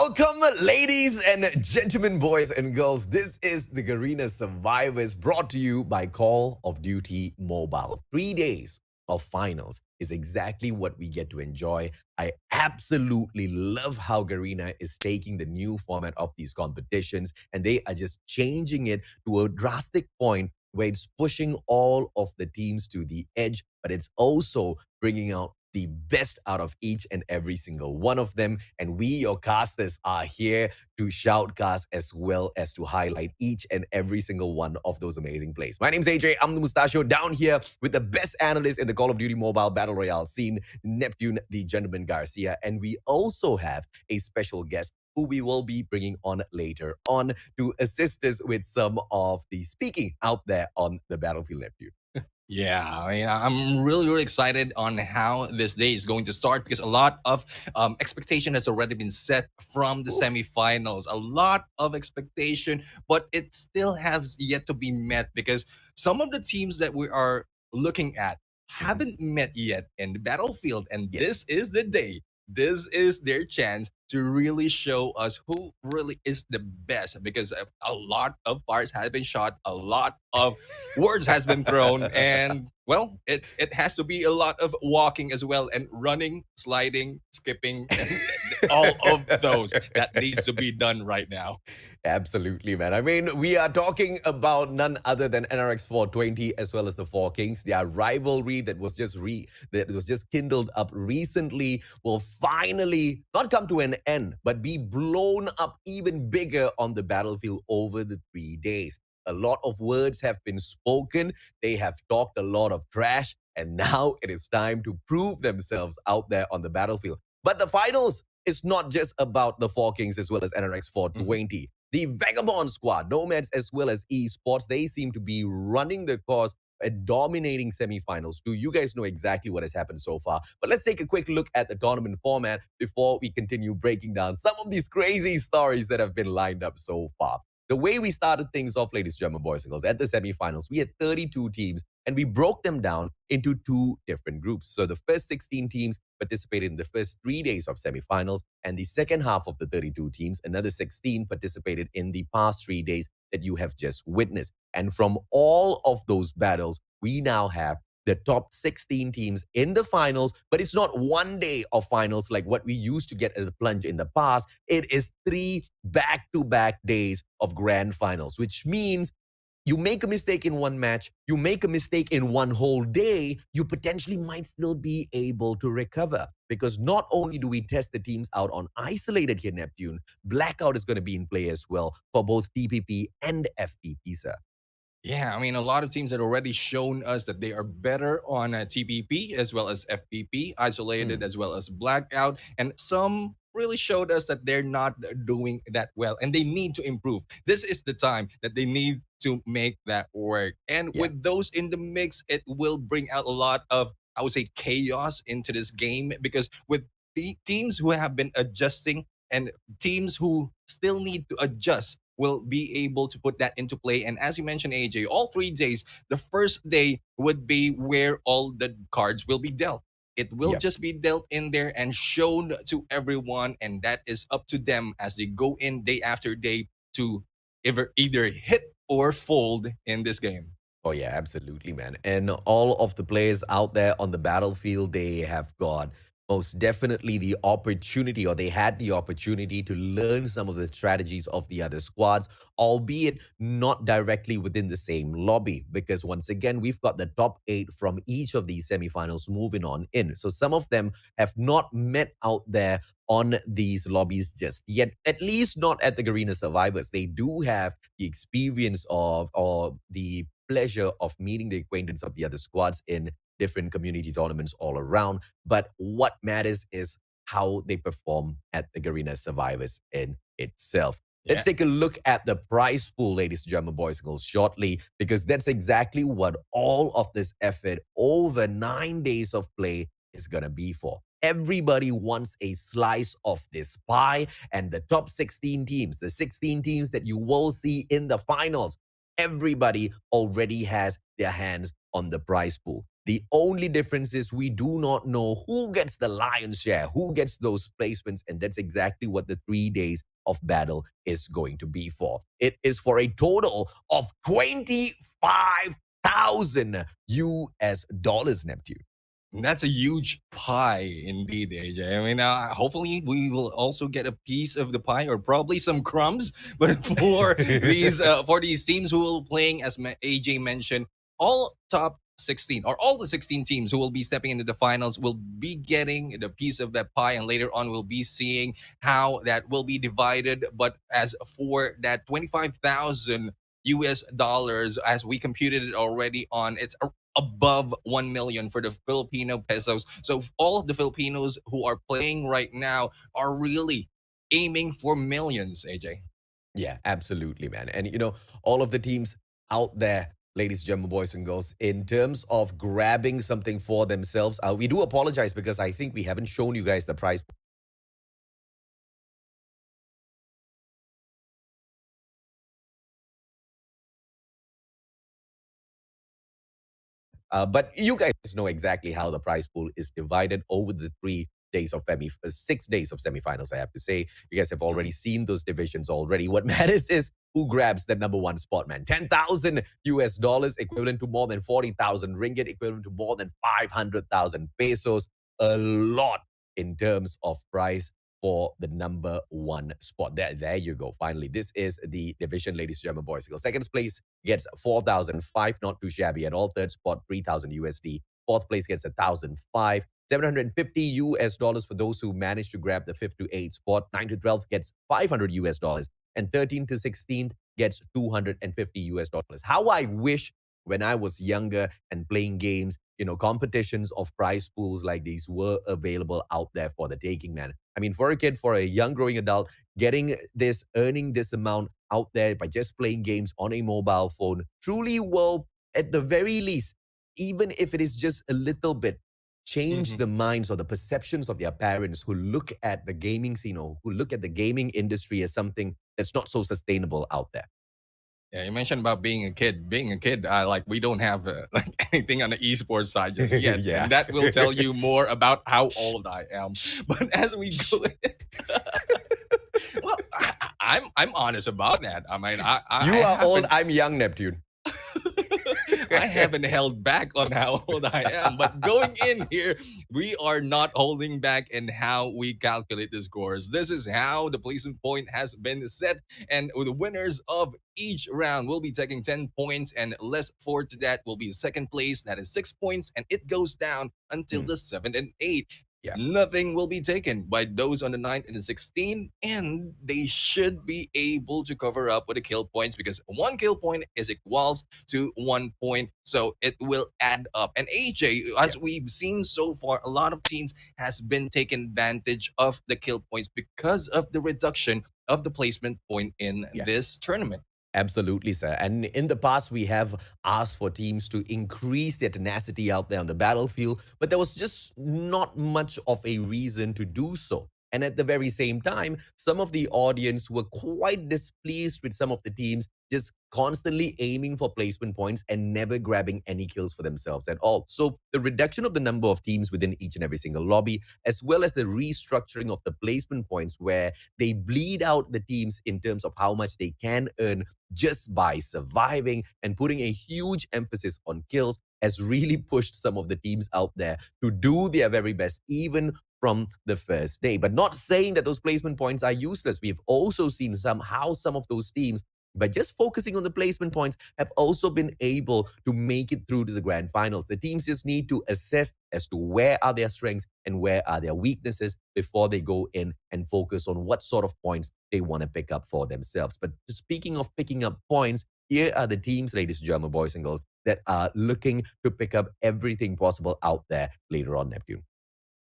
Welcome, ladies and gentlemen, boys and girls. This is the Garena Survivors brought to you by Call of Duty Mobile. 3 days of finals is exactly what we get to enjoy. I absolutely love how Garena is taking the new format of these competitions and they are just changing it to a drastic point where it's pushing all of the teams to the edge, but it's also bringing out the best out of each and every single one of them. And we, your casters, are here to shoutcast as well as to highlight each and every single one of those amazing plays. My name's AJ. I'm the Mustachio down here with the best analyst in the Call of Duty Mobile Battle Royale scene, Neptune, the gentleman Garcia. And we also have a special guest who we will be bringing on later on to assist us with some of the speaking out there on the battlefield, Neptune. Yeah, I'm really excited on how this day is going to start because a lot of expectation has already been set from the semifinals. A lot of expectation, but it still has yet to be met because some of the teams that we are looking at haven't met yet in the battlefield, and Yes. this is the day. This is their chance to really show us who really is the best because a lot of fires has been shot, a lot of words has been thrown, and well, it has to be a lot of walking as well, and running, sliding, skipping, and all of those that needs to be done right now. Absolutely, man. I mean, we are talking about none other than NRX 420 as well as the Four Kings. Their rivalry that was just kindled up recently will finally not come to an end, but be blown up even bigger on the battlefield over the 3 days. A lot of words have been spoken. They have talked a lot of trash, and now it is time to prove themselves out there on the battlefield. But the finals is not just about the Four Kings as well as NRX Mhm. 420. The Vagabond squad, Nomads as well as Esports, they seem to be running the course and dominating semifinals. Do you guys know exactly what has happened so far? But let's take a quick look at the tournament format before we continue breaking down some of these crazy stories that have been lined up so far. The way we started things off, ladies and gentlemen, boys and girls, at the semifinals, we had 32 teams and we broke them down into two different groups. So the first 16 teams participated in the first 3 days of semifinals, and the second half of the 32 teams, another 16, participated in the past 3 days that you have just witnessed. And from all of those battles, we now have the top 16 teams in the finals, but it's not one day of finals like what we used to get at the plunge in the past. It is 3 back-to-back days of grand finals, which means you make a mistake in one match, you make a mistake in one whole day, you potentially might still be able to recover. Because not only do we test the teams out on isolated here, Neptune, Blackout is going to be in play as well for both TPP and FPP, sir. Yeah, I mean, a lot of teams had already shown us that they are better on TPP as well as FPP, isolated Mm, as well as blackout, and some really showed us that they're not doing that well and they need to improve. This is the time that they need to make that work. And yeah. with those in the mix, it will bring out a lot of, I would say, chaos into this game because with the teams who have been adjusting and teams who still need to adjust will be able to put that into play. And as you mentioned, AJ, all 3 days, the first day would be where all the cards will be dealt. It will Yeah. just be dealt in there and shown to everyone, and that is up to them as they go in day after day to either hit or fold in this game. Oh, yeah, absolutely, man. And all of the players out there on the battlefield, they have got most definitely the opportunity, or they had the opportunity to learn some of the strategies of the other squads, albeit not directly within the same lobby. Because once again, we've got the top 8 from each of these semifinals moving on in. So some of them have not met out there on these lobbies just yet, at least not at the Garena Survivors. They do have the experience of, or the pleasure of meeting the acquaintance of the other squads in different community tournaments all around. But what matters is how they perform at the Garena Survivors in itself. Let's Yeah. take a look at the prize pool, ladies and gentlemen, boys and girls, shortly, because that's exactly what all of this effort over 9 days of play is going to be for. Everybody wants a slice of this pie, and the top 16 teams, the 16 teams that you will see in the finals, everybody already has their hands on the prize pool. The only difference is we do not know who gets the lion's share, who gets those placements, and that's exactly what the 3 days of battle is going to be for. It is for a total of 25,000 US dollars, Neptune. That's a huge pie indeed, AJ. I mean, hopefully we will also get a piece of the pie or probably some crumbs. But for these teams who will playing, as AJ mentioned, all top 16 or all the 16 teams who will be stepping into the finals will be getting the piece of that pie, and later on we'll be seeing how that will be divided. But as for that 25,000 US dollars, as we computed it already on, it's above 1 million for the Filipino pesos. So all of the Filipinos who are playing right now are really aiming for millions, AJ. Yeah, absolutely, man. And all of the teams out there, ladies, gentlemen, boys and girls, in terms of grabbing something for themselves, we do apologize because I think we haven't shown you guys the prize. But you guys know exactly how the prize pool is divided over the 3 days of 6 days of semifinals. I have to say, you guys have already seen those divisions already. What matters is who grabs the number one spot, man. 10,000 US dollars, equivalent to more than 40,000 ringgit, equivalent to more than 500,000 pesos. A lot in terms of prize for the number one spot. There you go. Finally, this is the division, ladies and gentlemen, boys and girls. Second place gets 4,005, not too shabby at all. Third spot, 3,000 USD. Fourth place gets 1,005. 750 US dollars for those who manage to grab the 5th to 8th spot. 9 to 12th gets 500 US dollars. And 13th to 16th gets 250 US dollars. How I wish when I was younger and playing games, competitions of prize pools like these were available out there for the taking, man. I mean, for a kid, for a young growing adult, earning this amount out there by just playing games on a mobile phone truly will, at the very least, even if it is just a little bit, change the minds or the perceptions of their parents who look at the gaming scene or who look at the gaming industry as something that's not so sustainable out there. Yeah, you mentioned about being a kid. Being a kid, like we don't have like anything on the esports side just yet, Yeah. and that will tell you more about how old I am. But as we go, well, I'm honest about that. I mean, You are old, I'm young, Neptune. I haven't held back on how old I am, but going in here, we are not holding back in how we calculate the scores. This is how the placement point has been set, and the winners of each round will be taking 10 points, and less forward to that will be second place. That is 6 points, and it goes down until the 7th and 8th. Yeah. Nothing will be taken by those on the 9th and the 16th, and they should be able to cover up with the kill points because one kill point is equals to 1 point, so it will add up. And AJ, as we've seen so far, a lot of teams has been taking advantage of the kill points because of the reduction of the placement point in this tournament. Absolutely, sir. And in the past, we have asked for teams to increase their tenacity out there on the battlefield, but there was just not much of a reason to do so. And at the very same time, some of the audience were quite displeased with some of the teams just constantly aiming for placement points and never grabbing any kills for themselves at all. So the reduction of the number of teams within each and every single lobby, as well as the restructuring of the placement points where they bleed out the teams in terms of how much they can earn just by surviving and putting a huge emphasis on kills, has really pushed some of the teams out there to do their very best, even from the first day. But not saying that those placement points are useless. We've also seen somehow some of those teams, by just focusing on the placement points, have also been able to make it through to the grand finals. The teams just need to assess as to where are their strengths and where are their weaknesses before they go in and focus on what sort of points they want to pick up for themselves. But speaking of picking up points, here are the teams, ladies and gentlemen, boys and girls, that are looking to pick up everything possible out there later on, Neptune.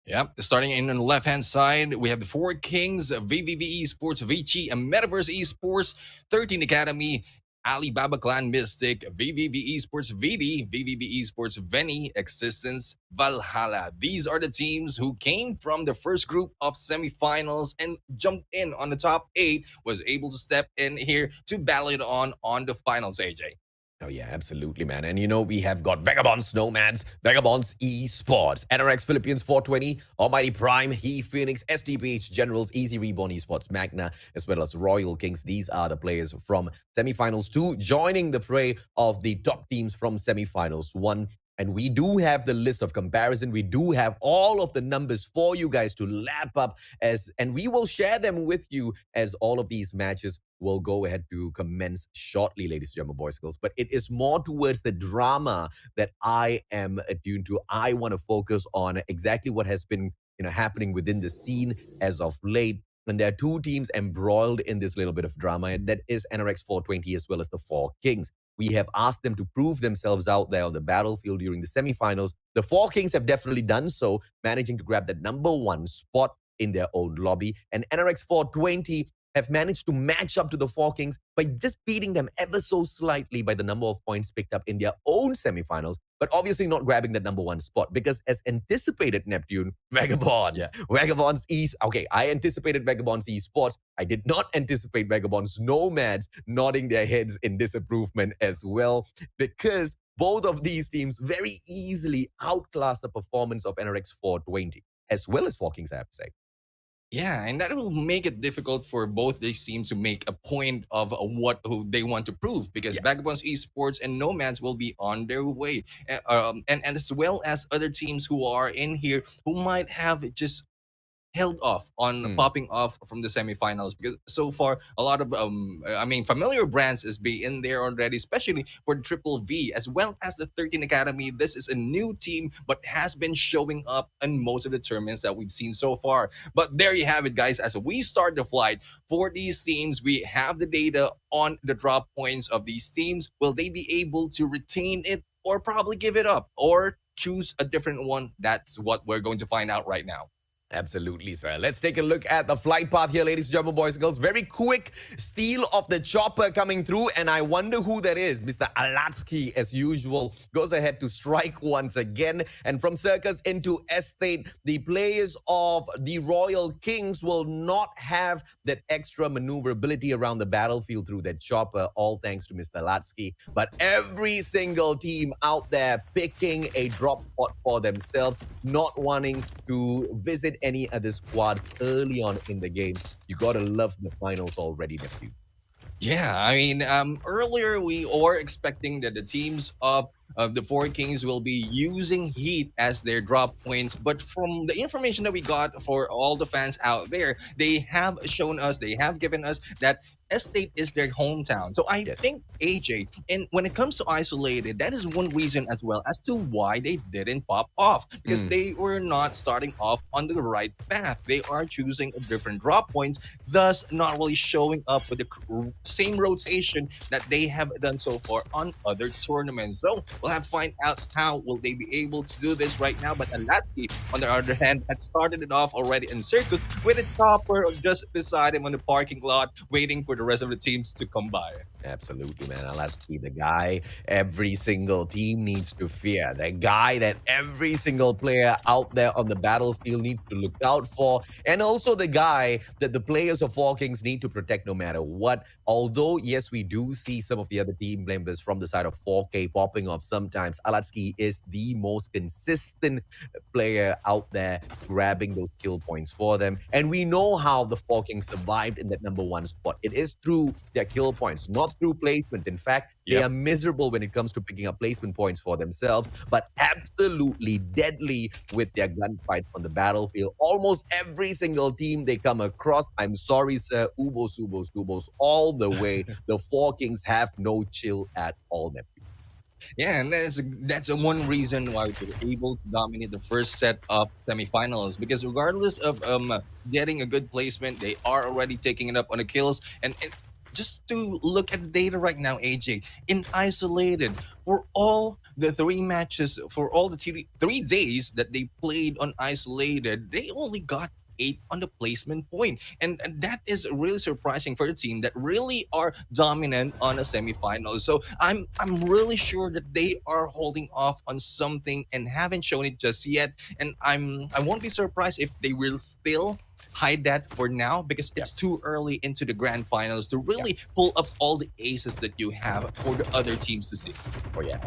Yeah, starting in on the left-hand side, we have the Four Kings, VVV Esports, Vici, and Metaverse Esports, 13 Academy, Alibaba Clan Mystic, VVV Esports, VD, VVV Esports, Veni, Existence, Valhalla. These are the teams who came from the first group of semifinals and jumped in on the top 8, was able to step in here to battle it on the finals, AJ. Oh yeah, absolutely, man. And you know, we have got Vagabonds Nomads, Vagabonds Esports, NRX Philippines 420, Almighty Prime, He Phoenix, STPH Generals, Easy Reborn Esports, Magna, as well as Royal Kings. These are the players from semifinals 2 joining the fray of the top teams from semifinals 1. And we do have the list of comparison. We do have all of the numbers for you guys to lap up and we will share them with you as all of these matches will go ahead to commence shortly, ladies and gentlemen, boys and girls. But it is more towards the drama that I am attuned to. I want to focus on exactly what has been happening within the scene as of late. And there are two teams embroiled in this little bit of drama, and that is NRX 420 as well as the Four Kings. We have asked them to prove themselves out there on the battlefield during the semifinals. The Four Kings have definitely done so, managing to grab that #1 spot in their own lobby. And NRX 420 have managed to match up to the Four Kings by just beating them ever so slightly by the number of points picked up in their own semifinals, but obviously not grabbing that #1 spot because as anticipated, Neptune, Vagabonds, Vagabonds East. Okay, I anticipated Vagabonds Esports. I did not anticipate Vagabonds Nomads nodding their heads in disapproval as well, because both of these teams very easily outclass the performance of NRX 420, as well as Four Kings, I have to say. Yeah, and that will make it difficult for both these teams to make a point of what who they want to prove because Yeah. Vagabonds Esports and Nomads will be on their way, and as well as other teams who are in here who might have just held off on Mm. popping off from the semifinals because so far a lot of familiar brands is be in there already, especially for Triple V as well as the 13 Academy. This is a new team but has been showing up in most of the tournaments that we've seen so far. But there you have it, guys. As we start the flight for these teams, we have the data on the drop points of these teams. Will they be able to retain it or probably give it up or choose a different one? That's what we're going to find out right now. Absolutely, sir. Let's take a look at the flight path here, ladies and gentlemen, boys and girls. Very quick steal of the chopper coming through, and I wonder who that is. Mr. Alatsky, as usual, goes ahead to strike once again. And from Circus into Estate, the players of the Royal Kings will not have that extra maneuverability around the battlefield through that chopper, all thanks to Mr. Alatsky. But every single team out there picking a drop spot for themselves, not wanting to visit any other squads early on in the game. You gotta love the finals already, Nephew. Yeah, I mean, earlier we were expecting that the teams of the Four Kings will be using Heat as their drop points, but from the information that we got for all the fans out there, they have shown us, they have given us that Estate is their hometown. So I Yes. think AJ, and when it comes to isolated, that is one reason as well as to why they didn't pop off because Mm. they were not starting off on the right path. They are choosing a different drop points, thus not really showing up with the same rotation that they have done so far on other tournaments. So we'll have to find out how will they be able to do this right now. But Alatsky, on the other hand, had started it off already in Circus with a chopper just beside him on the parking lot, waiting for the rest of the teams to come by. Absolutely, man. Alatsky, the guy every single team needs to fear. The guy that every single player out there on the battlefield needs to look out for. And also the guy that the players of Four Kings need to protect no matter what. Although, yes, we do see some of the other team members from the side of 4K popping off sometimes. Alatsky is the most consistent player out there grabbing those kill points for them. And we know how the Four Kings survived in that #1 spot. It is through their kill points, not through placements. In fact, they are miserable when it comes to picking up placement points for themselves, but absolutely deadly with their gunfight on the battlefield. Almost every single team they come across, I'm sorry, sir, ubos, ubos, ubos, all the way. The Four Kings have no chill at all, nephew. Yeah, and that's one reason why they were able to dominate the first set of semifinals because regardless of getting a good placement, they are already taking it up on the kills. And just to look at the data right now, AJ, in isolated for all the three matches for all the 3 days that they played on isolated, they only got 8 on the placement point. And that is really surprising for a team that really are dominant on a semifinal. So I'm really sure that they are holding off on something and haven't shown it just yet. And I won't be surprised if they will still hide that for now because it's too early into the grand finals to really pull up all the aces that you have for the other teams to see. Oh, yeah.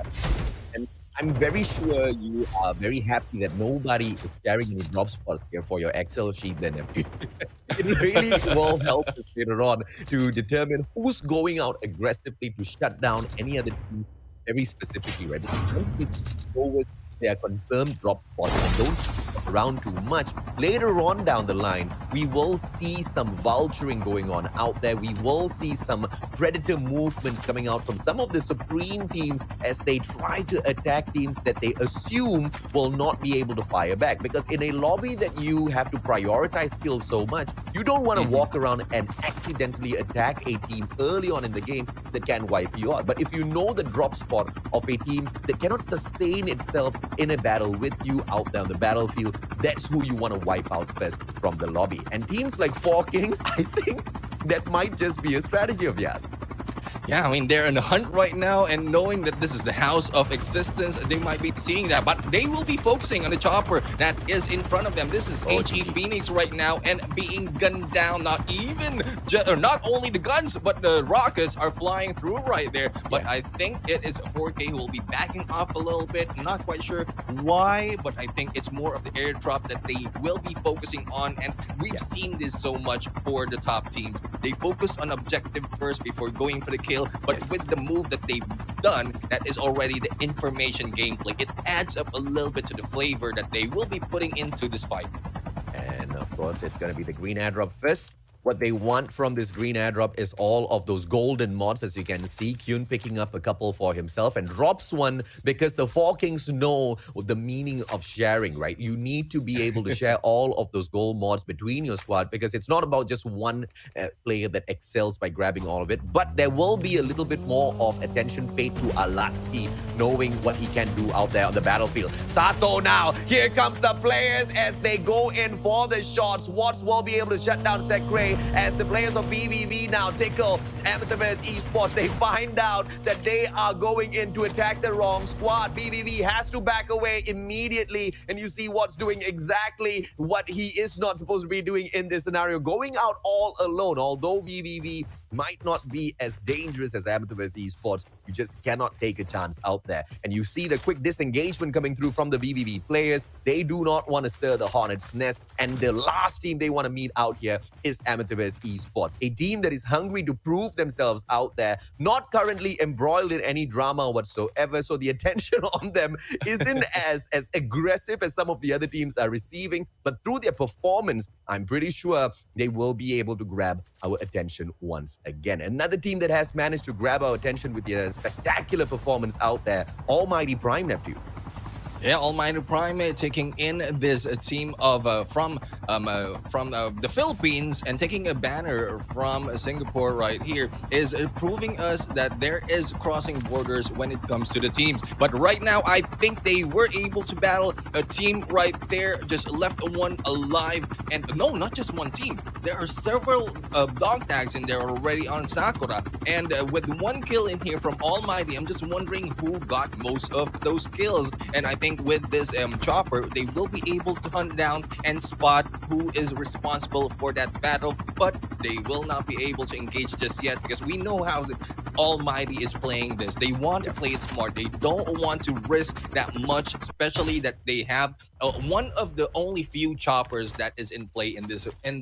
And I'm very sure you are very happy that nobody is sharing any drop spots here for your Excel sheet then. It really will help us later on to determine who's going out aggressively to shut down any other team very specifically, right? Because once we go with their confirmed drop spots and don't stick around too much, later on down the line, we will see some vulturing going on out there. We will see some predator movements coming out from some of the supreme teams as they try to attack teams that they assume will not be able to fire back. Because in a lobby that you have to prioritize kills so much, you don't want to walk around and accidentally attack a team early on in the game that can wipe you out. But if you know the drop spot of a team that cannot sustain itself in a battle with you out there on the battlefield, that's who you want to wipe out first from the lobby. And teams like Four Kings, I think that might just be a strategy of theirs. Yeah, I mean, they're in the hunt right now, and knowing that this is the house of existence, they might be seeing that, but they will be focusing on the chopper that is in front of them. This is HE Phoenix right now, and being gunned down. Not only the guns, but the rockets are flying through right there. But I think it is 4K who will be backing off a little bit. I'm not quite sure why, but I think it's more of the airdrop that they will be focusing on, and we've seen this so much for the top teams. They focus on objective first before going for the kill. But with the move that they've done, that is already the information gameplay. It adds up a little bit to the flavor that they will be putting into this fight. And of course, it's going to be the green airdrop first. What they want from this green airdrop is all of those golden mods, as you can see. Kyun picking up a couple for himself and drops one because the Four Kings know the meaning of sharing, right? You need to be able to share all of those gold mods between your squad because it's not about just one player that excels by grabbing all of it, but there will be a little bit more of attention paid to Alatsky, knowing what he can do out there on the battlefield. Sato now, here comes the players as they go in for the shots. Watts will be able to shut down Sekre as the players of BVV now tickle Amethyst Esports. They find out that they are going in to attack the wrong squad. BVV has to back away immediately, and you see Watts doing exactly what he is not supposed to be doing in this scenario, going out all alone. Although BVV might not be as dangerous as Amethyst Esports, you just cannot take a chance out there. And you see the quick disengagement coming through from the BVV players. They do not want to stir the hornet's nest, and the last team they want to meet out here is Amethyst Esports, a team that is hungry to prove themselves out there, not currently embroiled in any drama whatsoever, so the attention on them isn't as aggressive as some of the other teams are receiving, but through their performance, I'm pretty sure they will be able to grab our attention once again. Another team that has managed to grab our attention with their spectacular performance out there, Almighty Prime Neptune. Yeah, Almighty Prime taking in this team of from the Philippines and taking a banner from Singapore right here is proving us that there is crossing borders when it comes to the teams. But right now, I think they were able to battle a team right there, just left one alive. And no, not just one team. There are several dog tags in there already on Sakura. And with one kill in here from Almighty, I'm just wondering who got most of those kills. And I think with this chopper, they will be able to hunt down and spot who is responsible for that battle, but they will not be able to engage just yet because we know how the Almighty is playing this. They want to play it smart. They don't want to risk that much, especially that they have one of the only few choppers that is in play in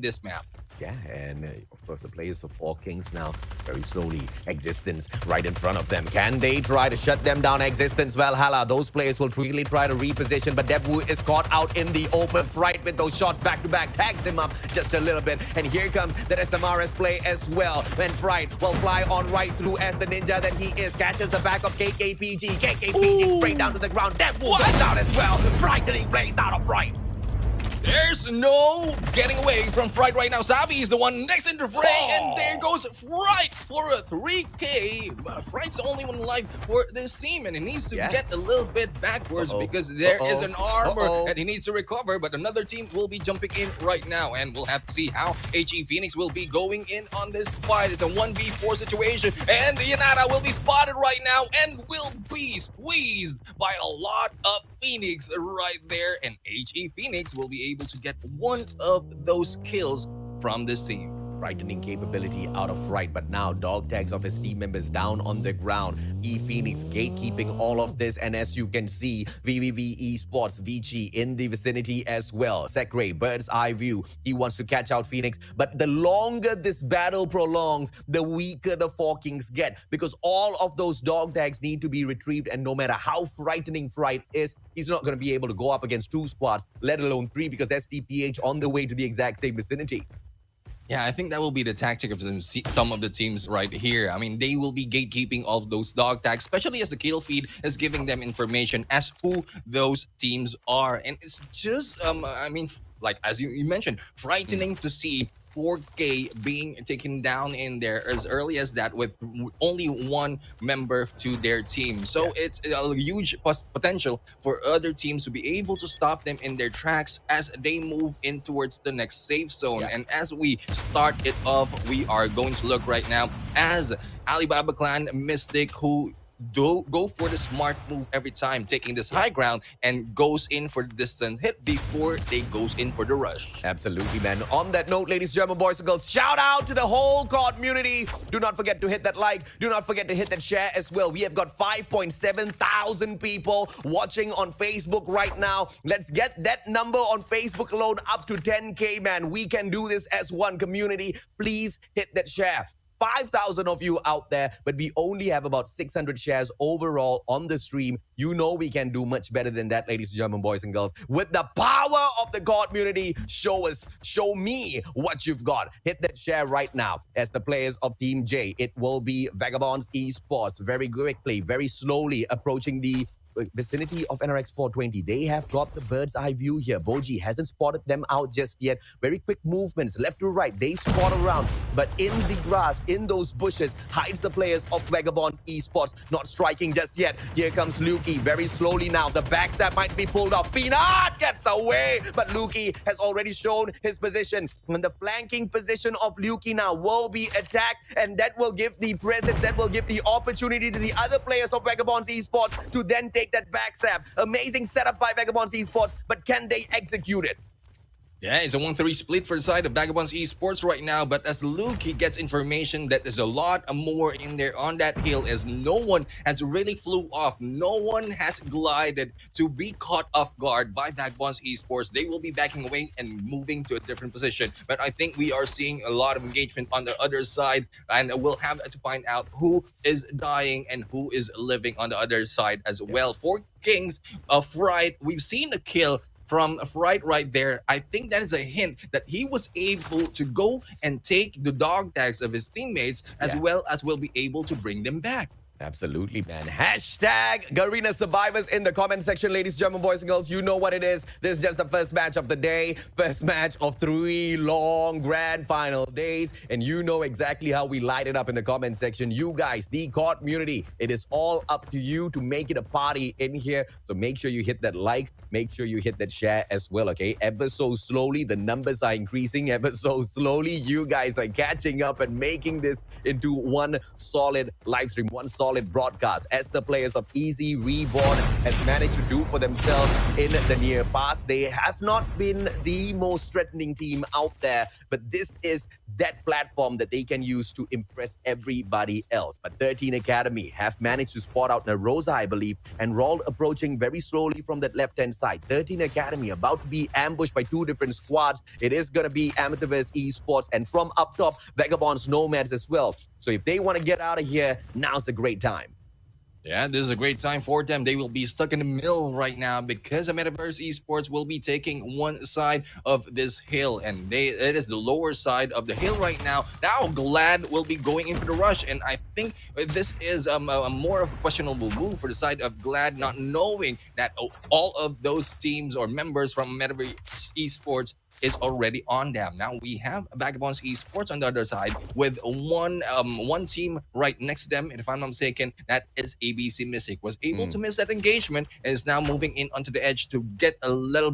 this map. Yeah, and of course the players of Four Kings now very slowly. Existence right in front of them. Can they try to shut them down? Existence, Valhalla. Those players will really try to reposition, but Debu is caught out in the open. Fright with those shots back to back tags him up just a little bit. And here comes the SMRS play as well. And Fright will fly on right through as the ninja that he is. Catches the back of KKPG. KKPG sprayed down to the ground. Debu goes down as well. Frightening plays out of Fright. There's no getting away from Fright right now. Savi is the one next in the fray, and there goes goes Fright for a 3K. Fright's the only one alive for this team, and he needs to get a little bit backwards because there is an armor that he needs to recover, but another team will be jumping in right now, and we'll have to see how HE Phoenix will be going in on this fight. It's a 1v4 situation, and Yanada will be spotted right now and will be squeezed by a lot of Phoenix right there, and HE Phoenix will be able to get one of those kills from this team. Frightening capability out of Fright, but now dog tags of his team members down on the ground. Phoenix gatekeeping all of this, and as you can see, VVV Esports, Vici in the vicinity as well. Sekre, bird's eye view, he wants to catch out Phoenix, but the longer this battle prolongs, the weaker the Four Kings get, because all of those dog tags need to be retrieved, and no matter how frightening Fright is, he's not going to be able to go up against 2 squads, let alone 3, because STPH on the way to the exact same vicinity. Yeah, I think that will be the tactic of some of the teams right here. I mean, they will be gatekeeping all of those dog tags, especially as the kill feed is giving them information as who those teams are. And it's just, I mean, like as you mentioned, frightening to see 4K being taken down in there as early as that with only one member to their team. So it's a huge potential for other teams to be able to stop them in their tracks as they move in towards the next safe zone. And as we start it off, we are going to look right now as Alibaba Clan Mystic, who go for the smart move every time, taking this high ground and goes in for the distance hit before they goes in for the rush. Absolutely, man. On that note, ladies and gentlemen, boys and girls, shout out to the whole community. Do not forget to hit that like. Do not forget to hit that share as well. We have got 5.7 thousand people watching on Facebook right now. Let's get that number on Facebook alone up to 10K, man. We can do this as one community. Please hit that share. 5,000 of you out there, but we only have about 600 shares overall on the stream. You know we can do much better than that, ladies and gentlemen, boys and girls. With the power of the community, show me what you've got. Hit that share right now. As the players of Team J, it will be Vagabonds Esports very quickly, very slowly approaching the vicinity of NRX 420. They have got the bird's eye view here. Boji hasn't spotted them out just yet. Very quick movements left to right. They spot around, but in the grass, in those bushes, hides the players of Vagabonds Esports. Not striking just yet. Here comes Lukey very slowly now. The backstab might be pulled off. Peanut gets away, but Lukey has already shown his position. And the flanking position of Lukey now will be attacked, and that will give the opportunity to the other players of Vagabonds Esports to then take that backstab. Amazing setup by Vagabonds Esports, but can they execute it? Yeah, it's a 1-3 split for the side of Vagabonds Esports right now, but as Luke, he gets information that there's a lot more in there on that hill as no one has really flew off. No one has glided to be caught off guard by Vagabonds Esports. They will be backing away and moving to a different position, but I think we are seeing a lot of engagement on the other side, and we'll have to find out who is dying and who is living on the other side as well. 4 Kings of Fright, we've seen a kill from Fright right there. I think that is a hint that he was able to go and take the dog tags of his teammates as well as will be able to bring them back. Absolutely, man. Hashtag Garena Survivors in the comment section, ladies and gentlemen, boys and girls. You know what it is. This is just the first match of the day. First match of 3 long grand final days. And you know exactly how we light it up in the comment section. You guys, the community, it is all up to you to make it a party in here. So make sure you hit that like. Make sure you hit that share as well, okay? Ever so slowly, the numbers are increasing. Ever so slowly, you guys are catching up and making this into one solid live stream, one solid broadcast, as the players of Easy Reborn has managed to do for themselves in the near past. They have not been the most threatening team out there, but this is that platform that they can use to impress everybody else. But 13 Academy have managed to spot out Narosa, I believe, and Rold approaching very slowly from that left-hand side. 13 Academy about to be ambushed by 2 different squads. It is going to be Amethyst Esports, and from up top, Vagabonds Nomads as well. So if they want to get out of here, now's a great time. Yeah, this is a great time for them. They will be stuck in the middle right now because Metaverse Esports will be taking one side of this hill, and it is the lower side of the hill right now. Now Glad will be going in for the rush, and I think this is a more of a questionable move for the side of Glad, not knowing that all of those teams or members from Metaverse Esports is already on them. Now we have Vagabonds Esports on the other side with one team right next to them. And if I'm not mistaken, that is ABC Mystic. Was able to miss that engagement and is now moving in onto the edge to get a little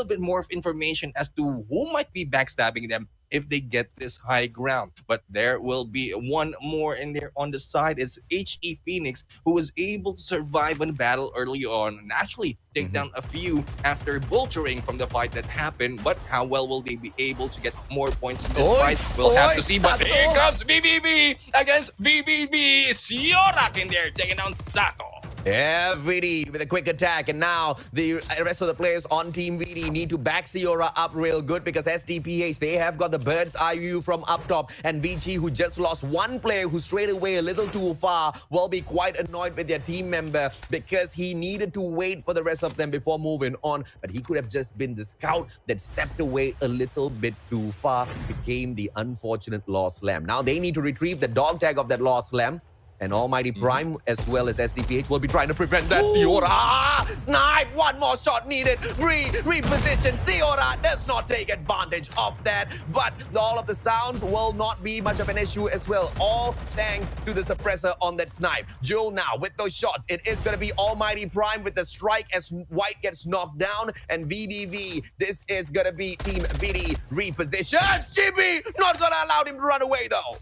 bit more of information as to who might be backstabbing them if they get this high ground. But there will be one more in there on the side. It's HE Phoenix, who was able to survive on battle early on and actually take down a few after vulturing from the fight that happened. But how well will they be able to get more points in this fight? We'll have to see. But here comes VVV against VVV. Siorak in there taking down Sako. Yeah, VD with a quick attack, and now the rest of the players on Team VD need to back Siora up real good because SDPH, they have got the bird's eye view from up top, and VG, who just lost one player who strayed away a little too far, will be quite annoyed with their team member because he needed to wait for the rest of them before moving on, but he could have just been the scout that stepped away a little bit too far, became the unfortunate lost lamb. Now they need to retrieve the dog tag of that lost lamb. And Almighty Prime, as well as SDPH, will be trying to prevent that. Siora! Snipe! One more shot needed. Reposition. Siora does not take advantage of that. But all of the sounds will not be much of an issue as well. All thanks to the suppressor on that snipe. Jewel now with those shots. It is going to be Almighty Prime with the strike as White gets knocked down. And VVV, this is going to be Team VD repositions. GB not going to allow him to run away though.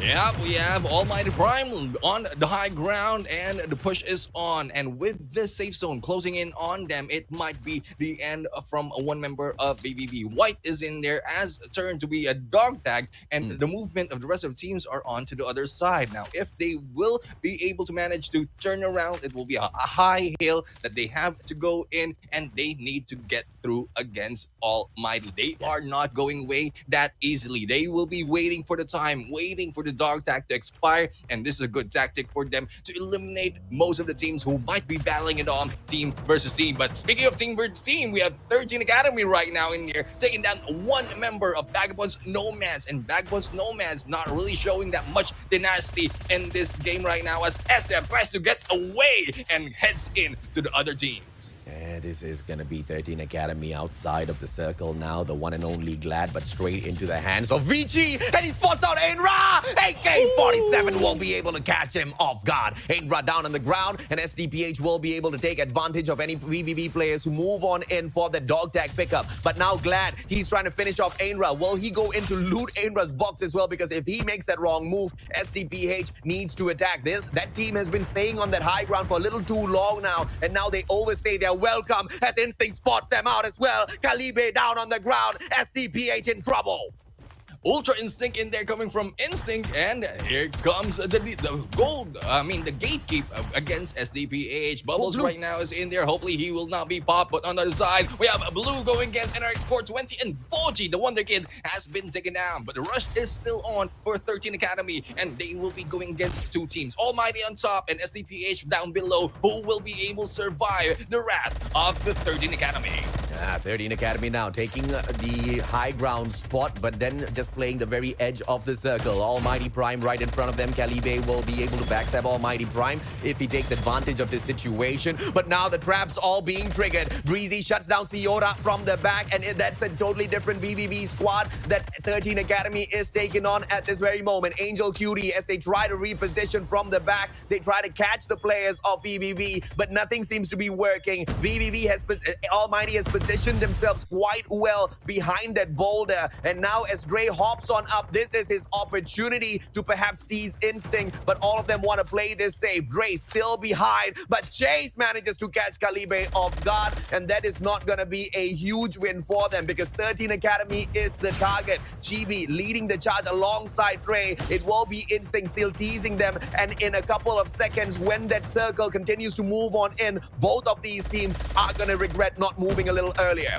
Yeah, we have Almighty Prime on the high ground and the push is on. And with this safe zone closing in on them, it might be the end from one member of VVV. White is in there as a turn to be a dog tag, and the movement of the rest of the teams are on to the other side. Now, if they will be able to manage to turn around, it will be a high hill that they have to go in, and they need to get through against Almighty. They are not going away that easily. They will be waiting for the time, waiting for the dog tag to expire, and this is a good tactic for them to eliminate most of the teams who might be battling it on team versus team. But speaking of team versus team, we have 13 Academy right now in here, taking down one member of Vagabonds Nomads, and Vagabonds Nomads not really showing that much tenacity in this game right now as SM tries to get away and heads in to the other team. Yeah, this is going to be 13 Academy outside of the circle now. The one and only Glad, but straight into the hands of VG. And he spots out Ainra. AK-47 won't be able to catch him off guard. Ainra down on the ground, and SDPH will be able to take advantage of any VVV players who move on in for the dog tag pickup. But now Glad, he's trying to finish off Ainra. Will he go in to loot Ainra's box as well? Because if he makes that wrong move, SDPH needs to attack this. That team has been staying on that high ground for a little too long now, and now they overstay their welcome as Instinct spots them out as well. Calibre down on the ground. SDPH in trouble. Ultra Instinct in there coming from Instinct, and here comes the gatekeep against SDPH. Bubbles right now is in there. Hopefully he will not be popped, but on the other side, we have Blue going against NRX420, and Boji, the Wonder Kid, has been taken down. But the rush is still on for 13 Academy, and they will be going against two teams. Almighty on top and SDPH down below, who will be able to survive the wrath of the 13 Academy. 13 Academy now taking the high ground spot, but then just playing the very edge of the circle. Almighty Prime right in front of them. Calibre will be able to backstab Almighty Prime if he takes advantage of this situation. But now the traps all being triggered. Breezy shuts down Siora from the back, and that's a totally different VVV squad that 13 Academy is taking on at this very moment. Angel Cutie, as they try to reposition from the back, they try to catch the players of VVV, but nothing seems to be working. Almighty has positioned themselves quite well behind that boulder, and now as Dre hops on up, this is his opportunity to perhaps tease Instinct, but all of them want to play this safe. Dre still behind, but Chase manages to catch Calibre off guard, and that is not going to be a huge win for them because 13 Academy is the target. Chibi leading the charge alongside Dre. It will be Instinct still teasing them, and in a couple of seconds, when that circle continues to move on in, both of these teams are going to regret not moving a little earlier.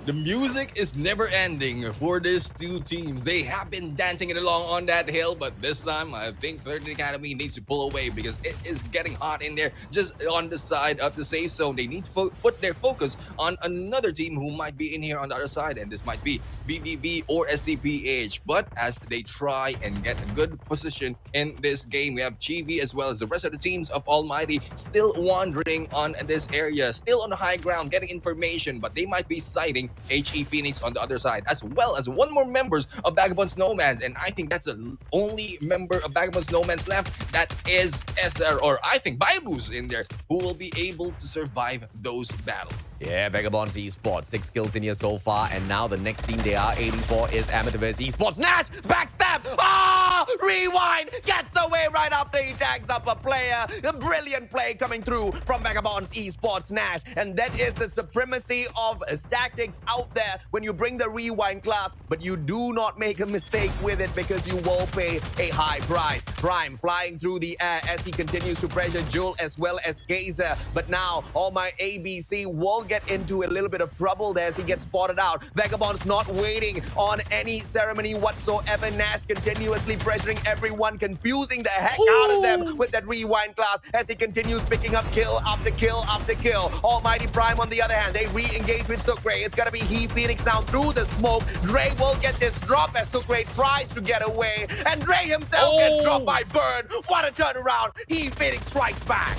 The music is never ending for these two teams. They have been dancing it along on that hill, but this time I think 13 Academy needs to pull away because it is getting hot in there just on the side of the safe zone. They need to put their focus on another team who might be in here on the other side, and this might be VVV or SDPH. But as they try and get a good position in this game, we have Chibi as well as the rest of the teams of Almighty still wandering on this area, still on the high ground, getting information, but they might be sighting remaining HE Phoenix on the other side, as well as one more members of Vagabond Snowman's. And I think that's the only member of Vagabond Snowman's left. That is SR, or I think Baibu's in there, who will be able to survive those battles. Yeah, Vagabonds Esports, 6 kills in here so far, and now the next team they are aiming for is Amethyst Esports. Nash, backstab! Ah! Rewind! Gets away right after he tags up a player. A brilliant play coming through from Vagabonds Esports Nash, and that is the supremacy of tactics out there when you bring the rewind class, but you do not make a mistake with it because you will pay a high price. Prime flying through the air as he continues to pressure Jewel as well as Gazer, but now all my ABC will get into a little bit of trouble there as he gets spotted out. Vagabond's not waiting on any ceremony whatsoever. Nash continuously pressuring everyone, confusing the heck out of them with that rewind class as he continues picking up kill after kill after kill. Almighty Prime on the other hand, they re-engage with Sucre. It's gonna be He Phoenix now through the smoke. Dre will get this drop as Sucre tries to get away, and Dre himself gets dropped by Burn. What a turnaround! He Phoenix strikes back.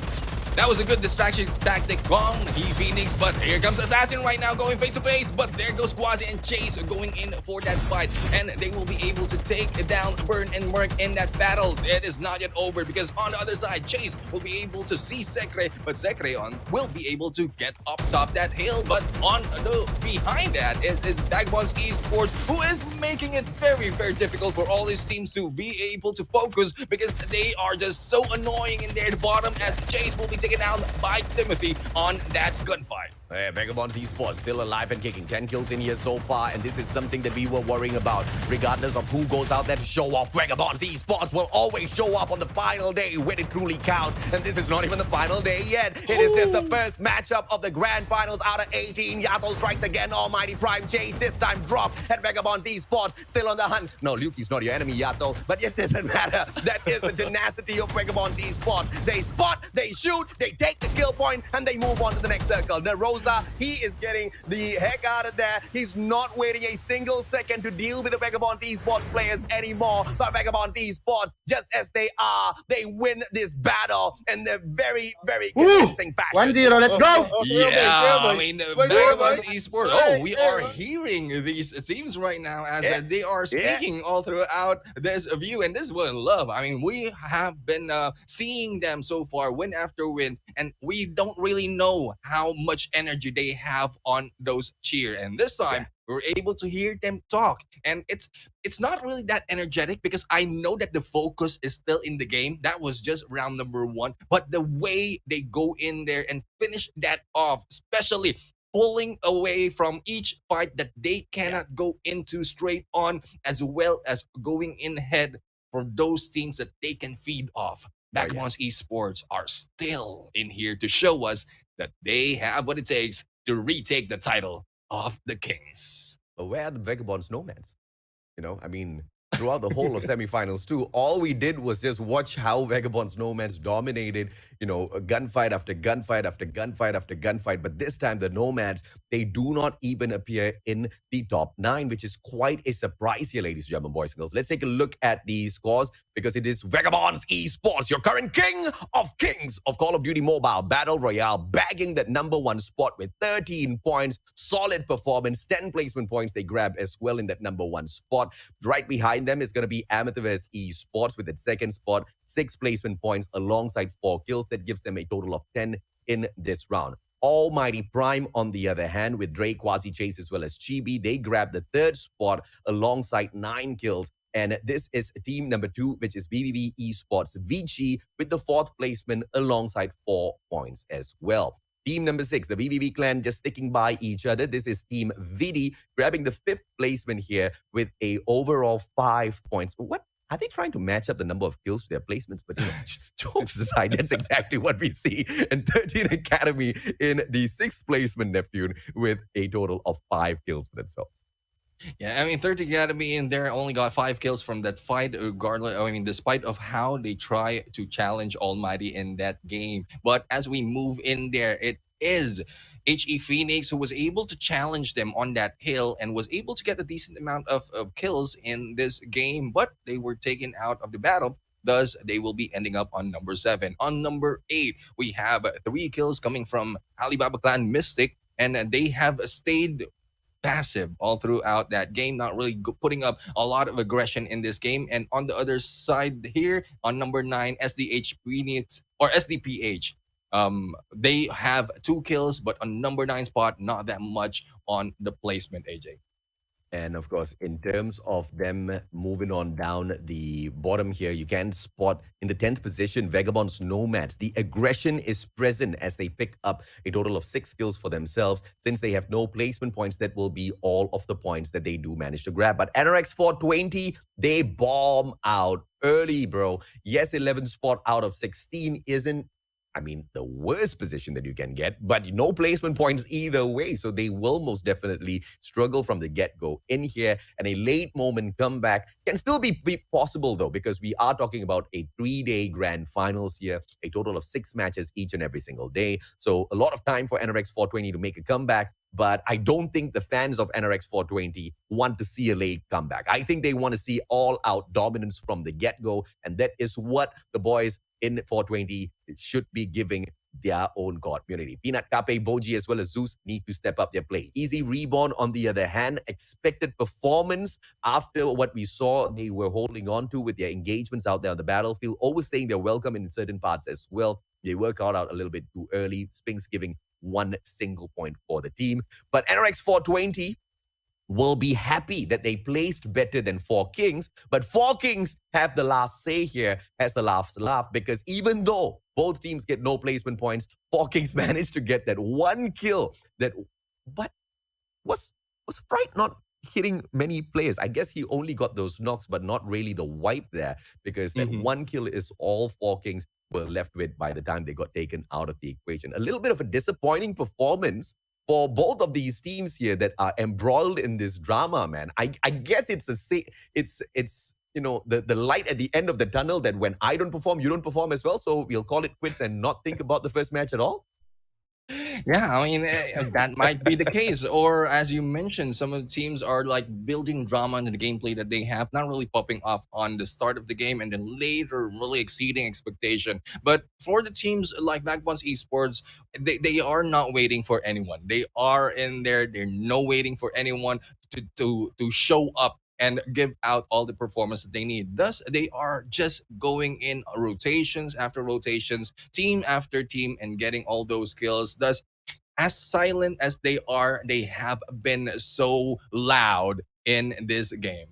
That was a good distraction tactic from He Phoenix, but here comes Assassin right now going face to face, but there goes Quasi and Chase going in for that fight, and they will be able to take down Burn and Merc in that battle. It is not yet over because on the other side, Chase will be able to see Secre, but Secre will be able to get up top that hill, but on the behind that, it is Vagabonds Esports who is making it very, very difficult for all these teams to be able to focus because they are just so annoying in there at the bottom as Chase will be taken down by Timothy on that gunfight. Vagabonds Esports still alive and kicking. 10 kills in here so far, and this is something that we were worrying about. Regardless of who goes out there to show off, Vagabonds Esports will always show up on the final day when it truly counts. And this is not even the final day yet. It is just the first matchup of the grand finals out of 18. Yato strikes again. Almighty Prime J this time drop at Vagabonds Esports. Still on the hunt. No, Luki's not your enemy, Yato, but it doesn't matter. That is the tenacity of Vagabonds Esports. They spot, they shoot, they take the kill point, and they move on to the next circle. Nerosa, he is getting the heck out of there. He's not waiting a single second to deal with the Vagabonds Esports players anymore. But Vagabonds Esports, just as they are, they win this battle in a very, very convincing fashion. 1-0, let's go! I mean, Vagabonds Esports, we are hearing these teams right now as they are speaking all throughout this view, and this is what I love. I mean, we have been seeing them so far, win after win, and we don't really know how much energy they have on those cheer. And this time, we're able to hear them talk, and it's not really that energetic because I know that the focus is still in the game. That was just round number 1, but the way they go in there and finish that off, especially pulling away from each fight that they cannot go into straight on, as well as going in head for those teams that they can feed off. Vagabonds Esports are still in here to show us that they have what it takes to retake the title of the Kings. But where are the Vagabonds Nomads? You know, I mean, throughout the whole of semifinals too, all we did was just watch how Vagabonds Nomads dominated, you know, gunfight after gunfight after gunfight after gunfight. But this time, the Nomads, they do not even appear in the top 9, which is quite a surprise here, ladies and gentlemen, boys and girls. Let's take a look at the scores because it is Vagabonds Esports, your current king of kings of Call of Duty Mobile Battle Royale, bagging that #1 spot with 13 points. Solid performance, 10 placement points they grab as well in that #1 spot. Right behind them is going to be Amethyst Esports with its 2nd spot, 6 placement points alongside 4 kills. That gives them a total of 10 in this round. Almighty Prime, on the other hand, with Drake, Quasi Chase, as well as Chibi, they grab the 3rd spot alongside 9 kills. And this is team number 2, which is VVV Esports Vici, with the 4th placement alongside 4 points as well. Team number 6, the VVV clan, just sticking by each other. This is Team Vidi, grabbing the 5th placement here with a overall 5 points. What? Are they trying to match up the number of kills to their placements? But, you know, jokes aside, that's exactly what we see. And 13 Academy in the 6th placement, Neptune, with a total of 5 kills for themselves. Yeah, I mean, 30 Academy in there only got 5 kills from that fight, regardless. I mean, despite of how they try to challenge Almighty in that game. But as we move in there, it is HE Phoenix who was able to challenge them on that hill and was able to get a decent amount of kills in this game. But they were taken out of the battle. Thus, they will be ending up on number 7. On number 8, we have 3 kills coming from Alibaba Clan Mystic, and they have stayed passive all throughout that game, not really putting up a lot of aggression in this game. And on the other side here, on number 9, SDH Phoenix or SDPH. They have 2 kills, but on number 9 spot, not that much on the placement, AJ. And of course, in terms of them moving on down the bottom here, you can spot in the 10th position, Vagabond's Nomads. The aggression is present as they pick up a total of 6 kills for themselves. Since they have no placement points, that will be all of the points that they do manage to grab. But NRX 420, they bomb out early, bro. Yes, 11th spot out of 16 isn't, I mean, the worst position that you can get, but no placement points either way. So they will most definitely struggle from the get-go in here. And a late moment comeback can still be possible, though, because we are talking about a 3-day grand finals here, a total of 6 matches each and every single day. So a lot of time for NRX 420 to make a comeback. But I don't think the fans of NRX 420 want to see a late comeback. I think they want to see all-out dominance from the get-go, and that is what the boys in 420 should be giving their own god community. Peanut, Cape, Boji, as well as Zeus need to step up their play. Easy Reborn, on the other hand, expected performance after what we saw they were holding on to with their engagements out there on the battlefield, overstaying their welcome in certain parts as well. They work out a little bit too early. Spinks giving 1 single point for the team. But NRX 420 will be happy that they placed better than 4 Kings, but 4 Kings have the last say here, has the last laugh, because even though both teams get no placement points, 4 Kings managed to get that 1 kill that, but was Sprite not hitting many players? I guess he only got those knocks, but not really the wipe there, because that 1 kill is all 4 Kings were left with by the time they got taken out of the equation. A little bit of a disappointing performance for both of these teams here that are embroiled in this drama, man. I guess it's you know, the light at the end of the tunnel that when I don't perform, you don't perform as well. So we'll call it quits and not think about the first match at all. Yeah, I mean, that might be the case. Or as you mentioned, some of the teams are like building drama into the gameplay that they have, not really popping off on the start of the game and then later really exceeding expectation. But for the teams like Backbones Esports, they are not waiting for anyone. They are in there. They're no waiting for anyone to show up and give out all the performance that they need. Thus, they are just going in rotations after rotations, team after team, and getting all those kills. Thus, as silent as they are, they have been so loud in this game.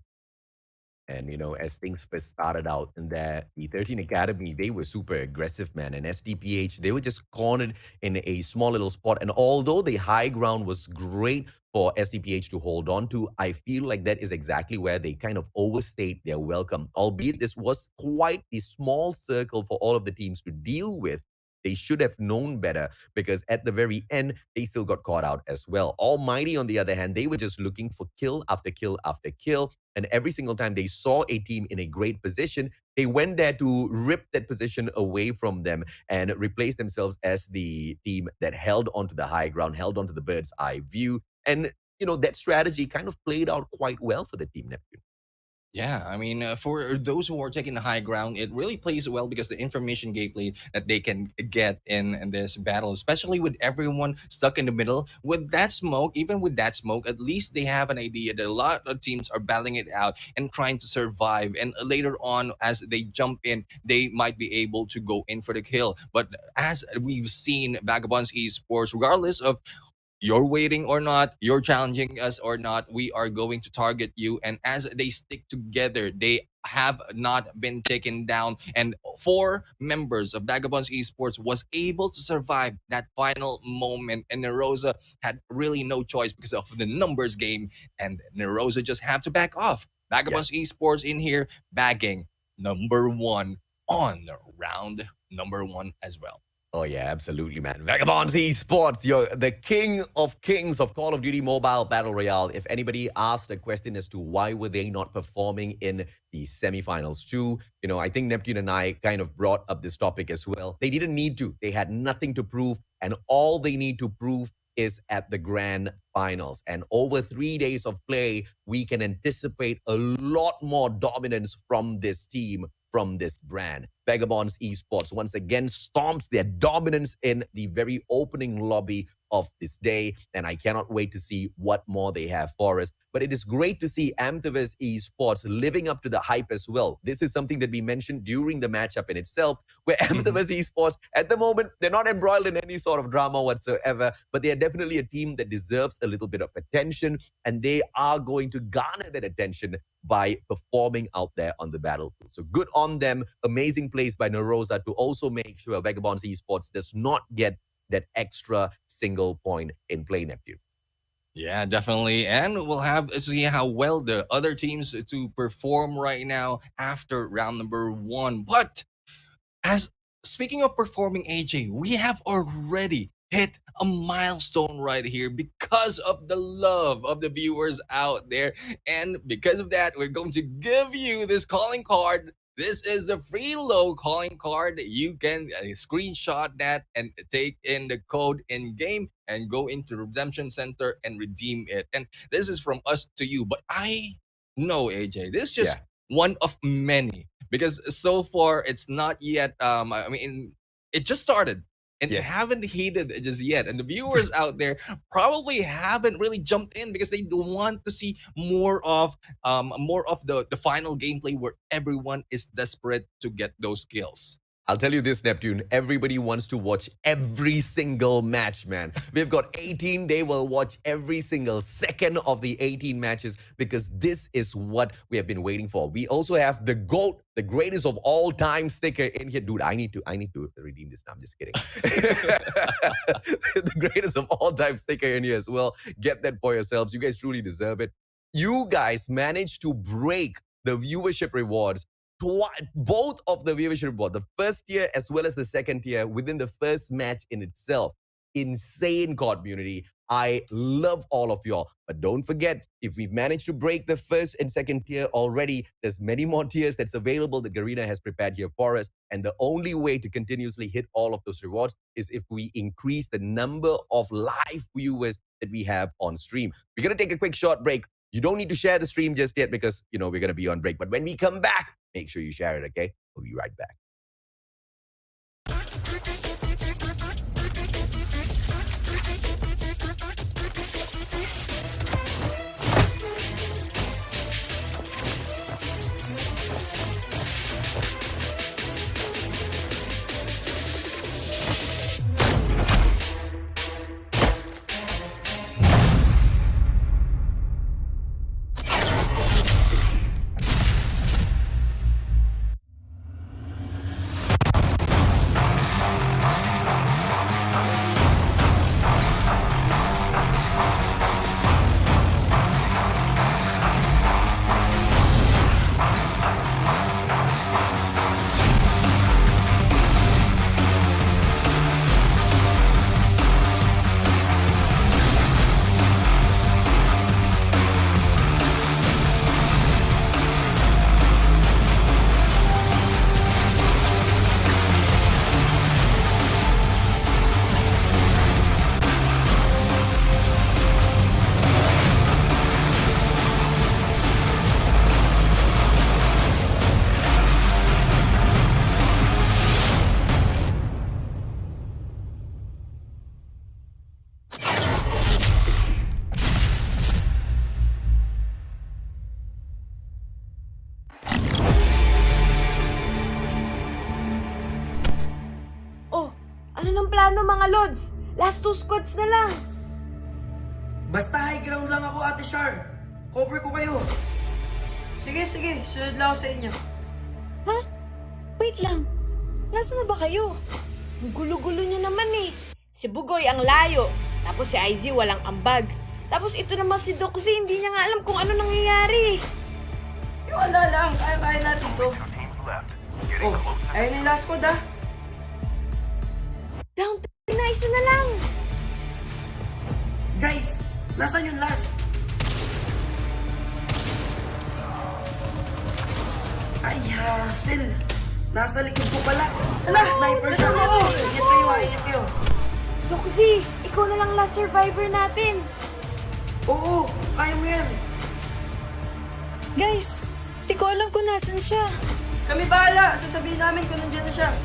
And, you know, as things first started out in the 13 Academy, they were super aggressive, man. And SDPH, they were just cornered in a small little spot. And although the high ground was great for SDPH to hold on to, I feel like that is exactly where they kind of overstayed their welcome. Albeit this was quite a small circle for all of the teams to deal with. They should have known better, because at the very end, they still got caught out as well. Almighty, on the other hand, they were just looking for kill after kill after kill. And every single time they saw a team in a great position, they went there to rip that position away from them and replace themselves as the team that held onto the high ground, held onto the bird's eye view. And, you know, that strategy kind of played out quite well for the team Neptune. Yeah, I mean, for those who are taking the high ground, it really plays well because the information gameplay that they can get in this battle, especially with everyone stuck in the middle, with that smoke, even with that smoke, at least they have an idea that a lot of teams are battling it out and trying to survive. And later on, as they jump in, they might be able to go in for the kill. But as we've seen, Vagabonds Esports, regardless of you're waiting or not, you're challenging us or not, we are going to target you. And as they stick together, they have not been taken down. And 4 members of Vagabonds Esports was able to survive that final moment. And Nerosa had really no choice because of the numbers game. And Nerosa just had to back off. Vagabonds Esports in here bagging number 1 on round number 1 as well. Oh, yeah, absolutely, man. Vagabonds Esports, you're the king of kings of Call of Duty Mobile Battle Royale. If anybody asked a question as to why were they not performing in the semifinals too, you know, I think Neptune and I kind of brought up this topic as well. They didn't need to. They had nothing to prove, and all they need to prove is at the grand finals. And over 3 days of play, we can anticipate a lot more dominance from this team, from this brand. Vagabonds Esports once again stomps their dominance in the very opening lobby of this day, and I cannot wait to see what more they have for us. But it is great to see Amthavas Esports living up to the hype as well. This is something that we mentioned during the matchup in itself, where Amthavas Esports, at the moment, they're not embroiled in any sort of drama whatsoever, but they are definitely a team that deserves a little bit of attention, and they are going to garner that attention by performing out there on the battlefield. So good on them. Amazing plays by Narosa to also make sure Vagabonds Esports does not get that extra single point in play, Neptune. Yeah, definitely. And we'll have to see how well the other teams to perform right now after round number 1. But as speaking of performing, AJ, we have already hit a milestone right here because of the love of the viewers out there. And because of that, we're going to give you this calling card. This is the free low calling card. You can screenshot that and take in the code in game and go into Redemption Center and redeem it. And this is from us to you. But I know, AJ, this is just one of many, because so far it's not yet. I mean, it just started. And it haven't heated just yet. And the viewers out there probably haven't really jumped in because they want to see more of the final gameplay where everyone is desperate to get those kills. I'll tell you this, Neptune, everybody wants to watch every single match, man. We've got 18. They will watch every single second of the 18 matches because this is what we have been waiting for. We also have the GOAT, the greatest of all time sticker in here. Dude, I need to redeem this now. I'm just kidding. The greatest of all time sticker in here as well. Get that for yourselves. You guys truly deserve it. You guys managed to break the viewership rewards, both of the viewership reward, the first tier as well as the second tier within the first match in itself. Insane community. I love all of y'all. But don't forget, if we've managed to break the first and second tier already, there's many more tiers that's available that Garena has prepared here for us. And the only way to continuously hit all of those rewards is if we increase the number of live viewers that we have on stream. We're going to take a quick short break. You don't need to share the stream just yet because, we're going to be on break. But when we come back, make sure you share it, okay? We'll be right back. plano mga lods. Last 2 squads na lang. Basta high ground lang ako, Ate Char. Cover ko kayo. Sige, sunod lang ako sa inyo. Ha? Wait lang. Nasaan na ba kayo? Ang gulo-gulo nyo naman eh. Si Bugoy ang layo. Tapos si IZ walang ambag. Tapos ito naman si Doxy, hindi niya nga alam kung ano nangyayari. Wala lang, kaya natin to. Oh, ayun yung last squad ah. Down na, isa na lang. Guys, nasaan yung last? Ay, hassle. Nasa likod ko pala. Hala, sniper na ako. Ingat kayo. Doxy, ikaw na lang last survivor natin. Oo, kaya mo yan. Guys, di ko alam kung nasan siya. Kami bahala. Sasabihin namin kung nandiyan na siya.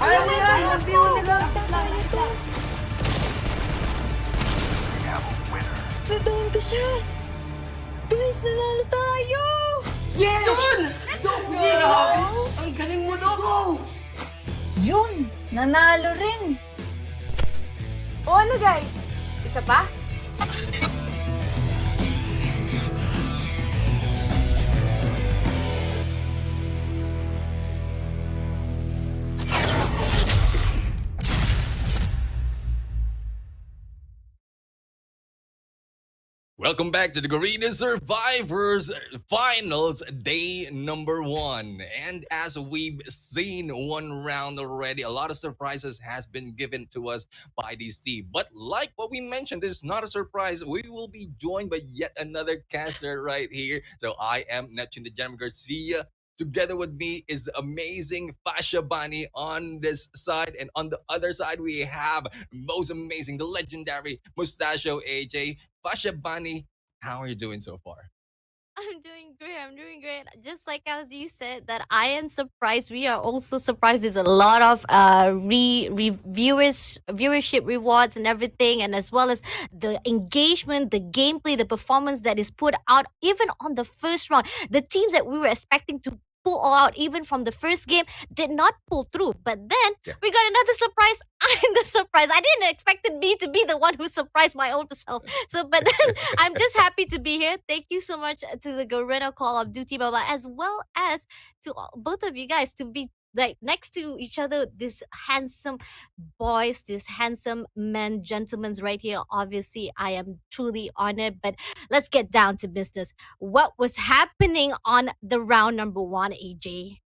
Kaya mo yan. Magbiwan nila. Nadaon ko siya! Guys, nanalo tayo! Yes! Yun! Doxy, grabe! Ang galing mo, Dox! Yun! Nanalo rin! O ano guys? Isa pa? Welcome back to the Garena Survivors Finals Day number 1. And as we've seen one round already, a lot of surprises has been given to us by this team. But like what we mentioned, this is not a surprise. We will be joined by yet another caster right here. So I am Neptune the Gentleman Garcia. Together with me is amazing Fasha Bunny on this side. And on the other side, we have most amazing, the legendary Mustachio AJ. Fasha Bunny, how are you doing so far? I'm doing great. I'm doing great. Just like as you said, that I am surprised. We are also surprised with a lot of viewership rewards and everything, and as well as the engagement, the gameplay, the performance that is put out even on the first round. The teams that we were expecting to pull all out even from the first game did not pull through. But then we got another surprise. I'm the surprise. I didn't expect me to be the one who surprised my own self. So, but then I'm just happy to be here. Thank you so much to the Garena Call of Duty, Baba, as well as to both of you guys to be like next to each other. This handsome boys, this handsome men, gentlemen right here. Obviously, I am truly honored. But let's get down to business. What was happening on the round number 1, AJ?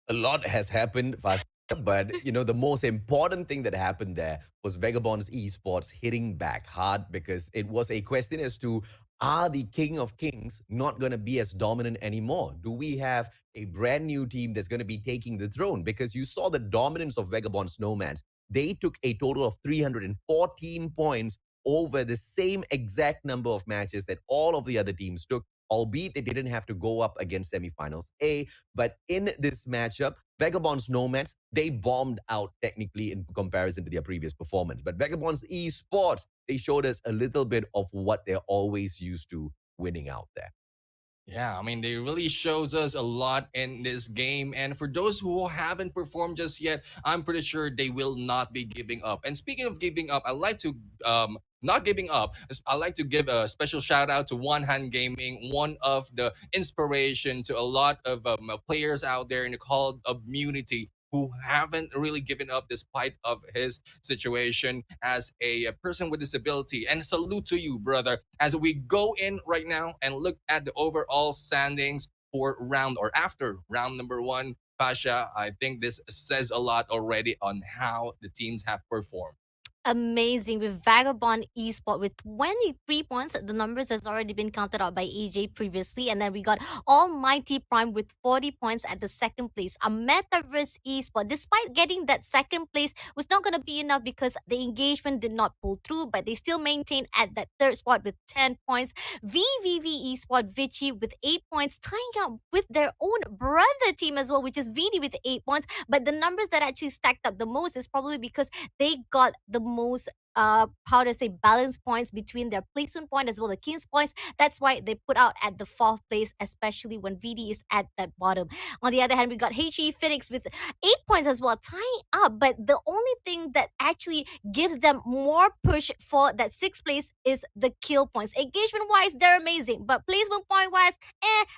A lot has happened, Fasha, but the most important thing that happened there was Vagabonds Esports hitting back hard, because it was a question as to, are the King of Kings not going to be as dominant anymore? Do we have a brand new team that's going to be taking the throne? Because you saw the dominance of Vagabonds Nomads. They took a total of 314 points over the same exact number of matches that all of the other teams took, albeit they didn't have to go up against semifinals A. But in this matchup, Vagabonds Nomads, they bombed out technically in comparison to their previous performance. But Vagabonds Esports, they showed us a little bit of what they're always used to winning out there. Yeah, I mean, they really shows us a lot in this game. And for those who haven't performed just yet, I'm pretty sure they will not be giving up. And speaking of giving up, I'd like to not giving up. I'd like to give a special shout out to One Hand Gaming, one of the inspiration to a lot of players out there in the Call of community who haven't really given up despite of his situation as a person with disability. And salute to you, brother, as we go in right now and look at the overall standings for round or after round number 1. Pasha, I think this says a lot already on how the teams have performed. Amazing with Vagabond Esport with 23 points. The numbers has already been counted out by AJ previously. And then we got Almighty Prime with 40 points at the second place. A Metaverse Esport, despite getting that second place, was not going to be enough because the engagement did not pull through, but they still maintained at that third spot with 10 points. VVV Esport Vichy with 8 points, tying up with their own brother team as well, which is VD with 8 points. But the numbers that actually stacked up the most is probably because they got the most balance points between their placement point as well as King's points. That's why they put out at the 4th place, especially when VD is at that bottom. On the other hand, we got HE Phoenix with 8 points as well, tying up. But the only thing that actually gives them more push for that 6th place is the kill points. Engagement wise, they're amazing, but placement point wise,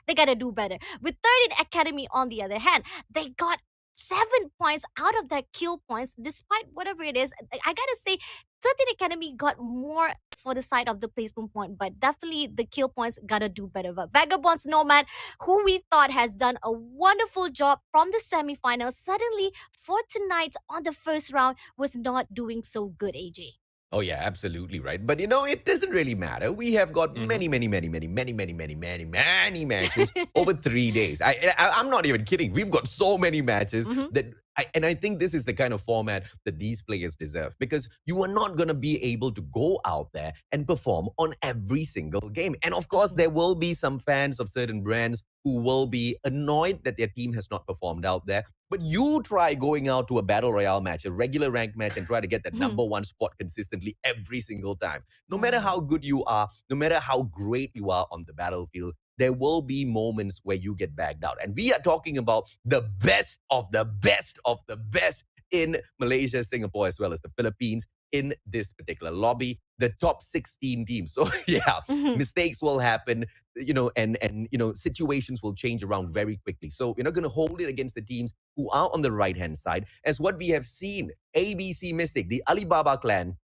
they gotta do better. With 13 Academy, on the other hand, they got 7 points out of that kill points, despite whatever it is. I gotta say, 13 Academy got more for the side of the placement point, but definitely the kill points gotta do better. But Vagabonds Nomad, who we thought has done a wonderful job from the semifinals, suddenly for tonight on the first round was not doing so good, AJ. Oh, yeah, absolutely right. But it doesn't really matter. We have got many matches over 3 days. I'm not even kidding. We've got so many matches that And I think this is the kind of format that these players deserve, because you are not going to be able to go out there and perform on every single game. And of course, there will be some fans of certain brands who will be annoyed that their team has not performed out there. But you try going out to a Battle Royale match, a regular ranked match, and try to get that number one spot consistently every single time. No matter how good you are, no matter how great you are on the battlefield, there will be moments where you get bagged out. And we are talking about the best of the best of the best in Malaysia, Singapore, as well as the Philippines in this particular lobby, the top 16 teams. So yeah, mistakes will happen, and situations will change around very quickly. So we're not going to hold it against the teams who are on the right-hand side, as what we have seen. ABC Mystic, the Alibaba clan,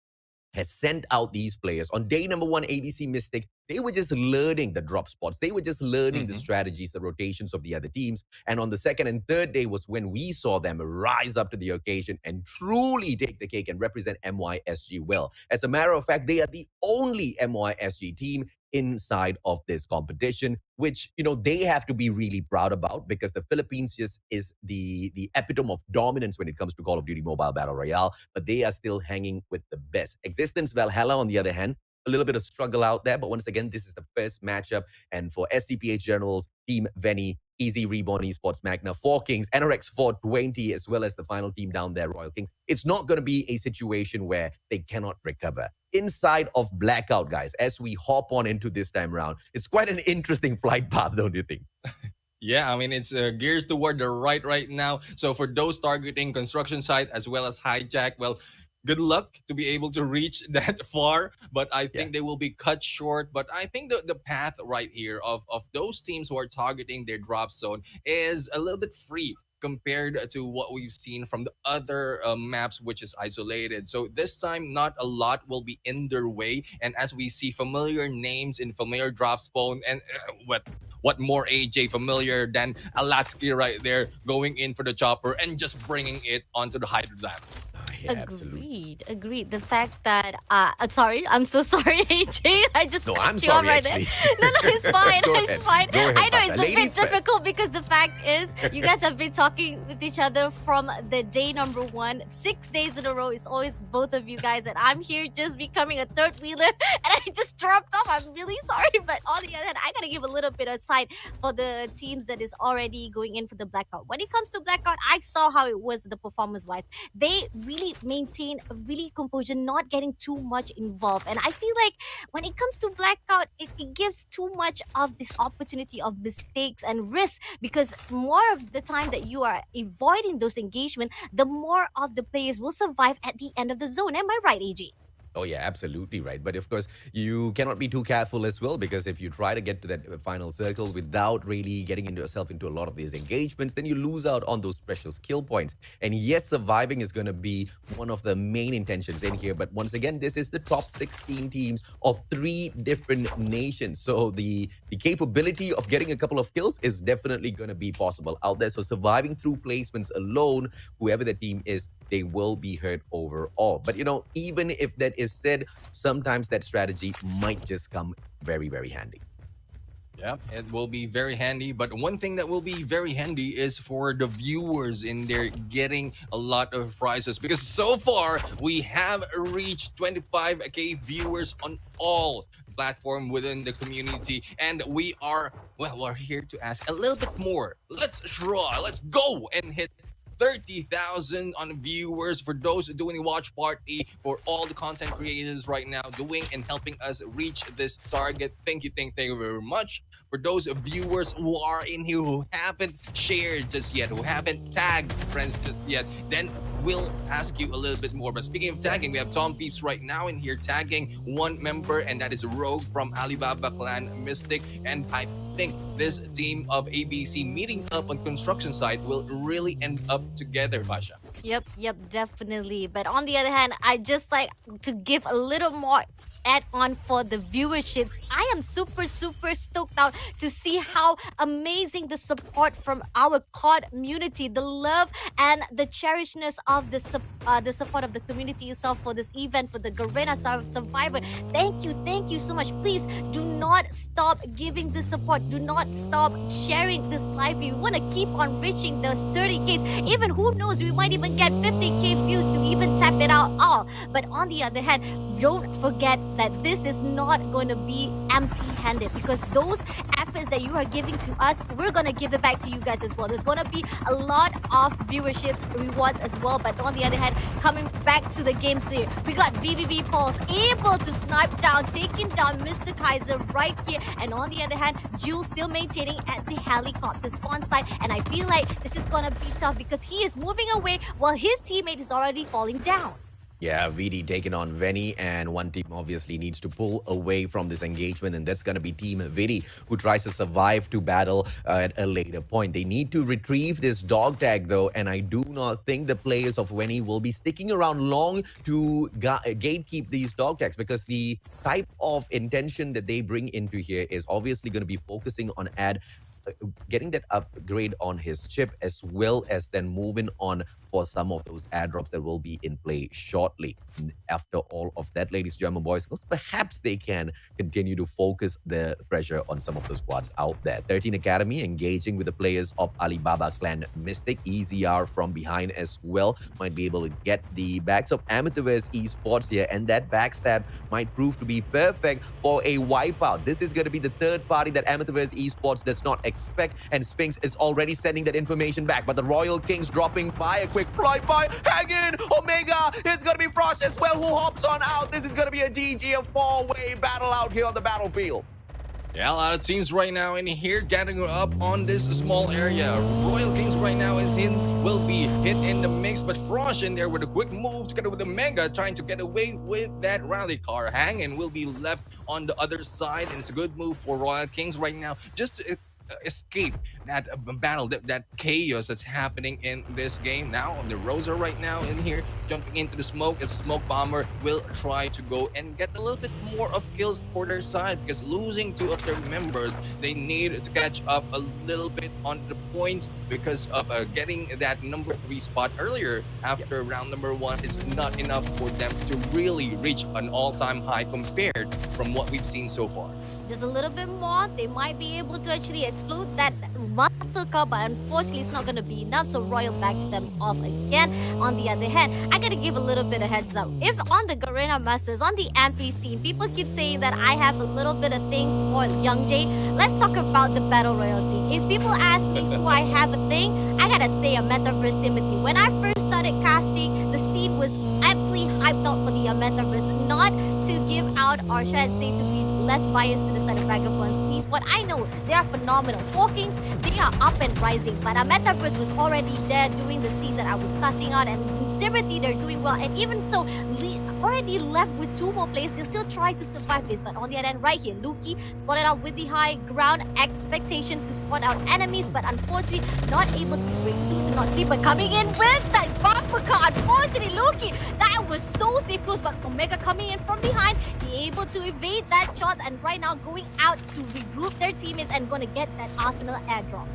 has sent out these players. On day number one, ABC Mystic, they were just learning the drop spots. They were just learning the strategies, the rotations of the other teams. And on the second and third day was when we saw them rise up to the occasion and truly take the cake and represent MYSG well. As a matter of fact, they are the only MYSG team inside of this competition, which they have to be really proud about, because the Philippines just is the epitome of dominance when it comes to Call of Duty Mobile Battle Royale, but they are still hanging with the best. Existence Valhalla, on the other hand, a little bit of struggle out there, but once again, this is the first matchup. And for SDPH Generals, Team Veni, Easy Reborn Esports Magna, 4Kings, NRX 420, as well as the final team down there, Royal Kings, it's not going to be a situation where they cannot recover. Inside of Blackout, guys, as we hop on into this time round, it's quite an interesting flight path, don't you think? Yeah, I mean, it's geared toward the right now. So for those targeting construction site as well as hijack, well, good luck to be able to reach that far. But I think they will be cut short. But I think the path right here of those teams who are targeting their drop zone is a little bit free compared to what we've seen from the other maps, which is isolated. So this time, not a lot will be in their way. And as we see familiar names in familiar drop spawn, and what more AJ familiar than Alatsky right there going in for the chopper and just bringing it onto the Hydra Lab. Agreed. The fact that sorry, I'm so sorry, AJ. I just no, I'm cut you off sorry. Right Actually, there. No, it's fine. It's fine. Go ahead, I know it's a Ladies bit first. difficult because the fact is you guys have been talking with each other from the day number 1, 6 days in a row. It's always both of you guys, and I'm here just becoming a third wheeler, and I just dropped off. I'm really sorry, but on the other hand, I gotta give a little bit of side for the teams that is already going in for the Blackout. When it comes to Blackout, I saw how it was the performance wise. They really maintain a really composure, not getting too much involved. And I feel like when it comes to Blackout, it gives too much of this opportunity of mistakes and risks, because more of the time that you are avoiding those engagement, the more of the players will survive at the end of the zone. Am I right, AJ? Oh, yeah, absolutely right. But of course, you cannot be too careful as well, because if you try to get to that final circle without really getting yourself into a lot of these engagements, then you lose out on those special skill points. And yes, surviving is going to be one of the main intentions in here. But once again, this is the top 16 teams of 3 different nations. So the capability of getting a couple of kills is definitely going to be possible out there. So surviving through placements alone, whoever the team is, they will be hurt overall. But even if that is said, sometimes that strategy might just come very, very handy. Yeah, it will be very handy. But one thing that will be very handy is for the viewers in there getting a lot of prizes, because so far we have reached 25K viewers on all platform within the community, and we're here to ask a little bit more. Let's go and hit 30,000 on viewers for those doing watch party, for all the content creators right now doing and helping us reach this target. Thank you very much. For those viewers who are in here who haven't shared just yet, who haven't tagged friends just yet, then we'll ask you a little bit more. But speaking of tagging, we have Tom Peeps right now in here tagging one member, and that is Rogue from Alibaba Clan Mystic. And I think this team of ABC meeting up on construction site will really end up together, Fasha. Yep, definitely. But on the other hand, I just like to give a little more add-on for the viewerships. I am super stoked out to see how amazing the support from our COD community, the love and the cherishedness of the the support of the community itself for this event, for the Garena Survivor. Thank you so much. Please do not stop giving this support. Do not stop sharing this live view. We want to keep on reaching those 30Ks. Even who knows, we might even get 50K views to even tap it out all. But on the other hand, don't forget that this is not going to be empty-handed, because those efforts that you are giving to us, we're going to give it back to you guys as well. There's going to be a lot of viewerships, rewards as well. But on the other hand, coming back to the games here, we got VVV Pulse able to snipe down, taking down Mr. Kaiser right here. And on the other hand, Jules still maintaining at the helicopter spawn site. And I feel like this is going to be tough because he is moving away while his teammate is already falling down. Yeah, VD taking on Venny, and one team obviously needs to pull away from this engagement, and that's going to be Team VD, who tries to survive to battle at a later point. They need to retrieve this dog tag, though, and I do not think the players of Venny will be sticking around long to gatekeep these dog tags, because the type of intention that they bring into here is obviously going to be focusing on getting that upgrade on his chip, as well as then moving on for some of those airdrops that will be in play shortly. After all of that, ladies and gentlemen, boys and girls, perhaps they can continue to focus the pressure on some of the squads out there. 13 Academy engaging with the players of Alibaba Clan Mystic. EZR from behind as well might be able to get the backs of Amethyst Esports here, and that backstab might prove to be perfect for a wipeout. This is going to be the third party that Amethyst Esports does not expect, and Sphinx is already sending that information back. But the Royal Kings dropping by, a quick flight by, hang in, Omega, it's going to be Frost as well, who hops on out. This is going to be a GG, a four-way battle out here on the battlefield. Yeah, a lot of teams right now in here gathering up on this small area. Royal Kings right now will be hit in the mix, but Frosh in there with a quick move together with the Mega, trying to get away with that rally car. Hang and will be left on the other side, and it's a good move for Royal Kings right now, just to escape that battle, that chaos that's happening in this game. Now the Rosa right now in here jumping into the smoke, as Smoke Bomber will try to go and get a little bit more of kills for their side, because losing two of their members, they need to catch up a little bit on the points because of getting that number 3 spot earlier after round number 1. It's not enough for them to really reach an all-time high compared from what we've seen so far. Just a little bit more, they might be able to actually explode that muscle car, but unfortunately it's not going to be enough, so Royal backs them off again. On the other hand, I gotta give a little bit of heads up. If on the Garena Masters, on the MP scene, people keep saying that I have a little bit of thing for Young Jay, let's talk about the Battle Royale scene. If people ask me who I have a thing, I gotta say Metaverse Timothy. When I first started casting, the scene was absolutely hyped out for the Metaverse, not to give out, or should I say to be less biased to the side of Vagabonds. What I know, they are phenomenal. Hawkins, they are up and rising, but Metaverse was already there doing the scene that I was casting out, and Timothy, they're doing well, and even so, already left with 2 more players. They still try to survive this, but on the other end, right here, Luki spotted out with the high ground expectation to spot out enemies, but unfortunately not able to break through to not see, but coming in with that bumper car. Unfortunately, Luki, that was so safe close, but Omega coming in from behind, he able to evade that shot, and right now going out to regroup their teammates and gonna get that Arsenal airdrop.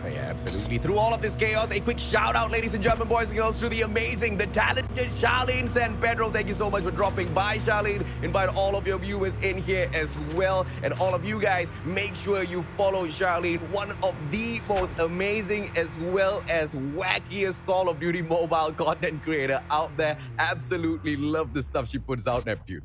Oh, yeah, absolutely. Through all of this chaos, a quick shout out, ladies and gentlemen, boys and girls, to the amazing, the talented Charlene San Pedro. Thank you so much for dropping by, Charlene. Invite all of your viewers in here as well. And all of you guys, make sure you follow Charlene, one of the most amazing as well as wackiest Call of Duty mobile content creator out there. Absolutely love the stuff she puts out, Neptune.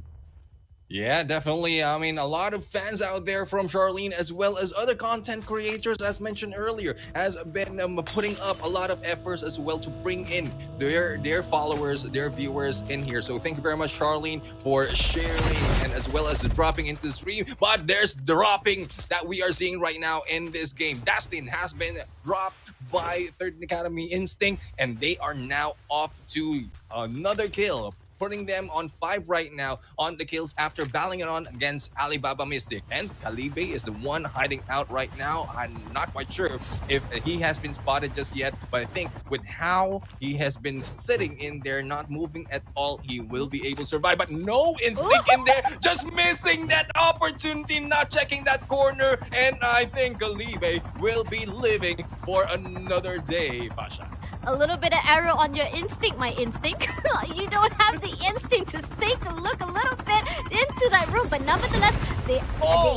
Yeah, definitely. I mean, a lot of fans out there from Charlene, as well as other content creators, as mentioned earlier, has been putting up a lot of efforts as well to bring in their followers, their viewers in here. So thank you very much, Charlene, for sharing and as well as dropping into the stream. But there's dropping that we are seeing right now in this game. Dastin has been dropped by 13 Academy Instinct, and they are now off to another kill, putting them on 5 right now on the kills after battling it on against Alibaba Mystic. And Calibe is the one hiding out right now. I'm not quite sure if he has been spotted just yet, but I think with how he has been sitting in there, not moving at all, he will be able to survive. But no Instinct in there, just missing that opportunity, not checking that corner. And I think Calibe will be living for another day, Pasha. a little bit of error on your instinct, my instinct. You don't have the instinct to take a look a little bit into that room, but nevertheless, the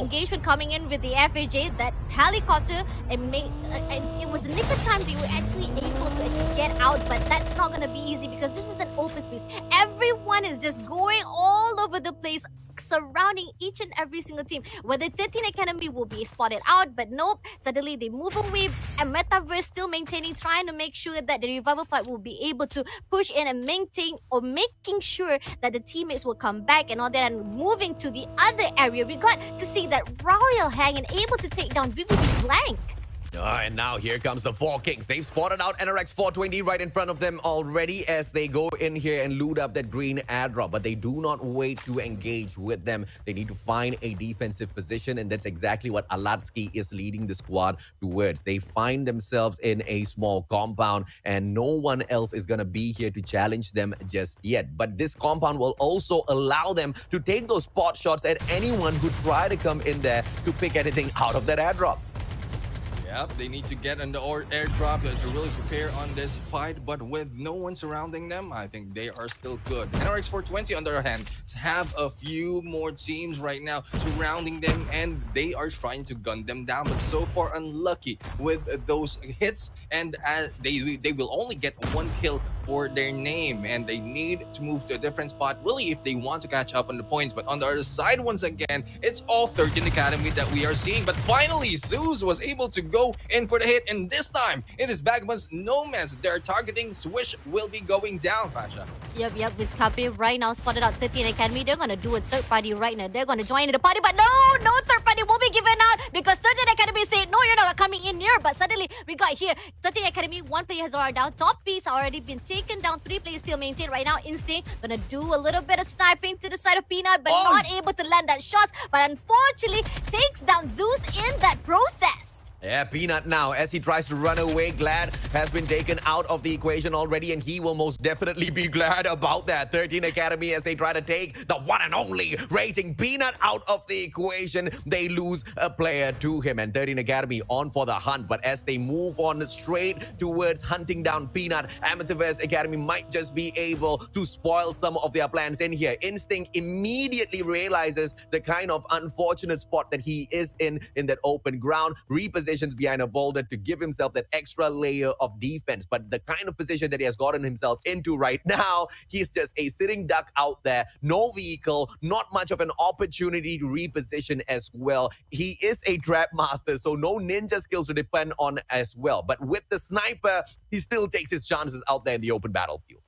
engagement coming in with the FAJ, that helicopter, it was a nick of time they were actually able to actually get out, but that's not going to be easy because this is an open space. Everyone is just going all over the place, surrounding each and every single team. Whether 13 Academy will be spotted out, but nope, suddenly they move away, and Metaverse still maintaining, trying to make sure that the revival flight will be able to push in and maintain, or making sure that the teammates will come back and all that, and moving to the other area. We got to see that Royal Hang and able to take down VVV Blank. And now here comes the Four Kings. They've spotted out NRX 420 right in front of them already as they go in here and loot up that green airdrop. But they do not wait to engage with them. They need to find a defensive position, and that's exactly what Alatsky is leading the squad towards. They find themselves in a small compound, and no one else is going to be here to challenge them just yet. But this compound will also allow them to take those spot shots at anyone who try to come in there to pick anything out of that airdrop. Yep, they need to get on the airdrop to really prepare on this fight, but with no one surrounding them, I think they are still good. NRX 420, on the other hand, have a few more teams right now surrounding them, and they are trying to gun them down, but so far unlucky with those hits, and they will only get one kill for their name, and they need to move to a different spot, really, if they want to catch up on the points. But on the other side, once again, it's all 13 Academy that we are seeing, but finally, Zeus was able to go in for the hit, and this time it is Vagabond's Nomads. They're targeting. Swish will be going down, Fasha. Yep, with Kapi right now spotted out 13 Academy. They're gonna do a third party right now. They're gonna join in the party, but no third party will be given out because 13 Academy say, no, you're not coming in here. But suddenly we got here 13 Academy, one player has already down. Top piece already been taken down. 3 players still maintained right now. Instinct gonna do a little bit of sniping to the side of Peanut, but not able to land that shot. But unfortunately takes down Zeus in that process. Yeah, Peanut now, as he tries to run away, Glad has been taken out of the equation already, and he will most definitely be glad about that. 13 Academy, as they try to take the one and only Raging Peanut out of the equation, they lose a player to him, and 13 Academy on for the hunt. But as they move on straight towards hunting down Peanut, Amethyst Academy might just be able to spoil some of their plans in here. Instinct immediately realizes the kind of unfortunate spot that he is in that open ground, repositions behind a boulder to give himself that extra layer of defense. But the kind of position that he has gotten himself into right now, he's just a sitting duck out there, no vehicle, not much of an opportunity to reposition as well. He is a trap master, so no ninja skills to depend on as well. But with the sniper, he still takes his chances out there in the open battlefield.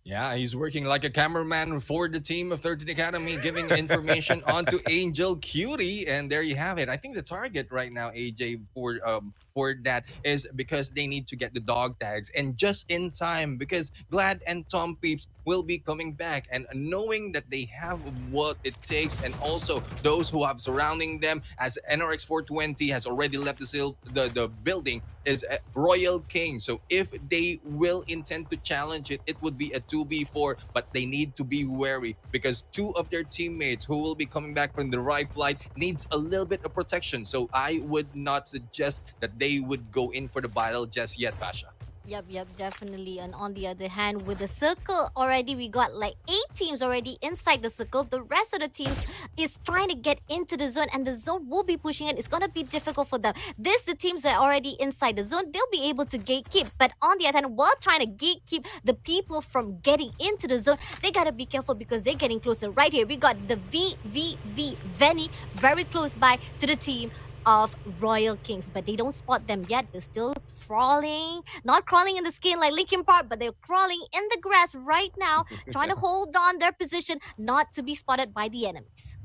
Yeah, he's working like a cameraman for the team of 13 Academy, giving information onto Angel Cutie, and there you have it. I think the target right now, AJ, for that is because they need to get the dog tags, and just in time because Glad and Tom Peeps will be coming back, and knowing that they have what it takes, and also those who have surrounding them, as NRX 420 has already left the building, is Royal King. So if they will intend to challenge it, it would be a 2v4, but they need to be wary because 2 of their teammates who will be coming back from the right flight needs a little bit of protection. So I would not suggest that they would go in for the battle just yet, Pasha. Yep, definitely. And on the other hand, with the circle already, we got like 8 teams already inside the circle. The rest of the teams is trying to get into the zone, and the zone will be pushing it. It's going to be difficult for them. The teams that are already inside the zone, they'll be able to gatekeep. But on the other hand, while trying to gatekeep the people from getting into the zone, they got to be careful because they're getting closer. Right here, we got the VVV Venny very close by to the team of Royal Kings, but they don't spot them yet. They're still crawling, not crawling in the skin like Linkin Park, but they're crawling in the grass right now, trying to hold on their position not to be spotted by the enemies.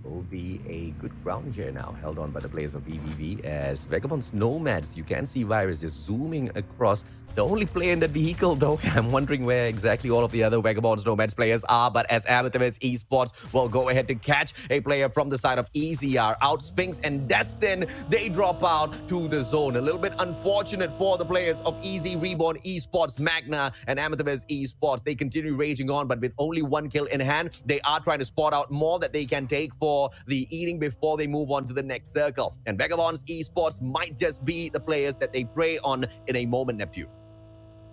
Will be a good ground here now, held on by the players of VVV as Vagabond's Nomads. You can see Virus just zooming across. The only player in that vehicle, though, I'm wondering where exactly all of the other Vagabond's Nomads players are. But as Amethyst Esports will go ahead to catch a player from the side of EZR, out Sphinx and Destin, they drop out to the zone. A little bit unfortunate for the players of Easy Reborn Esports, Magna, and Amethyst Esports. They continue raging on, but with only 1 kill in hand, they are trying to spot out more that they can take for for the eating before they move on to the next circle. And Vagabonds Esports might just be the players that they prey on in a moment, Neptune.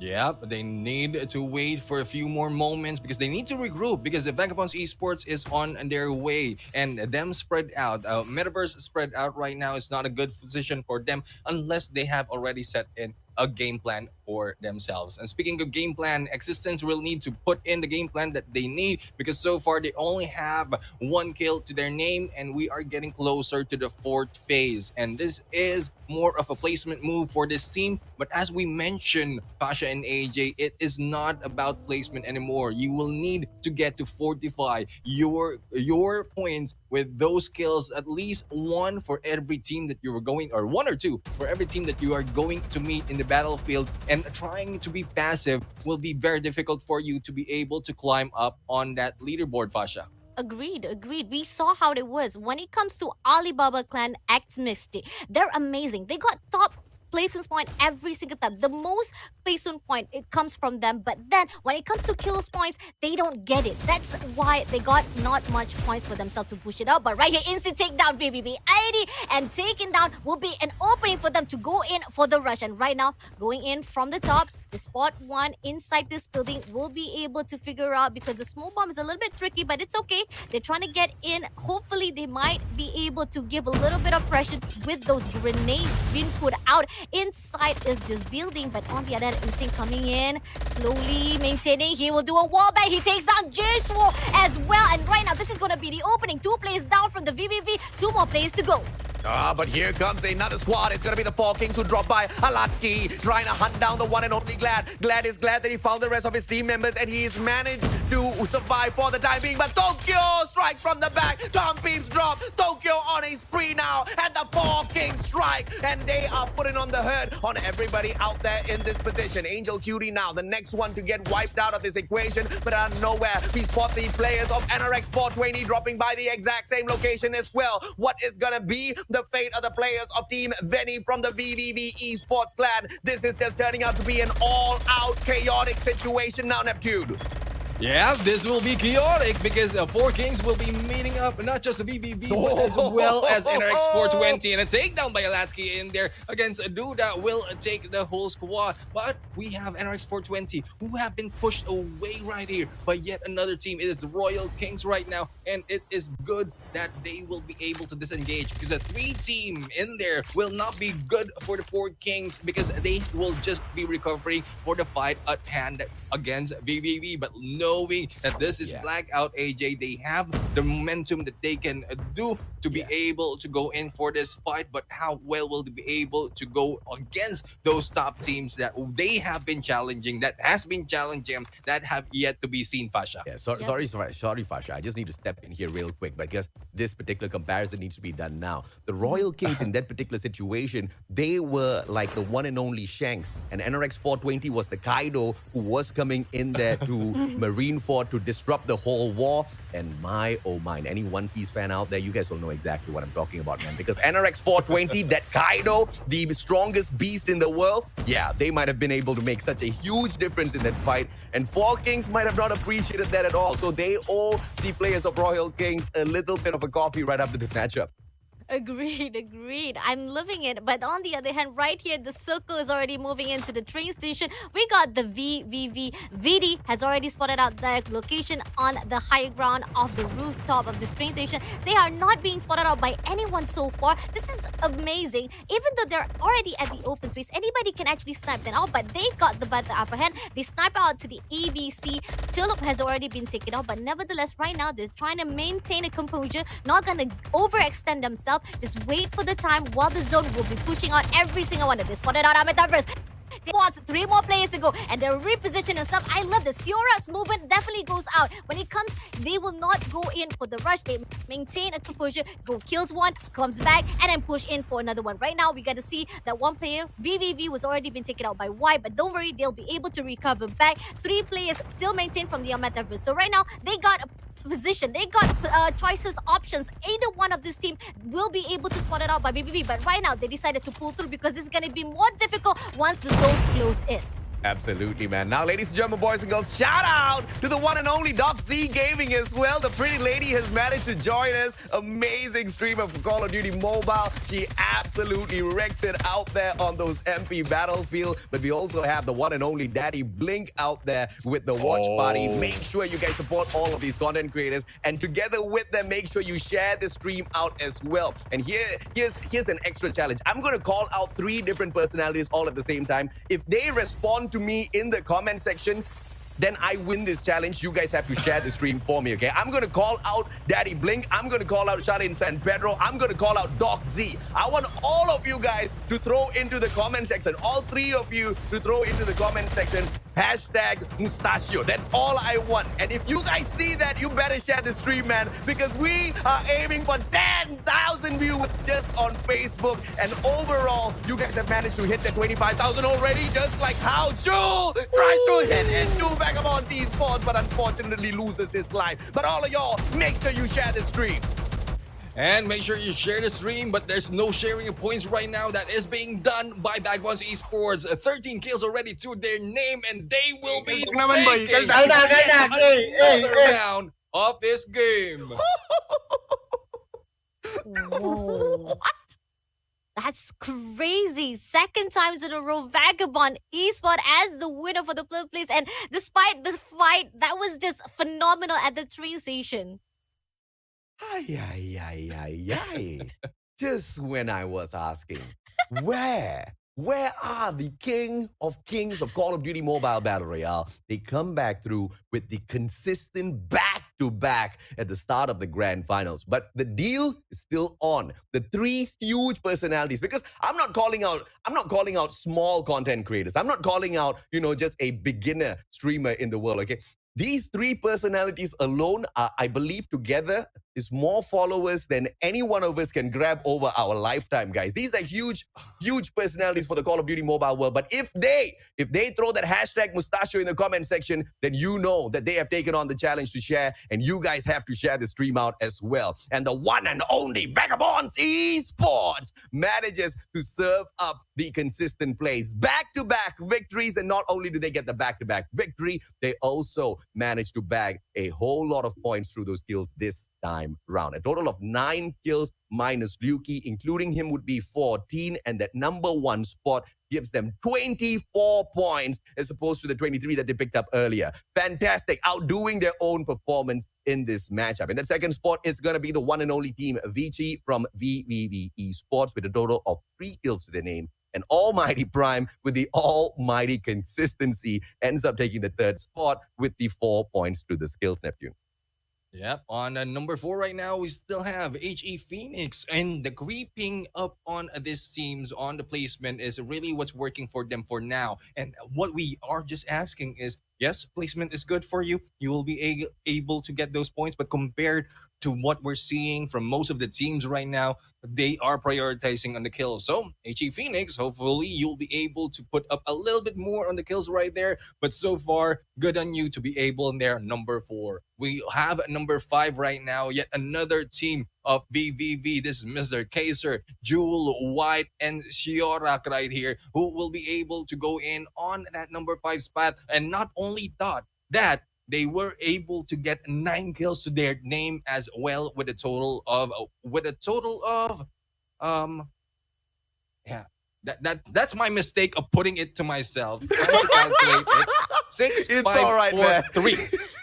Yeah, but they need to wait for a few more moments because they need to regroup because the Vagabonds Esports is on their way and them spread out. Metaverse spread out right now is not a good position for them unless they have already set in a game plan for themselves. And speaking of game plan, Existence will need to put in the game plan that they need because so far they only have 1 kill to their name and we are getting closer to the 4th phase. And this is more of a placement move for this team. But as we mentioned, Pasha and AJ, it is not about placement anymore. You will need to get to fortify your points with those kills, at least 1 for every team that you are going, or 1 or 2 for every team that you are going to meet in the battlefield. And trying to be passive will be very difficult for you to be able to climb up on that leaderboard, Fasha. Agreed. We saw how it was. When it comes to Alibaba Clan X Mystic, they're amazing. They got top placement point every single time. The most placement point, it comes from them. But then when it comes to kills points, they don't get it. That's why they got not much points for themselves to push it up. But right here, instant takedown VVV 80 and taken down will be an opening for them to go in for the rush. And right now, going in from the top, the spot 1 inside this building will be able to figure out because the smoke bomb is a little bit tricky, but it's okay. They're trying to get in. Hopefully, they might be able to give a little bit of pressure with those grenades being put out. Inside is this building, but on the other hand, Instinct coming in, slowly maintaining. He will do a wall bang. He takes down Jishwo as well. And right now, this is going to be the opening. 2 players down from the VVV, 2 more players to go. But here comes another squad. It's going to be the 4 Kings who drop by. Alatsky trying to hunt down the one and only Glad. Glad is glad that he found the rest of his team members and he's managed to survive for the time being. But Tokyo strikes from the back. Tom Peeps drop. Tokyo on a spree now. And the 4 Kings strike. And they are putting on the hurt on everybody out there in this position. Angel Cutie now, the next one to get wiped out of this equation. But out of nowhere, we spot the players of NRX 420 dropping by the exact same location as well. What is going to be the fate of the players of Team Veni from the VVV Esports clan? This is just turning out to be an all-out chaotic situation now, Neptune. Yeah, this will be chaotic because 4 Kings will be meeting up not just the VVV but as well as NRX 420, and a takedown by Alatsky in there against Duda will take the whole squad. But we have NRX 420 who have been pushed away right here by yet another team. It is Royal Kings right now, and it is good that they will be able to disengage because a 3 team in there will not be good for the 4 Kings because they will just be recovering for the fight at hand against VVV. But knowing that this is Blackout AJ, they have the momentum that they can do to be able to go in for this fight. But how well will they be able to go against those top teams that they have been challenging, that has been challenging, that have yet to be seen, Fasha? Yeah, sorry, Fasha. I just need to step in here real quick because this particular comparison needs to be done now. The Royal Kings in that particular situation, they were like the one and only Shanks, and NRX 420 was the Kaido who was coming in there to Marineford to disrupt the whole war. And my, oh mine, any One Piece fan out there, you guys will know exactly what I'm talking about, man. Because NRX 420, that Kaido, the strongest beast in the world, yeah, they might have been able to make such a huge difference in that fight. And 4 Kings might have not appreciated that at all. So they owe the players of Royal Kings a little bit of a coffee right after this matchup. Agreed. I'm loving it. But on the other hand, right here, the circle is already moving into the train station. We got the VVV. VD has already spotted out their location on the high ground of the rooftop of this train station. They are not being spotted out by anyone so far. This is amazing. Even though they're already at the open space, anybody can actually snipe them out, but they got the upper hand. They snipe out to the ABC. Tulip has already been taken out, but nevertheless, right now, they're trying to maintain a composure, not going to overextend themselves. Just wait for the time while the zone will be pushing out every single one of this. Spotted out Metaverse. Wants 3 more players to go, and they're repositioning themselves. I love the Siora's movement definitely goes out. When it comes, they will not go in for the rush. They maintain a composure, go kills one, comes back, and then push in for another one. Right now, we got to see that one player, VVV, was already been taken out by Y, but don't worry, they'll be able to recover back. 3 players still maintained from the Metaverse. So right now, they got a position. They got choices, options. Either one of this team will be able to spot it out by BBB, but right now they decided to pull through because it's going to be more difficult once the zone closes in. Absolutely, man. Now, ladies and gentlemen, boys and girls, shout out to the one and only Doc Z Gaming as well. The pretty lady has managed to join us. Amazing streamer for Call of Duty Mobile. She absolutely wrecks it out there on those MP Battlefield. But we also have the one and only Daddy Blink out there with the watch party. Make sure you guys support all of these content creators. And together with them, make sure you share the stream out as well. And here's an extra challenge. I'm going to call out 3 different personalities all at the same time. If they respond to me in the comment section, then I win this challenge. You guys have to share the stream for me, okay? I'm going to call out Daddy Blink. I'm going to call out Shade in San Pedro. I'm going to call out Doc Z. I want all of you guys to throw into the comment section, all 3 of you to throw into the comment section, #Mustachio. That's all I want. And if you guys see that, you better share the stream, man, because we are aiming for 10,000 viewers just on Facebook. And overall, you guys have managed to hit the 25,000 already, just like how Jewel tries to hit into Vagabond Esports, but unfortunately loses his life. But all of y'all, make sure you share the stream. And make sure you share the stream, but there's no sharing of points right now. That is being done by Vagabond Esports. 13 kills already to their name, and they will be taking another round of this game. Whoa. That's crazy. Second times in a row, Vagabond Esport as the winner for the third place. And despite the fight, that was just phenomenal at the train station. Ay. Just when I was asking, where are the king of kings of Call of Duty Mobile Battle Royale? They come back through with the consistent back-to-back at the start of the grand finals. But the deal is still on. The 3 huge personalities, because I'm not calling out small content creators. I'm not calling out, just a beginner streamer in the world, okay? These 3 personalities alone are, I believe, together is more followers than any one of us can grab over our lifetime, guys. These are huge personalities for the Call of Duty mobile world. But if they throw that #Mustachio in the comment section, then you know that they have taken on the challenge to share, and you guys have to share the stream out as well. And the one and only Vagabonds Esports manages to serve up the consistent plays. Back-to-back victories, and not only do they get the back-to-back victory, they also manage to bag a whole lot of points through those kills this time round. A total of 9 kills minus Luki, including him, would be 14, and that number 1 spot gives them 24 points as opposed to the 23 that they picked up earlier. Fantastic, outdoing their own performance in this matchup. And that second spot is going to be the one and only team Vici from VVV Esports with a total of 3 kills to their name. And Almighty Prime, with the almighty consistency, ends up taking the 3rd spot with the 4 points to the skills, Neptune. Yep, on number 4 right now, we still have HE Phoenix, and the creeping up on these teams on the placement is really what's working for them for now. And what we are just asking is, yes, placement is good for you. You will be able to get those points, but compared to what we're seeing from most of the teams right now, they are prioritizing on the kills. So, HE Phoenix, hopefully you'll be able to put up a little bit more on the kills right there. But so far, good on you to be able in there, number 4. We have number 5 right now, yet another team of VVV. This is Mr. Kaiser, Jewel, White, and Shiorak right here, who will be able to go in on that number 5 spot. And not only that, they were able to get 9 kills to their name as well, with a total of that's my mistake of putting it to myself. Trying to calculate it. 6, It's 5, all right, 4, man. 3.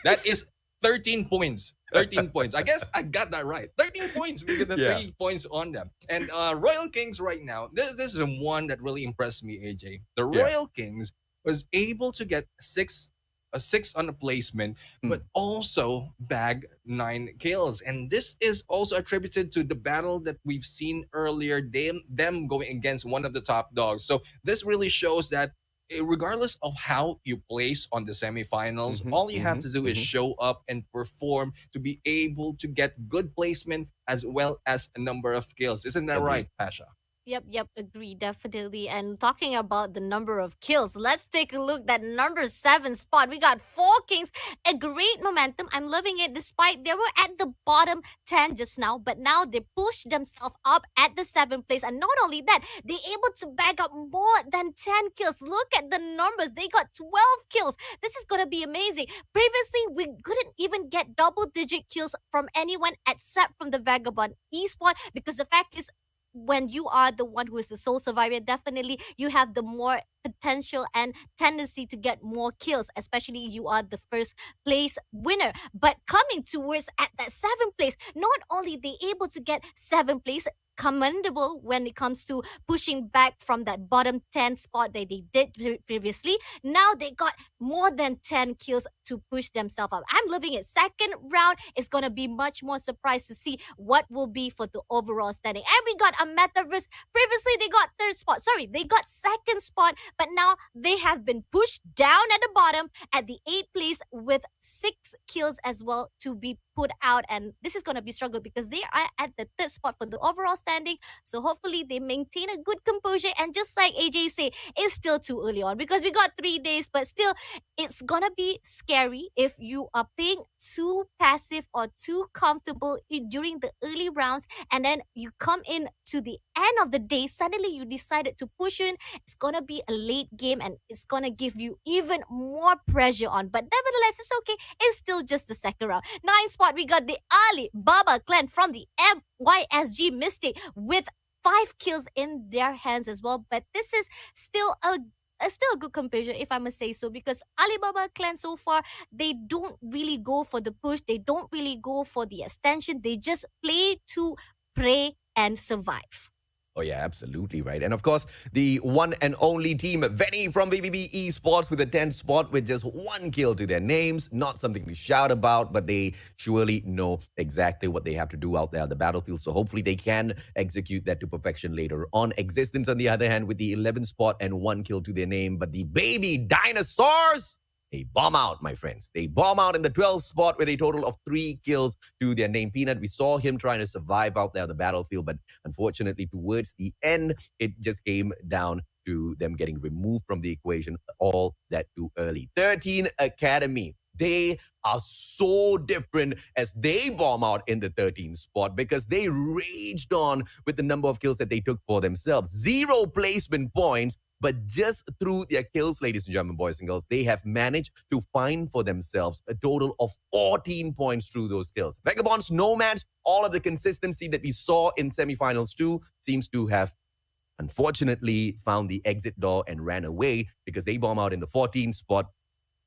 That is 13 points. 13 points. I guess I got that right. 13 points with the 3 points on them. And Royal Kings right now, this is the one that really impressed me, AJ. The Royal Kings was able to get 6 on the placement, but also bag 9 kills. And this is also attributed to the battle that we've seen earlier, them going against one of the top dogs. So this really shows that regardless of how you place on the semifinals, all you have to do is show up and perform to be able to get good placement as well as a number of kills. Isn't that right, Pasha? Yep, agree, definitely. And talking about the number of kills, let's take a look at number 7 spot. We got 4 kings, a great momentum. I'm loving it despite they were at the bottom 10 just now, but now they pushed themselves up at the 7th place. And not only that, they able to bag up more than 10 kills. Look at the numbers. They got 12 kills. This is going to be amazing. Previously, we couldn't even get double-digit kills from anyone except from the Vagabond Esport, because the fact is, when you are the one who is the sole survivor, definitely you have the more potential and tendency to get more kills, especially you are the first place winner. But coming towards at that 7th place, not only they able to get 7th place, commendable when it comes to pushing back from that bottom 10 spot that they did previously. Now they got more than 10 kills to push themselves up. I'm loving it. Second round is going to be much more surprised to see what will be for the overall standing. And we got a metaverse. Previously, they got third spot. Sorry, they got second spot, but now they have been pushed down at the bottom at the 8th place with 6 kills as well to be put out. And this is going to be struggle because they are at the 3rd spot for the overall standing. So hopefully they maintain a good composure. And just like AJ say, it's still too early on because we got 3 days, but still it's gonna be scary if you are playing too passive or too comfortable during the early rounds, and then you come in to the end of the day, suddenly you decided to push in. It's gonna be a late game and it's gonna give you even more pressure on. But nevertheless, it's okay. It's still just the second round. 9th spot, we got the Ali Baba clan from the MYSG Mystic with 5 kills in their hands as well. But this is still a good composure, if I must say so, because Alibaba clan so far, they don't really go for the push, they don't really go for the extension, they just play to pray and survive. Oh, yeah, absolutely right. And of course, the one and only team, Venny from VVB Esports with a 10th spot with just 1 kill to their names. Not something to shout about, but they surely know exactly what they have to do out there on the battlefield. So hopefully they can execute that to perfection later on. Existence, on the other hand, with the 11th spot and 1 kill to their name. But the baby dinosaurs, they bomb out, my friends. They bomb out in the 12th spot with a total of 3 kills to their name. Peanut, we saw him trying to survive out there on the battlefield, but unfortunately, towards the end, it just came down to them getting removed from the equation all that too early. 13 Academy. They are so different as they bomb out in the 13th spot because they raged on with the number of kills that they took for themselves. 0 placement points, but just through their kills, ladies and gentlemen, boys and girls, they have managed to find for themselves a total of 14 points through those kills. Vagabonds, no match, all of the consistency that we saw in semifinals 2 seems to have unfortunately found the exit door and ran away because they bomb out in the 14th spot.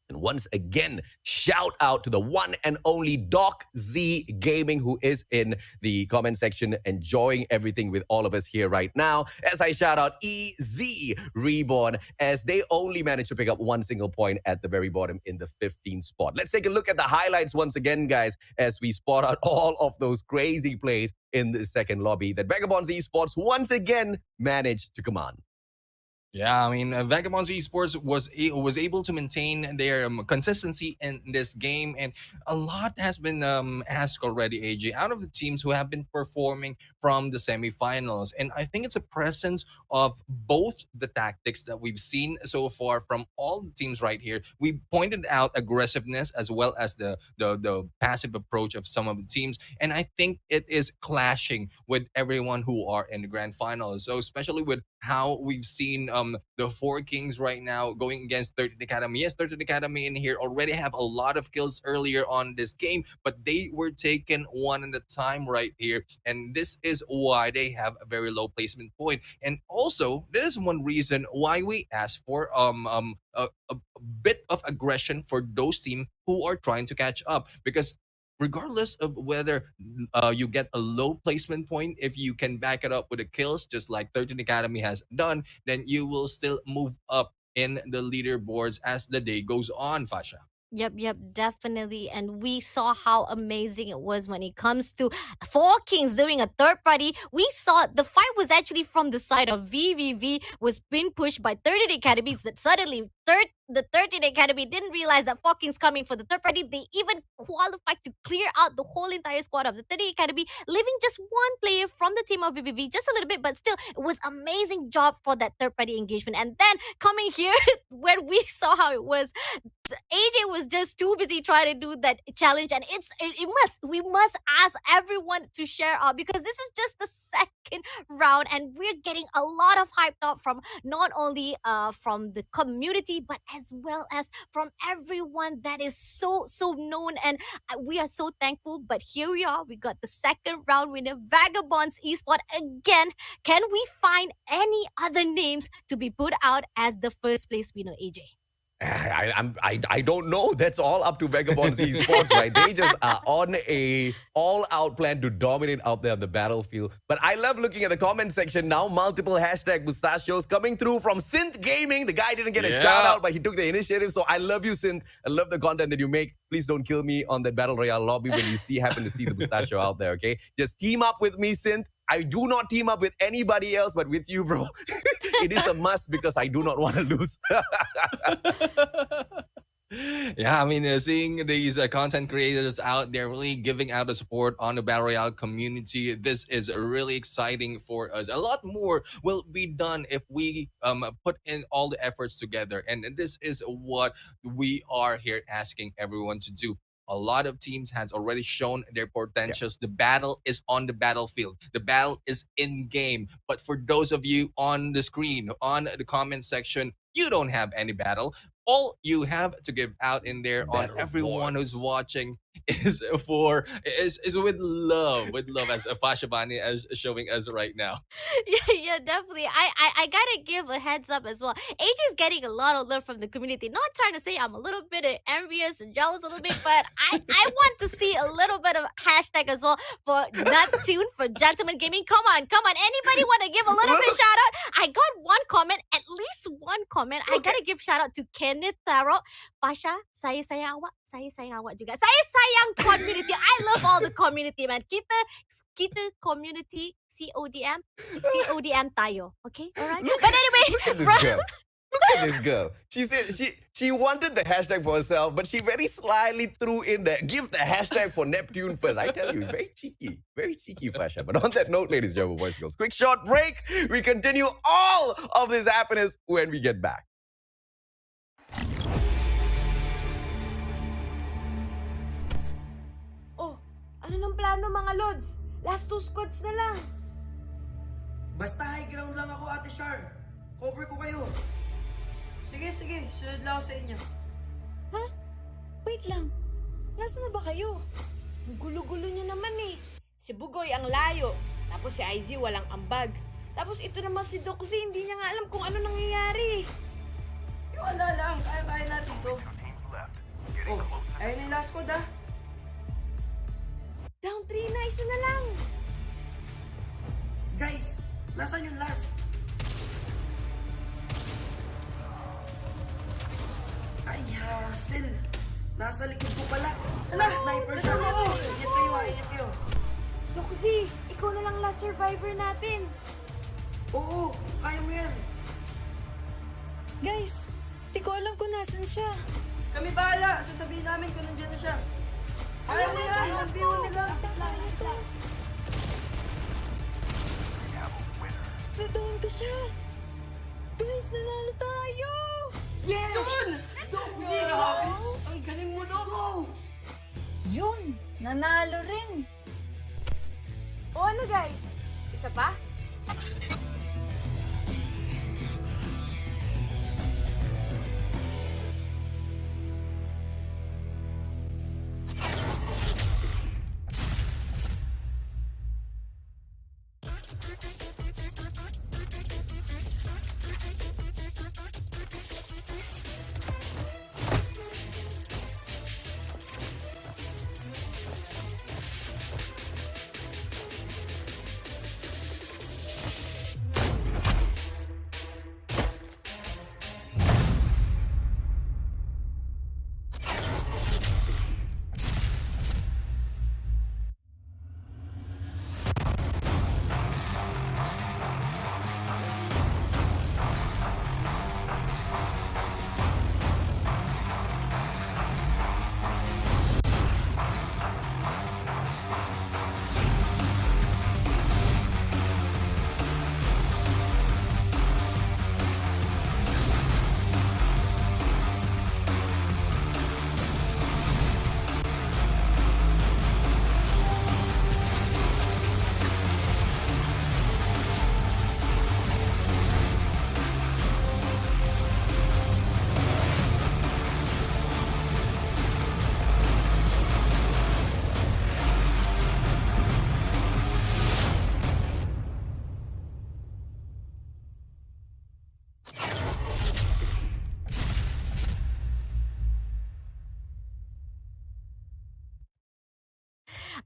And once again, shout out to the one and only Doc Z Gaming, who is in the comment section enjoying everything with all of us here right now. As I shout out EZ Reborn, as they only managed to pick up 1 single point at the very bottom in the 15th spot. Let's take a look at the highlights once again, guys, as we spot out all of those crazy plays in the second lobby that Vagabonds Esports once again managed to command. Yeah, I mean, Vagabonds Esports was able to maintain their consistency in this game, and a lot has been asked already, AJ, out of the teams who have been performing from the semifinals, and I think it's a presence of both the tactics that we've seen so far from all the teams right here. We pointed out aggressiveness as well as the passive approach of some of the teams, and I think it is clashing with everyone who are in the grand finals. So especially with how we've seen the 4 Kings right now going against 13 Academy. Yes, 13 Academy in here already have a lot of kills earlier on this game, but they were taken one at a time right here, and this is why they have a very low placement point. And also, this is one reason why we ask for a bit of aggression for those teams who are trying to catch up, because regardless of whether you get a low placement point, if you can back it up with the kills, just like 13 Academy has done, then you will still move up in the leaderboards as the day goes on, Fasha. Yep, definitely. And we saw how amazing it was when it comes to 4 Kings doing a third party. We saw the fight was actually from the side of VVV, was being pushed by 30 Academies that suddenly the 13 Academy didn't realize that Foking's coming for the third party. They even qualified to clear out the whole entire squad of the 13 Academy, leaving just one player from the team of VVV, just a little bit, but still, it was amazing job for that third party engagement. And then coming here, when we saw how it was, AJ was just too busy trying to do that challenge, and we must ask everyone to share out, because this is just the second round, and we're getting a lot of hype up from not only from the community, but as well as from everyone that is so known, and we are so thankful. But here we are, we got the second round winner, Vagabonds Esport again. Can we find any other names to be put out as the first place winner, AJ? I don't know. That's all up to Vagabonds Esports, right? They just are on a all-out plan to dominate out there on the battlefield. But I love looking at the comment section now. Multiple hashtag mustachios coming through from Synth Gaming. The guy didn't get a shout out, but he took the initiative. So I love you, Synth. I love the content that you make. Please don't kill me on that Battle Royale lobby when you happen to see the mustachio out there, okay? Just team up with me, Synth. I do not team up with anybody else, but with you, bro. It is a must because I do not want to lose. Yeah, I mean, seeing these content creators out there really giving out the support on the Battle Royale community, this is really exciting for us. A lot more will be done if we put in all the efforts together. And this is what we are here asking everyone to do. A lot of teams has already shown their potentials. The battle is on the battlefield. The battle is in game. But for those of you on the screen, on the comment section, you don't have any battle. All you have to give out in there on everyone who's watching is with love, as Fashabani is showing us right now. Yeah, definitely. I gotta give a heads up as well. AJ's getting a lot of love from the community. Not trying to say I'm a little bit envious and jealous a little bit, but I want to see a little bit of hashtag as well for Neptune, for Gentleman Gaming. Come on. Anybody want to give a little bit shout out? I got one comment, at least one comment. I gotta give shout out to Kenneth Tarot. Pasha, saya sayang awak juga. Saya sayang community. I love all the community, man. Kita community CODM tayo. Okay, all right. But anyway, Look at this girl. She said she wanted the hashtag for herself, but she very slyly threw in give the hashtag for Neptune first. I tell you, very cheeky Fasha. But on that note, ladies and gentlemen, boys and girls, quick short break. We continue all of this happiness when we get back. Oh, ano ng plano mga lods? Last 2 squads na lang. Basta high ground lang ako, Ate Char. Cover ko kayo. Sige, sunod lang ako sa inyo. Ha? Wait lang. Nasaan na ba kayo? Ang gulo-gulo niyo naman eh. Si Bugoy ang layo. Tapos si IZ walang ambag. Tapos ito naman si Doxy, hindi niya nga alam kung ano nangyayari. Wala lang, kaya natin to. Oh, ayun yung last code ah. Down 3 na, isa na lang. Guys, nasaan yung last? Ay, hassle. Nasa likod ko pala. Hala, sniper sa ako. Ingat kayo. Doxy, ikaw na lang last survivor natin. Oo, kaya mo yan. Guys, di ko alam kung nasan siya. Kami bahala. Sasabihin namin kung nandiyan na siya. Kaya mo yan. Ang biwo nila. Nadoon ko siya. Guys, nanalo tayo. Yes! Yun! Yes! Ang galing mo, Doko! Yun, nanalo rin. O ano guys? Isa pa?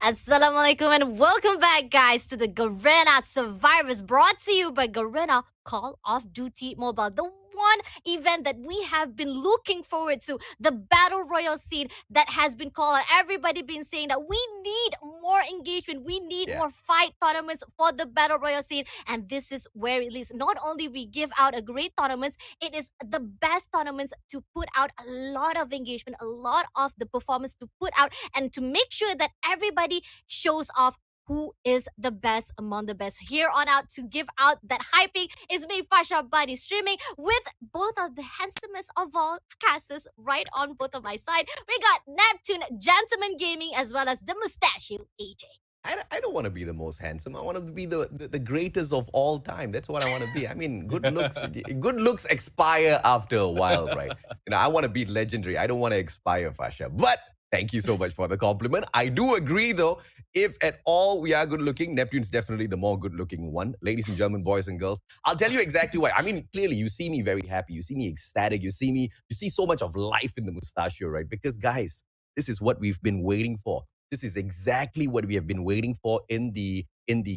Assalamualaikum and welcome back, guys, to the Garena Survivors, brought to you by Garena Call of Duty Mobile, the one event that we have been looking forward to, the Battle Royale scene that has been called. Everybody been saying that we need more engagement, we need Yeah. more fight tournaments for the Battle Royale scene, and this is where it is. Not only we give out a great tournaments, it is the best tournaments to put out a lot of engagement, a lot of the performance to put out, and to make sure that everybody shows off who is the best among the best. Here on out to give out that hyping is me, Fasha Buddy, streaming with both of the handsomest of all casters right on both of my side. We got Neptune, Gentleman Gaming, as well as the mustachio AJ. I don't want to be the most handsome. I want to be the greatest of all time. That's what I want to be. I mean, good looks expire after a while, right? I want to be legendary. I don't want to expire, Fasha. But thank you so much for the compliment. I do agree, though. If at all we are good looking, Neptune's definitely the more good looking one. Ladies and gentlemen, boys and girls, I'll tell you exactly why. I mean, clearly, you see me very happy. You see me ecstatic. You see so much of life in the mustachio, right? Because, guys, this is what we've been waiting for. This is exactly what we have been waiting for in the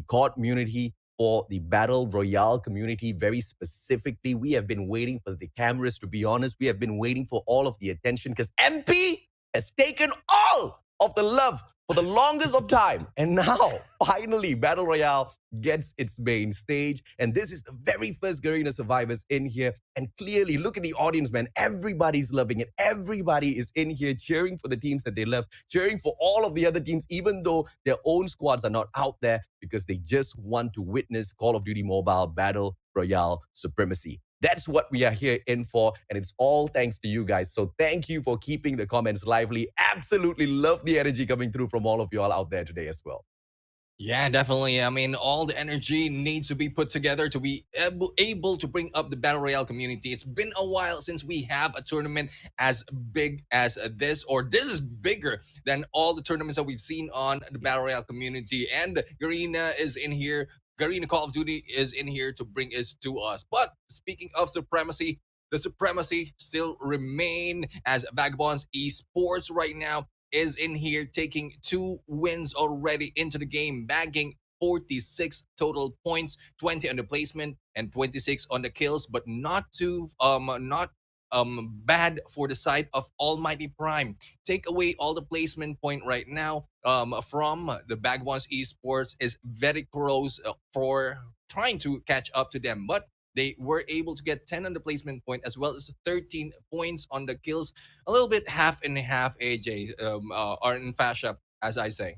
COD community, for the Battle Royale community very specifically. We have been waiting for the cameras, to be honest. We have been waiting for all of the attention because MP has taken all of the love for the longest of time. And now, finally, Battle Royale gets its main stage. And this is the very first Garena Survivors in here. And clearly, look at the audience, man. Everybody's loving it. Everybody is in here cheering for the teams that they love, cheering for all of the other teams, even though their own squads are not out there, because they just want to witness Call of Duty Mobile Battle Royale supremacy. That's what we are here in for, and it's all thanks to you guys. So thank you for keeping the comments lively. Absolutely love the energy coming through from all of you all out there today as well. Yeah, definitely. I mean, all the energy needs to be put together to be able to bring up the Battle Royale community. It's been a while since we have a tournament as big as this, or this is bigger than all the tournaments that we've seen on the Battle Royale community. And Garena is in here. Garena Call of Duty is in here to bring it to us. But speaking of supremacy, the supremacy still remain as Vagabonds Esports right now is in here taking 2 wins already into the game, bagging 46 total points, 20 on the placement and 26 on the kills, but not bad for the side of Almighty Prime. Take away all the placement point right now from the Vagabonds Esports is very close for trying to catch up to them, but they were able to get 10 on the placement point as well as 13 points on the kills. A little bit half and half, AJ, or in Fasha, as I say.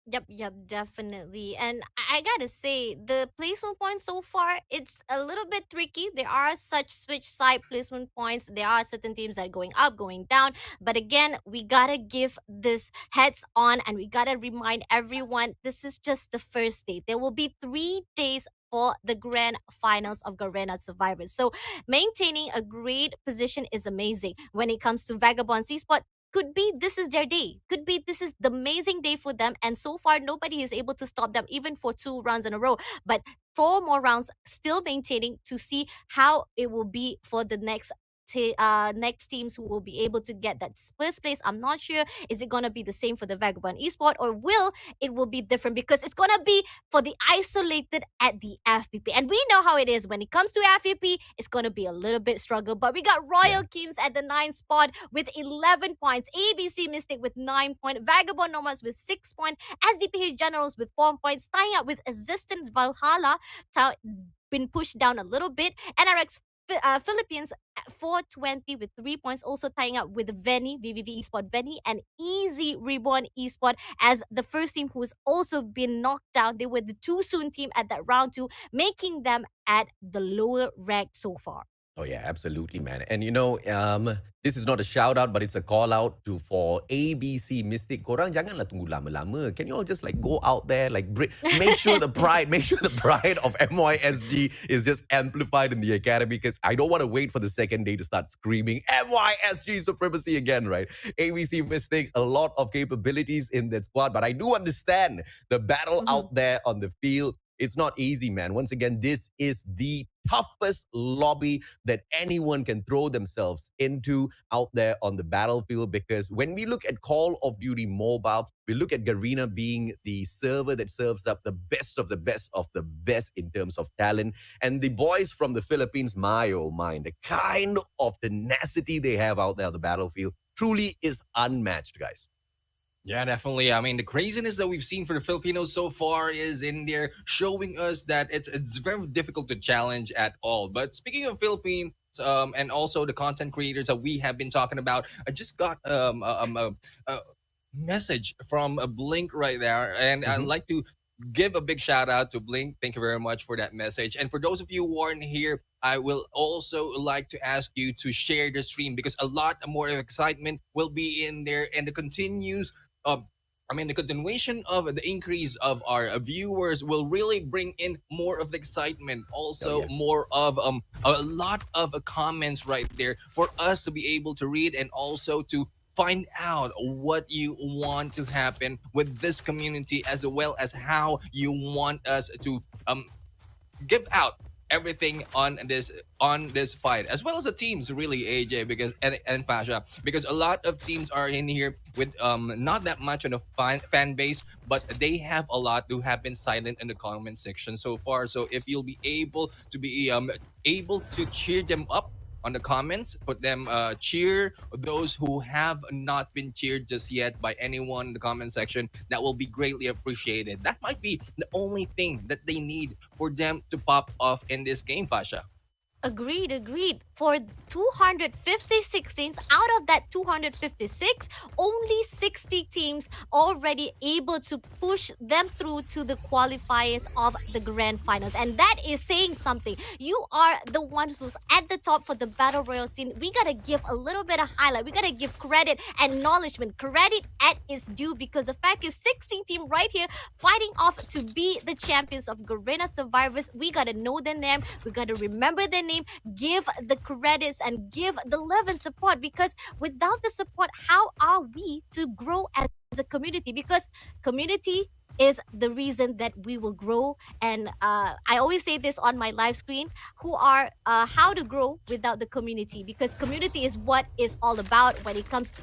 Yep, definitely. And I gotta say, the placement points so far, it's a little bit tricky. There are such switch side placement points. There are certain teams that are going up, going down. But again, we gotta give this heads on and we gotta remind everyone this is just the first day. There will be 3 days for the grand finals of Garena Survivors. So maintaining a great position is amazing. When it comes to Vagabond C-Spot, could be this is their day. Could be this is the amazing day for them. And so far, nobody is able to stop them, even for 2 rounds in a row. But 4 more rounds, still maintaining to see how it will be for the next teams who will be able to get that first place. I'm not sure. Is it gonna be the same for the Vagabond Esport, or will be different because it's gonna be for the isolated at the FPP. And we know how it is when it comes to FPP. It's gonna be a little bit struggle. But we got Royal Kings at the 9th spot with 11 points, ABC Mystic with 9 points, Vagabond Nomads with 6 points, SDPH Generals with 4 points, tying up with Existent Valhalla, been pushed down a little bit, NRX Philippines 420 with 3 points, also tying up with Veni, VVV Esport Veni, and Easy Reborn Esport as the first team who's also been knocked down. They were the too soon team at that round 2, making them at the lower rank so far. Oh yeah, absolutely, man. And this is not a shout out, but it's a call out for ABC Mystic. Korang janganlah tunggu lama-lama. Can you all just go out there, make sure the pride of MYSG is just amplified in the academy, because I don't want to wait for the second day to start screaming MYSG supremacy again, right? ABC Mystic, a lot of capabilities in that squad, but I do understand the battle out there on the field. It's not easy, man. Once again, this is the toughest lobby that anyone can throw themselves into out there on the battlefield. Because when we look at Call of Duty Mobile, we look at Garena being the server that serves up the best of the best of the best in terms of talent. And the boys from the Philippines, my oh my, the kind of tenacity they have out there on the battlefield truly is unmatched, guys. Yeah, definitely. I mean, the craziness that we've seen for the Filipinos so far is in there, showing us that it's very difficult to challenge at all. But speaking of Philippines, and also the content creators that we have been talking about, I just got a message from a Blink right there, and I'd Mhm. like to give a big shout out to Blink. Thank you very much for that message. And for those of you who aren't here, I will also like to ask you to share the stream because a lot more excitement will be in there, and the continues um, the continuation of the increase of our viewers will really bring in more of the excitement. Oh, Also, yeah. more of a lot of comments right there for us to be able to read and also to find out what you want to happen with this community as well as how you want us to give out everything on this fight as well as the teams really AJ because and Fasha because a lot of teams are in here with not that much of a fan base but they have a lot who have been silent in the comment section so far. So if you'll be able to cheer them up on the comments, put them cheer those who have not been cheered just yet by anyone in the comment section, that will be greatly appreciated. That might be the only thing that they need for them to pop off in this game, Pasha. Agreed, agreed. For 256 teams, out of that 256, only 60 teams already able to push them through to the qualifiers of the grand finals. And that is saying something. You are the ones who's at the top for the Battle Royale scene. We gotta give a little bit of highlight. We gotta give credit, acknowledgement, credit at its due because the fact is 16 team right here fighting off to be the champions of Garena Survivors. We gotta know their name. We gotta remember their name, give the credits and give the love and support because without the support, how are we to grow as a community? Because community is the reason that we will grow. And I always say this on my live screen, who are how to grow without the community, because community is what is all about.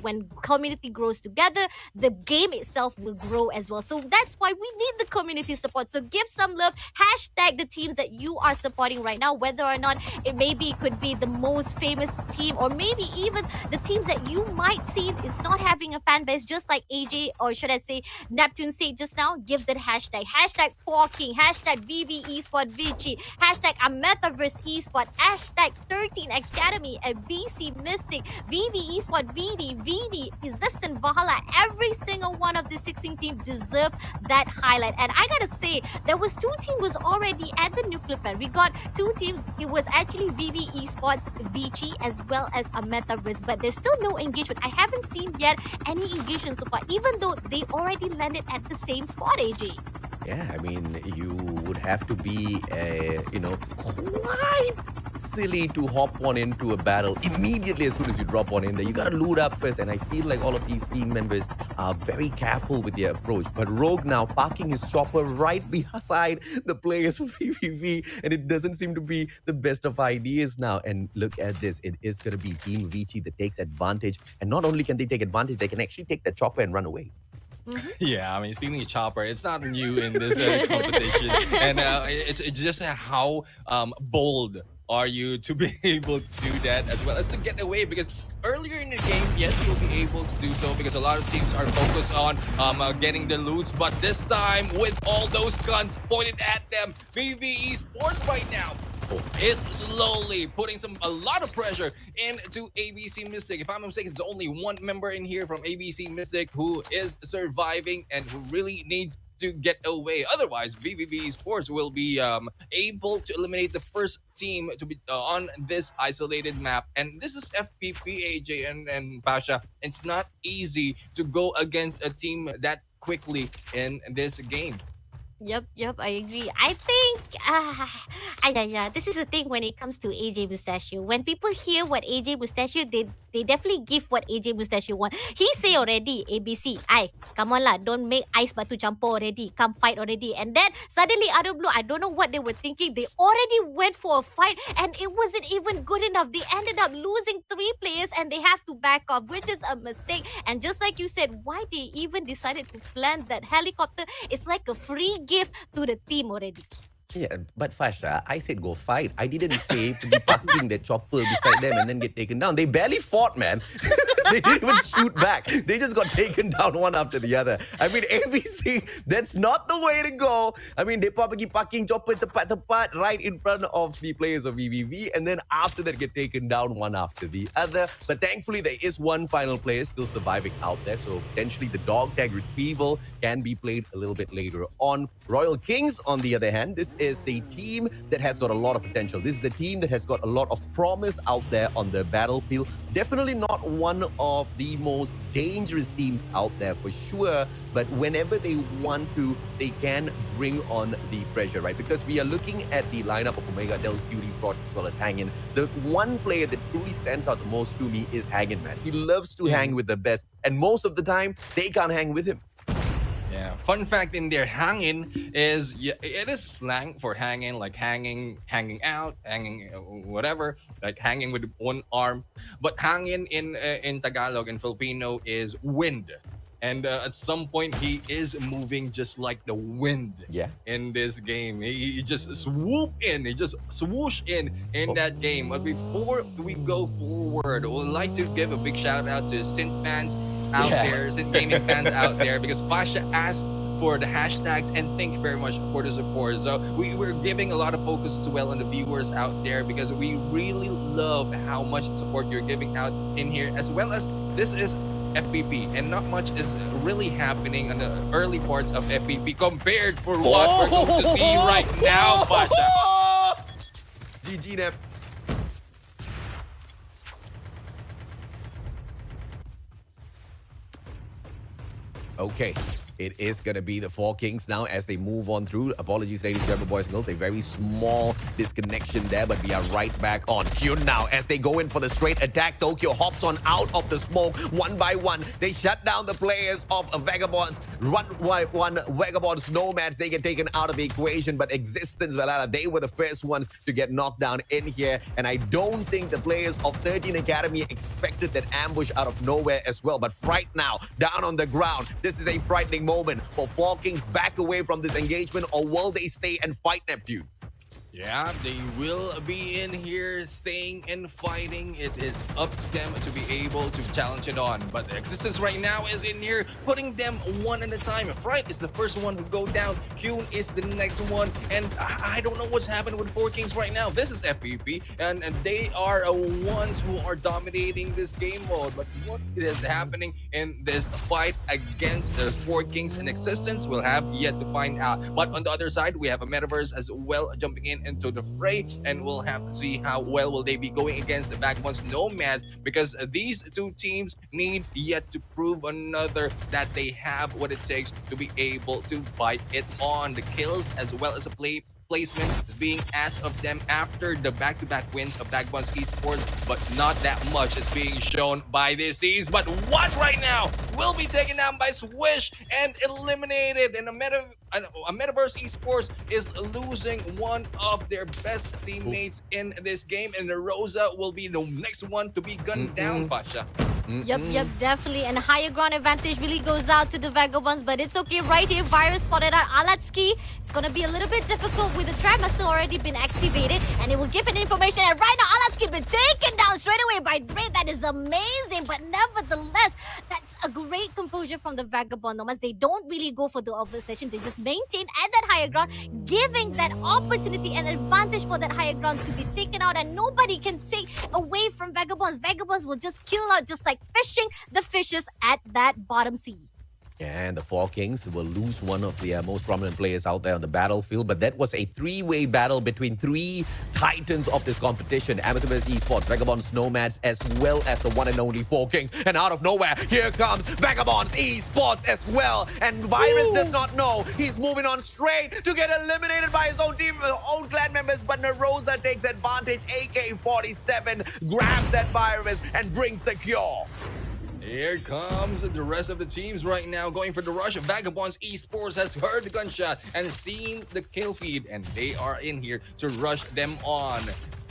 When community grows together, the game itself will grow as well. So that's why we need the community support. So give some love, hashtag the teams that you are supporting right now, whether or not it could be the most famous team or maybe even the teams that you might see is not having a fan base, just like AJ, or should I say Neptune said just now. Give that hashtag Porking, hashtag VV Esport Vici, hashtag Ametaverse Esport, hashtag 13 Academy, and BC Mystic, VV Esport VD, Resistant Valhalla. Every single one of the 16 teams deserve that highlight. And I gotta say, there was two teams was already at the nuclear plant. We got two teams. It was actually VV Esports, Vici, as well as Ametaverse, but there's still no engagement. I haven't seen yet any engagement so far, even though they already landed at the same spot, AJ. Yeah, I mean, you would have to be, quite silly to hop on into a battle immediately as soon as you drop on in there. You gotta loot up first, and I feel like all of these team members are very careful with their approach. But Rogue now parking his chopper right beside the players of PvP, and it doesn't seem to be the best of ideas now. And look at this, it is gonna be Team Vici that takes advantage, and not only can they take advantage, they can actually take the chopper and run away. Yeah, I mean, stealing a chopper, it's not new in this competition. And it's just how bold are you to be able to do that as well as to get away because earlier in the game, yes, you'll be able to do so because a lot of teams are focused on getting the loots. But this time, with all those guns pointed at them, VVE Sports right now is slowly putting a lot of pressure into ABC Mystic. If I'm not mistaken, there's only one member in here from ABC Mystic who is surviving and who really needs to get away. Otherwise, VVV Sports will be able to eliminate the first team to be on this isolated map. And this is FPP, AJ and Pasha. It's not easy to go against a team that quickly in this game. Yep, I agree. I think, yeah, this is the thing when it comes to AJ Mustachio. When people hear what AJ Mustachio, they definitely give what AJ Mustachio want. He say already, ABC, come on lah, don't make ice batu campur already, come fight already. And then suddenly out of blue, I don't know what they were thinking. They already went for a fight and it wasn't even good enough. They ended up losing 3 players and they have to back off, which is a mistake. And just like you said, why they even decided to plant that helicopter, it's like a free gift to the team already. Yeah, but Fasha, I said go fight. I didn't say to be parking that chopper beside them and then get taken down. They barely fought, man. They didn't even shoot back. They just got taken down one after the other. I mean, ABC, that's not the way to go. I mean, they probably parking chopper tepat-tepat right in front of the players of VVV, and then after that get taken down one after the other. But thankfully, there is one final player still surviving out there, so potentially the dog tag retrieval can be played a little bit later on. Royal Kings, on the other hand, this is the team that has got a lot of potential. This is the team that has got a lot of promise out there on the battlefield. Definitely not one of the most dangerous teams out there for sure, but whenever they want to, they can bring on the pressure, right? Because we are looking at the lineup of Omega, Del Cutie, Frosh, as well as Hangin. The one player that truly stands out the most to me is Hangin, man. He loves to hang with the best, and most of the time, they can't hang with him. Yeah. Fun fact in there, hanging is, it is slang for hanging, like hanging out, hanging whatever, like hanging with one arm. But hangin in Tagalog and Filipino is wind. And at some point, he is moving just like the wind. Yeah. In this game, he just swoop in, he just swoosh in that game. But before we go forward, we'd like to give a big shout out to Synth fans out there, Synth gaming fans out there, because Fasha asked for the hashtags, and thank you very much for the support. So we're giving a lot of focus as well on the viewers out there, because we really love how much support you're giving out in here, as well as this is FPP, and not much is really happening on the early parts of FPP compared for what we're going to see right now, Fasha. GG, Nep. Okay. It is going to be the 4 Kings now as they move on through. Apologies, ladies and gentlemen, boys and girls. A very small disconnection there, but we are right back on cue now as they go in for the straight attack. Tokyo hops on out of the smoke one by one. They shut down the players of Vagabonds. One by one, Vagabonds Nomads, they get taken out of the equation, but Existence Valhalla, they were the first ones to get knocked down in here. And I don't think the players of 13 Academy expected that ambush out of nowhere as well. But right now, down on the ground, this is a frightening moment for 4 Kings. Back away from this engagement, or will they stay and fight Neptune? Yeah, they will be in here staying and fighting. It is up to them to be able to challenge it on. But the Existence right now is in here, putting them one at a time. Fright is the first one to go down. Kyun is the next one. And I don't know what's happening with 4 Kings right now. This is FPP, and they are ones who are dominating this game mode. But what is happening in this fight against the 4 Kings and Existence, we'll have yet to find out. But on the other side, we have a Metaverse as well jumping in into the fray, and we'll have to see how well will they be going against the Vagabonds Nomads, because these two teams need yet to prove another that they have what it takes to be able to fight it on. The kills as well as a placement is being asked of them after the back-to-back wins of Vagabonds Esports, but not that much is being shown by these teams. But watch right now, will be taken down by Swish and eliminated, and a Metaverse Esports is losing one of their best teammates in this game, and the Rosa will be the next one to be gunned down, Fasha. Yep, definitely. And higher ground advantage really goes out to the Vagabonds, but it's okay right here. Virus spotted out Alatski. It's going to be a little bit difficult with the trap master already been activated, and it will give an information. And right now, Alatski been taken down straight away by Dre. That is amazing, but nevertheless, that's a great composure from the Vagabond Nomads. They don't really go for the observation. They just maintain at that higher ground, giving that opportunity and advantage for that higher ground to be taken out, and nobody can take away from Vagabonds. Vagabonds will just kill out just like fishing the fishes at that bottom sea. And the Four Kings will lose one of the most prominent players out there on the battlefield. But that was a three-way battle between three titans of this competition. Amateurs Esports, Vagabonds Nomads, as well as the one and only Four Kings. And out of nowhere, here comes Vagabonds Esports as well. And Virus does not know. He's moving on straight to get eliminated by his own team, own clan members. But Narosa takes advantage. AK-47 grabs that Virus and brings the cure. Here comes the rest of the teams right now going for the rush. Vagabonds Esports has heard the gunshot and seen the kill feed, and they are in here to rush them on.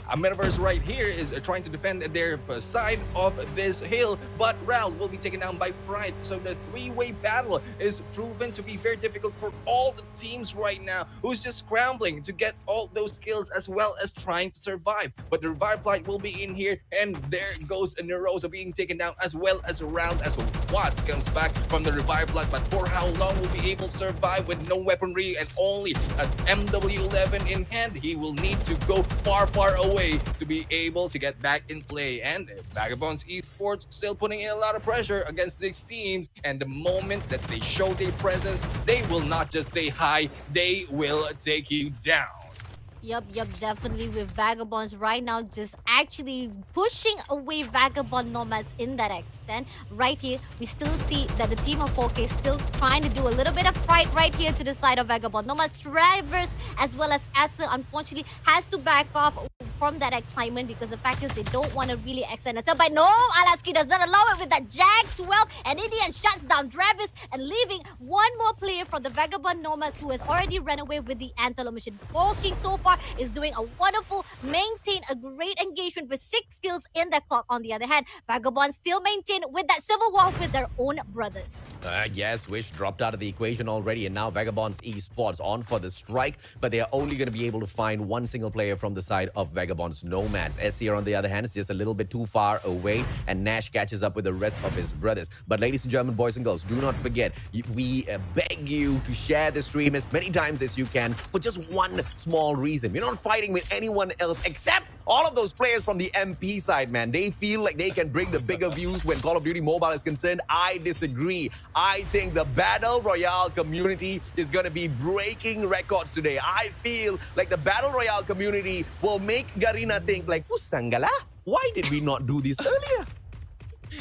A Metaverse right here is trying to defend their side of this hill, but Ral will be taken down by Fright. So the three-way battle is proven to be very difficult for all the teams right now, who's just scrambling to get all those kills as well as trying to survive. But the revive flight will be in here, and there goes Nerosa being taken down as well as Round as Watts comes back from the revive flight. But for how long will be able to survive with no weaponry and only an MW11 in hand? He will need to go far away to be able to get back in play. And Vagabonds Esports still putting in a lot of pressure against these teams, and the moment that they show their presence, they will not just say hi, they will take you down. Yup, definitely with Vagabonds right now just actually pushing away Vagabond Nomads in that extent. Right here, we still see that the team of 4K is still trying to do a little bit of fight right here to the side of Vagabond Nomads. Travers as well as Asa unfortunately has to back off from that excitement because the fact is they don't want to really extend themselves. But no, Alaski does not allow it with that Jag 12, and Indian shuts down Travis and leaving one more player from the Vagabond Nomads who has already run away with the Antelope mission. 4King so far is doing a wonderful, maintain a great engagement with 6 kills in the clock. On the other hand, Vagabonds still maintain with that civil war with their own brothers. Yes, Wish dropped out of the equation already, and now Vagabonds Esports on for the strike, but they are only going to be able to find one single player from the side of Vagabonds Nomads. SCR, on the other hand, is just a little bit too far away, and Nash catches up with the rest of his brothers. But ladies and gentlemen, boys and girls, do not forget, we beg you to share the stream as many times as you can for just one small reason. We're not fighting with anyone else except all of those players from the MP side, man. They feel like they can bring the bigger views when Call of Duty Mobile is concerned. I disagree. I think the Battle Royale community is going to be breaking records today. I feel like the Battle Royale community will make Garena think like, Usangala, why did we not do this earlier?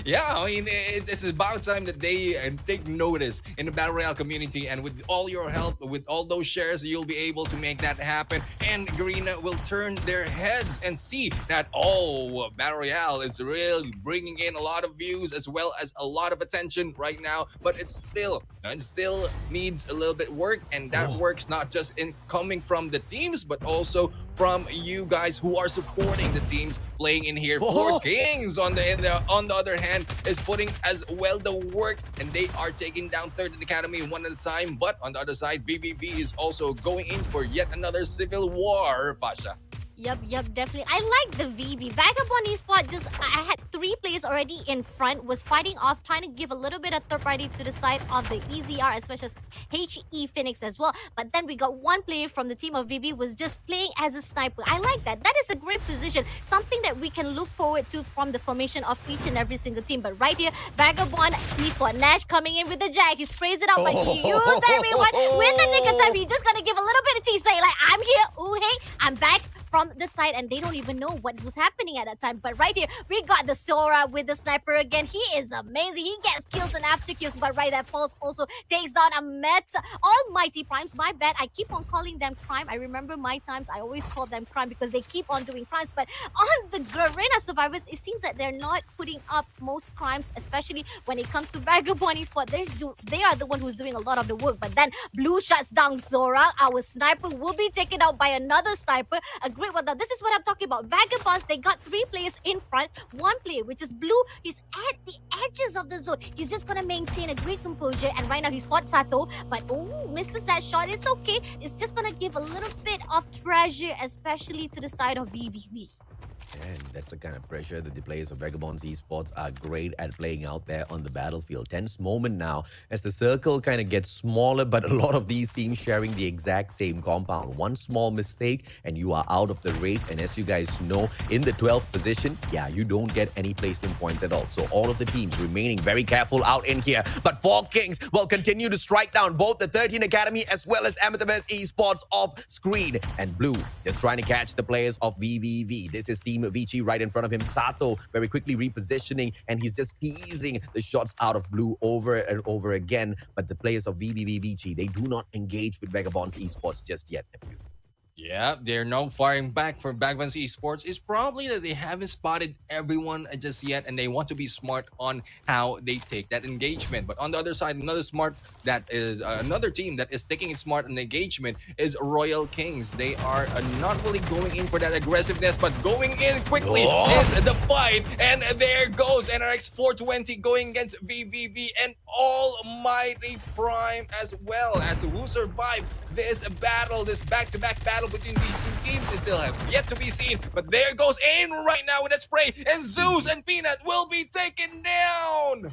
Yeah, I mean, it's about time that they take notice in the Battle Royale community, and with all your help, with all those shares, you'll be able to make that happen, and Garena will turn their heads and see that, oh, Battle Royale is really bringing in a lot of views as well as a lot of attention right now, but it still needs a little bit work, and that work's not just in coming from the teams, but also from you guys who are supporting the teams playing in here. Four Kings on the other hand is putting as well the work, and they are taking down Third Academy one at a time. But on the other side, VVV is also going in for yet another civil war, Fasha. Yup, definitely. I like the VB. Vagabond Esports I had 3 players already in front, was fighting off, trying to give a little bit of third party to the side of the EZR, especially HE Phoenix as well. But then we got one player from the team of VB was just playing as a sniper. I like that. That is a great position. Something that we can look forward to from the formation of each and every single team. But right here, Vagabond Esports, Nash coming in with the Jag. He sprays it out, but he used everyone with the nick of time. He's just gonna give a little bit of tease, say like, I'm here, ooh hey, I'm back from the side, and they don't even know what was happening at that time. But right here, we got the Sora with the sniper again. He is amazing. He gets kills and after kills, but right, that Pulse also takes down a Meta. Almighty Primes, my bad. I keep on calling them crime. I remember my times, I always call them crime because they keep on doing crimes. But on the Garena Survivors, it seems that they're not putting up most crimes, especially when it comes to Vagabond Esports. They are the one who's doing a lot of the work. But then Blue shuts down Zora. Our sniper will be taken out by another sniper. A great one. Now, this is what I'm talking about. Vagabonds, they got 3 players in front. One player, which is Blue, he's at the edges of the zone. He's just gonna maintain a great composure, and right now he spots Sato, but misses that shot. It's okay. It's just gonna give a little bit of treasure, especially to the side of VVV. And that's the kind of pressure that the players of Vagabonds Esports are great at playing out there on the battlefield. Tense moment now as the circle kind of gets smaller, but a lot of these teams sharing the exact same compound. One small mistake and you are out of the race. And as you guys know, in the 12th position, yeah, you don't get any placement points at all. So all of the teams remaining very careful out in here. But Four Kings will continue to strike down both the 13 Academy as well as Amethyst Esports off screen. And Blue is trying to catch the players of VVV. This is Team Vici right in front of him. Sato very quickly repositioning, and he's just teasing the shots out of Blue over and over again. But the players of VVV Vici, they do not engage with Vagabonds Esports just yet. Yeah, they're now firing back from Vagabonds Esports. It's probably that they haven't spotted everyone just yet, and they want to be smart on how they take that engagement. But on the other side, another team that is taking it smart on engagement is Royal Kings. They are not really going in for that aggressiveness, but going in quickly is the fight. And there goes NRX 420 going against VVV and Almighty Prime as well. As who survived this battle, this back-to-back battle between these two teams is still have yet to be seen. But there goes in right now with that spray, and Zeus and Peanut will be taken down.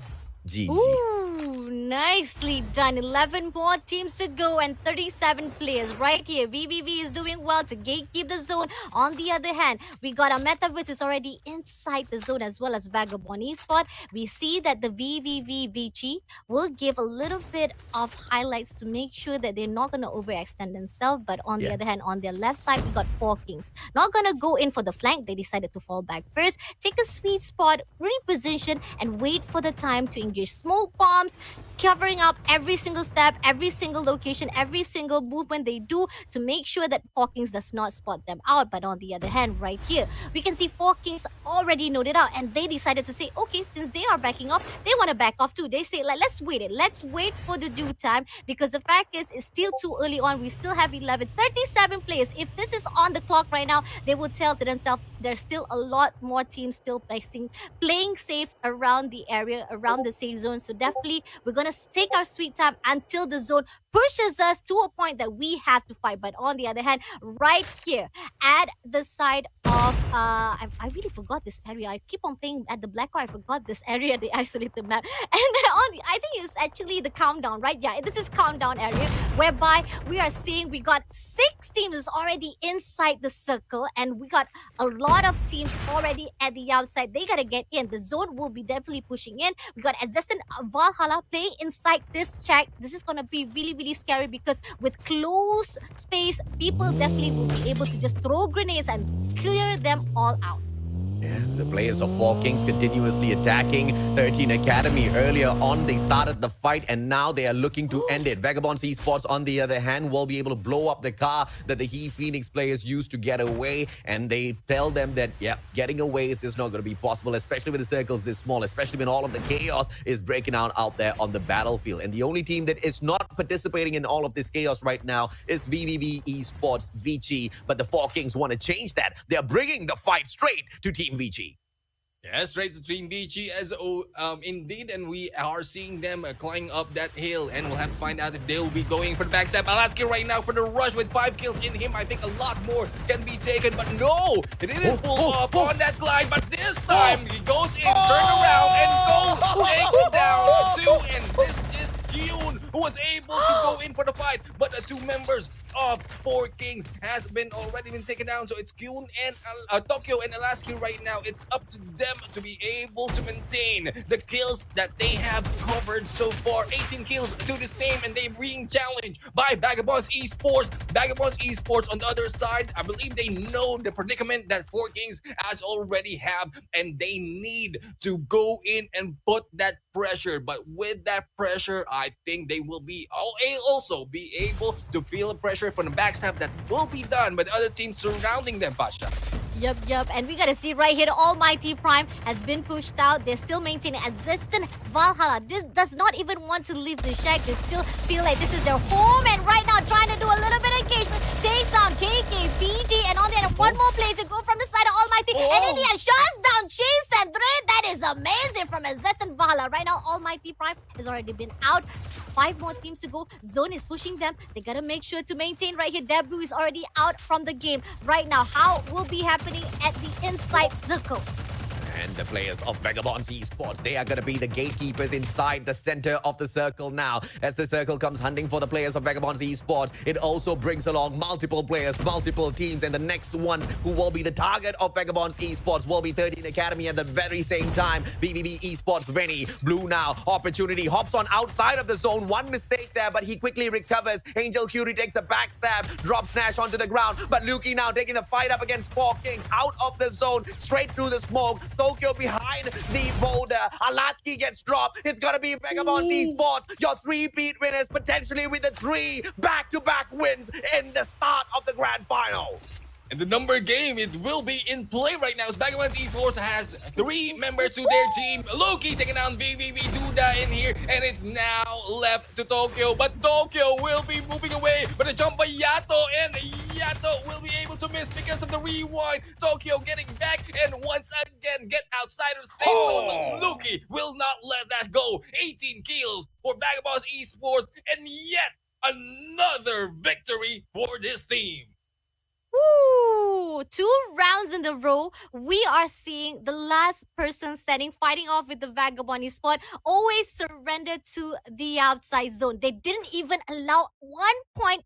GG. Ooh, nicely done. 11 more teams to go and 37 players right here. VVV is doing well to gatekeep the zone. On the other hand, we got our Metaverse is already inside the zone as well as Vagabond Esport. We see that the VVV Vici will give a little bit of highlights to make sure that they're not going to overextend themselves. But on the other hand, on their left side, we got Four Kings. Not going to go in for the flank. They decided to fall back first. Take a sweet spot, reposition, and wait for the time to engage smoke bombs, covering up every single step, every single location, every single movement they do to make sure that Four Kings does not spot them out. But on the other hand, right here, we can see Four Kings already noted out, and they decided to say, okay, since they are backing off, they want to back off too. They say, like, let's wait for the due time, because the fact is, it's still too early on. We still have 37 players. If this is on the clock right now, they will tell to themselves there's still a lot more teams still playing safe around the area, around the safe zone. So definitely we're gonna take our sweet time until the zone pushes us to a point that we have to fight. But on the other hand, right here at the side of I really forgot this area. I keep on playing at the Black Hole. I forgot this area, the isolated map. And I think it's actually the countdown, right? Yeah, this is countdown area, whereby we are seeing we got 6 teams already inside the circle, and we got a lot of teams already at the outside. They gotta get in. The zone will be definitely pushing in. We got Existent Valhalla playing inside this check. This is gonna be really, really scary, because with close space, people definitely will be able to just throw grenades and clear them all out. Yeah, the players of Four Kings continuously attacking 13 Academy. Earlier on, they started the fight, and now they are looking to end it. Vagabonds Esports, on the other hand, will be able to blow up the car that the He Phoenix players used to get away, and they tell them that, yeah, getting away is just not going to be possible, especially with the circles this small, especially when all of the chaos is breaking out there on the battlefield. And the only team that is not participating in all of this chaos right now is VVV Esports Vici. But the Four Kings want to change that. They're bringing the fight straight to Team Vici. Yes, straight to Team Vici as indeed, and we are seeing them climbing up that hill, and we'll have to find out if they'll be going for the backstab. Alaska right now for the rush with 5 kills in him. I think a lot more can be taken, but no, he didn't pull off on that glide. But this time he goes in, turn around, and go take down 2. And this is Kyun, who was able to go in for the fight, but the 2 members of Four Kings has already been taken down. So it's Kyun and Tokyo and Alaska right now. It's up to them to be able to maintain the kills that they have covered so far. 18 kills to this team, and they're being challenged by Vagabonds Esports. Vagabonds Esports on the other side, I believe they know the predicament that Four Kings has already have, and they need to go in and put that pressure. But with that pressure, I think they will be also be able to feel the pressure from the backstab that will be done by the other teams surrounding them, Pasha. Yup. And we gotta see right here, the Almighty Prime has been pushed out. They're still maintaining Existent Valhalla. This does not even want to leave the shack. They still feel like this is their home, and right now trying to do a little bit of engagement. Takes down KK, Fiji, and on the end, one more play to go from the side of Almighty. And in the end, shuts down Chase and Thread. That is amazing from Existent Valhalla. Right now, Almighty Prime has already been out. 5 more teams to go. Zone is pushing them. They gotta make sure to maintain right here. Debu is already out from the game right now. How will be happening? happening at the inside circle. And the players of Vagabonds Esports, they are going to be the gatekeepers inside the center of the circle now. As the circle comes hunting for the players of Vagabonds Esports, it also brings along multiple players, multiple teams, and the next ones who will be the target of Vagabonds Esports will be 13 Academy at the very same time. BBB Esports, Vinny, Blue now, opportunity, hops on outside of the zone. One mistake there, but he quickly recovers. Angel Curie takes the backstab, drops Nash onto the ground, but Lukey now taking the fight up against Four Kings, out of the zone, straight through the smoke. Tokyo behind the boulder. Alatsky gets dropped. It's going to be Vagabonds Esports, your three-peat winners, potentially with the 3 back-to-back wins in the start of the grand finals. And the number game, it will be in play right now. Vagabonds Esports has 3 members to their team. Loki taking down VVV Duda in here, and it's now left to Tokyo. But Tokyo will be moving away. But a jump by Yato, and Yato will be able to miss because of the rewind. Tokyo getting back, and once again, get outside of safe zone. Loki will not let that go. 18 kills for Vagabonds Esports, and yet another victory for this team. Woo! 2 rounds in a row, we are seeing the last person standing, fighting off with the Vagabond Esport, always surrendered to the outside zone. They didn't even allow 1.3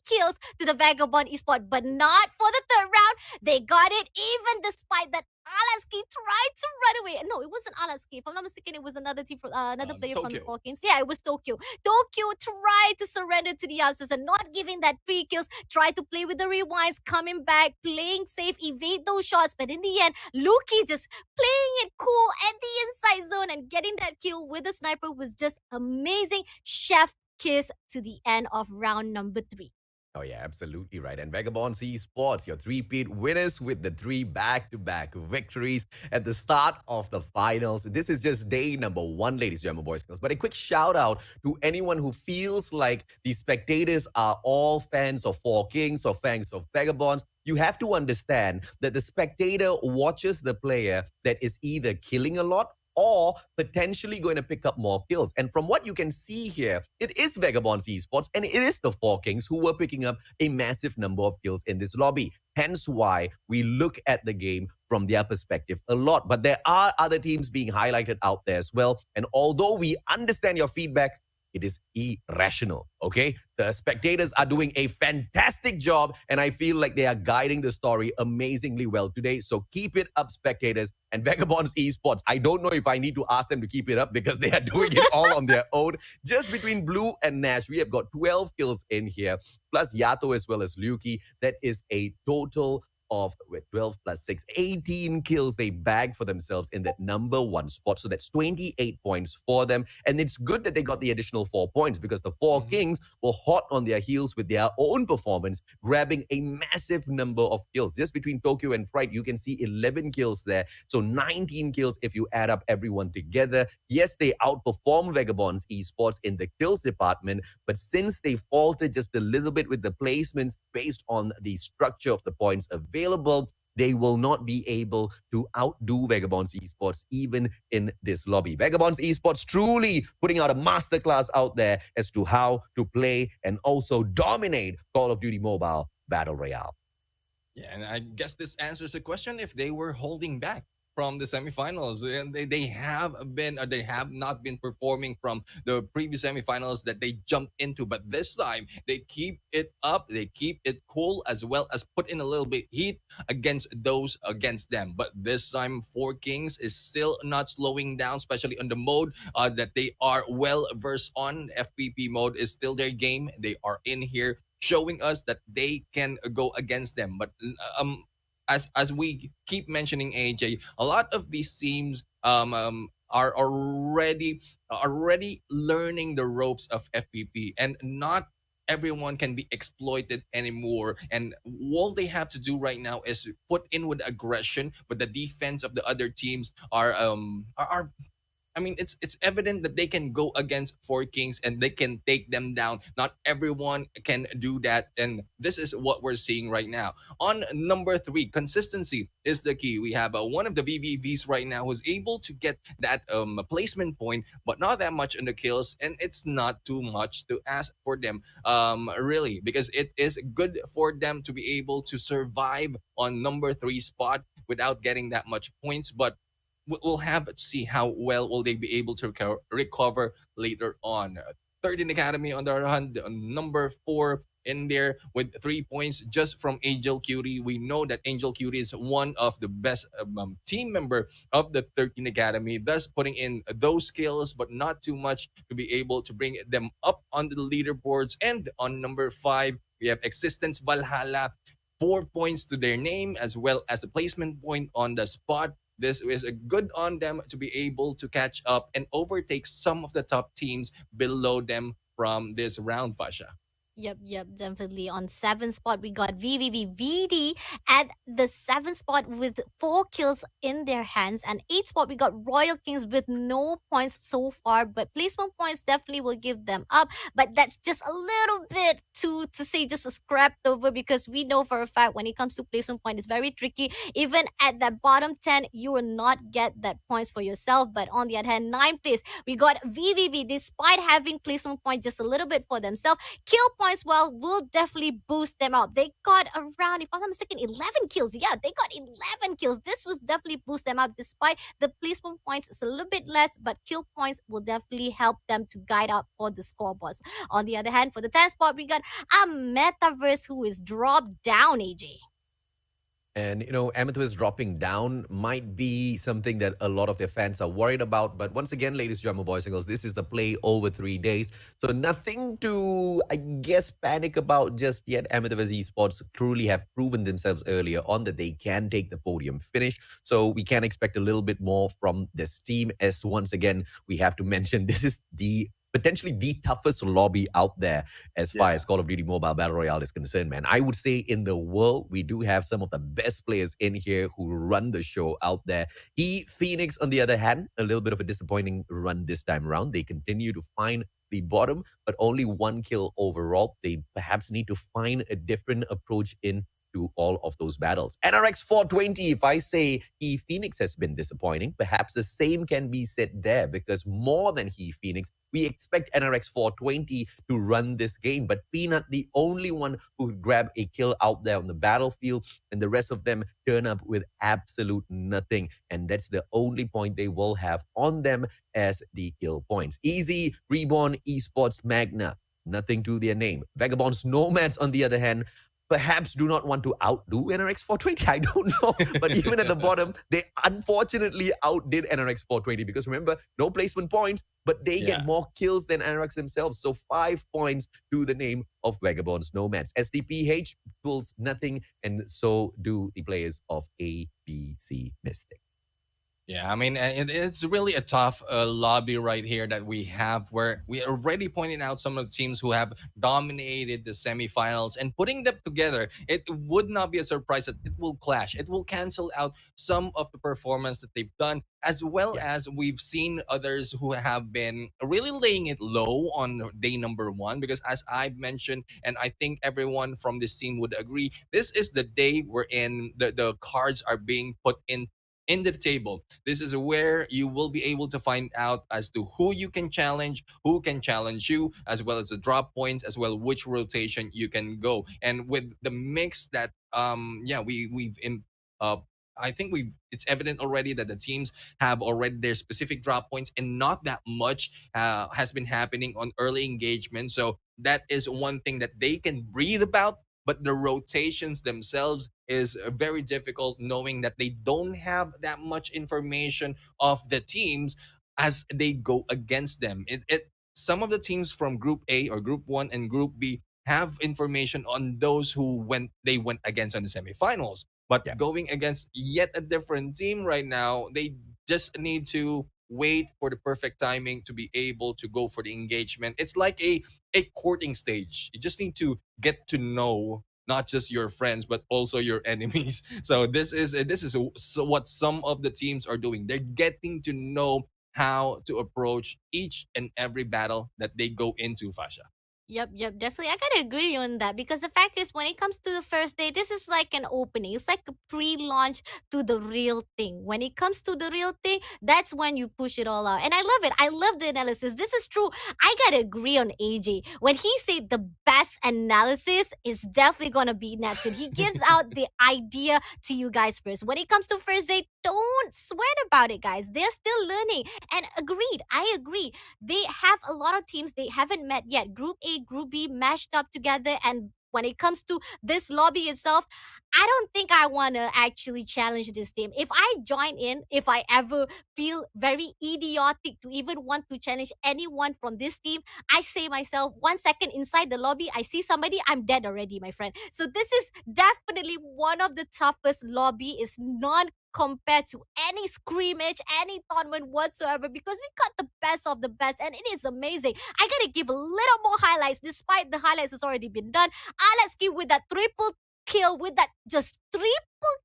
kills to the Vagabond Esport, but not for the 3rd round. They got it, even despite that Alaski tried to run away. No, it wasn't Alaski. If I'm not mistaken, it was another team from another player from the Tokyo. Four Games. Yeah, it was Tokyo. Tokyo tried to surrender to the outsiders and not giving that 3 kills. Tried to play with the rewinds, coming back, playing safe, evade those shots. But in the end, Luki just playing it cool at the inside zone and getting that kill with the sniper was just amazing. Chef kiss to the end of round number 3. Oh, yeah, absolutely right. And Vagabonds Esports, your three-peat winners with the 3 back-to-back victories at the start of the finals. This is just day number 1, ladies and gentlemen, boys and girls. But a quick shout out to anyone who feels like the spectators are all fans of Four Kings or fans of Vagabonds. You have to understand that the spectator watches the player that is either killing a lot or potentially going to pick up more kills. And from what you can see here, it is Vagabonds Esports and it is the Four Kings who were picking up a massive number of kills in this lobby. Hence why we look at the game from their perspective a lot. But there are other teams being highlighted out there as well. And although we understand your feedback, it is irrational, okay? The spectators are doing a fantastic job, and I feel like they are guiding the story amazingly well today. So keep it up, spectators. And Vagabonds Esports, I don't know if I need to ask them to keep it up because they are doing it all on their own. Just between Blue and Nash, we have got 12 kills in here, plus Yato as well as Luki. That is a total of, with 12 plus 6, 18 kills they bagged for themselves in that number 1 spot. So that's 28 points for them. And it's good that they got the additional 4 points because the Four Kings were hot on their heels with their own performance, grabbing a massive number of kills. Just between Tokyo and Fright, you can see 11 kills there. So 19 kills if you add up everyone together. Yes, they outperform Vagabonds Esports in the kills department, but since they faltered just a little bit with the placements based on the structure of the points available, they will not be able to outdo Vagabonds Esports even in this lobby. Vagabonds Esports truly putting out a masterclass out there as to how to play and also dominate Call of Duty Mobile Battle Royale. Yeah, and I guess this answers the question if they were holding back from the semifinals. And they have been, or they have not been performing from the previous semifinals that they jumped into. But this time, they keep it up, they keep it cool, as well as put in a little bit heat against those against them. But this time, Four Kings is still not slowing down, especially on the mode that they are well versed on. FPP mode is still their game. They are in here showing us that they can go against them. But as we keep mentioning, AJ, a lot of these teams are already learning the ropes of FPP, and not everyone can be exploited anymore. And all they have to do right now is put in with aggression, but the defense of the other teams are I mean, it's evident that they can go against four kings and they can take them down. Not everyone can do that, and this is what we're seeing right now. On number three, consistency is the key. We have one of the VVVs right now who's able to get that placement point, but not that much in the kills, and it's not too much to ask for them, really, because it is good for them to be able to survive on number three spot without getting that much points. But we'll have to see how well will they be able to recover later on. 13 Academy on the other hand, number four in there with 3 points just from Angel Cutie. We know that Angel Cutie is one of the best team member of the 13 Academy, thus putting in those skills, but not too much to be able to bring them up on the leaderboards. And on number five, we have Existence Valhalla. 4 points to their name as well as a placement point on the spot. This is a good on them to be able to catch up and overtake some of the top teams below them from this round, Fasha. Yep, definitely. On seventh spot, we got VVVVD at the seventh spot with 4 kills in their hands. And eighth spot, we got Royal Kings with no points so far, but placement points definitely will give them up. But that's just a little bit to say just a scrapped over, because we know for a fact when it comes to placement point, it's very tricky. Even at that bottom 10, you will not get that points for yourself. But on the other hand, ninth place, we got VVV, despite having placement point just a little bit for themselves. Kill points, well, will definitely boost them out. They got around, if I'm not mistaken, 11 kills. Yeah, they got 11 kills. This will definitely boost them out, despite the placement points is a little bit less, but kill points will definitely help them to guide up for the scoreboards. On the other hand, for the 10th spot, we got a Metaverse who is dropped down, AJ. And, Amethyst dropping down might be something that a lot of their fans are worried about. But once again, ladies and gentlemen, boys and girls, this is the play over 3 days. So nothing to, I guess, panic about just yet. Amethyst Esports truly have proven themselves earlier on that they can take the podium finish. So we can expect a little bit more from this team, as once again, we have to mention this is potentially the toughest lobby out there as far as Call of Duty Mobile Battle Royale is concerned, man. I would say in the world, we do have some of the best players in here who run the show out there. Phoenix, on the other hand, a little bit of a disappointing run this time around. They continue to find the bottom, but only 1 kill overall. They perhaps need to find a different approach in to all of those battles. NRX 420, if I say Phoenix has been disappointing, perhaps the same can be said there, because more than Phoenix, we expect NRX 420 to run this game, but Peanut, the only one who could grab a kill out there on the battlefield, and the rest of them turn up with absolute nothing. And that's the only point they will have on them as the kill points. Easy, Reborn, Esports, Magna, nothing to their name. Vagabonds, Nomads, on the other hand, perhaps do not want to outdo NRX 420. I don't know. But even at the bottom, they unfortunately outdid NRX 420, because remember, no placement points, but they get more kills than NRX themselves. So 5 points to the name of Vagabonds Nomads. SDPH pulls nothing, and so do the players of ABC Mystic. Yeah, I mean, it's really a tough lobby right here that we have, where we already pointed out some of the teams who have dominated the semifinals, and putting them together, it would not be a surprise that it will clash. It will cancel out some of the performance that they've done, as well as we've seen others who have been really laying it low on day number one. Because as I've mentioned, and I think everyone from this team would agree, this is the day wherein the cards are being put in the table. This is where you will be able to find out as to who you can challenge, who can challenge you, as well as the drop points, as well which rotation you can go. And with the mix that we've in I think it's evident already that the teams have already their specific drop points, and not that much has been happening on early engagement. So that is one thing that they can breathe about, but the rotations themselves is very difficult, knowing that they don't have that much information of the teams as they go against them. Some of the teams from Group A or Group 1 and Group B have information on those who went against on the semifinals. But going against yet a different team right now, they just need to wait for the perfect timing to be able to go for the engagement. It's like a courting stage. You just need to get to know not just your friends but also your enemies. So this is what some of the teams are doing. They're getting to know how to approach each and every battle that they go into, Fasha. Yep, definitely. I gotta agree on that because the fact is, when it comes to the first day, this is like an opening. It's like a pre-launch to the real thing. When it comes to the real thing, that's when you push it all out. And I love it. I love the analysis. This is true. I gotta agree on AJ. When he said the best analysis is definitely gonna be Neptune. He gives out the idea to you guys first. When it comes to first day, don't sweat about it, guys. They're still learning. And agreed, I agree, they have a lot of teams they haven't met yet. Group A, Group B mashed up together. And when it comes to this lobby itself, I don't think I want to actually challenge this team. If I join in, if I ever feel very idiotic to even want to challenge anyone from this team, I say myself, 1 second inside the lobby, I see somebody, I'm dead already, my friend. So this is definitely one of the toughest lobby. Is non compared to any scrimmage, any tournament whatsoever, because we got the best of the best and it is amazing. I gotta give a little more highlights despite the highlights has already been done. Let's give with that triple kill, with that just triple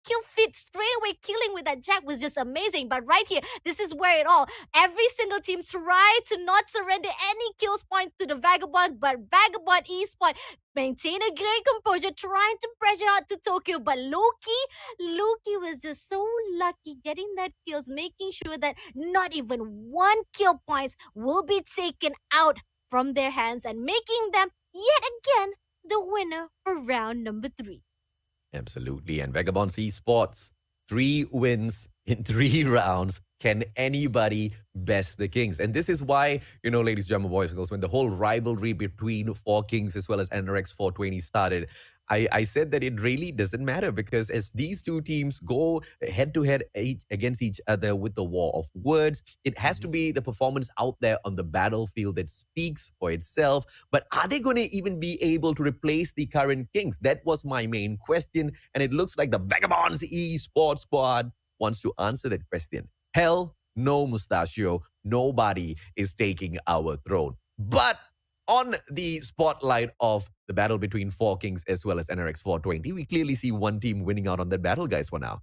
kill feed straight away killing with that jack was just amazing. But right here, this is where it all, every single team try to not surrender any kills points to the Vagabond, but Vagabond Esport maintain a great composure, trying to pressure out to Tokyo. But Loki was just so lucky getting that kills, making sure that not even one kill points will be taken out from their hands and making them yet again the winner for round number 3. Absolutely. And Vagabonds Esports, 3 wins in 3 rounds. Can anybody best the Kings? And this is why, ladies and gentlemen, boys and girls, when the whole rivalry between 4 Kings as well as NRX 420 started, I said that it really doesn't matter, because as these two teams go head to head against each other with the war of words, it has to be the performance out there on the battlefield that speaks for itself. But are they going to even be able to replace the current Kings? That was my main question. And it looks like the Vagabonds Esports squad wants to answer that question. Hell no, Mustachio. Nobody is taking our throne. But on the spotlight of the battle between 4 Kings as well as NRX 420, we clearly see one team winning out on that battle, guys, for now.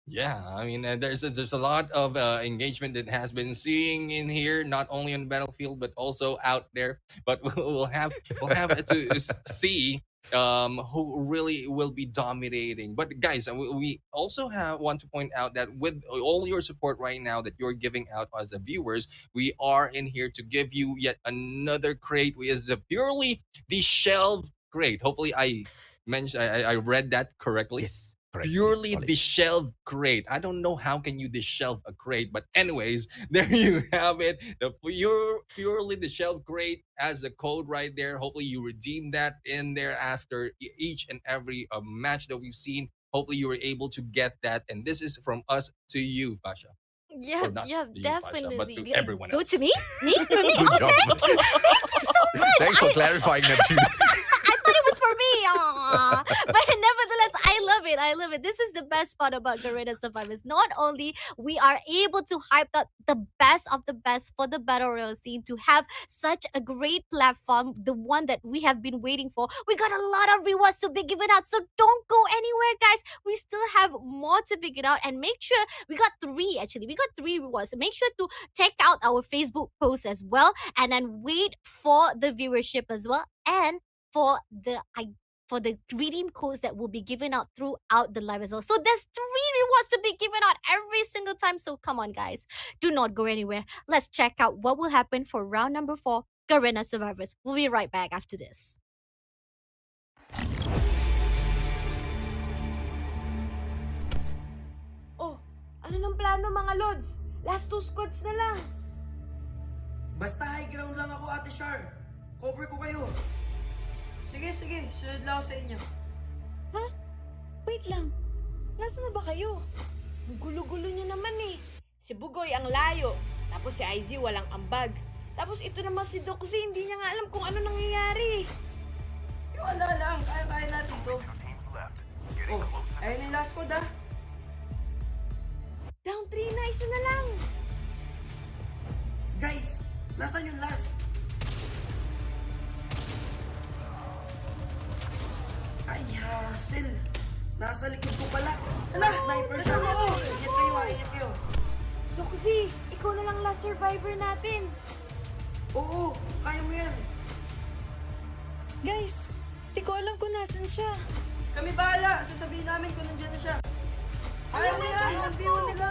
Yeah, I mean, there's a lot of engagement that has been seeing in here, not only on the battlefield but also out there. But we'll have to see who really will be dominating. But guys, we also want to point out that with all your support right now that you're giving out as the viewers, we are in here to give you yet another crate, which is purely the shelf crate. Hopefully, I read that correctly. Yes. Correct. Purely Solid. dishelved crate. I don't know how can you dishelve a crate, but anyways, there you have it. The purely dishelved crate as the code right there. Hopefully you redeem that in there after each and every match that we've seen. Hopefully you were able to get that, and this is from us to you, Fasha. Yeah, not yeah, to you, definitely. Pasha, but to everyone Go else. to me? Me? For me? Good Oh, job. thank you. Thank you so much. Thanks for clarifying that, too. I thought it was for me. Aww. But nevertheless, I love it. I love it. This is the best part about Garena Survivors. Not only we are able to hype up the best of the best for the Battle Royale scene, to have such a great platform, the one that we have been waiting for. We got a lot of rewards to be given out, so don't go anywhere, guys. We still have more to be given out, and make sure we got 3 actually. We got 3 rewards. So make sure to check out our Facebook post as well, and then wait for the viewership as well, and for the redeem codes that will be given out throughout the live as well. So there's 3 rewards to be given out every single time. So come on, guys, do not go anywhere. Let's check out what will happen for round number 4, Garena Survivors. We'll be right back after this. Oh, ano ng plano mga lods? Last 2 squads na lang. Basta high ground lang ako, Ate Char. Cover ko kayo. Sige, sunod lang ako sa inyo. Ha? Wait lang. Nasaan na ba kayo? Ang gulo-gulo niyo naman eh. Si Bugoy ang layo. Tapos si IZ walang ambag. Tapos ito naman si Doxy, hindi niya nga alam kung ano nangyayari. Wala lang, kaya natin to. Oh, ayun yung last code ah. Down 3 na, isa na lang. Guys, nasaan yung last? Ay, hassle. Nasa likod ko pala. Hala, sniper sa loob. Ingat kayo. Doxy, ikaw na lang last survivor natin. Oo, kaya mo yan. Guys, di ko alam kung nasan siya. Kami bahala. Sasabihin namin kung nandiyan na siya. Kaya mo yan. Nagbiwan nila.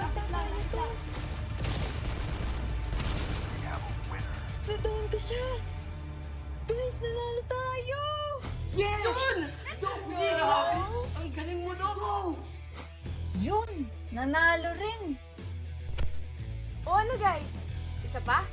Nadoon ko siya. Guys, nanalo tayo! Yes! Yun! Doxy, grabe. Ang galing mo, Dox. Yun! Nanalo rin! O ano guys? Isa pa?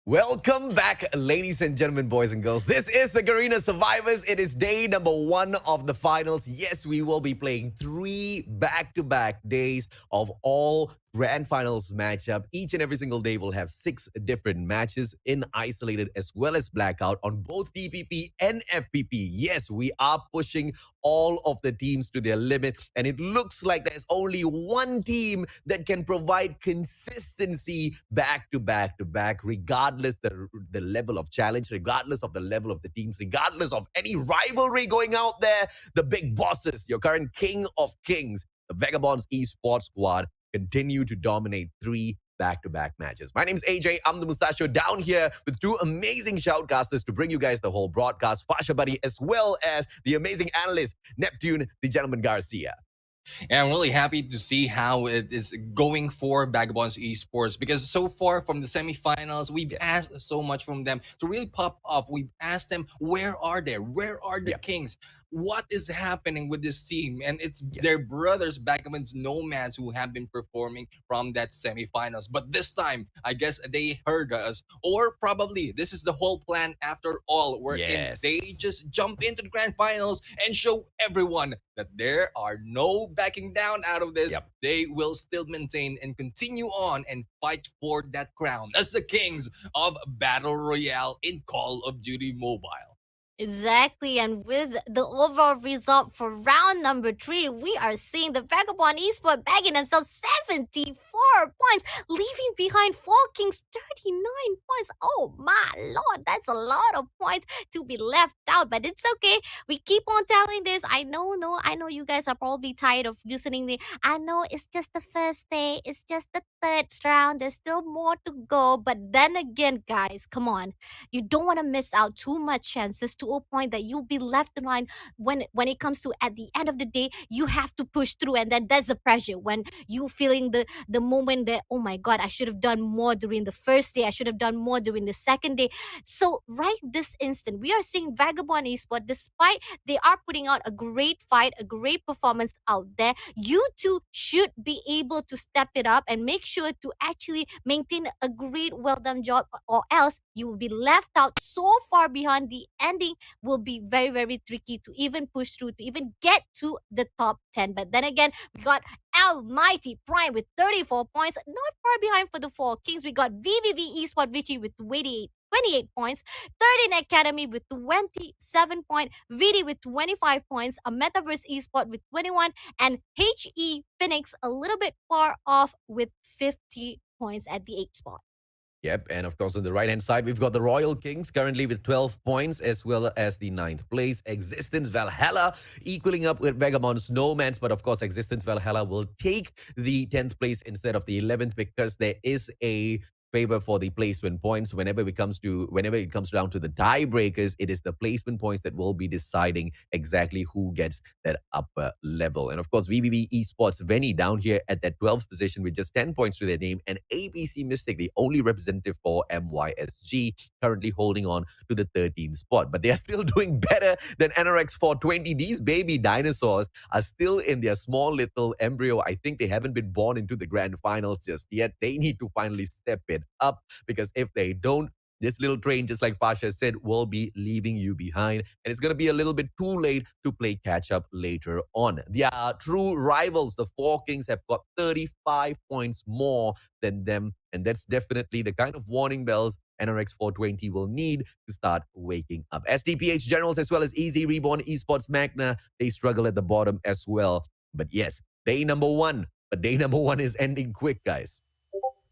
Welcome back, ladies and gentlemen, boys and girls. This is the Garena Survivors. It is day number 1 of the finals. Yes, we will be playing 3 back-to-back days of all grand finals matchup. Each and every single day will have 6 different matches in isolated as well as blackout on both TPP and FPP. Yes, we are pushing all of the teams to their limit, and it looks like there's only one team that can provide consistency back to back to back, regardless the level of challenge, regardless of the level of the teams, regardless of any rivalry going out there. The big bosses, your current king of kings, the Vagabonds esports squad, continue to dominate 3 back-to-back matches. My name's AJ. I'm the Mustachio down here with 2 amazing shoutcasters to bring you guys the whole broadcast, Fasha Buddy, as well as the amazing analyst, Neptune, the gentleman Garcia. And I'm really happy to see how it is going for Vagabonds Esports, because so far from the semifinals, we've asked so much from them to really pop off. We've asked them, where are they? Where are the Kings? What is happening with this team? And it's their brothers, Vagabonds Nomads, who have been performing from that semifinals. But this time, I guess they heard us, or probably this is the whole plan after all, wherein they just jump into the grand finals and show everyone that there are no backing down out of this. They will still maintain and continue on and fight for that crown as the kings of Battle Royale in Call of Duty Mobile. Exactly, and with the overall result for round number 3, we are seeing the Vagabond Esport bagging themselves 74 points, leaving behind 4 Kings 39 points. Oh my lord, that's a lot of points to be left out, but it's okay. We keep on telling this. I know you guys are probably tired of listening. I know it's just the first day, it's just the third round, there's still more to go, but then again, guys, come on. You don't want to miss out too much chances to a point that you'll be left behind when it comes to, at the end of the day, you have to push through, and then there's the pressure when you feeling the moment that, oh my god, I should have done more during the first day, I should have done more during the second day. So right this instant, we are seeing Vagabond Esport, despite they are putting out a great fight, a great performance out there, you two should be able to step it up and make sure to actually maintain a great well done job, or else you will be left out so far behind. The ending will be very, very tricky to even push through, to even get to the top 10. But then again, we got Almighty Prime with 34 points, not far behind for the 4 Kings. We got VVV Esport Vichy with 28 28 points, 13 Academy with 27 points, VD with 25 points, a Metaverse Esport with 21, and HE Phoenix a little bit far off with 50 points at the 8th spot. Yep, and of course on the right-hand side, we've got the Royal Kings currently with 12 points, as well as the 9th place. Existence Valhalla equaling up with Vagabond Snowmans, but of course Existence Valhalla will take the 10th place instead of the 11th because there is a favor for the placement points. Whenever it comes down to the tiebreakers, it is the placement points that will be deciding exactly who gets that upper level. And of course, VBB Esports Veni down here at that 12th position with just 10 points to their name, and ABC Mystic, the only representative for MYSG, currently holding on to the 13th spot. But they are still doing better than NRX 420. These baby dinosaurs are still in their small little embryo. I think they haven't been born into the grand finals just yet. They need to finally step it up, because if they don't, this little train, just like Fasha said, will be leaving you behind, and it's going to be a little bit too late to play catch up later on. Their true rivals, the Four Kings, have got 35 points more than them, and that's definitely the kind of warning bells NRX 420 will need to start waking up. SDPH Generals, as well as Easy Reborn Esports Magna, they struggle at the bottom as well. But yes, day number one. But day number one is ending quick, guys.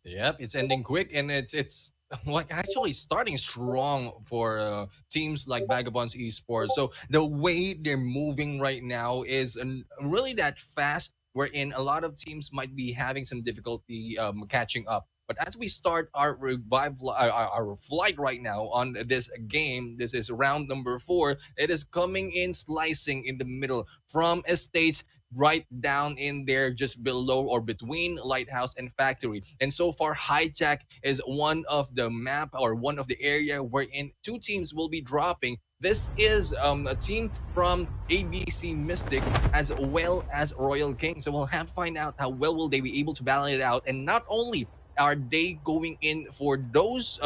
Yep, it's ending quick, and it's like actually starting strong for teams like Vagabonds Esports. So the way they're moving right now is really that fast, wherein a lot of teams might be having some difficulty catching up. But as we start our our flight right now on this game, this is round number 4. It is coming in slicing in the middle from estates right down in there, just below or between Lighthouse and Factory. And so far, Hijack is one of the map or one of the area wherein 2 teams will be dropping. This is a team from ABC Mystic as well as Royal King. So we'll have to find out how well will they be able to balance it out. And not only are they going in for those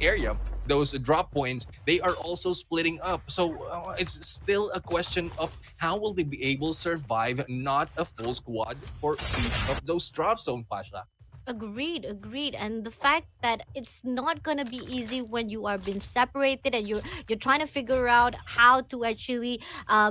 area, those drop points, they are also splitting up. So it's still a question of how will they be able to survive not a full squad for each of those drop zone, Pasha. Agreed, agreed. And the fact that it's not gonna be easy when you are being separated and you're trying to figure out how to actually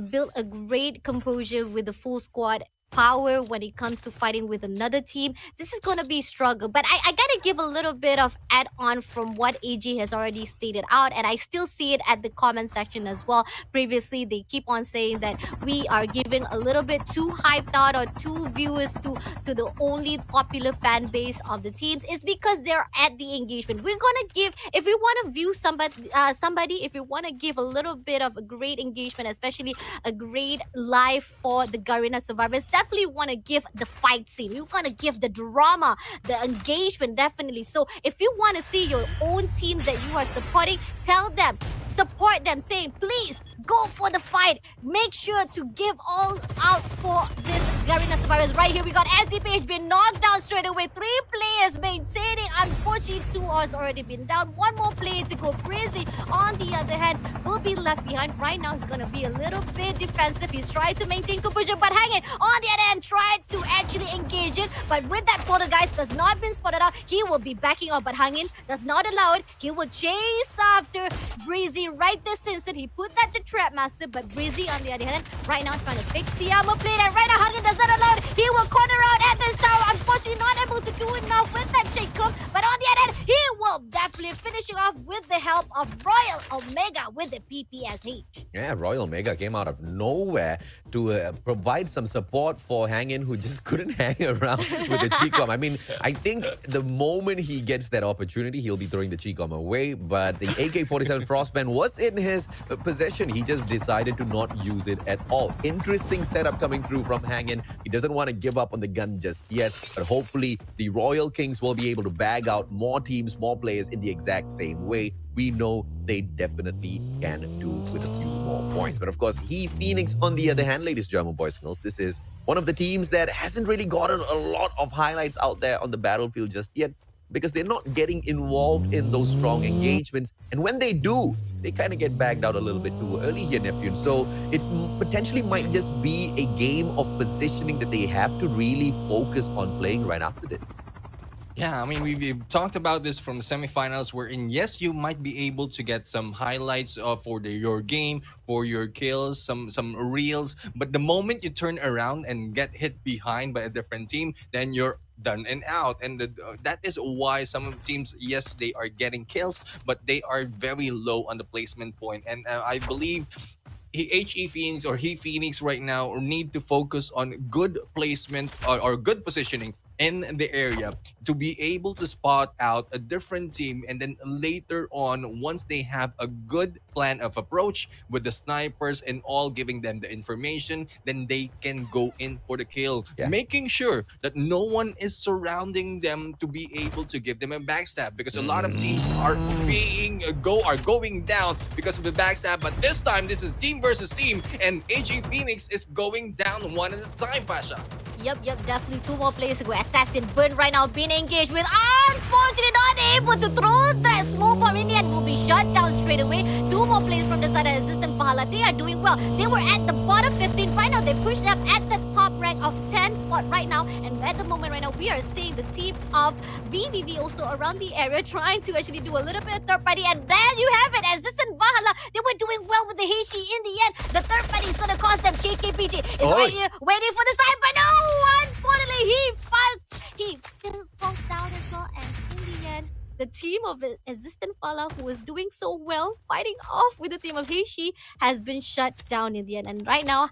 build a great composure with the full squad power when it comes to fighting with another team. This is gonna be a struggle. But I gotta give a little bit of add-on from what AG has already stated out, and I still see it at the comment section as well. Previously, they keep on saying that we are giving a little bit too hyped out or too viewers to the only popular fan base of the teams. Is because they're at the engagement. We're gonna give, if we want to view somebody, if we want to give a little bit of a great engagement, especially a great live for the Garena Survivors, definitely want to give the fight scene. You want to give the drama, the engagement, definitely. So if you want to see your own teams that you are supporting, tell them, support them, saying, please go for the fight. Make sure to give all out for this Garena Survivors. Right here, we got SDPH being knocked down straight away. 3 players maintaining. Unfortunately, 2 has already been down. 1 more player to go. Breezy, on the other hand, will be left behind. Right now, he's going to be a little bit defensive. He's trying to maintain composure, but hanging on the other hand, tried to actually engage it. But with that poltergeist does not been spotted out, he will be backing up, but Hangin does not allow it. He will chase after Breezy right this instant. He put that to Trap Master, but Breezy on the other hand, right now trying to fix the armor plate, and right now Hangin does not allow it. He will corner out at this tower. Unfortunately, not able to do enough with that Jacob, but on the other hand, he will definitely finishing off with the help of Royal Omega with the PPSH. Yeah, Royal Omega came out of nowhere to provide some support for Hangin, who just couldn't hang around with the Chicom. I mean, I think the moment he gets that opportunity, he'll be throwing the Chicom away, but the AK-47 Frostband was in his possession. He just decided to not use it at all. Interesting setup coming through from Hangin. He doesn't want to give up on the gun just yet, but hopefully the Royal Kings will be able to bag out more teams, more players in the exact same way. We know they definitely can do with a few more points. But of course, Phoenix, on the other hand, ladies, German boys and girls, this is one of the teams that hasn't really gotten a lot of highlights out there on the battlefield just yet, because they're not getting involved in those strong engagements. And when they do, they kind of get bagged out a little bit too early here, Neptune. So it potentially might just be a game of positioning that they have to really focus on playing right after this. Yeah, I mean, we've talked about this from the semifinals, wherein yes, you might be able to get some highlights for your game, for your kills, some reels, but the moment you turn around and get hit behind by a different team, then you're done and out. And that is why some teams, yes, they are getting kills, but they are very low on the placement point. And I believe HE Phoenix or He Phoenix right now need to focus on good placement or good positioning in the area to be able to spot out a different team, and then later on, once they have a good plan of approach with the snipers and all giving them the information, then they can go in for the kill, Yeah. making sure that no one is surrounding them to be able to give them a backstab, because a lot of teams are going down because of the backstab. But this time, this is team versus team, and HE Phoenix is going down one at a time, Pasha. Yep, definitely 2 more players to go. Assassin Burn right now being engaged with, unfortunately not able to throw that smoke bomb in the end, will be shut down straight away. 2 more players from the side of Resistant Valhalla. They are doing well. They were at the bottom 15 right now. They pushed up at the top rank of 10 spot right now. And at the moment right now, we are seeing the team of VVV also around the area trying to actually do a little bit of third party. And there you have it. Resistant Valhalla, they were doing well with the Heishi in the end. The third party is going to cost them. KKPG is right here waiting for the side, but no! Unfortunately, he falls down as well, and in the end, the team of Resistant Fala, who was doing so well, fighting off with the team of Heishi, has been shut down in the end. And right now,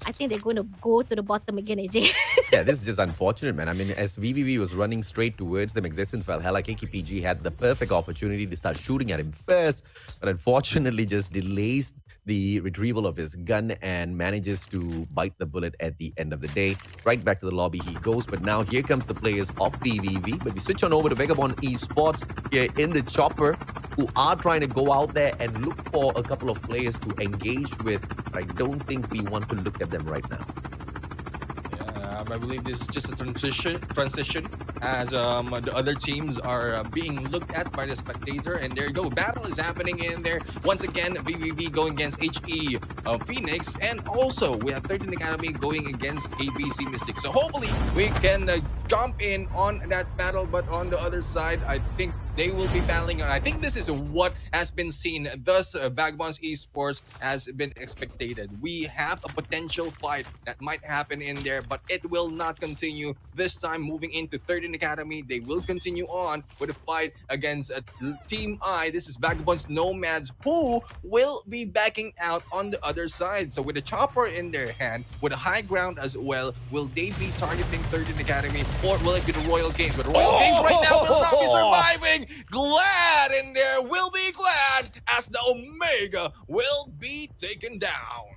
I think they're going to go to the bottom again, AJ. Yeah, this is just unfortunate, man. I mean, as VVV was running straight towards them, Existence Valhalla, KKPG had the perfect opportunity to start shooting at him first, but unfortunately just delays the retrieval of his gun and manages to bite the bullet at the end of the day. Right back to the lobby he goes, but now here comes the players of VVV. But we switch on over to Vagabond Esports here in the chopper, who are trying to go out there and look for a couple of players to engage with. I don't think we want to look at them right now. I believe this is just a transition as the other teams are being looked at by the spectator. And there you go. Battle is happening in there. Once again, VVV going against HE Phoenix. And also, we have 13 Academy going against ABC Mystic. So hopefully, we can jump in on that battle. But on the other side, I think they will be battling. And I think this is what has been seen. Thus, Vagabonds Esports has been expected. We have a potential fight that might happen in there, but it will not continue this time. Moving into 13 Academy, they will continue on with a fight against Team I. This is Vagabonds Nomads, who will be backing out on the other side. So with a chopper in their hand, with a high ground as well, will they be targeting 13 Academy, or will it be the Royal Kings? But the Royal Kings right now will not be surviving. Glad in there will be glad as the Omega will be taken down.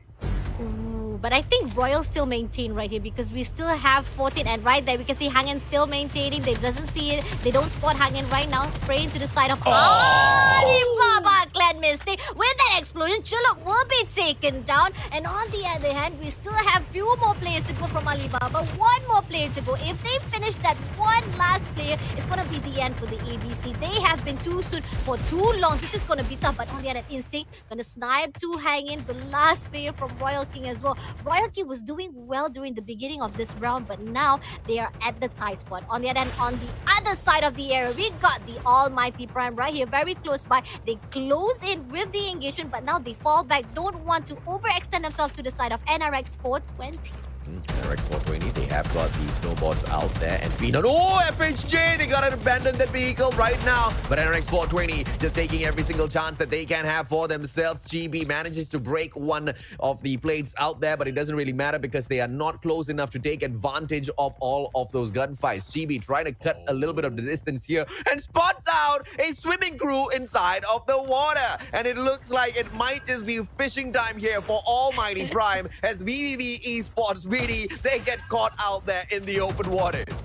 But I think Royal still maintain right here, because we still have 14, and right there we can see Hangen still maintaining. They doesn't see it. They don't spot Hangen right now. Spraying to the side of Alibaba. Clan mistake. With that explosion, Chuluk will be taken down. And on the other hand, we still have few more players to go from Alibaba. One more player to go. If they finish that one last player, it's going to be the end for the ABC. They have been too soon for too long. This is going to be tough. But on the other instinct, going to snipe to Hangen, the last player from Royal King as well. Royal King was doing well during the beginning of this round, but now they are at the tie spot. On the other hand, on the other side of the area, we got the Almighty Prime right here, very close by. They close in with the engagement, but now they fall back. Don't want to overextend themselves to the side of NRX 420. NRX 420, they have got these snowboards out there, and Phenom, FHJ, they gotta abandon that vehicle right now. But NRX 420 just taking every single chance that they can have for themselves. GB manages to break one of the plates out there, but it doesn't really matter because they are not close enough to take advantage of all of those gunfights. GB trying to cut a little bit of the distance here and spots out a swimming crew inside of the water. And it looks like it might just be fishing time here for Almighty Prime as VVV Esports really, they get caught out there in the open waters.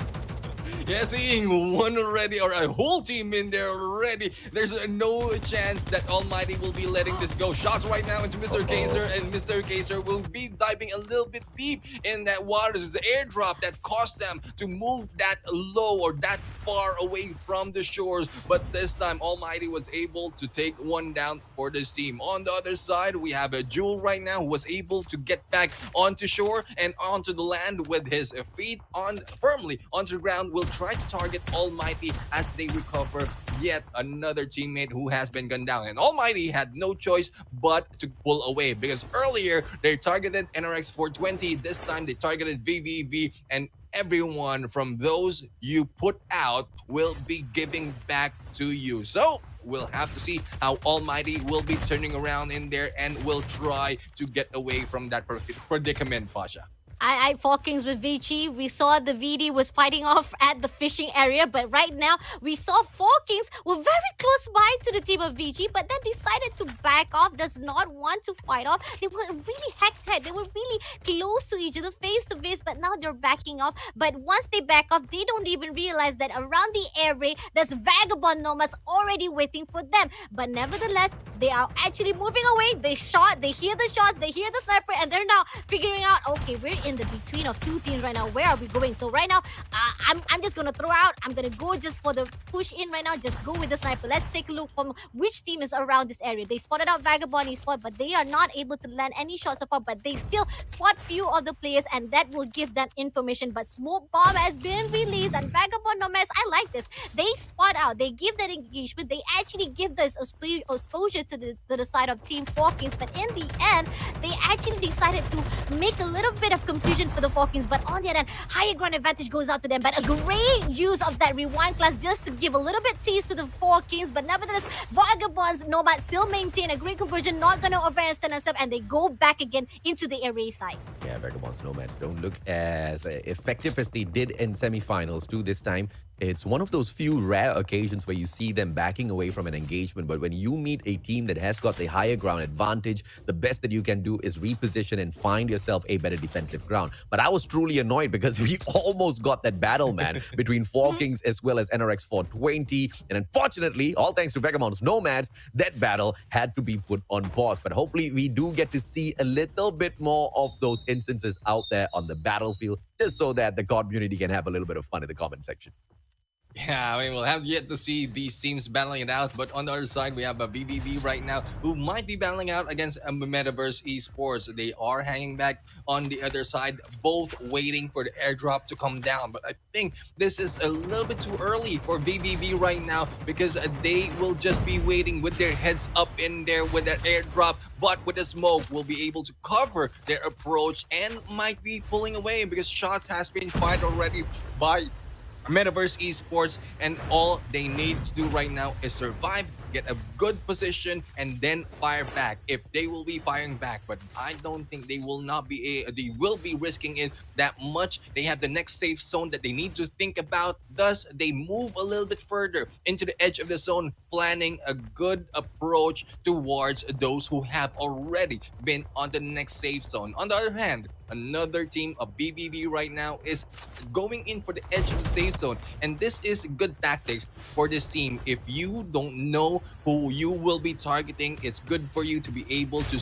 Yeah, seeing one already, or a whole team in there already. There's no chance that Almighty will be letting this go. Shots right now into Mr. Kaiser, and Mr. Kaiser will be diving a little bit deep in that water. There's an airdrop that caused them to move that low or that far away from the shores. But this time, Almighty was able to take one down for this team. On the other side, we have a Jewel right now who was able to get back onto shore and onto the land with his feet on firmly onto the ground. Will try to target Almighty as they recover yet another teammate who has been gunned down. And Almighty had no choice but to pull away because earlier they targeted NRX 420. This time they targeted VVV, and everyone from those you put out will be giving back to you. So we'll have to see how Almighty will be turning around in there and will try to get away from that predicament, Fasha. I Falkings with Vici. We saw the VD was fighting off at the fishing area, but right now we saw Falkings were very close by to the team of Vici, but then decided to back off, does not want to fight off. They were really head-to-head. They were really close to each other, face-to-face, but now they're backing off. But once they back off, they don't even realize that around the area, there's Vagabond Nomads already waiting for them. But nevertheless, they are actually moving away. They hear the shots, they hear the sniper, and they're now figuring out, okay, we're in the between of two teams right now. Where are we going? So right now, I'm just gonna throw out. I'm gonna go just for the push in right now. Just go with the sniper. Let's take a look from which team is around this area. They spotted out Vagabond Esport, but they are not able to land any shots so far. But they still spot few other players, and that will give them information. But smoke bomb has been released, and Vagabond Nomads, I like this. They spot out. They give that engagement. They actually give this exposure to the side of Team Falkings. But in the end, they actually decided to make a little bit of confusion for the Falkings, but on the other hand, higher ground advantage goes out to them. But a great use of that rewind class just to give a little bit tease to the Falkings. But nevertheless, Vagabonds Nomad still maintain a great conversion, not gonna overextend themselves, and they go back again into the array side. Yeah, Vagabonds Nomads don't look as effective as they did in semifinals too this time. It's one of those few rare occasions where you see them backing away from an engagement. But when you meet a team that has got the higher ground advantage, the best that you can do is reposition and find yourself a better defensive ground. But I was truly annoyed because we almost got that battle, man, between Falkings as well as NRX 420. And unfortunately, all thanks to Vagabonds Nomads, that battle had to be put on pause. But hopefully we do get to see a little bit more of those instances out there on the battlefield, just so that the COD community can have a little bit of fun in the comment section. Yeah, I mean, we'll have yet to see these teams battling it out. But on the other side, we have a VVV right now who might be battling out against a Metaverse Esports. They are hanging back on the other side, both waiting for the airdrop to come down. But I think this is a little bit too early for VVV right now because they will just be waiting with their heads up in there with that airdrop. But with the smoke, will be able to cover their approach and might be pulling away because shots has been fired already by Metaverse Esports, and all they need to do right now is survive, get a good position, and then fire back if they will be firing back. But I don't think they will not be they will be risking it that much. They have the next safe zone that they need to think about. Thus, they move a little bit further into the edge of the zone, planning a good approach towards those who have already been on the next safe zone. On the other hand, another team of BBB right now is going in for the edge of the safe zone, and this is good tactics for this team. If you don't know who you will be targeting, it's good for you to be able to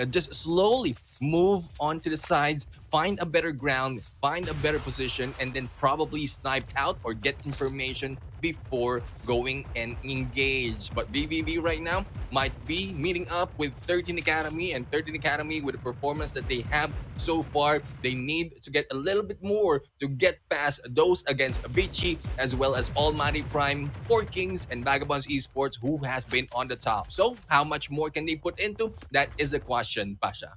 just slowly move onto the sides, find a better ground, find a better position, and then probably snipe out or get information before going and engage. But BBB right now might be meeting up with 13 Academy, and 13 Academy, with the performance that they have so far, they need to get a little bit more to get past those against Avicii as well as Almighty Prime, Falkings, and Vagabonds Esports, who has been on the top. So how much more can they put into? That is the question, Pasha.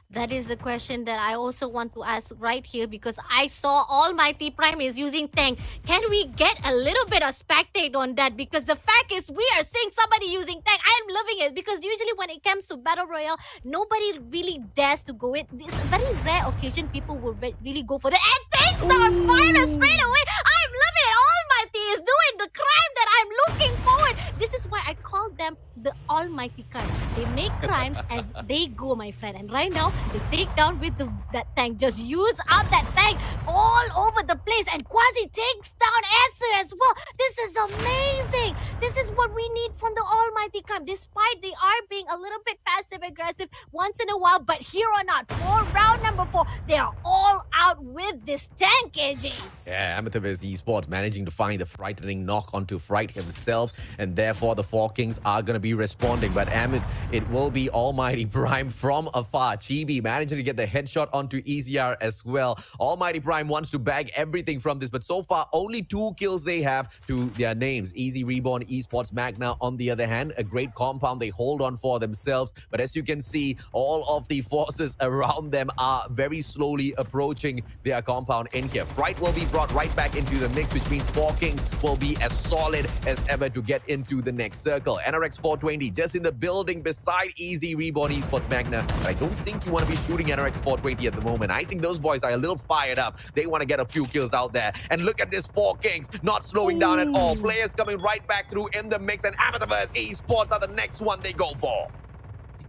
That is the question that I also want to ask right here, because I saw Almighty Prime is using tank. Can we get a little bit of spectate on that? Because the fact is we are seeing somebody using tank. I'm loving it because usually when it comes to Battle Royale, nobody really dares to go it. It's a very rare occasion people will really go for that. And tanks start fire straight away. I'm loving it. Almighty is doing the crime that I'm looking forward. This is why I call them the Almighty Crime. They make crimes as they go, my friend. And right now, they take down with that tank. Just use up that tank all over the place. And Quasi takes down Esser as well. This is amazing. This is what we need from the Almighty Crime. Despite they are being a little bit passive-aggressive once in a while, but here or not, for round number number 4. They are all out with this tank, AJ. Yeah, Amethyst Esports managing to find the frightening knock onto Fright himself, and therefore the Four Kings are going to be responding. But Amit, it will be Almighty Prime from afar. Chibi managing to get the headshot onto ECR as well. Almighty Prime wants to bag everything from this, but so far only 2 kills they have to their names. Easy Reborn Esports Magna, on the other hand, a great compound they hold on for themselves. But as you can see, all of the forces around them are very slowly approaching their compound in here. Fright will be brought right back into the mix, which means Four Kings will be as solid as ever to get into the next circle. NRX 420 just in the building beside Easy Reborn Esports Magna. But I don't think you want to be shooting NRX 420 at the moment. I think those boys are a little fired up. They want to get a few kills out there. And look at this Four Kings, not slowing down at all. Players coming right back through in the mix, and Amethyst Esports are the next one they go for.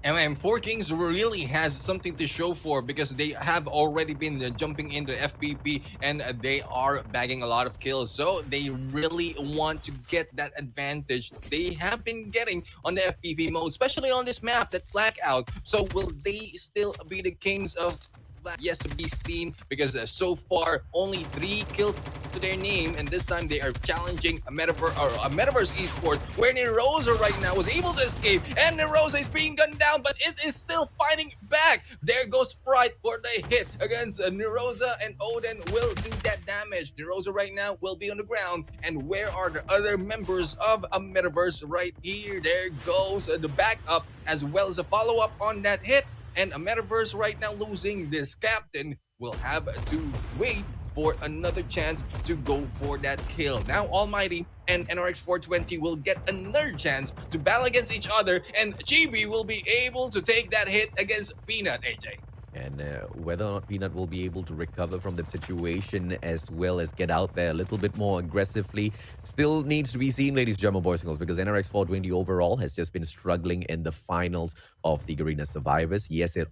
And Four Kings really has something to show for, because they have already been jumping into FPP and they are bagging a lot of kills. So they really want to get that advantage they have been getting on the FPP mode, especially on this map, that Blackout. So will they still be the kings of Black? Yes, to be seen, because so far only 3 kills to their name, and this time they are challenging a Metaverse Esports, where Nerosa right now was able to escape, and Nerosa is being gunned down, but it is still fighting back. There goes Fright for the hit against Nerosa, and Odin will do that damage. Nerosa right now will be on the ground, and where are the other members of a Metaverse? Right here, there goes the backup as well as a follow-up on that hit. And a Metaverse right now losing. This captain will have to wait for another chance to go for that kill. Now Almighty and NRX 420 will get another chance to battle against each other, and Chibi will be able to take that hit against Peanut, AJ. And whether or not Peanut will be able to recover from that situation as well as get out there a little bit more aggressively still needs to be seen, ladies and gentlemen, boys and girls, because NRX 420 overall has just been struggling in the finals of the Garena Survivors. Yes, it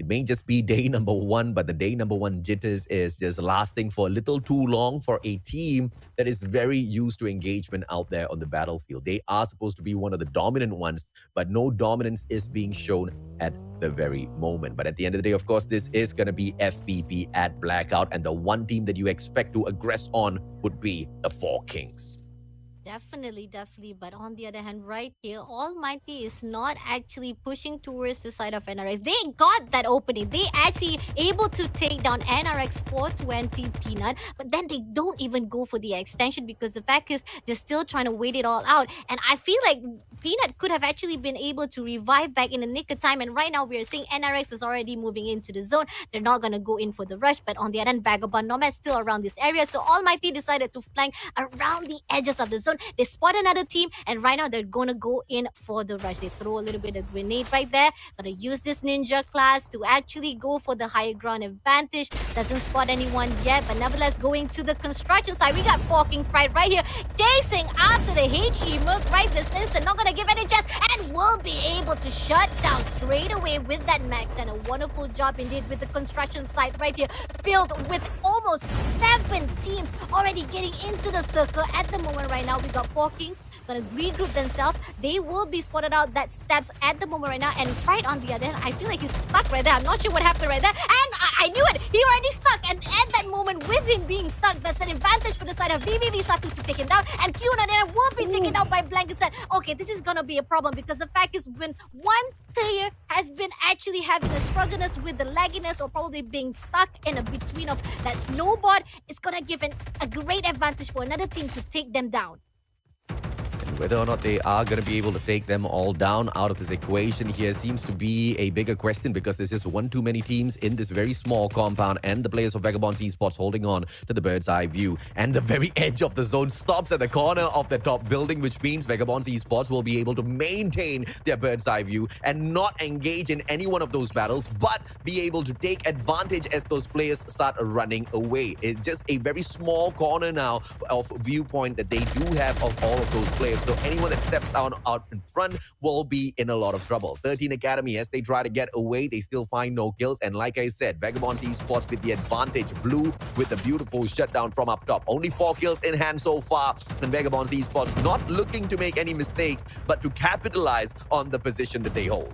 may just be day number 1, but the day number 1 jitters is just lasting for a little too long for a team that is very used to engagement out there on the battlefield. They are supposed to be one of the dominant ones, but no dominance is being shown at the very moment. But at the end of the day, of course, this is going to be FPP at Blackout, and the one team that you expect to aggress on would be the Four Kings. Definitely. But on the other hand, right here, Almighty is not actually pushing towards the side of NRX. They got that opening. They actually able to take down NRX 420 Peanut, but then they don't even go for the extension, because the fact is they're still trying to wait it all out. And I feel like Peanut could have actually been able to revive back in the nick of time. And right now we are seeing NRX is already moving into the zone. They're not going to go in for the rush. But on the other hand, Vagabond Nomad still around this area. So Almighty decided to flank around the edges of the zone. They spot another team, and right now they're going to go in for the rush. They throw a little bit of grenade right there. Going to use this ninja class to actually go for the higher ground advantage. Doesn't spot anyone yet, but nevertheless going to the construction side. We got Forking Fright right here, chasing after the HE Merc right this instant. Not going to give any chance, and will be able to shut down straight away with that Mac 10. A wonderful job indeed with the construction site right here, filled with almost 7 teams already getting into the circle at the moment. Right now we got Four Kings gonna regroup themselves. They will be spotted out that steps at the moment right now, and Fright on the other hand, I feel like he's stuck right there. I'm not sure what happened right there, and I knew it, he already stuck. And at that moment, with him being stuck, that's an advantage for the side of BBB Satu to take him down, and Q9 will be taken out by Blanket. Okay, this is gonna be a problem, because the fact is when one player has been actually having a struggleness with the lagginess or probably being stuck in a between of that snowboard, it's gonna give a great advantage for another team to take them down. Whether or not they are going to be able to take them all down out of this equation here seems to be a bigger question, because there's just one too many teams in this very small compound, and the players of Vagabond Esports holding on to the bird's eye view. And the very edge of the zone stops at the corner of the top building, which means Vagabond Esports will be able to maintain their bird's eye view and not engage in any one of those battles, but be able to take advantage as those players start running away. It's just a very small corner now of viewpoint that they do have of all of those players. So anyone that steps out in front will be in a lot of trouble. 13 Academy, as they try to get away, they still find no kills. And like I said, Vagabond Esports with the advantage. Blue with the beautiful shutdown from up top. Only 4 kills in hand so far. And Vagabond Esports not looking to make any mistakes, but to capitalize on the position that they hold.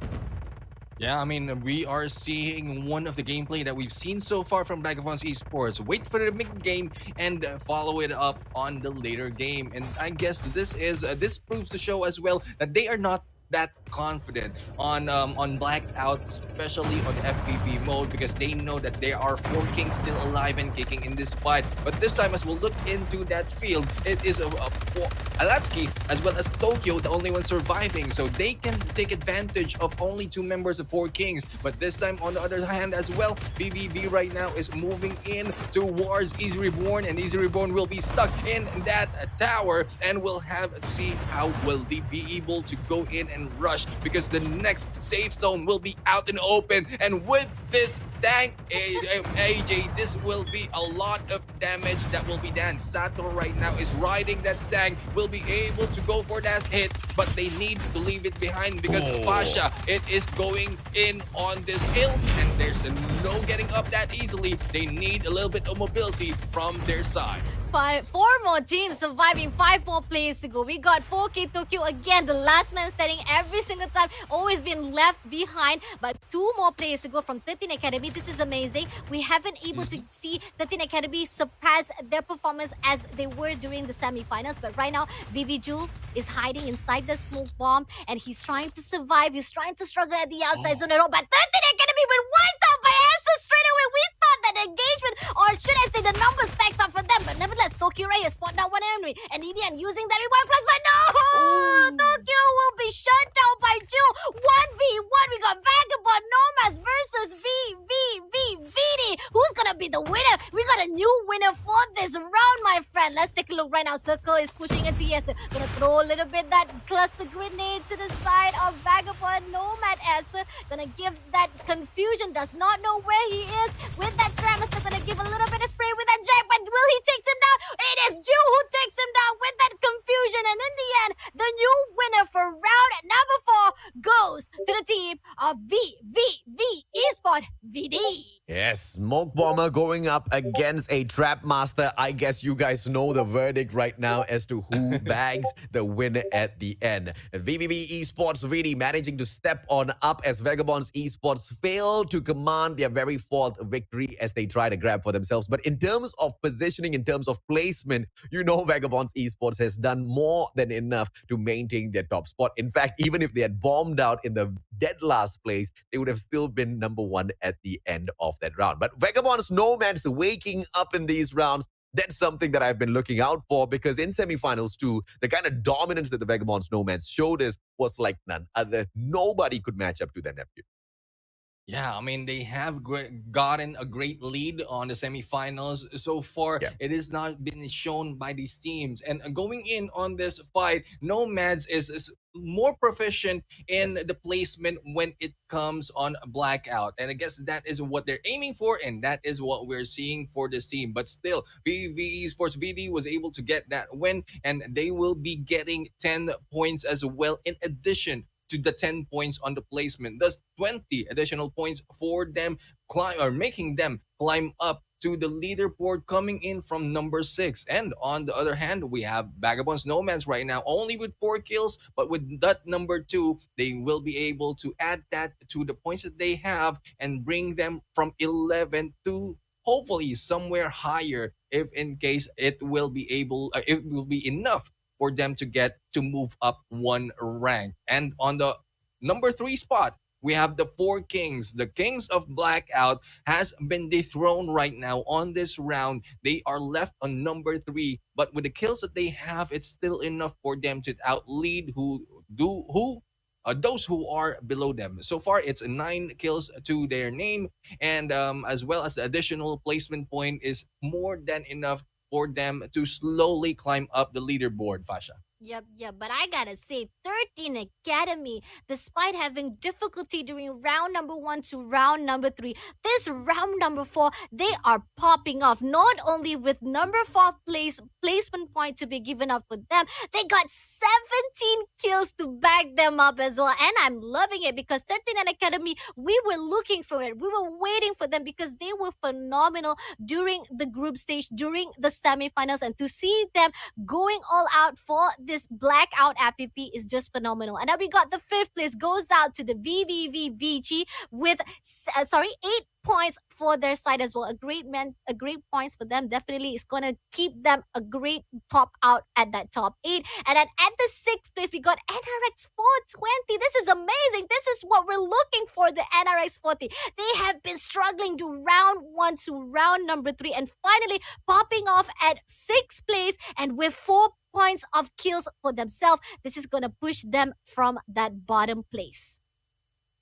Yeah, I mean, we are seeing one of the gameplay that we've seen so far from Vagabonds Esports. Wait for the mid game and follow it up on the later game. And I guess this proves to show as well that they are not that confident on blackout, especially on FPP mode, because they know that there are four kings still alive and kicking in this fight. But this time, as we'll look into that field, it is Alatsuki as well as Tokyo, the only one surviving, so they can take advantage of only two members of Four Kings. But this time, on the other hand, as well, BBB right now is moving in towards Easy Reborn, and Easy Reborn will be stuck in that tower, and we'll have to see how will they be able to go in and rush, because the next safe zone will be out in the open. And with this tank, AJ, this will be a lot of damage that will be done. Sato right now is riding that tank, will be able to go for that hit, but they need to leave it behind because Fasha, it is going in on this hill, and there's no getting up that easily. They need a little bit of mobility from their side. Four more teams surviving, 5 more players to go. We got 4K Tokyo again, the last man standing every single time, always been left behind. But 2 more players to go from 13 Academy. This is amazing. We haven't able to see 13 Academy surpass their performance as they were during the semi-finals. But right now, Viviju is hiding inside the smoke bomb, and he's trying to survive. He's trying to struggle at the outside zone at all. But 13 Academy been wiped out by Asa straight away. We thought that engagement, or should I say the number stacks up for them, but nevertheless, Tokyo Ray has spot down one enemy, and Indian using that rewind plus, but no! Tokyo will be shut down by Jill. 1v1, we got Vagabond Nomads versus VD. Who's gonna be the winner? We got a new winner for this round, my friend. Let's take a look right now. Circle is pushing into yes. Gonna throw a little bit that cluster grenade to the side of Vagabond Nomad S. Gonna give that confusion, does not know where he is. With that Travis, they're gonna give a little bit of spray with that Jack, but will he take him down? It is Ju who takes him down with that confusion, and in the end, the new winner for round number 4 goes to the team of VVV Esport VD. Yes, Smoke Bomber going up against a Trap Master. I guess you guys know the verdict right now as to who bags the winner at the end. VVV Esports VD managing to step on up as Vagabonds Esports fail to command their very fourth victory as they try to grab for themselves. But in terms of positioning, in terms of placement, you know Vagabonds Esports has done more than enough to maintain their top spot. In fact, even if they had bombed out in the dead last place, they would have still been number 1 at the end of that round. But Vagabonds Nomads waking up in these rounds, that's something that I've been looking out for, because in semifinals too, the kind of dominance that the Vagabonds Nomads showed us was like none other. Nobody could match up to them, Nephew. Yeah, I mean, they have gotten a great lead on the semifinals so far. Yeah. It has not been shown by these teams. And going in on this fight, Nomads is more proficient in the placement when it comes on blackout. And I guess that is what they're aiming for, and that is what we're seeing for this team. But still, VV Esports VD was able to get that win, and they will be getting 10 points as well, in addition to the 10 points on the placement. Thus 20 additional points for them making them climb up to the leaderboard, coming in from number 6. And on the other hand, we have Vagabonds Nomads right now only with 4 kills, but with that number 2, they will be able to add that to the points that they have and bring them from 11 to hopefully somewhere higher, if in case it will be enough for them to get to move up 1 rank. And on the number 3 spot, we have the 4 Kings. The Kings of Blackout has been dethroned right now on this round. They are left on number 3, but with the kills that they have, it's still enough for them to outlead those who are below them. So far, it's 9 kills to their name, and as well as the additional placement point is more than enough for them to slowly climb up the leaderboard, Fasha. Yep. But I gotta say, 13 Academy, despite having difficulty during round number 1 to round number 3, this round number 4, they are popping off. Not only with number 4 placement point to be given up for them, they got 17 kills to back them up as well. And I'm loving it, because 13 Academy, we were looking for it. We were waiting for them, because they were phenomenal during the group stage, during the semifinals, and to see them going all out for this this blackout FPP is just phenomenal. And now we got the 5th place goes out to the VVVVG with 8 points for their side as well. A great points for them. Definitely is gonna keep them a great top out at that top 8. And then at the 6th place, we got NRX 420. This is amazing. This is what we're looking for, the NRX 40. They have been struggling to round 1 to round number 3 and finally popping off at 6th place and with 4 points of kills for themselves. This is gonna push them from that bottom place.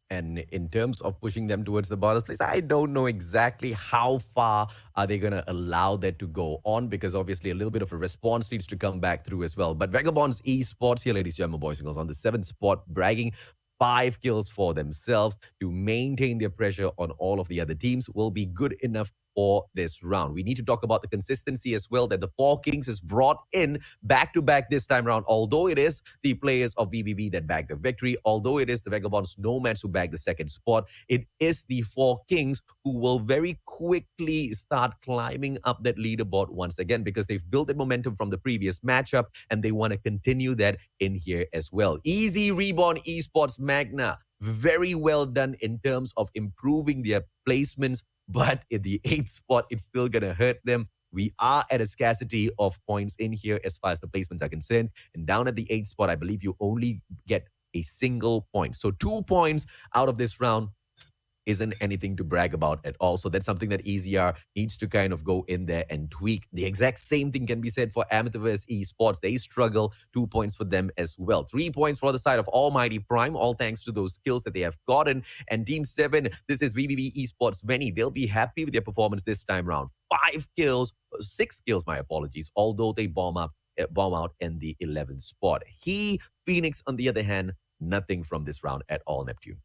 And in terms of pushing them towards the bottom place, I don't know exactly how far are they going to allow that to go on, because obviously a little bit of a response needs to come back through as well. But Vagabonds Esports here, ladies and gentlemen, boys and girls, on the 7th spot, bragging 5 kills for themselves to maintain their pressure on all of the other teams will be good enough for this round. We need to talk about the consistency as well that the Four Kings has brought in back-to-back this time around. Although it is the players of VVV that bagged the victory, although it is the Vagabonds Nomads who bagged the 2nd spot, it is the Four Kings who will very quickly start climbing up that leaderboard once again, because they've built that momentum from the previous matchup and they want to continue that in here as well. Easy Reborn Esports Magna. Very well done in terms of improving their placements, but in the 8th spot, it's still going to hurt them. We are at a scarcity of points in here as far as the placements are concerned. And down at the 8th spot, I believe you only get a single point. So 2 points out of this round isn't anything to brag about at all. So that's something that EZR needs to kind of go in there and tweak. The exact same thing can be said for Amethyst Esports. They struggle. 2 points for them as well. 3 points for the side of Almighty Prime, all thanks to those skills that they have gotten. And Team 7, this is VVV Esports Many. They'll be happy with their performance this time round. 5 kills, 6 kills, my apologies, although they bomb out in the 11th spot. Phoenix, on the other hand, nothing from this round at all, Neptune.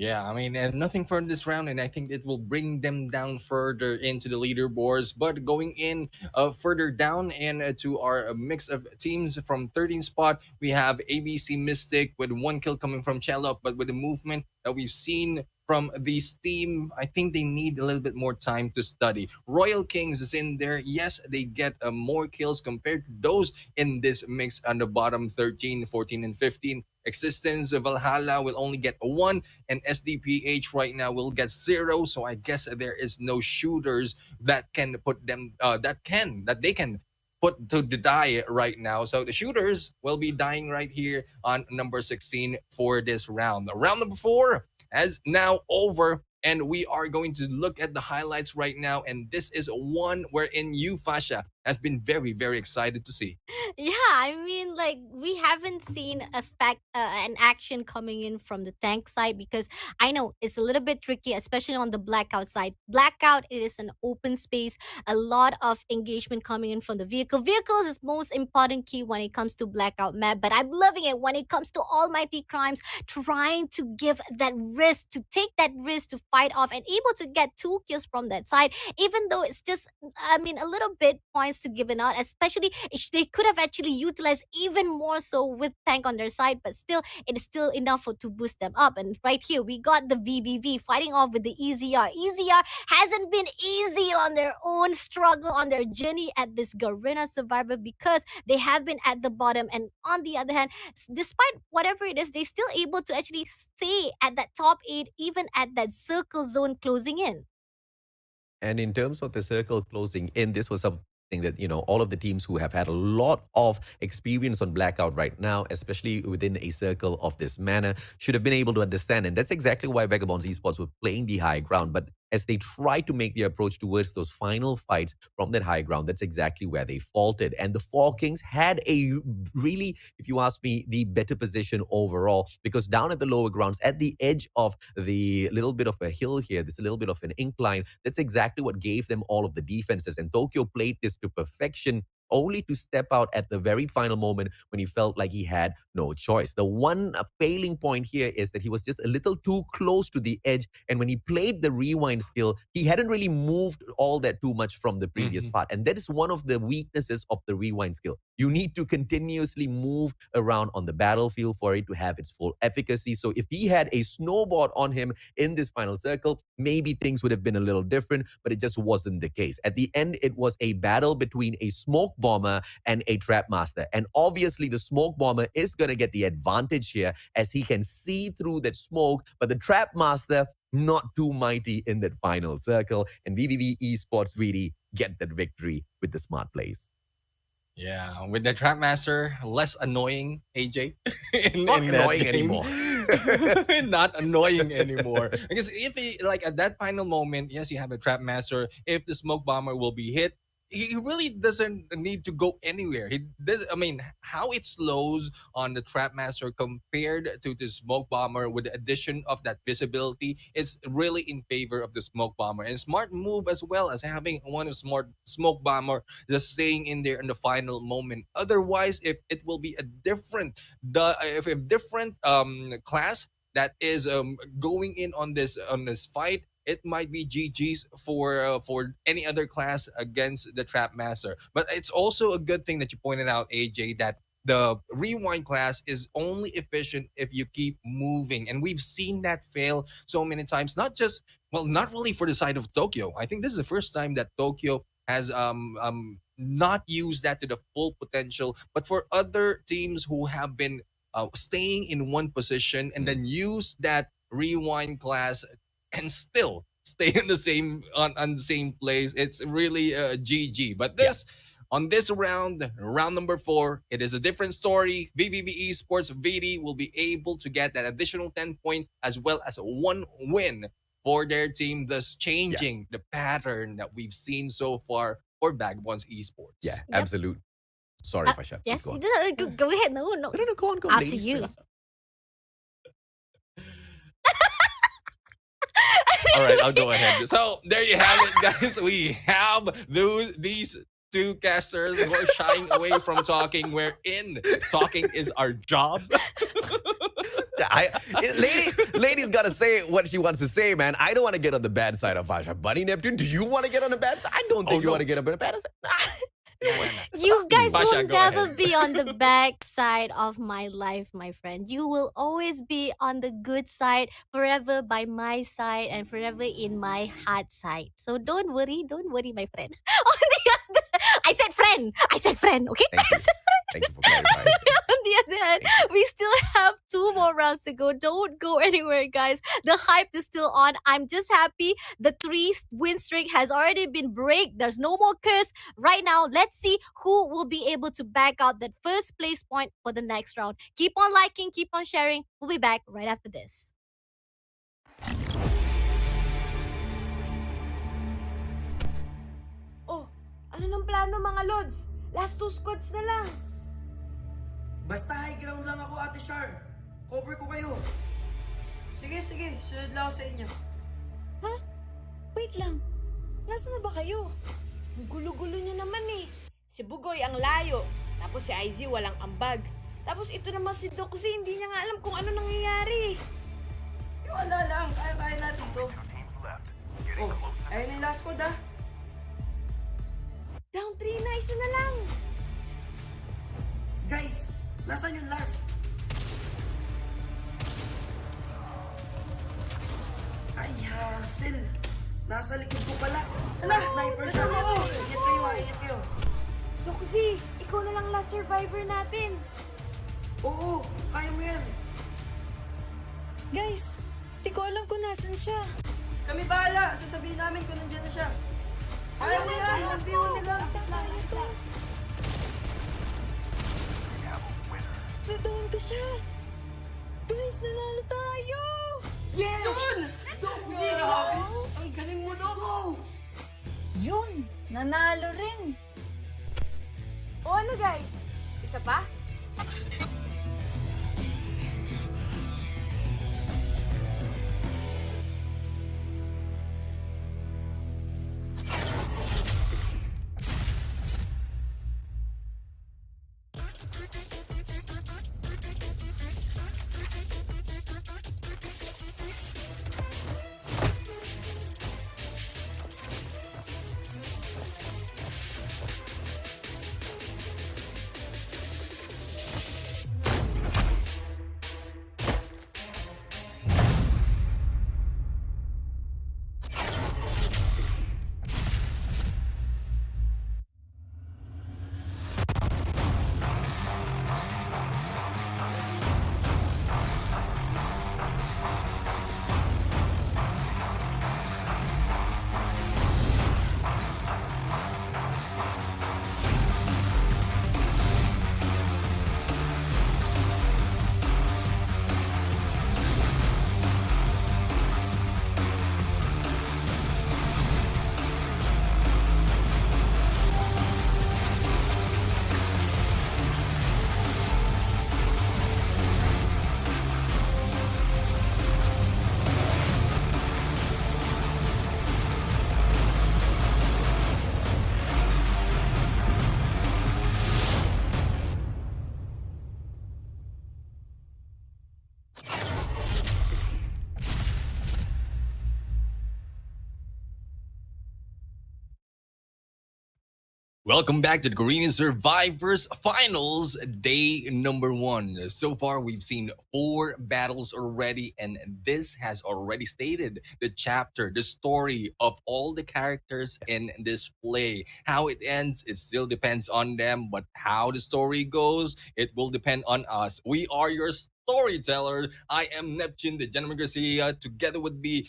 Yeah, I mean, and nothing for this round, and I think it will bring them down further into the leaderboards. But going in further down and to our mix of teams from 13th spot, we have ABC Mystic with 1 kill coming from Chelop, but with the movement that we've seen from this team, I think they need a little bit more time to study. Royal Kings is in there. Yes, they get more kills compared to those in this mix on the bottom 13, 14, and 15. Existence of Valhalla will only get 1, and SDPH right now will get 0. So I guess there is no shooters that can put them that they can put to the die right now. So the shooters will be dying right here on number 16 for this round. Round number 4 is now over, and we are going to look at the highlights right now. And this is one wherein you, Fasha, has been very, very excited to see. Yeah, I mean, like we haven't seen an action coming in from the tank side, because I know it's a little bit tricky, especially on the blackout side. Blackout, it is an open space, a lot of engagement coming in from the vehicle. Vehicles is most important key when it comes to blackout map, but I'm loving it when it comes to Almighty Crimes trying to give that risk, to take that risk to fight off and able to get 2 kills from that side, even though it's just, I mean, a little bit points to given out, especially if they could have actually utilized even more so with tank on their side, but still it is still enough to boost them up. And right here we got the VVV fighting off with the EZR. EZR hasn't been easy on their own struggle, on their journey at this Garena Survivor, because they have been at the bottom, and on the other hand, despite whatever it is, they still able to actually stay at that top 8, even at that circle zone closing in. And in terms of the circle closing in, this was something that, all of the teams who have had a lot of experience on Blackout right now, especially within a circle of this manner, should have been able to understand. And that's exactly why Vagabonds Esports were playing the high ground. But as they tried to make their approach towards those final fights from that high ground, that's exactly where they faltered. And the Four Kings had a really, if you ask me, the better position overall, because down at the lower grounds, at the edge of the little bit of a hill here, there's a little bit of an incline, that's exactly what gave them all of the defenses. And Tokyo played this to perfection, only to step out at the very final moment when he felt like he had no choice. The one failing point here is that he was just a little too close to the edge, and when he played the rewind skill, he hadn't really moved all that too much from the previous part, and that is one of the weaknesses of the rewind skill. You need to continuously move around on the battlefield for it to have its full efficacy. So if he had a snowboard on him in this final circle, maybe things would have been a little different, but it just wasn't the case. At the end, it was a battle between a smoke bomber and a trap master. And obviously, the smoke bomber is going to get the advantage here as he can see through that smoke, but the trap master not too mighty in that final circle. And VVV Esports really get that victory with the smart plays. Yeah, with the Trap Master, less annoying, AJ. Not that annoying game. anymore. Not annoying anymore. Because if he, like at that final moment, yes, you have a Trap Master. If the Smoke Bomber will be hit, he really doesn't need to go anywhere. He does. I mean, how it slows on the Trap Master compared to the Smoke Bomber with the addition of that visibility, it's really in favor of the Smoke Bomber. And smart move as well as having one of smart Smoke Bomber just staying in there in the final moment. Otherwise, if it will be a different, if a different class that is going in on this fight, it might be GG's for any other class against the Trap Master. But it's also a good thing that you pointed out, AJ, that the rewind class is only efficient if you keep moving. And we've seen that fail so many times, not really for the side of Tokyo. I think this is the first time that Tokyo has not used that to the full potential, but for other teams who have been staying in one position and then use that rewind class and still stay in the same on the same place, it's really GG. But this on this round number 4, it is a different story. VVV Esports VD will be able to get that additional 10 point as well as 1 win for their team, thus changing the pattern that we've seen so far for Vagabonds Esports. Yeah, absolute. Sorry if I shut. Yes, Go on. go ahead. No. No, go on. After ladies you. first. All right, I'll go ahead. So there you have it, guys. We have these 2 casters who are shying away from talking. We're in. Talking is our job. Ladies gotta say what she wants to say, man. I don't want to get on the bad side of Asha. Buddy Neptune, do you want to get on the bad side? I don't think you want to get on the bad side. You guys Basha, will go never ahead. be on the back side of my life, my friend. You will always be on the good side, forever by my side, and forever in my heart side. So don't worry, my friend. On the other, I said friend, okay? Thank you for clarifying. On the other hand, we still have 2 more rounds to go. Don't go anywhere, guys. The hype is still on. I'm just happy the 3 win streak has already been break. There's no more curse. Right now, let's see who will be able to back out that first place point for the next round. Keep on liking, keep on sharing. We'll be back right after this. Oh, ano ng plano mga lods? Last 2 squads na lang. Basta high ground lang ako, Ate Char. Cover ko kayo. Sige, sunod lang ako sa inyo. Ha? Wait lang. Nasaan na ba kayo? Ang gulo-gulo niyo naman eh. Si Bugoy ang layo. Tapos si IZ walang ambag. Tapos ito naman si Doxy, hindi niya nga alam kung ano nangyayari. Wala lang, kaya natin to. Oh, ayun yung last code ah. Down 3 na, isa na lang. Guys, nasaan yung last? Ay, hassle. Nasa likod ko pala. Last sniper sa ako. Ingat kayo. Doxy, ikaw na lang last survivor natin. Oo, kaya mo yan. Guys, di ko alam kung nasan siya. Kami bahala. Sasabihin namin kung nandiyan na siya. Kaya mo yan. 1v1 nila. Nadoon ko siya. Guys, nanalo tayo. Yes! Yun! Ang galing mo, Doko! Yun, nanalo rin. O ano guys? Isa pa? Welcome back to the Garena Survivors Finals, day number 1. So far, we've seen 4 battles already, and this has already stated the chapter, the story of all the characters in this play. How it ends, it still depends on them, but how the story goes, it will depend on us. We are your storyteller. I am Neptune, the Gentleman Garcia, together with the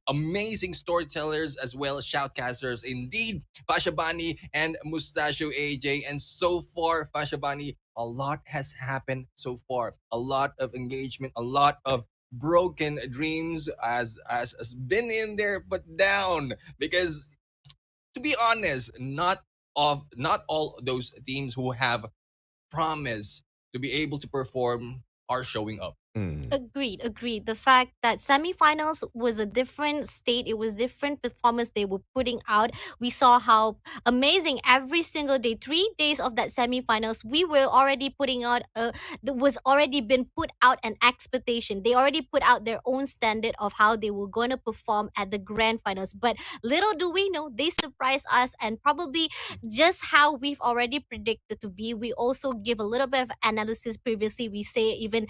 amazing storytellers as well as shoutcasters. Indeed, Fashabani and Mustachio AJ. And so far, Fashabani, a lot has happened so far. A lot of engagement, a lot of broken dreams as been in there but down, because to be honest, not all those teams who have promised to be able to perform are showing up. Agreed, agreed. The fact that semifinals was a different state, it was different performance they were putting out. We saw how amazing every single day, 3 days of that semifinals, we were already putting out there was already been put out an expectation. They already put out their own standard of how they were going to perform at the grand finals. But little do we know, they surprised us, and probably just how we've already predicted to be. We also give a little bit of analysis previously. We say even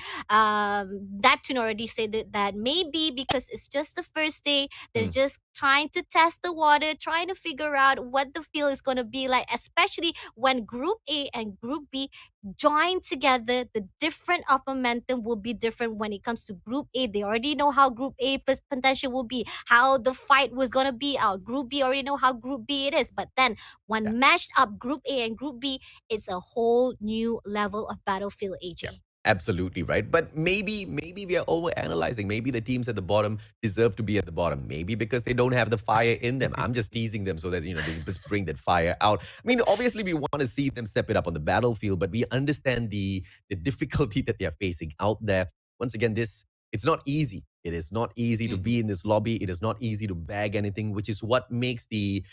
that tune already said that maybe because it's just the first day, they're just trying to test the water, trying to figure out what the feel is going to be like, especially when Group A and Group B join together. The different of momentum will be different when it comes to Group A. They already know how Group A potential will be, how the fight was going to be out. Group B already know how Group B it is, but then when matched up Group A and Group B, it's a whole new level of battlefield, AJ. Absolutely right. But maybe we are overanalyzing. Maybe the teams at the bottom deserve to be at the bottom. Maybe because they don't have the fire in them. I'm just teasing them so that they just bring that fire out. I mean, obviously we want to see them step it up on the battlefield, but we understand the difficulty that they are facing out there. Once again, it's not easy. It is not easy to be in this lobby. It is not easy to bag anything, which is what makes the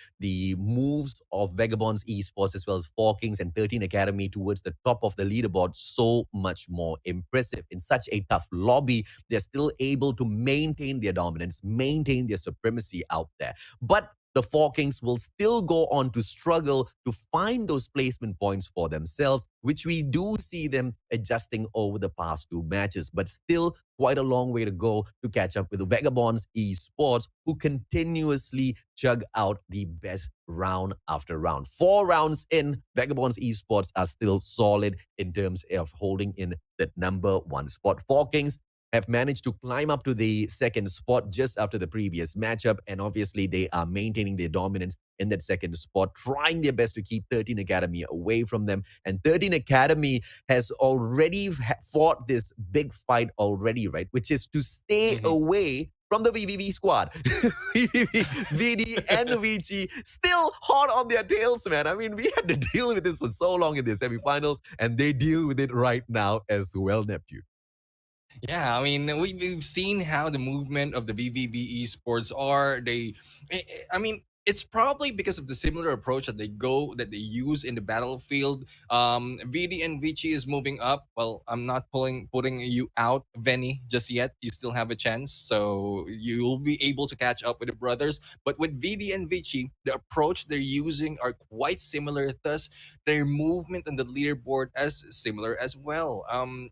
moves of Vagabonds Esports as well as Four Kings and 13 Academy towards the top of the leaderboard so much more impressive. In such a tough lobby, they're still able to maintain their dominance, maintain their supremacy out there. But the Four Kings will still go on to struggle to find those placement points for themselves, which we do see them adjusting over the past 2 matches, but still quite a long way to go to catch up with the Vagabonds Esports, who continuously chug out the best round after round. 4 rounds in, Vagabonds Esports are still solid in terms of holding in that number 1 spot. Four Kings have managed to climb up to the 2nd spot just after the previous matchup, and obviously they are maintaining their dominance in that 2nd spot, trying their best to keep 13 Academy away from them. And 13 Academy has already fought this big fight already, right? Which is to stay away from the VVV squad. VVV, VD, and Vici still hot on their tails, man. I mean, we had to deal with this for so long in the semifinals, and they deal with it right now as well, Neptune. Yeah, I mean, we've seen how the movement of the BVB esports are. I mean, it's probably because of the similar approach that they use in the battlefield. VD and Vici is moving up. Well, I'm not putting you out, Venny, just yet. You still have a chance, so you'll be able to catch up with the brothers. But with VD and Vici, the approach they're using are quite similar. Thus, their movement on the leaderboard as similar as well.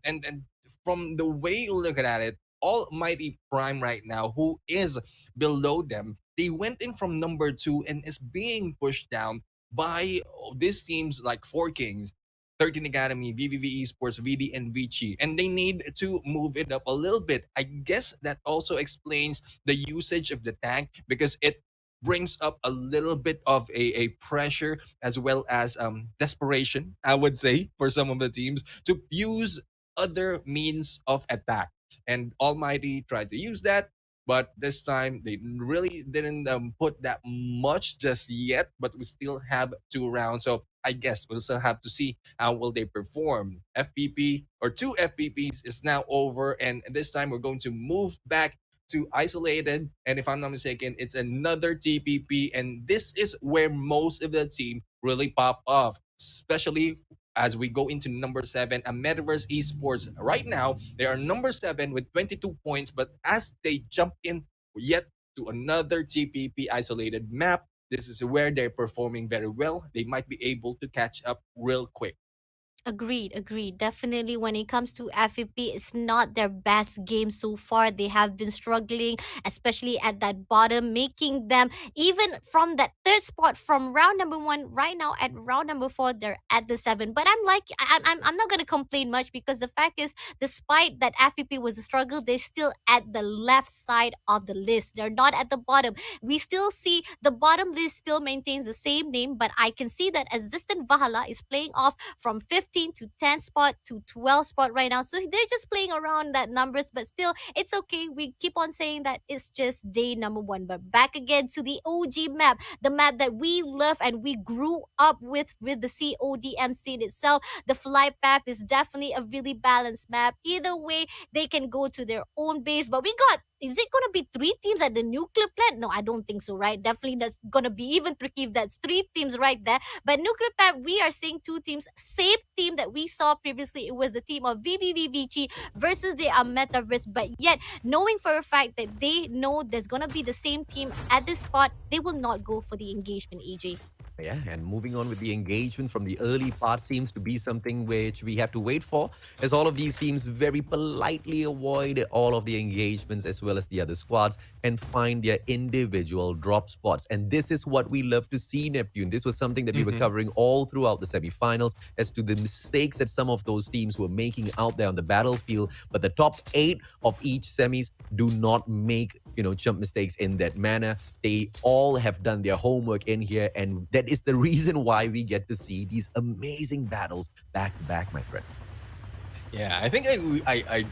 And from the way you look at it, Almighty Prime right now, who is below them, they went in from number 2 and is being pushed down by this teams like Four Kings, 13 Academy, VVV Esports, VD, and Vici. And they need to move it up a little bit. I guess that also explains the usage of the tank, because it brings up a little bit of a pressure as well as desperation, I would say, for some of the teams to use other means of attack. And Almighty tried to use that, but this time they really didn't put that much just yet. But we still have 2 rounds, so I guess we'll still have to see how will they perform. FPP or 2 FPPs is now over, and this time we're going to move back to isolated. And if I'm not mistaken, it's another TPP, and this is where most of the team really pop off, especially as we go into number 7, a Metaverse Esports. Right now, they are number 7 with 22 points, but as they jump in yet to another TPP isolated map, this is where they're performing very well. They might be able to catch up real quick. Agreed, agreed. Definitely when it comes to FFP, it's not their best game so far. They have been struggling, especially at that bottom, making them even from that third spot from round number one, right now at round number four, they're at the seven. But I'm like I'm not gonna complain much because the fact is, despite that FPP was a struggle, they're still at the left side of the list. They're not at the bottom. We still see the bottom list still maintains the same name, but I can see that Assistant Valhalla is playing off from 15 to 10 spot to 12 spot right now. So they're just playing around that numbers, but still, it's okay. We keep on saying that it's just day number one. But back again to the OG map, the map that we love and we grew up with the CODM scene itself. The flight path is definitely a really balanced map. Either way, they can go to their own base. But we got, is it gonna be three teams at the nuclear plant? No, I don't think so, right? Definitely that's gonna be even tricky if that's three teams right there. But nuclear plant, we are seeing two teams, same team that we saw previously. It was the team of VVVVG versus the Metaverse. But yet, knowing for a fact that they know there's gonna be the same team at this spot, they will not go for the engagement, AJ. Yeah, and moving on with the engagement from the early part seems to be something which we have to wait for, as all of these teams very politely avoid all of the engagements as well as the other squads and find their individual drop spots. And this is what we love to see, Neptune. This was something that we were covering all throughout the semifinals as to the mistakes that some of those teams were making out there on the battlefield. But the top 8 of each semis do not make, jump mistakes in that manner. They all have done their homework in here, and that is the reason why we get to see these amazing battles back to back, my friend. Yeah, I think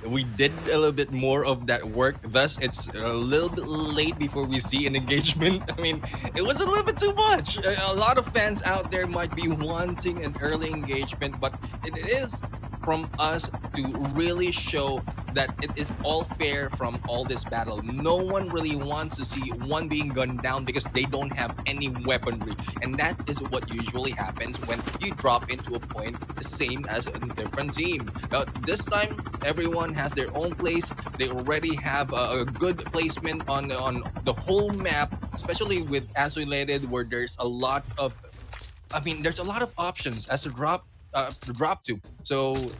we did a little bit more of that work. Thus, it's a little bit late before we see an engagement. I mean, it was a little bit too much. A lot of fans out there might be wanting an early engagement, but it is from us to really show that it is all fair from all this battle. No one really wants to see one being gunned down because they don't have any weaponry. And that is what usually happens when you drop into a point the same as a different team. This time, everyone has their own place. They already have a good placement on the whole map, especially with Isolated, where there's a lot of options as a drop to. So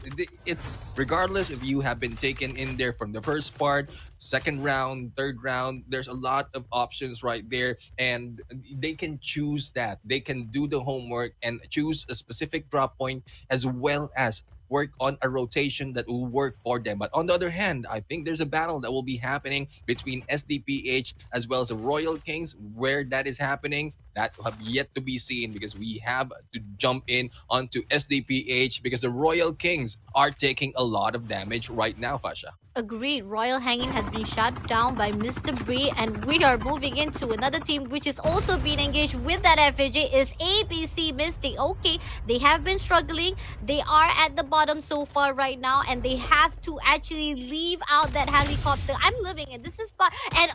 it's regardless if you have been taken in there from the first part, second round, third round, there's a lot of options right there, and they can choose that. They can do the homework and choose a specific drop point as well as work on a rotation that will work for them. But on the other hand, I think there's a battle that will be happening between SDPH as well as the Royal Kings. Where that is happening, that will have yet to be seen, because we have to jump in onto SDPH because the Royal Kings are taking a lot of damage right now, Fasha. Agreed. Royal Hanging has been shut down by Mr. Bree, and we are moving into another team which is also being engaged with that FAJ is ABC Mystic. Okay, they have been struggling. They are at the bottom so far right now, and they have to actually leave out that helicopter. I'm loving it. This is fun. And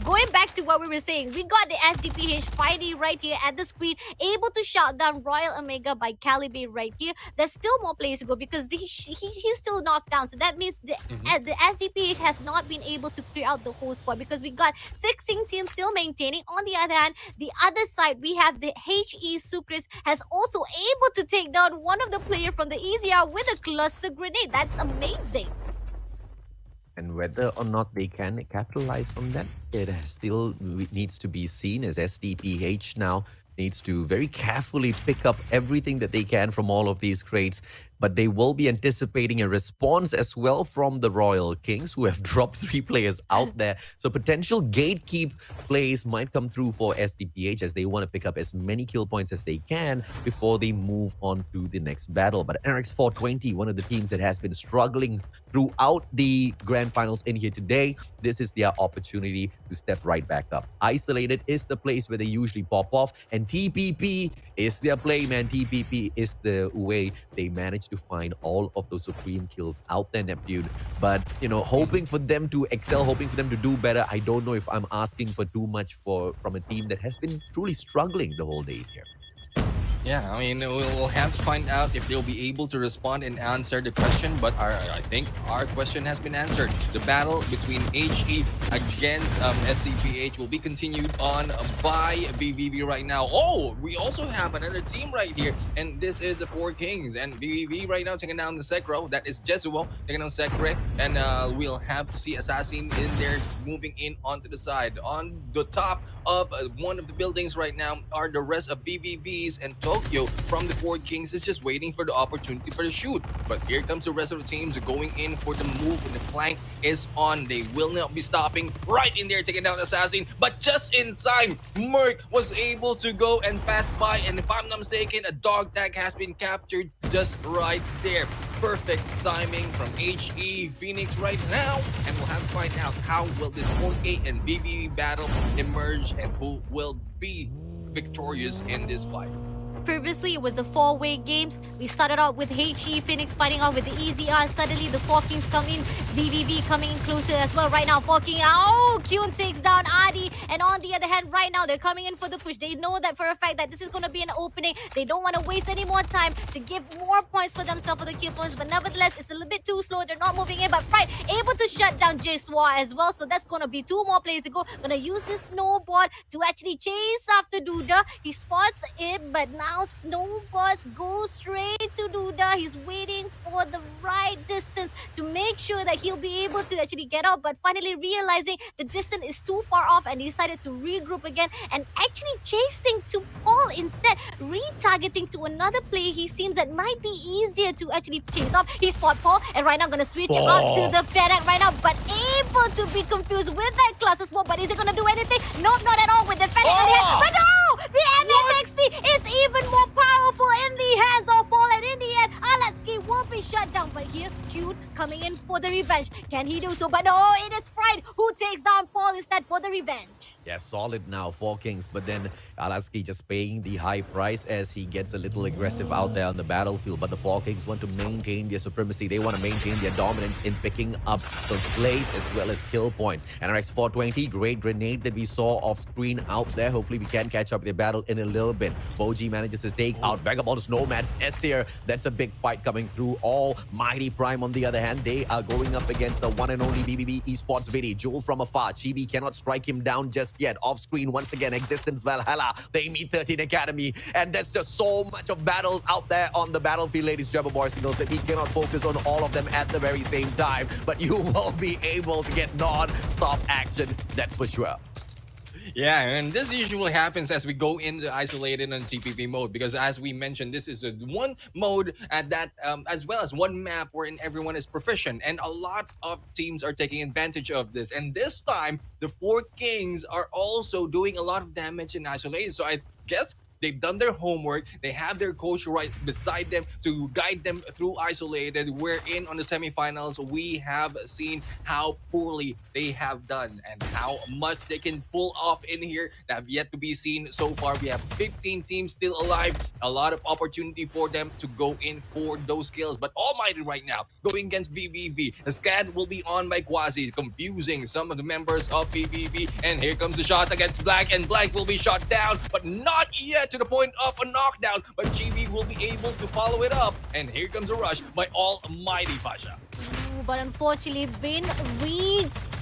going back to what we were saying, we got the SDPH fighting right here at the screen, able to shut down Royal Omega by Calibre right here. There's still more players to go because he's still knocked down. So that means the SDPH has not been able to clear out the whole squad because we got 16 teams still maintaining. On the other hand, the other side, we have the HE Sucres has also able to take down one of the players from the EZR with a cluster grenade. That's amazing. And whether or not they can capitalize from that, it still needs to be seen, as SDPH now needs to very carefully pick up everything that they can from all of these crates. But they will be anticipating a response as well from the Royal Kings, who have dropped 3 players out there. So potential gatekeep plays might come through for SDPH as they want to pick up as many kill points as they can before they move on to the next battle. But NRX 420, one of the teams that has been struggling throughout the grand finals in here today, this is their opportunity to step right back up. Isolated is the place where they usually pop off, and TPP is their play, man. TPP is the way they manage to find all of those supreme kills out there, Neptune. But, hoping for them to excel, hoping for them to do better, I don't know if I'm asking for too much from a team that has been truly struggling the whole day here. Yeah, I mean, we'll have to find out if they'll be able to respond and answer the question. But I think our question has been answered. The battle between HE against SDPH will be continued on by BVV right now. Oh, we also have another team right here, and this is the Four Kings. And BVV right now taking down the Sekro. That is Jesuo taking down Sekre, and we'll have to see Assassin in there moving in onto the side. On the top of one of the buildings right now are the rest of BVVs, and Tokyo from the Four Kings is just waiting for the opportunity for the shoot. But here comes the rest of the teams going in for the move when the flank is on. They will not be stopping. Right in there taking down Assassin, but just in time, Merc was able to go and pass by, and if I'm not mistaken, a dog tag has been captured just right there. Perfect timing from HE Phoenix right now, and we'll have to find out how will this 4K and BBB battle emerge and who will be victorious in this fight. Previously, it was the four-way games. We started out with HE Phoenix fighting off with the Easy R. Suddenly, the Four Kings come in. VVV coming in closer as well right now. Four King, oh, Kyun takes down Adi. And on the other hand, right now, they're coming in for the push. They know that for a fact that this is going to be an opening. They don't want to waste any more time to give more points for themselves for the kill points. But nevertheless, it's a little bit too slow. They're not moving in. But Fright able to shut down J-Swa as well. So that's going to be two more players to go. Going to use this snowboard to actually chase after Duda. He spots it, but now Snowboards goes straight to Duda. He's waiting for the right distance to make sure that he'll be able to actually get out, but finally realizing the distance is too far off and decided to regroup again and actually chasing to Paul instead, retargeting to another player he seems that might be easier to actually chase off. He spot Paul, and right now going to switch out to the Fennec right now, but able to be confused with that cluster smoke. But is it going to do anything? Nope, not at all with the Fennec on the head. But no! The MSXC is even more powerful in the hands of Paul, and in the end, Alatski will be shut down. But here, Cute coming in for the revenge. Can he do so? But no, it is Fright who takes down Paul instead for the revenge. Yeah, solid now, Four Kings, but then Alaski just paying the high price as he gets a little aggressive out there on the battlefield. But the Four Kings want to maintain their supremacy. They want to maintain their dominance in picking up those plays as well as kill points. And our X420, great grenade that we saw off screen out there. Hopefully we can catch up with the battle in a little bit. Boji manages to take out Vagabond's Nomads S-Tier. That's a big fight coming through. Almighty Prime, on the other hand, they are going up against the one and only BBB Esports Vidi. Jewel from afar. Chibi cannot strike him down just yet. Off screen, once again, Existence Valhalla. They meet 13 Academy. And there's just so much of battles out there on the battlefield, ladies and gentlemen, signals that we cannot focus on all of them at the very same time. But you will be able to get non-stop action. That's for sure. Yeah, and this usually happens as we go into isolated and TPP mode, because as we mentioned, this is a one mode at that as well as one map wherein everyone is proficient, and a lot of teams are taking advantage of this. And this time, the Four Kings are also doing a lot of damage in isolated. So I guess they've done their homework. They have their coach right beside them to guide them through isolated. Wherein on the semifinals, we have seen how poorly they have done and how much they can pull off in here that have yet to be seen so far. We have 15 teams still alive. A lot of opportunity for them to go in for those kills. But Almighty right now going against VVV. The scan will be on by Quasi, confusing some of the members of VVV. And here comes the shots against Black, and Black will be shot down, but not yet to the point of a knockdown. But GB will be able to follow it up. And here comes a rush by Almighty Pasha. But unfortunately, been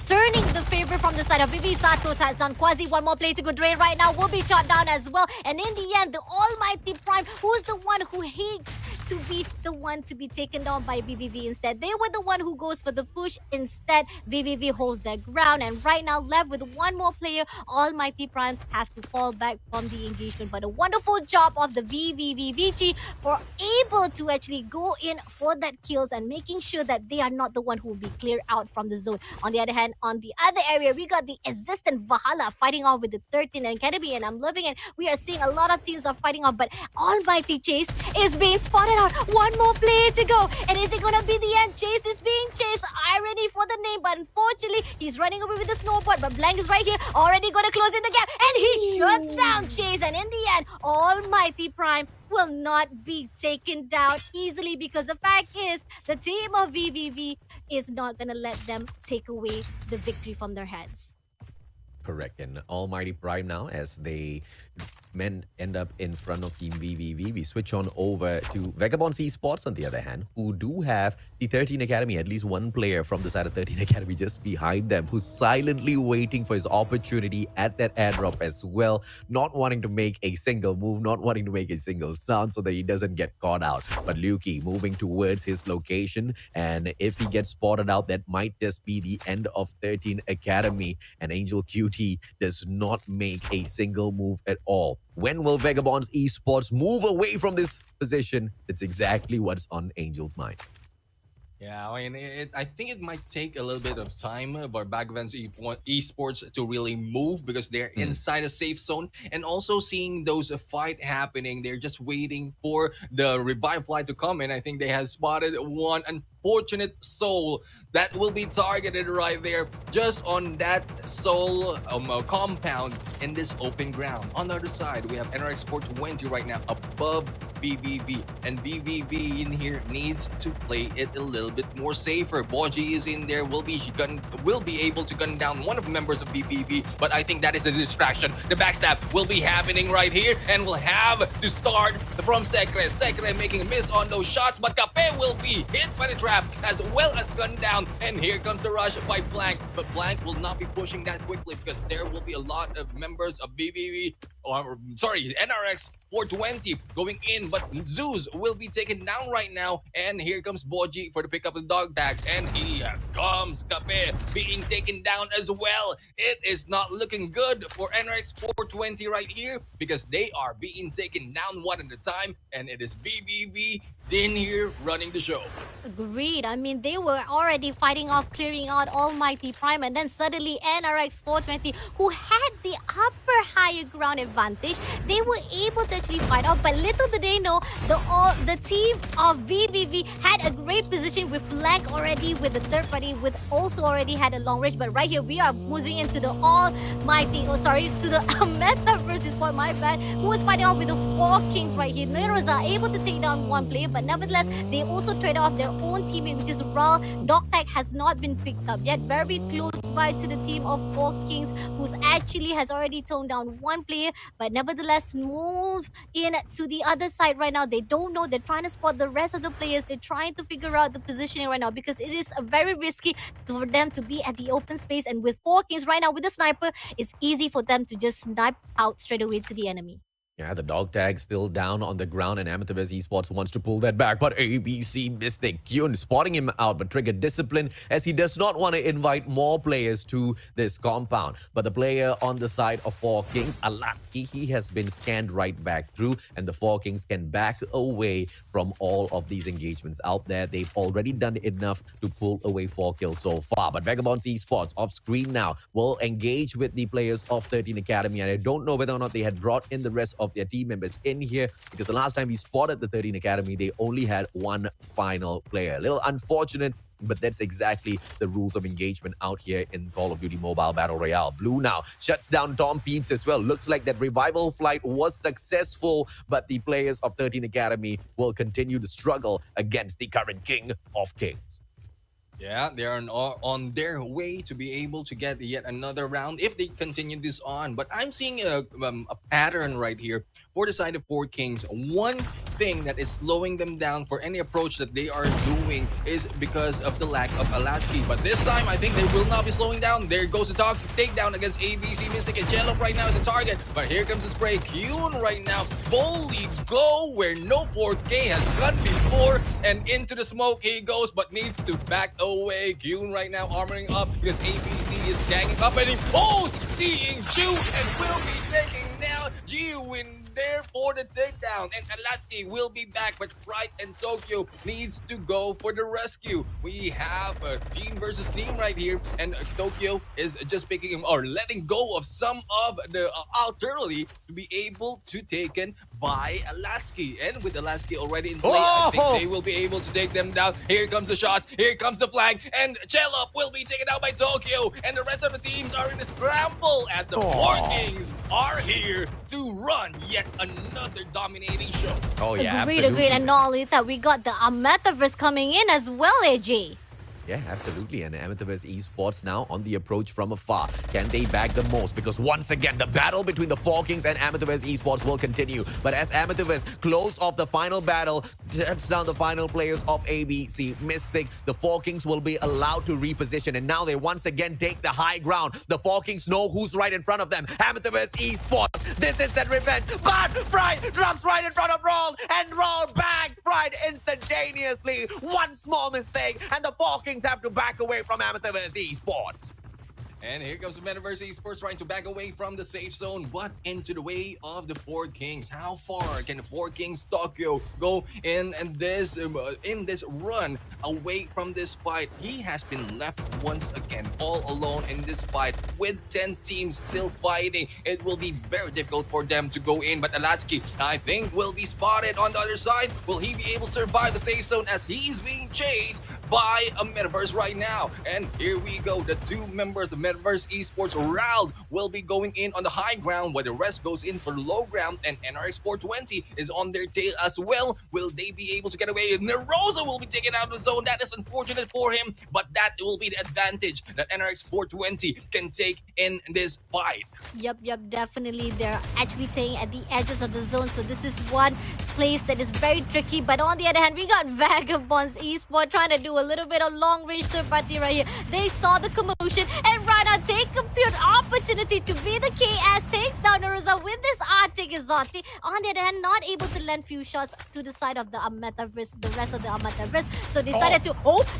turning the favor from the side of Vivi. Sato has done Quasi. One more play to go. Dre right now will be shot down as well. And in the end, the Almighty Prime, who's the one who hates to be the one to be taken down by VVV instead. They were the one who goes for the push. Instead, VVV holds their ground. And right now, left with one more player, Almighty Primes have to fall back from the engagement. But a wonderful job of the VVVVG for able to actually go in for that kills and making sure that they are not the one who will be cleared out from the zone. On the other hand, on the other area, we got the existent Valhalla fighting off with the 13 Academy, and I'm loving it. We are seeing a lot of teams are fighting off, but Almighty Chase is being spotted out. One more player to go, and is it gonna be the end? Chase is being chased. Irony for the name, but unfortunately, he's running away with the snowboard. But Blank is right here, already gonna close in the gap, and he shuts down Chase. And in the end, Almighty Prime will not be taken down easily, because the fact is the team of VVV is not going to let them take away the victory from their hands. Correct. And Almighty Prime now, as they men end up in front of Team VVV. We switch on over to Vagabonds Esports, on the other hand, who do have the 13 Academy, at least one player from the side of 13 Academy just behind them, who's silently waiting for his opportunity at that airdrop as well, not wanting to make a single move, not wanting to make a single sound so that he doesn't get caught out. But Luki moving towards his location, and if he gets spotted out, that might just be the end of 13 Academy, and Angel QT does not make a single move at all. When will Vagabonds Esports move away from this position? That's exactly what's on Angel's mind. Yeah, I mean, I think it might take a little bit of time for Bagvans Esports to really move because they're inside a safe zone, and also seeing those fight happening, they're just waiting for the revive flight to come in. I think they have spotted one unfortunate soul that will be targeted right there, just on that soul compound in this open ground. On the other side, we have NRX 420 right now above VVV, and VVV in here needs to play it a little bit more safer. Boji is in there, will be able to gun down one of the members of VVV, but I think that is a distraction. The backstab will be happening right here, and we'll have to start from Secre. Secre making a miss on those shots, but Cape will be hit by the trap as well as gunned down, and here comes the rush by Blank, but Blank will not be pushing that quickly because there will be a lot of members of VVV, or sorry, NRX 420 going in, but Zeus will be taken down right now, and here comes Boji for the pick up of the dog tags, and here comes Cape being taken down as well. It is not looking good for NRX 420 right here because they are being taken down one at a time, and it is VVV in here running the show. Agreed. I mean, they were already fighting off, clearing out Almighty Prime, and then suddenly NRX 420, who had the upper higher ground advantage, they were able to actually fight off. But little did they know, the team of VVV had a great position with Blank already, with the third party, with also already had a long range. But right here, we are moving into the Almighty, to the Meta versus Sport, my bad, who was fighting off with the 4 Kings right here. Neros are able to take down one player, but nevertheless, they also trade off their own teammate, which is Ral. Dog tag has not been picked up yet. Very close by to the team of 4 Kings, who's actually has already toned down one player, but nevertheless move in to the other side right now. They don't know. They're trying to spot the rest of the players. They're trying to figure out the positioning right now because it is very risky for them to be at the open space. And with 4 Kings right now with the sniper, it's easy for them to just snipe out straight away to the enemy. Yeah, the dog tag still down on the ground, and Amethyst Esports wants to pull that back, but ABC missed it. Kyun spotting him out, but triggered discipline as he does not want to invite more players to this compound. But the player on the side of 4 Kings, Alaski, he has been scanned right back through, and the 4 Kings can back away from all of these engagements out there. They've already done enough to pull away 4 kills so far. But Vagabonds Esports off screen now will engage with the players of 13 Academy, and I don't know whether or not they had brought in the rest of their team members in here, because the last time we spotted the 13 Academy, they only had one final player. A little unfortunate, but that's exactly the rules of engagement out here in Call of Duty Mobile Battle Royale. Blue now shuts down Tom Peeps as well. Looks like that revival flight was successful, but the players of 13 Academy will continue to struggle against the current King of Kings. Yeah, they are on their way to be able to get yet another round if they continue this on. But I'm seeing a pattern right here for the side of 4 Kings. One thing that is slowing them down for any approach that they are doing is because of the lack of Alaski. But this time, I think they will not be slowing down. There goes the takedown against ABC Mystic, and Jello right now is a target. But here comes the spray. Kyun right now, boldly go where no 4K has gone before, and into the smoke he goes, but needs to back away. Kyun right now armoring up because ABC is ganging up, and he seeing Ju and will be taking down Ju in there for the takedown, and Alaski will be back, but Bright and Tokyo needs to go for the rescue. We have a team versus team right here, and Tokyo is just picking him or letting go of some of the alternative to be able to taken by Alaski. And with Alaski already in play, I think they will be able to take them down. Here comes the shots, here comes the flag, and Chellup will be taken out by Tokyo, and the rest of the teams are in a scramble as the 4 Kings are here to run yet another dominating show. Oh yeah, agreed, absolutely. And not only that, we got the Metaverse coming in as well, AJ. Yeah, absolutely. And Amethyst Esports now on the approach from afar. Can they bag the most? Because once again, the battle between the Four Kings and Amethyst Esports will continue. But as Amethyst close off the final battle, shuts down the final players of ABC Mystic, the Four Kings will be allowed to reposition. And now they once again take the high ground. The Four Kings know who's right in front of them. Amethyst Esports. This is that revenge. But Fried drops right in front of Roll, and Roll bags Fried instantaneously. One small mistake, and the Four Kings have to back away from Amethyst Esports. And here comes the Metaverse Esports trying to back away from the safe zone, but into the way of the Four Kings. How far can the Four Kings Tokyo go in this run away from this fight? He has been left once again all alone in this fight with 10 teams still fighting. It will be very difficult for them to go in, but Alatsky, I think, will be spotted on the other side. Will he be able to survive the safe zone as he's being chased by a Metaverse right now? And here we go. The two members of Metaverse Esports Rald will be going in on the high ground, while the rest goes in for low ground, and NRX 420 is on their tail as well. Will they be able to get away? Nerosa will be taken out of the zone. That is unfortunate for him, but that will be the advantage that NRX 420 can take in this fight. Yep, definitely. They're actually playing at the edges of the zone, so this is one place that is very tricky. But on the other hand, we got Vagabonds Esports trying to do a little bit of long-range third party right here. They saw the commotion and right now take a pure opportunity to be the KS, takes down Naruza with this Arctic Exotic. On the other hand, not able to land few shots to the side of the Metaverse, the rest of the Metaverse. So decided to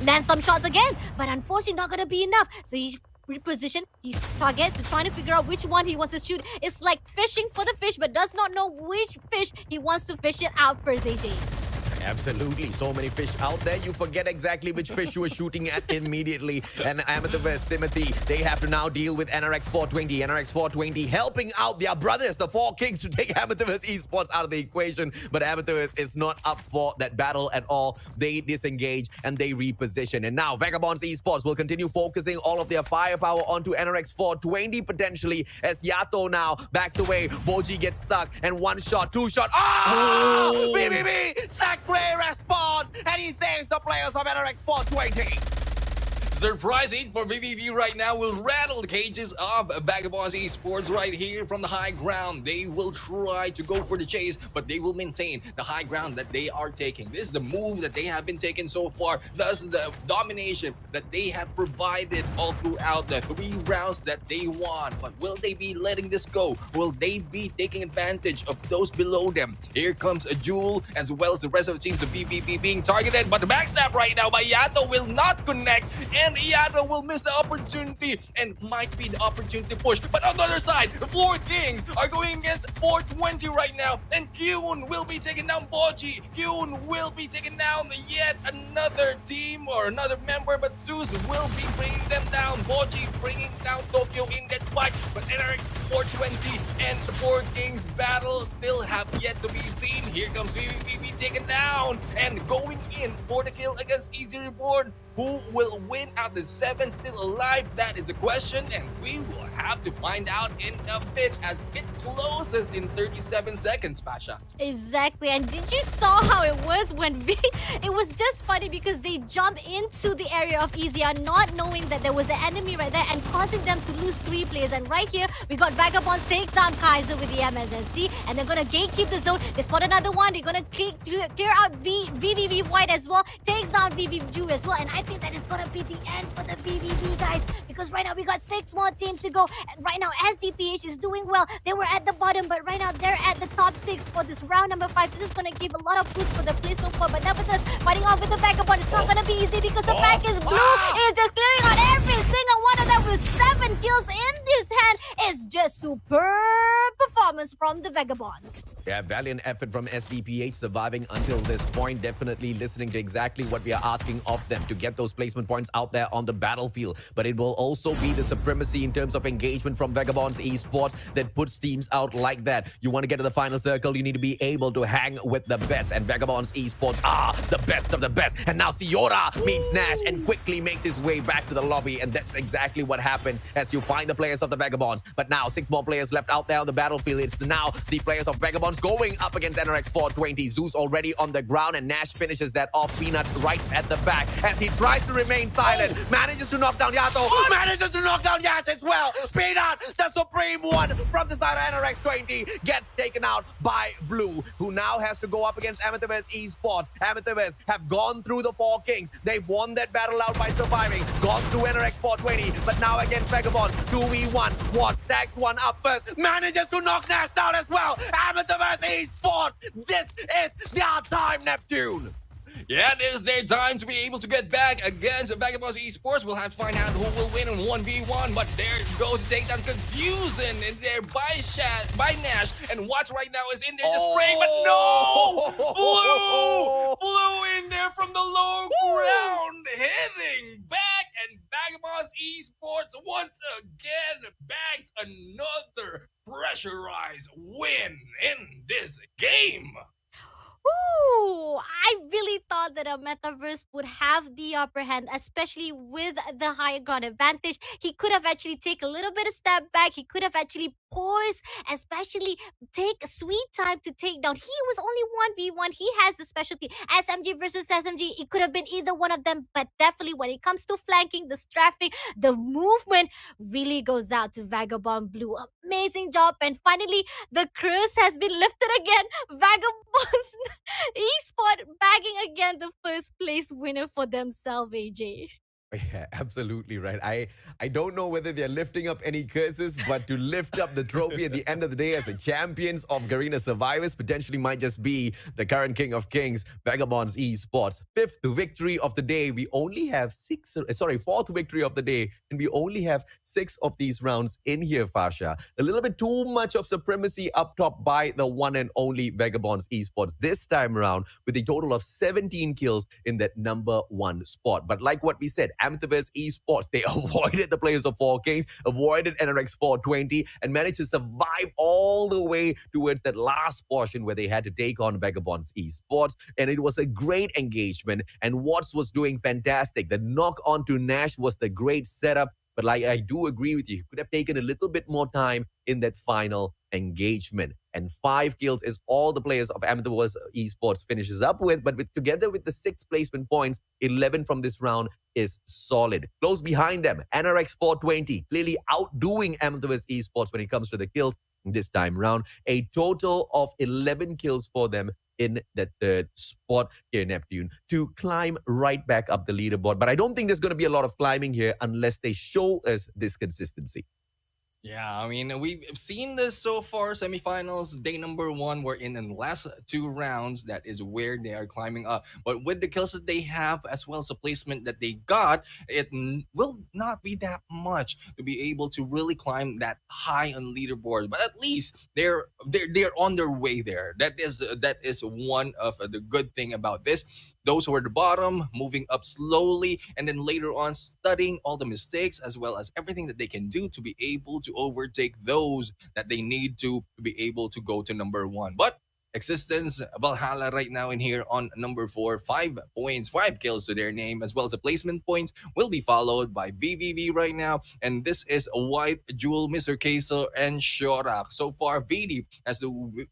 land some shots again, but unfortunately not gonna be enough. So he reposition his targets, trying to figure out which one he wants to shoot. It's like fishing for the fish, but does not know which fish he wants to fish it out first, AJ. Absolutely. So many fish out there. You forget exactly which fish you were shooting at immediately. And Amethyst, Timothy, they have to now deal with NRX 420. NRX 420 helping out their brothers, the Four Kings, to take Amethyst Esports out of the equation. But Amethyst is not up for that battle at all. They disengage and they reposition. And now Vagabonds Esports will continue focusing all of their firepower onto NRX 420 potentially, as Yato now backs away. Boji gets stuck, and one shot, two shot. Oh! BBB! Sacre response, and he saves the players of NRX 420. Surprising for VVV right now will rattle the cages of Vagabonds Esports right here from the high ground. They will try to go for the chase, but they will maintain the high ground that they are taking. This is the move that they have been taking so far, thus the domination that they have provided all throughout the 3 rounds that they won. But will they be letting this go? Will they be taking advantage of those below them? Here comes a Jewel, as well as the rest of the teams of VVV being targeted, but the backstab right now by Yato will not connect, and Yato will miss the opportunity and might be the opportunity push. But on the other side, the Four Kings are going against 420 right now, and Kyun will be taking down Boji. Kyun will be taking down yet another team or another member, but Zeus will be bringing them down. Boji bringing down Tokyo in that fight, but NRX 420 and the Four Kings battle still have yet to be seen. Here comes VVV taken down and going in for the kill against Easy Reward. Who will win out of the 7 still alive? That is a question, and we will have to find out in a bit as it closes in 37 seconds, Pasha. Exactly, and did you saw how it was when it was just funny because they jumped into the area of Izia not knowing that there was an enemy right there and causing them to lose 3 players. And right here, we got Vagabonds takes down Kaiser with the MSNC, and they're gonna gatekeep the zone. They spot another one. They're gonna clear out VVV White as well, takes down VVV as well, and I think that is gonna be the end for the VVV guys, because right now we got 6 more teams to go, and right now SDPH is doing well. They were at the bottom, but right now they're at the top 6 for this round number 5. This is gonna give a lot of boost for the placement point, but nevertheless, fighting off with the Vagabond, it's not gonna be easy because the back is blue. It's just clearing out every single one of them with 7 kills in this hand. It's just superb performance from the Vagabonds. Yeah, valiant effort from SDPH surviving until this point. Definitely listening to exactly what we are asking of them to get those placement points out there on the battlefield. But it will also be the supremacy in terms of engagement from Vagabonds Esports that puts teams out like that. You want to get to the final circle, you need to be able to hang with the best. And Vagabonds Esports are the best of the best. And now Siora meets Nash and quickly makes his way back to the lobby. And that's exactly what happens as you find the players of the Vagabonds. But now 6 more players left out there on the battlefield. battlefield. It's now the players of Vagabonds going up against NRX 420. Zeus already on the ground, and Nash finishes that off. Peanut right at the back as he tries to remain silent. Manages to knock down Yato. Manages to knock down Yash as well. Peanut, the supreme one from the side of NRX 20, gets taken out by Blue, who now has to go up against Amethyst Esports. Amethyst have gone through the 4 Kings. They've won that battle out by surviving. Gone through NRX 420, but now against Vagabond, 2v1. What stacks one up first. Manages to knock Nash down as well. Amethyst Esports, this is their time, Neptune. Yeah, this is their time to be able to get back against Vagabonds Esports. We'll have to find out who will win in 1v1, but there goes the takedown confusion in there by Nash. And Watts right now is in there just spraying, but no! Blue in there from the low ground, hitting back, and Vagabonds Esports once again bags another pressurized win in this game. Ooh, I really thought that a Metaverse would have the upper hand, especially with the higher ground advantage. He could have actually taken a little bit of step back. He could have actually poised, especially take sweet time to take down. He was only 1v1. He has the specialty. SMG versus SMG, it could have been either one of them, but definitely when it comes to flanking, the strafing, the movement really goes out to Vagabond Blue. Amazing job. And finally, the curse has been lifted again. Vagabonds Esport bagging again the first place winner for themselves, AJ. Yeah, absolutely right. I don't know whether they're lifting up any curses, but to lift up the trophy at the end of the day as the champions of Garena Survivors potentially might just be the current King of Kings, Vagabonds Esports. 5th victory of the day. We only have 4th victory of the day, and we only have 6 of these rounds in here, Fasha. A little bit too much of supremacy up top by the one and only Vagabonds Esports this time around, with a total of 17 kills in that number 1 spot. But like what we said, Amethyst Esports, they avoided the players of 4 Kings, avoided NRX 420, and managed to survive all the way towards that last portion where they had to take on Vagabonds Esports. And it was a great engagement, and Watts was doing fantastic. The knock on to Nash was the great setup. But like, I do agree with you, he could have taken a little bit more time in that final engagement. And 5 kills is all the players of Amethyst Esports finishes up with. But together with the 6 placement points, 11 from this round is solid. Close behind them, NRX 420, clearly outdoing Amethyst Esports when it comes to the kills this time round. A total of 11 kills for them in the 3rd spot here, Neptune, to climb right back up the leaderboard. But I don't think there's going to be a lot of climbing here unless they show us this consistency. Yeah, I mean, we've seen this so far. Semifinals, day number 1, we're in the last 2 rounds. That is where they are climbing up. But with the kills that they have, as well as the placement that they got, it will not be that much to be able to really climb that high on leaderboard. But at least they're on their way there. That is one of the good thing about this. Those who are at the bottom, moving up slowly, and then later on studying all the mistakes as well as everything that they can do to be able to overtake those that they need to be able to go to number 1. But Existence, Valhalla right now in here on number 4, 5 points, 5 kills to their name, as well as the placement points will be followed by VVV right now. And this is White, Jewel, Mr. Kaiser, and Shorak. So far, VD has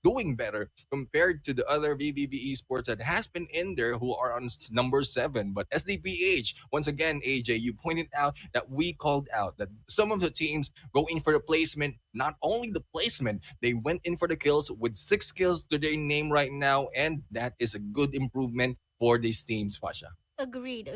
doing better compared to the other VVV esports that has been in there who are on number 7. But SDPH, once again, AJ, you pointed out that we called out that some of the teams go in for the placement. Not only the placement, they went in for the kills with 6 kills to their name right now, and that is a good improvement for these teams, Fasha. Agreed.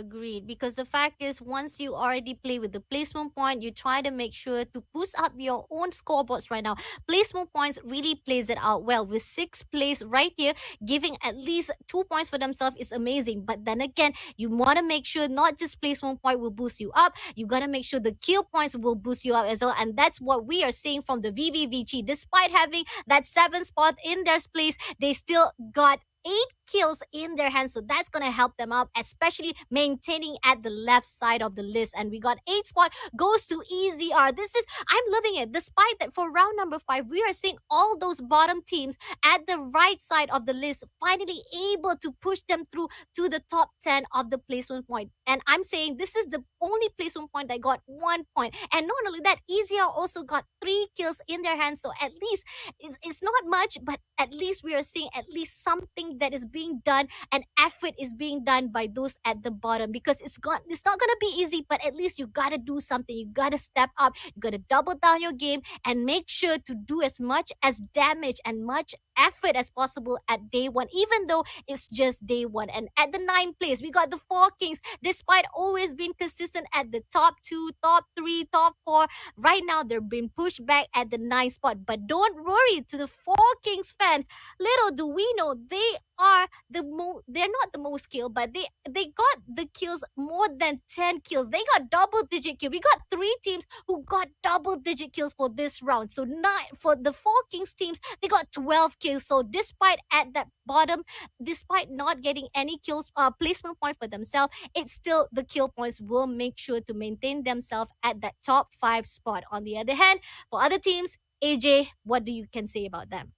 Because the fact is, once you already play with the placement point, you try to make sure to boost up your own scoreboards right now. Placement points really plays it out well. With 6th place right here, giving at least 2 points for themselves is amazing. But then again, you want to make sure not just placement point will boost you up, you got to make sure the kill points will boost you up as well. And that's what we are seeing from the VVVG. Despite having that 7th spot in their place, they still got kills in their hands. So that's gonna help them out, especially maintaining at the left side of the list. And we got 8 spot goes to EZR. I'm loving it. Despite that, for round number 5, we are seeing all those bottom teams at the right side of the list finally able to push them through to the top 10 of the placement point. And I'm saying this is the only placement point that got 1 point. And not only that, EZR also got 3 kills in their hands. So at least it's not much, but at least we are seeing at least something that is being done, and effort is being done by those at the bottom, because it's not gonna be easy, but at least you gotta do something. You gotta step up, you gotta double down your game and make sure to do as much as damage and much effort as possible at day 1, even though it's just day 1. And at the 9th place, we got the Four Kings. Despite always being consistent at the top 2, top 3, top 4, right now they're being pushed back at the 9th spot. But don't worry, to the Four Kings fan, little do we know they are they're not the most killed, but they got the kills, more than 10 kills. They got double digit kill. We got 3 teams who got double digit kills for this round. So nine for the Four Kings teams, they got 12 kills. So despite at that bottom, despite not getting any kills placement point for themselves, it's still the kill points will make sure to maintain themselves at that top 5 spot. On the other hand, for other teams, AJ, what do you can say about them?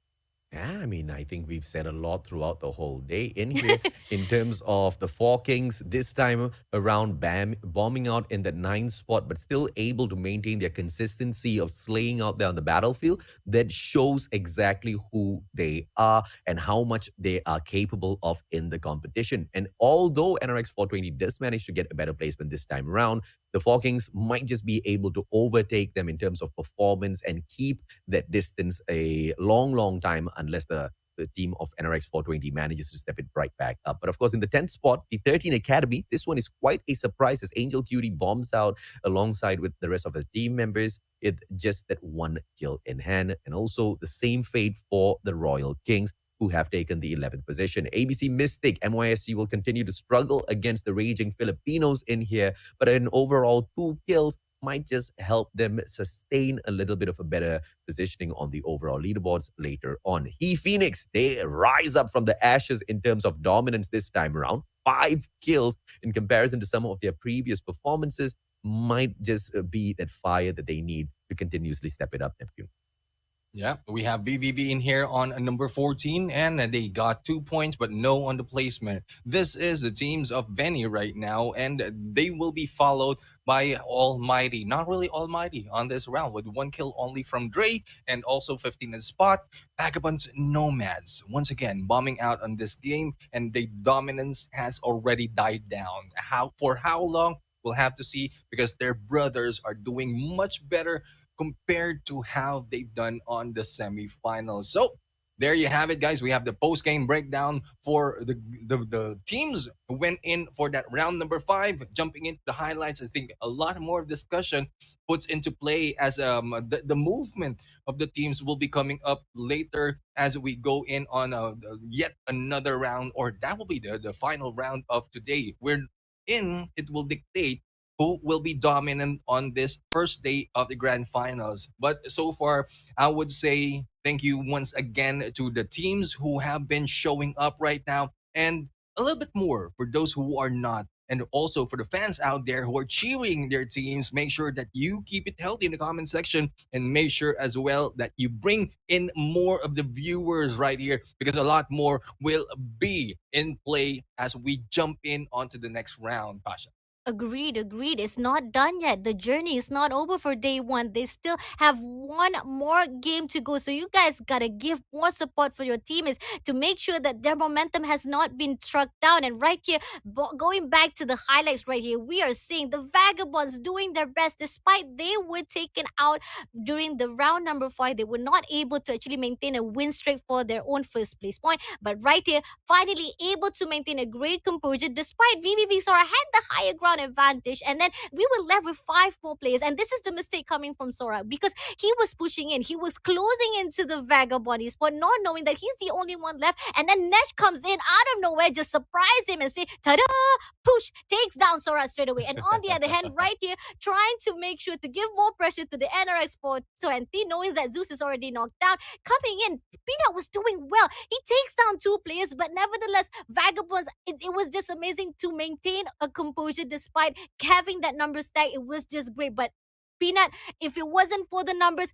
Yeah, I mean, I think we've said a lot throughout the whole day in here in terms of the Four Kings this time around bombing out in that 9th spot, but still able to maintain their consistency of slaying out there on the battlefield. That shows exactly who they are and how much they are capable of in the competition. And although NRX 420 does manage to get a better placement this time around, the Four Kings might just be able to overtake them in terms of performance and keep that distance a long, long time unless the team of NRX 420 manages to step it right back up. But of course, in the 10th spot, the 13 Academy, this one is quite a surprise as Angel Cutie bombs out alongside with the rest of the team members. It just that 1 kill in hand. And also the same fate for the Royal Kings, who have taken the 11th position. ABC Mystic, MYSC will continue to struggle against the Raging Filipinos in here, but an overall 2 kills might just help them sustain a little bit of a better positioning on the overall leaderboards later on. He Phoenix, they rise up from the ashes in terms of dominance this time around. 5 kills in comparison to some of their previous performances might just be that fire that they need to continuously step it up, Neptune. Yeah, we have VVV in here on number 14, and they got 2 points, but no on the placement. This is the teams of Venny right now, and they will be followed by Almighty. Not really Almighty on this round, with 1 kill only from Dre, and also 15 in spot. Vagabonds Nomads, once again, bombing out on this game, and the dominance has already died down. For how long? We'll have to see, because their brothers are doing much better compared to how they've done on the semifinals. So there you have it, guys. We have the post-game breakdown for the teams who went in for that round number 5. Jumping into the highlights, I think a lot more discussion puts into play as the movement of the teams will be coming up later as we go in on yet another round, or that will be the final round of today. It will dictate who will be dominant on this first day of the grand finals. But so far, I would say thank you once again to the teams who have been showing up right now, and a little bit more for those who are not. And also for the fans out there who are cheering their teams, make sure that you keep it healthy in the comment section, and make sure as well that you bring in more of the viewers right here, because a lot more will be in play as we jump in onto the next round, Pasha. Agreed, agreed. It's not done yet. The journey is not over for day 1. They still have 1 more game to go. So you guys gotta give more support for your teammates to make sure that their momentum has not been struck down. And right here, going back to the highlights right here, we are seeing the Vagabonds doing their best despite they were taken out during the round number 5. They were not able to actually maintain a win streak for their own first place point. But right here, finally able to maintain a great composure despite VVV Sora had the higher ground ground advantage, and then we were left with 5 more players. And this is the mistake coming from Sora, because he was pushing in, he was closing into the Vagabond Esport, not knowing that he's the only one left. And then Nesh comes in out of nowhere, just surprise him and say, "Ta-da!" Push, takes down Sora straight away. And on the other hand, right here, trying to make sure to give more pressure to the NRX 420, knowing that Zeus is already knocked down. Coming in, Peanut was doing well. He takes down 2 players, but nevertheless, Vagabonds, it was just amazing to maintain a composure despite having that number stack. It was just great. But Peanut, if it wasn't for the numbers,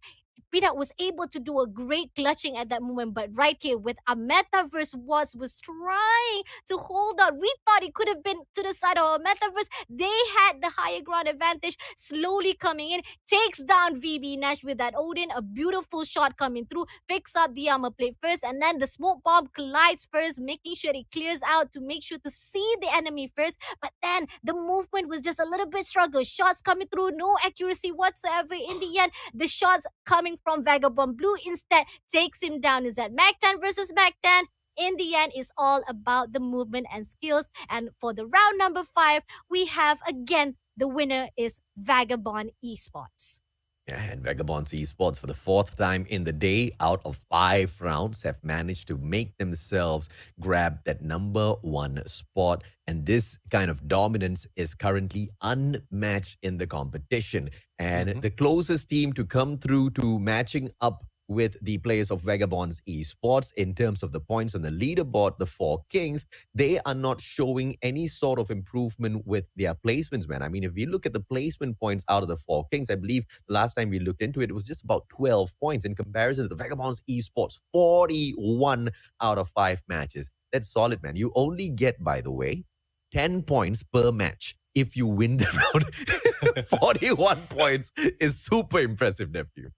Peanut was able to do a great clutching at that moment. But right here, with a Metaverse was trying to hold out. We thought it could have been to the side of a Metaverse. They had the higher ground advantage, slowly coming in, takes down VB Nash with that Odin. A beautiful shot coming through, picks up the armor plate first, and then the smoke bomb collides first, making sure it clears out to make sure to see the enemy first. But then the movement was just a little bit struggle. Shots coming through, no accuracy whatsoever. In the end, the shots coming from Vagabond Blue instead takes him down. Is that Mactan versus Mactan? In the end, it's all about the movement and skills. And for the round number 5, we have again, the winner is Vagabond Esports. Yeah, and Vagabonds Esports for the 4th time in the day out of 5 rounds have managed to make themselves grab that number 1 spot. And this kind of dominance is currently unmatched in the competition. And the closest team to come through to matching up with the players of Vagabonds Esports in terms of the points on the leaderboard, the 4 Kings, they are not showing any sort of improvement with their placements, man. I mean, if you look at the placement points out of the 4 Kings, I believe the last time we looked into it, it was just about 12 points in comparison to the Vagabonds Esports, 41 out of 5 matches. That's solid, man. You only get, by the way, 10 points per match if you win the round. 41 points is super impressive, nephew.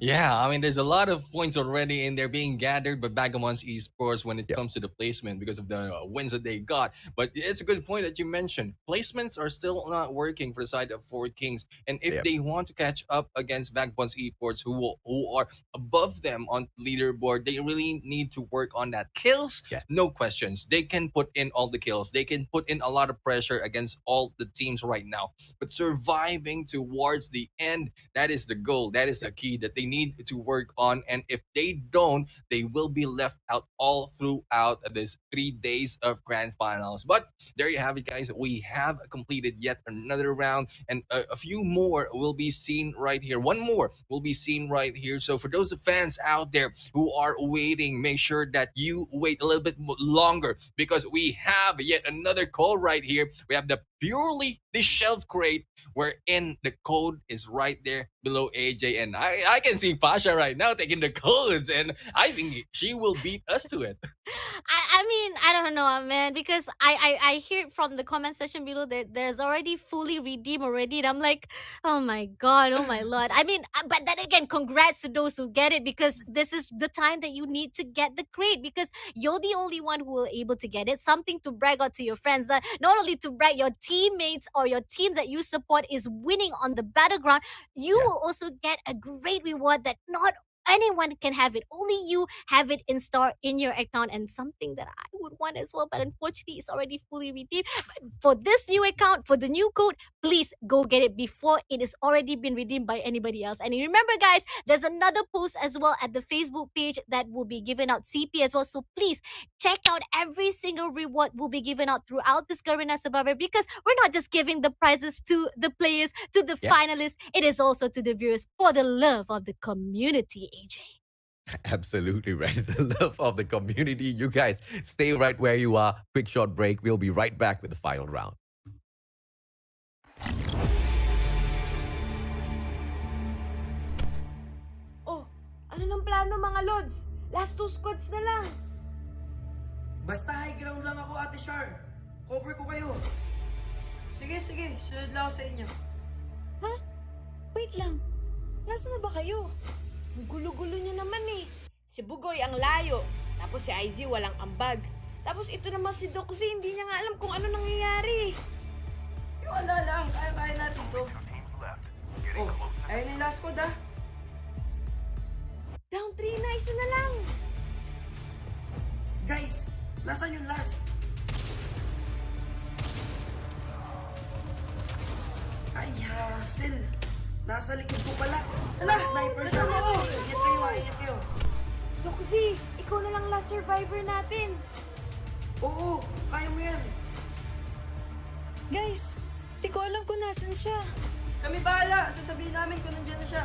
Yeah, I mean, there's a lot of points already in there being gathered by Vagabonds Esports when it comes to the placement because of the wins that they got. But it's a good point that you mentioned. Placements are still not working for the side of 4 Kings. And if they want to catch up against Vagabonds Esports, who are above them on leaderboard, they really need to work on that. Kills, no questions. They can put in all the kills. They can put in a lot of pressure against all the teams right now. But surviving towards the end, that is the goal. That is the key that they need to work on. And if they don't, they will be left out all throughout this 3 days of grand finals. But there you have it, guys. We have completed yet another round, and a few more will be seen right here. One more will be seen right here. So for those fans out there who are waiting, make sure that you wait a little bit longer, because we have yet another call right here. We have the purely the shelf crate, wherein the code is right there below AJ, and I can see Pasha right now taking the codes, and I think she will beat us to it. I mean, I don't know, man, because I hear from the comment section below that there's already fully redeemed already, and I'm like, oh my god, oh my lord. I mean, but then again, congrats to those who get it, because this is the time that you need to get the crate, because you're the only one who will able to get it. Something to brag out to your friends, that not only to brag your teammates or your teams that you support is winning on the battleground, you will also get a great reward that not anyone can have it. Only you have it in store in your account, and something that I would want as well, but unfortunately it's already fully redeemed. But for this new account, for the new code, please go get it before it is already been redeemed by anybody else. And remember, guys, there's another post as well at the Facebook page that will be given out CP as well. So please check out every single reward will be given out throughout this Garena Survivor, because we're not just giving the prizes to the players, to the finalists, it is also to the viewers for the love of the community, AJ. Absolutely right. The love of the community. You guys stay right where you are. Quick short break. We'll be right back with the final round. Oh, ano ng plano mga lods? Last 2 squads na lang. Basta high ground lang ako, Ate Char. Cover ko kayo. Sige, sige. Sunod lang ako sa inyo. Ha? Wait lang. Nasaan na ba kayo? Ang gulo-gulo niyo naman eh. Si Bugoy ang layo. Tapos si IZ walang ambag. Tapos ito naman si Doxy, hindi niya nga alam kung ano nangyayari. Wala lang. Kaya-kaya natin to. Oh, ayun yung last code, ah. Down 3 na, isa na lang. Guys, nasaan yung last? Ay, hassle. Nasa likod ko pala. Ala, sniper sa ako. Ingat kayo ha, ingat kayo. Doxy, ikaw na lang last survivor natin. Oo, kaya mo yan. Guys, di ko alam kung nasan siya. Kami bahala. Sasabihin namin kung nandiyan na siya.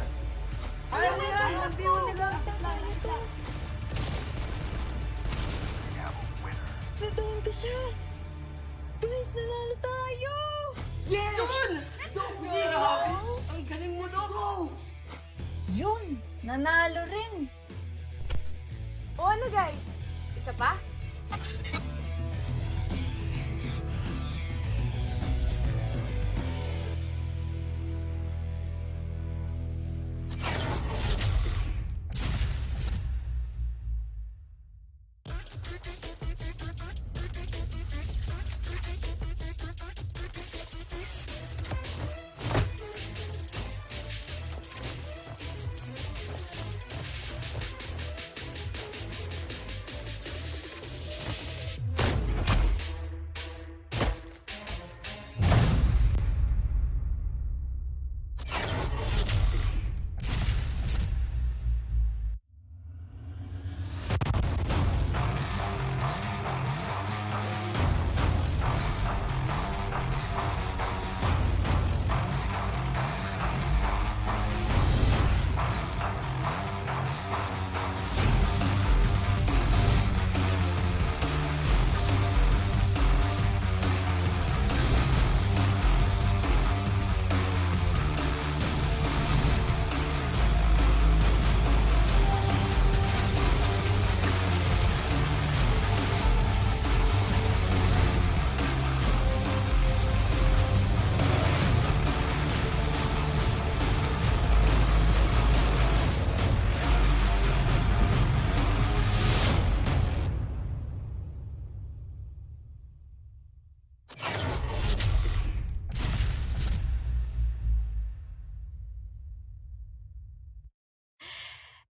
Kaya mo yan, ang biyo nila. Nadoon ko siya. Guys, nanalo tayo. Yes! Yun! Doxy, grabe. Ang galing mo, Dogo. Yun, nanalo rin. O ano guys? Isa pa?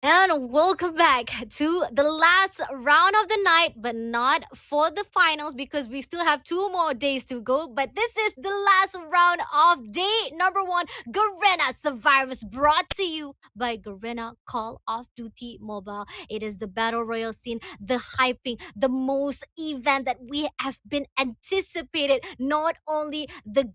And welcome back to the last round of the night, but not for the finals because we still have 2 more days to go. But this is the last round of day number 1, Garena Survivors, brought to you by Garena Call of Duty Mobile. It is the Battle Royale scene, the hyping, the most event that we have been anticipated. Not only the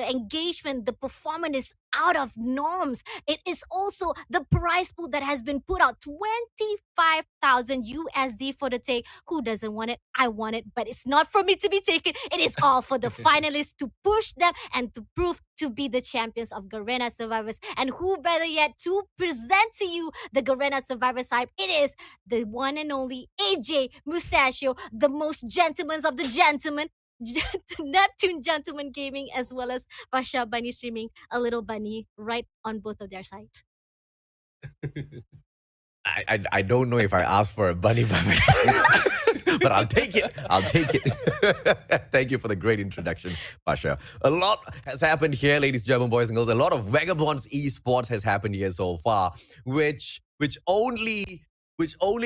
engagement, the performance is out of norms. It is also the prize pool that has been put out, 25,000 USD for the take. Who doesn't want it? I want it, but it's not for me to be taken. It is all for the finalists to push them and to prove to be the champions of Garena Survivors. And who better yet to present to you the Garena Survivors hype? It is the one and only AJ Mustachio, the most gentlemen of the gentlemen, Neptune Gentleman Gaming, as well as Pasha Bunny streaming a little bunny right on both of their sides. I don't know if I asked for a bunny by myself, but I'll take it. I'll take it. Thank you for the great introduction, Pasha. A lot has happened here, ladies, German boys and girls. A lot of Vagabonds esports has happened here so far, which only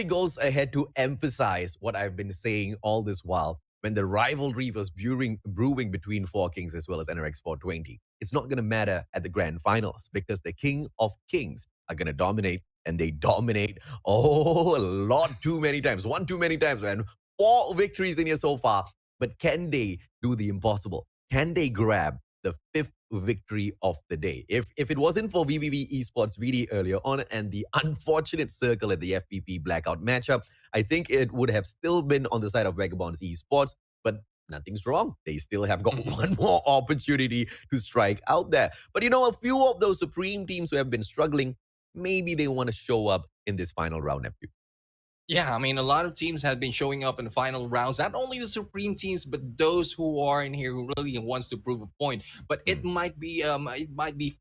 goes ahead to emphasize what I've been saying all this while. When the rivalry was brewing between 4Kings as well as NRX 420, it's not going to matter at the grand finals because the King of Kings are going to dominate, and they dominate a lot too many times. One too many times, man. 4 victories in here so far. But can they do the impossible? Can they grab the 5th victory of the day? If it wasn't for VVV Esports VD earlier on and the unfortunate circle at the FPP blackout matchup, I think it would have still been on the side of Vagabonds Esports. But nothing's wrong. They still have got one more opportunity to strike out there. But a few of those Supreme teams who have been struggling, maybe they want to show up in this final round, Neptune. Yeah, I mean, a lot of teams have been showing up in the final rounds. Not only the Supreme teams, but those who are in here who really wants to prove a point. But it might be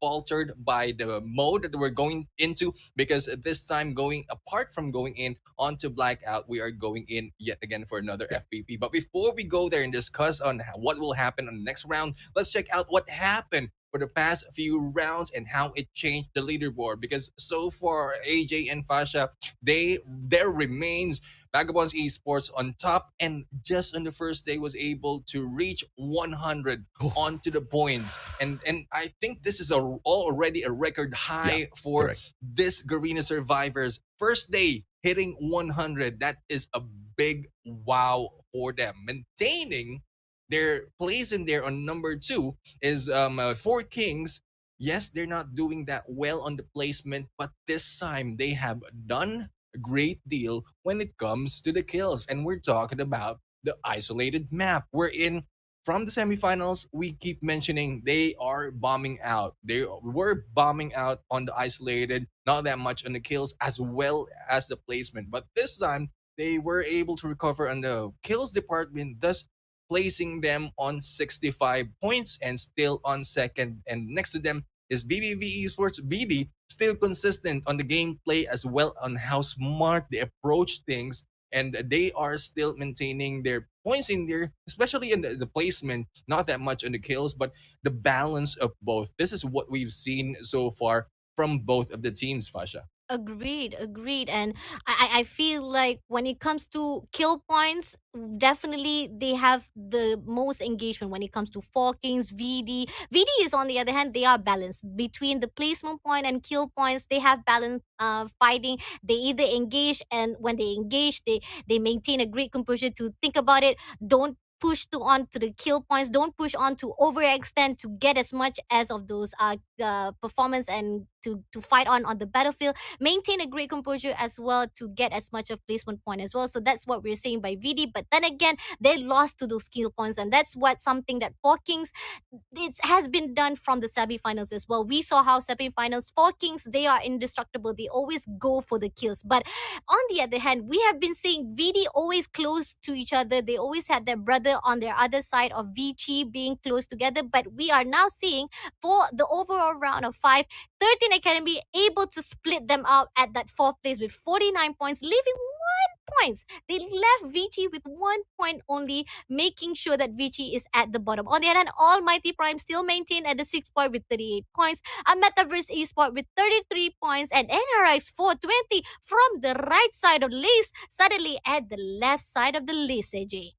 faltered by the mode that we're going into, because this time, apart from going in onto blackout, we are going in yet again for another FPP. But before we go there and discuss on what will happen on the next round, let's check out what happened for the past few rounds and how it changed the leaderboard. Because so far, AJ and Fasha, there remains Vagabonds Esports on top, and just on the first day was able to reach 100 onto the points. And I think this is already a record high for correct. this Garena Survivors. First day hitting 100. That is a big wow for them. Maintaining their place in there on number 2 is Four Kings. Yes, they're not doing that well on the placement, but this time they have done a great deal when it comes to the kills. And we're talking about the isolated map. We're in from the semifinals. We keep mentioning they are bombing out. They were bombing out on the isolated, not that much on the kills as well as the placement. But this time they were able to recover on the kills department, thus placing them on 65 points and still on second. And next to them is VVV Esports BD, still consistent on the gameplay as well on how smart they approach things. And they are still maintaining their points in there, especially in the placement, not that much on the kills, but the balance of both. This is what we've seen so far from both of the teams, Fasha. Agreed, agreed. And I feel like when it comes to kill points, definitely they have the most engagement when it comes to Forkings, VD. VD is on the other hand, they are balanced between the placement point and kill points. They have balance fighting. They either engage, and when they engage, they maintain a great composure to think about it. Don't push to on to the kill points, don't push on to overextend to get as much as of those performance and to fight on the battlefield. Maintain a great composure as well to get as much of placement point as well. So that's what we're saying by VD. But then again, they lost to those skill points, and that's what something that Four Kings, it has been done from the semi-finals as well. We saw how semi-finals Four Kings, they are indestructible. They always go for the kills. But on the other hand, we have been seeing VD always close to each other. They always had their brother on their other side of Vici being close together. But we are now seeing for the overall round of 5, 13 Academy able to split them out at that 4th place with 49 points, leaving 1 point. They left Vici with 1 point only, making sure that Vici is at the bottom. On the other hand, Almighty Prime still maintained at the 6th point with 38 points. A Metaverse Esport with 33 points, and NRX 420 from the right side of the list, suddenly at the left side of the list, AJ.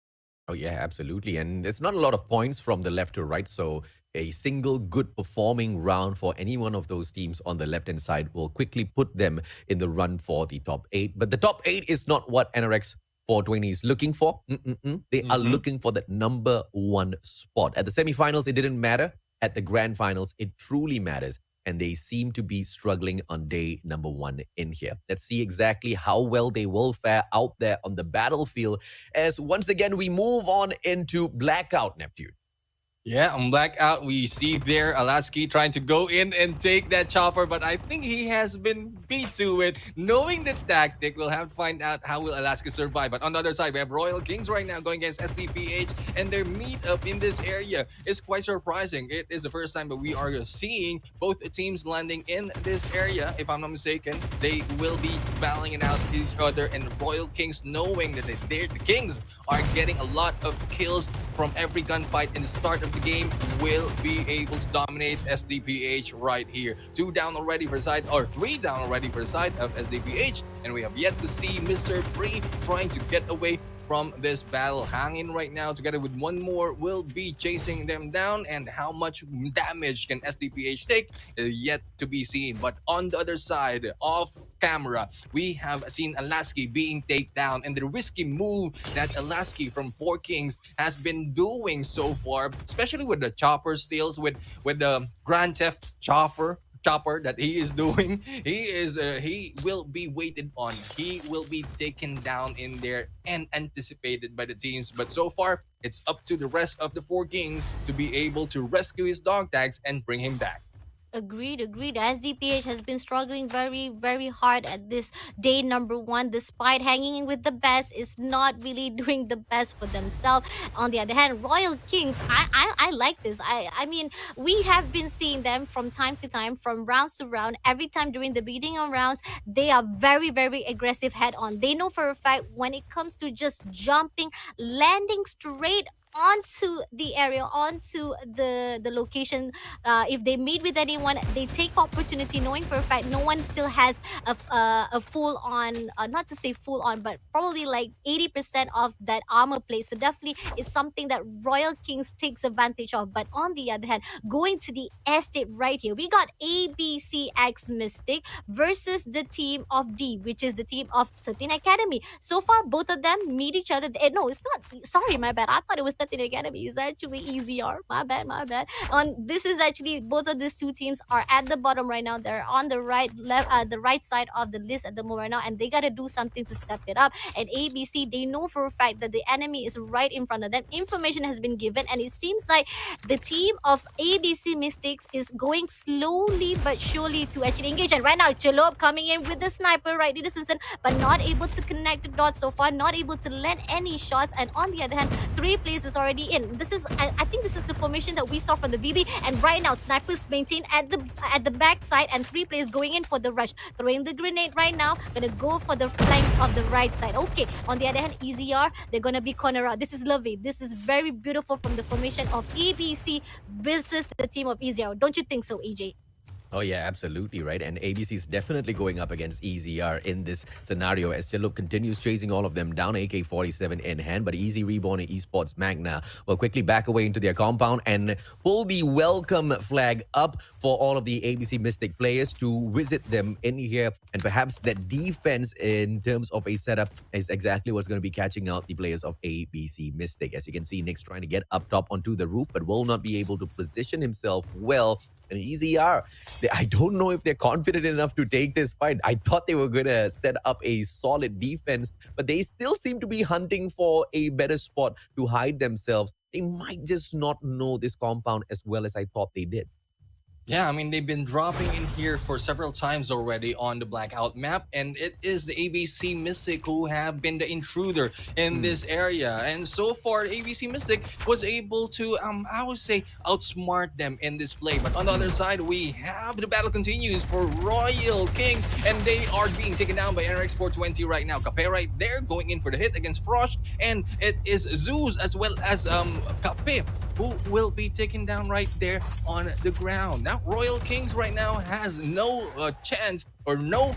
Oh, yeah, absolutely. And it's not a lot of points from the left to right. So a single good performing round for any one of those teams on the left-hand side will quickly put them in the run for the top 8. But the top 8 is not what NRX 420 is looking for. They are looking for that number 1 spot. At the semifinals, it didn't matter. At the grand finals, it truly matters. And they seem to be struggling on day number 1 in here. Let's see exactly how well they will fare out there on the battlefield as once again we move on into Blackout, Neptune. Yeah, on Blackout, we see there Alaski trying to go in and take that chopper, but I think he has been beat to it. Knowing the tactic, we'll have to find out how will Alaska survive. But on the other side, we have Royal Kings right now going against SDPH, and their meetup in this area is quite surprising. It is the first time that we are seeing both teams landing in this area. If I'm not mistaken, they will be battling it out each other, and Royal Kings, knowing that the Kings are getting a lot of kills from every gunfight in the start of the game, will be able to dominate SDPH right here. 2 down already for side, or 3 down already for side of SDPH, and we have yet to see Mr. Bree trying to get away from this battle. Hanging right now together with one more will be chasing them down, and how much damage can SDPH take is yet to be seen. But on the other side, off camera, we have seen Alaski being taken down, and the risky move that Alaski from Four Kings has been doing so far, especially with the chopper steals, with the Grand Theft chopper that he is doing, he will be waited on. He will be taken down in there and anticipated by the teams. But so far, it's up to the rest of the Four Kings to be able to rescue his dog tags and bring him back. Agreed, agreed. SDPH has been struggling very, very hard at this day number 1, despite hanging in with the best, is not really doing the best for themselves. On the other hand, Royal Kings, I like this. I mean, we have been seeing them from time to time, from rounds to round. Every time during the beating of rounds, they are very, very aggressive head on. They know for a fact when it comes to just jumping, landing straight onto the area, onto the location. If they meet with anyone, they take opportunity, knowing for a fact no one still has a full on, not to say full on, but probably like 80% of that armor plate. So definitely is something that Royal Kings takes advantage of. But on the other hand, going to the estate right here, we got ABCX Mystic versus the team of D, which is the team of 13 Academy. So far, both of them meet each other. No, it's not. Sorry, my bad. I thought it was 13 Academy. It's actually EZR. My bad, my bad. On this is actually both of these two teams are at the bottom right now. They're on the the right side of the list at the moment right now, and they gotta do something to step it up. And ABC, they know for a fact that the enemy is right in front of them. Information has been given, and it seems like the team of ABC Mystics is going slowly but surely to actually engage. And right now, Chalob coming in with the sniper, right, Simpson, but not able to connect the dots so far, not able to land any shots. And on the other hand, 3 players is already in. This is, I think this is the formation that we saw from the VB. And right now, snipers maintain at the back side, and 3 players going in for the rush, throwing the grenade right now, gonna go for the flank of the right side. Okay, on the other hand, EZR, they're gonna be corner out. This is lovely. This is very beautiful from the formation of ABC versus the team of EZR. Don't you think so, AJ? Oh yeah, absolutely right. And ABC is definitely going up against EZR in this scenario as Chillup continues chasing all of them down, AK-47 in hand. But Easy Reborn and Esports Magna will quickly back away into their compound and pull the welcome flag up for all of the ABC Mystic players to visit them in here. And perhaps that defense in terms of a setup is exactly what's going to be catching out the players of ABC Mystic. As you can see, Nick's trying to get up top onto the roof, but will not be able to position himself well. And EZR, I don't know if they're confident enough to take this fight. I thought they were going to set up a solid defense, but they still seem to be hunting for a better spot to hide themselves. They might just not know this compound as well as I thought they did. Yeah, I mean, they've been dropping in here for several times already on the Blackout map, and it is the ABC Mystic who have been the intruder in this area. And so far, ABC Mystic was able to, I would say, outsmart them in this play. But on the other side, we have the battle continues for Royal Kings, and they are being taken down by NRX 420 right now. Cape right there going in for the hit against Frosh, and it is Zeus as well as Cape who will be taken down right there on the ground. Now, Royal Kings right now has no chance or no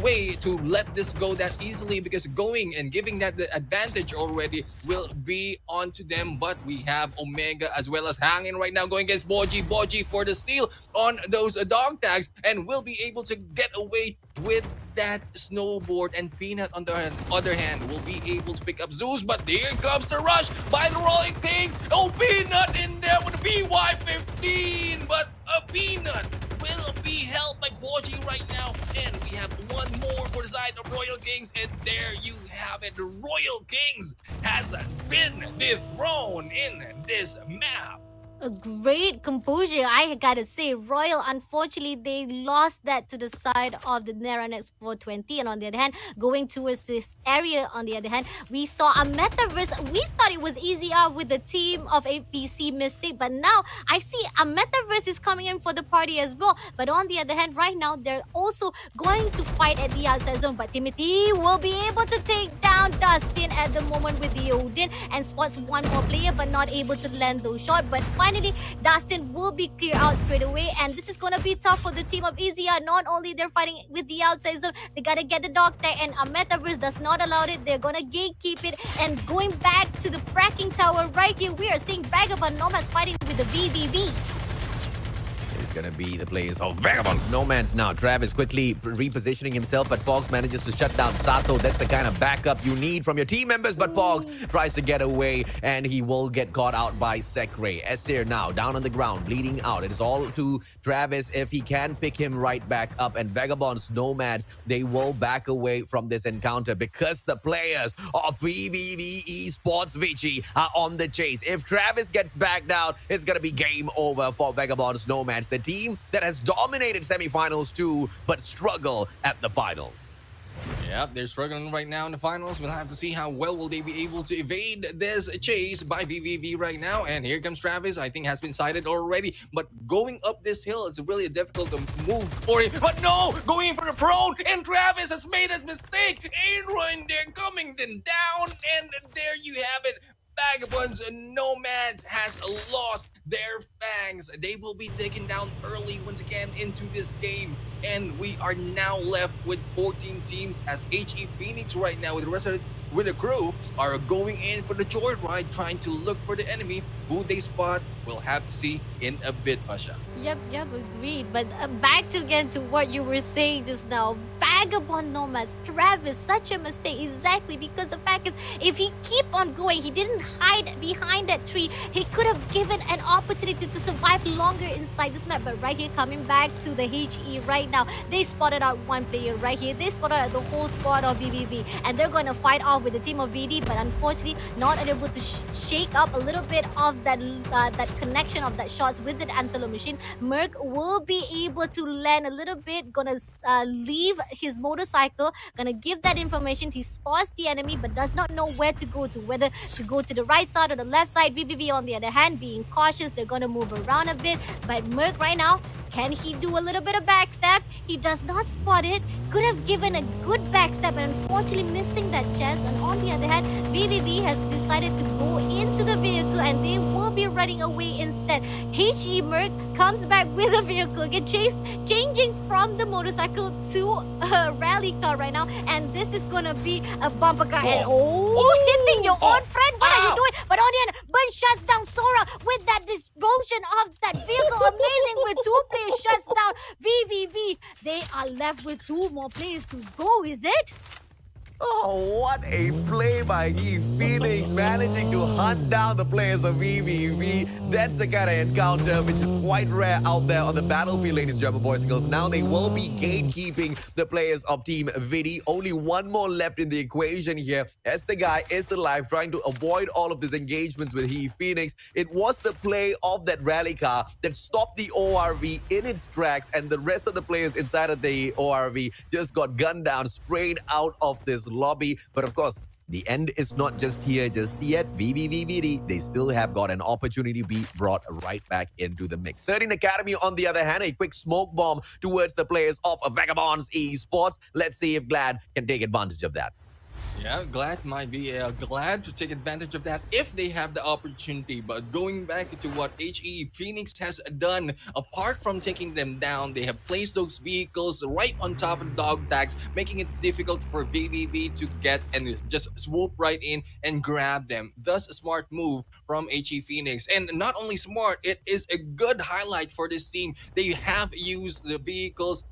way to let this go that easily, because going and giving that the advantage already will be onto them. But we have Omega as well as hanging right now going against Boji for the steal on those dog tags, and will be able to get away with that snowboard. And Peanut on the other hand will be able to pick up Zeus, but here comes the rush by the Royal Kings. Oh, Peanut in there with the VY-15, but a Peanut will be held by Boji right now. And we have one more for the side of Royal Kings, and there you have it. The Royal Kings has been dethroned in this map. A great composure, I gotta say. Royal, unfortunately, they lost that to the side of the Neranex 420. And on the other hand, going towards this area, on the other hand, we saw a metaverse. We thought it was easier with the team of APC Mystic, but now I see a metaverse is coming in for the party as well. But on the other hand, right now, they're also going to fight at the outside zone. But Timothy will be able to take down Dustin at the moment with the Odin, and spots one more player, but not able to land those shots. But finally, Dustin will be clear out straight away, and this is gonna be tough for the team of EZR. Not only they're fighting with the outside zone, they gotta get the dog tag, and a metaverse does not allow it. They're gonna gatekeep it, and going back to the fracking tower right here, we are seeing Vagabond Nomads fighting with the VVV. It's going to be the players of Vagabonds Nomads now. Travis quickly repositioning himself, but Fox manages to shut down Sato. That's the kind of backup you need from your team members, but Fox tries to get away, and he will get caught out by Sekre. Esir now down on the ground, bleeding out. It is all to Travis if he can pick him right back up, and Vagabonds Nomads, they will back away from this encounter because the players of VVV Esports Vici are on the chase. If Travis gets backed out, it's going to be game over for Vagabonds Nomads, the team that has dominated semifinals too, but struggle at the finals. Yep, they're struggling right now in the finals. We'll have to see how well will they be able to evade this chase by VVV right now. And here comes Travis. I think has been sighted already. But going up this hill, it's really a difficult move for him. But no, going for the prone. And Travis has made his mistake. Aaron, they're coming then down. And there you have it. Vagabonds and Nomads has lost their fangs. They will be taken down early once again into this game. And we are now left with 14 teams as HE Phoenix right now with the rest of with the crew are going in for the joyride, trying to look for the enemy. Who they spot, we'll have to see in a bit, Fasha. Yep, agreed. But back to again to what you were saying just now. Vagabond Nomads, Travis, such a mistake. Exactly, because the fact is, if he keep on going, he didn't hide behind that tree. He could have given an opportunity to survive longer inside this map. But right here, coming back to the HE right now, they spotted out one player right here. They spotted out the whole squad of VVV, and they're going to fight off with the team of VD. But unfortunately, not able to shake up a little bit of that that connection of that shots with the Antelope machine. Merc will be able to land a little bit, gonna leave his motorcycle, gonna give that information. He spots the enemy but does not know where to go to, whether to go to the right side or the left side. VVV on the other hand, being cautious, they're gonna move around a bit. But Merc right now, can he do a little bit of backstab? He does not spot it. Could have given a good backstab, but unfortunately missing that chance. And on the other hand, VVV has decided to go into the vehicle and they will be running away instead. HE Merc comes back with a vehicle, again changing from the motorcycle to a rally car right now. And this is gonna be a bumper car. And hitting your own friend. What are you doing? But on the end, Burn shuts down Sora with that explosion of that vehicle. Amazing, with 2 players shuts down VVV. They are left with 2 more players to go, is it? Oh, what a play by He Phoenix, managing to hunt down the players of VVV. That's the kind of encounter which is quite rare out there on the battlefield, ladies and gentlemen, boys and girls. Now they will be gatekeeping the players of Team Vidi. Only one more left in the equation here, as the guy is alive, trying to avoid all of these engagements with He Phoenix. It was the play of that rally car that stopped the ORV in its tracks, and the rest of the players inside of the ORV just got gunned down, sprayed out of this lobby. But of course, the end is not just here just yet. VVVVD, they still have got an opportunity to be brought right back into the mix. 13 Academy, on the other hand, a quick smoke bomb towards the players of Vagabonds Esports. Let's see if Glad can take advantage of that. Yeah, Glad might be glad to take advantage of that if they have the opportunity. But going back to what HE Phoenix has done, apart from taking them down, they have placed those vehicles right on top of the dog tags, making it difficult for VVV to get and just swoop right in and grab them. Thus, a smart move from HE Phoenix. And not only smart, it is a good highlight for this team. They have used the vehicles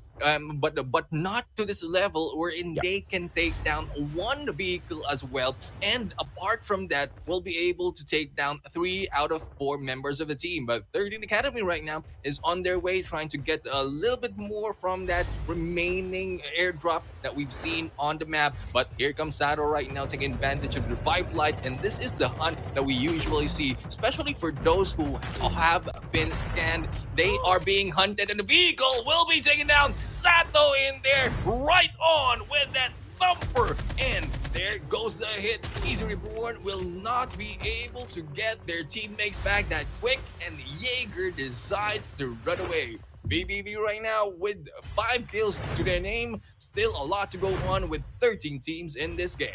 but not to this level wherein they can take down one vehicle as well. And apart from that, we'll be able to take down 3 out of 4 members of the team. But 13 Academy right now is on their way, trying to get a little bit more from that remaining airdrop that we've seen on the map. But here comes Sato right now, taking advantage of the revive light. And this is the hunt that we usually see, especially for those who have been scanned. They are being hunted, and the vehicle will be taken down. Sato in there, right on with that thumper. And there goes the hit. Easy Reborn will not be able to get their teammates back that quick, and Jaeger decides to run away. BBB right now with 5 kills to their name. Still a lot to go on with 13 teams in this game.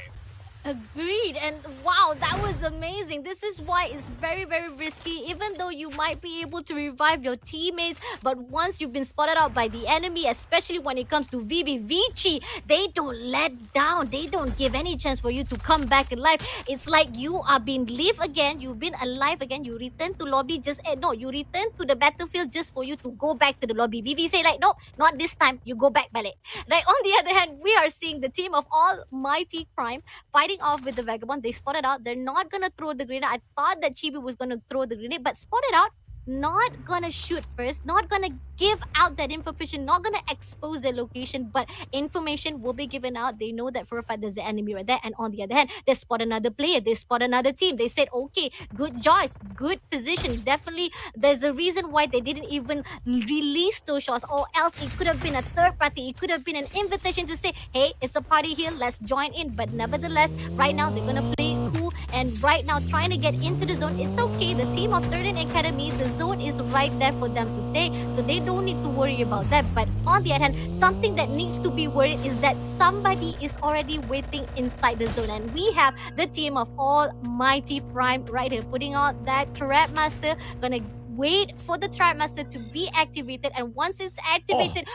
Agreed. And wow, that was amazing. This is why it's very, very risky, even though you might be able to revive your teammates. But once you've been spotted out by the enemy, especially when it comes to VVVG, they don't let down. They don't give any chance for you to come back alive. It's like you are being live again. You've been alive again. You return to lobby you return to the battlefield just for you to go back to the lobby. VV say like, no, not this time. You go back balik. Right. On the other hand, we are seeing the team of Almighty Prime fighting off with the Vagabond. They spotted out. They're not gonna throw the grenade. I thought that Chibi was gonna throw the grenade, but spotted out. Not gonna shoot first, not gonna give out that information, not gonna expose their location, but information will be given out. They know that for a fact there's an enemy right there. And on the other hand, they spot another player, they spot another team. They said, okay, good choice, good position. Definitely, there's a reason why they didn't even release those shots, or else it could have been a third party. It could have been an invitation to say, hey, it's a party here, let's join in. But nevertheless, right now they're gonna play cool and right now trying to get into the zone. It's okay. The team of 13 Academy, the zone is right there for them to take, so they don't need to worry about that. But on the other hand, something that needs to be worried is that somebody is already waiting inside the zone, and we have the team of Almighty Prime right here putting out that Trap Master. Gonna wait for the Trap Master to be activated, and once it's activated,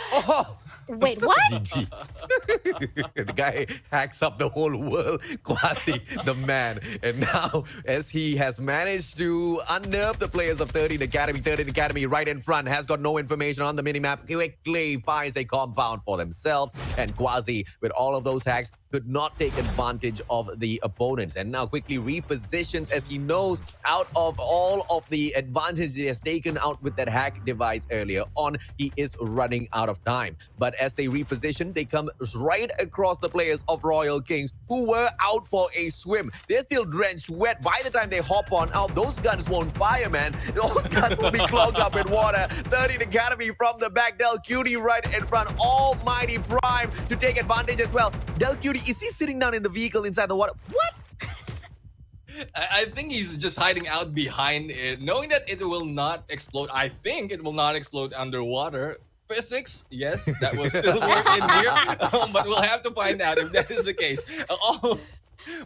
wait, what? GG. The guy hacks up the whole world. Quasi, the man. And now, as he has managed to unnerve the players of 13 Academy right in front, has got no information on the minimap, quickly finds a compound for themselves. And Quasi, with all of those hacks, could not take advantage of the opponents. And now quickly repositions as he knows out of all of the advantage he has taken out with that hack device earlier on, he is running out of time. But as they reposition, they come right across the players of Royal Kings who were out for a swim. They're still drenched wet. By the time they hop on out, those guns won't fire, man. Those guns will be clogged up in water. 13 Academy from the back. Del Cutie right in front. Almighty Prime to take advantage as well. Del Cutie, is he sitting down in the vehicle inside the water? What? I think he's just hiding out behind it, knowing that it will not explode. I think it will not explode underwater. Physics, yes, that will still work in here, but we'll have to find out if that is the case.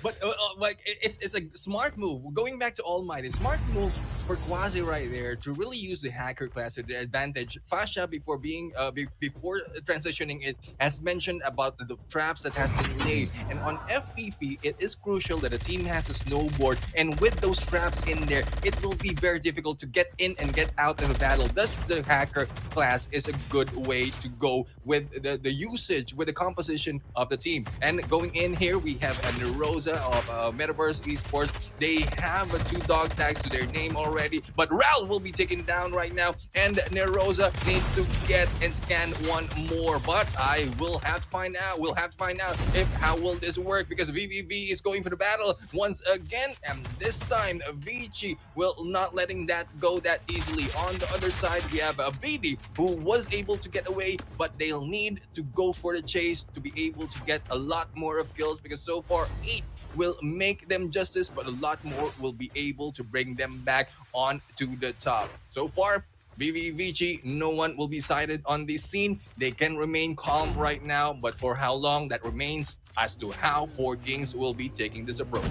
But like it's a smart move. Going back to Almighty, smart move for Quasi right there to really use the hacker class to their advantage. Fasha, before before transitioning, it has mentioned about the traps that has been laid, and on FPP, it is crucial that a team has a snowboard, and with those traps in there, it will be very difficult to get in and get out of the battle. Thus, the hacker class is a good way to go with the usage, with the composition of the team. And going in here, we have a Nerosa of Metaverse Esports. They have 2 dog tags to their name already, but Ral will be taken down right now, and Nerosa needs to get and scan one more. But I will have to find out. We'll have to find out if how will this work, because VVV is going for the battle once again, and this time Vici will not letting that go that easily. On the other side, we have a BD who was able to get away, but they'll need to go for the chase to be able to get a lot more of kills, because so far 8 will make them justice, but a lot more will be able to bring them back on to the top. So far, VVVG, no one will be sighted on this scene. They can remain calm right now, but for how long, that remains as to how 4Kings will be taking this approach.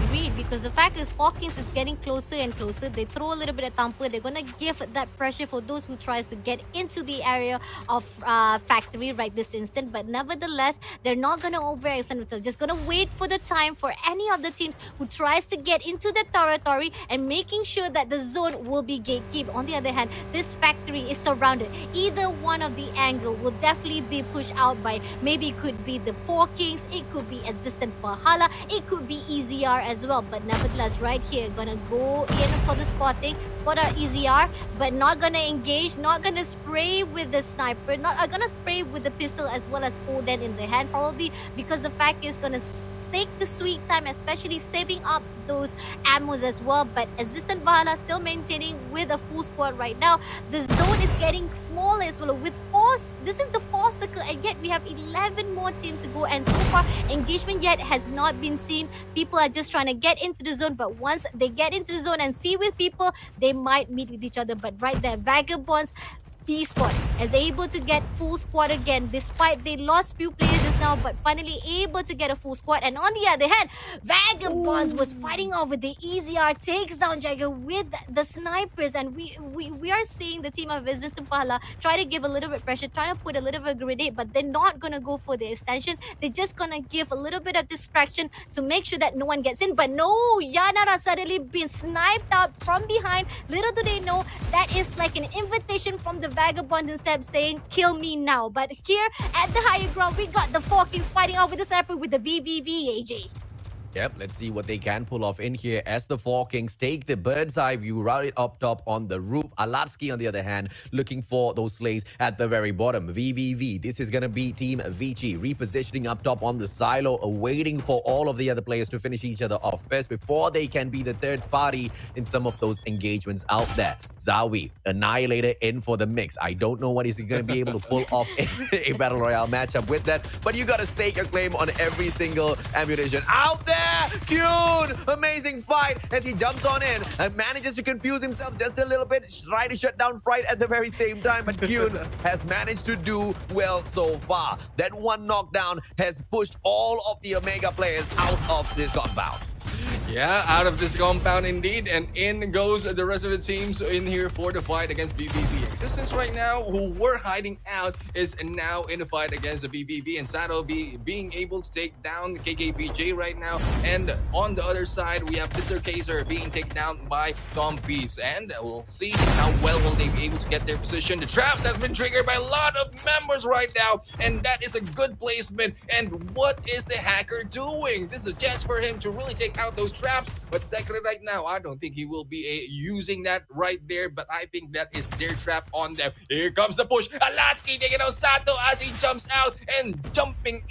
Agreed, because the fact is 4Kings is getting closer and closer. They throw a little bit of tamper. They're going to give that pressure for those who tries to get into the area of factory right this instant. But nevertheless, they're not going to overextend themselves. Just going to wait for the time for any of the teams who tries to get into the territory and making sure that the zone will be gatekept. On the other hand, this factory is surrounded. Either one of the angle will definitely be pushed out by, maybe it could be the 4Kings, it could be Existent Valhalla, it could be EZR as well. But nevertheless, right here, gonna go in for the spotting, spot our EZR, but not gonna engage, not gonna spray with the sniper, not gonna spray with the pistol as well as Oden in the hand, probably because the fact is gonna take the sweet time, especially saving up those ammos as well. But Existent Valhalla still maintaining with a full squad right now. The zone is getting smaller as well with 4. This is the 4 circle, and yet we have 11 more teams to go, and so far engagement yet has not been seen. People are just trying to get into the zone, but once they get into the zone and see with people, they might meet with each other. But right there, Vagabonds Esport is able to get full squad again, despite they lost few players just now, but finally able to get a full squad. And on the other hand, Vagabonds was fighting off with the EZR, takes down Jagger with the snipers, and we are seeing the team of Visitor Pala try to give a little bit pressure, trying to put a little bit of grenade, but they're not gonna go for the extension. They're just gonna give a little bit of distraction to make sure that no one gets in. But no, Yanara suddenly being sniped out from behind. Little do they know that is like an invitation from the Vagabonds and Seb saying, kill me now. But here at the higher ground, we got the 4Kings fighting off with the sniper with the VVV, AJ. Yep, let's see what they can pull off in here as the 4Kings take the bird's eye view, route it up top on the roof. Alatsky, on the other hand, looking for those slays at the very bottom. VVV, this is going to be Team Vici, repositioning up top on the silo, awaiting for all of the other players to finish each other off first before they can be the third party in some of those engagements out there. Zawi, Annihilator in for the mix. I don't know what he's going to be able to pull off in a Battle Royale matchup with that, but you got to stake a claim on every single ammunition out there. Yeah, Kyun! Amazing fight as he jumps on in and manages to confuse himself just a little bit, try to shut down Fright at the very same time, but Kyun has managed to do well so far. That one knockdown has pushed all of the Omega players out of this compound. Yeah, out of this compound indeed, and in goes the rest of the teams in here for the fight against BBB. Existence right now, who were hiding out, is now in the fight against the BBB, and Sato being able to take down KKBJ right now. And on the other side, we have Mr. Kaiser being taken down by Tom Peeps, and we'll see how well will they be able to get their position. The traps has been triggered by a lot of members right now, and that is a good placement. And what is the hacker doing? This is a chance for him to really take out those traps, but secondly right now, I don't think he will be using that right there, but I think that is their trap on them. Here comes the push. Alatsky taking out Sato as he jumps out and jumping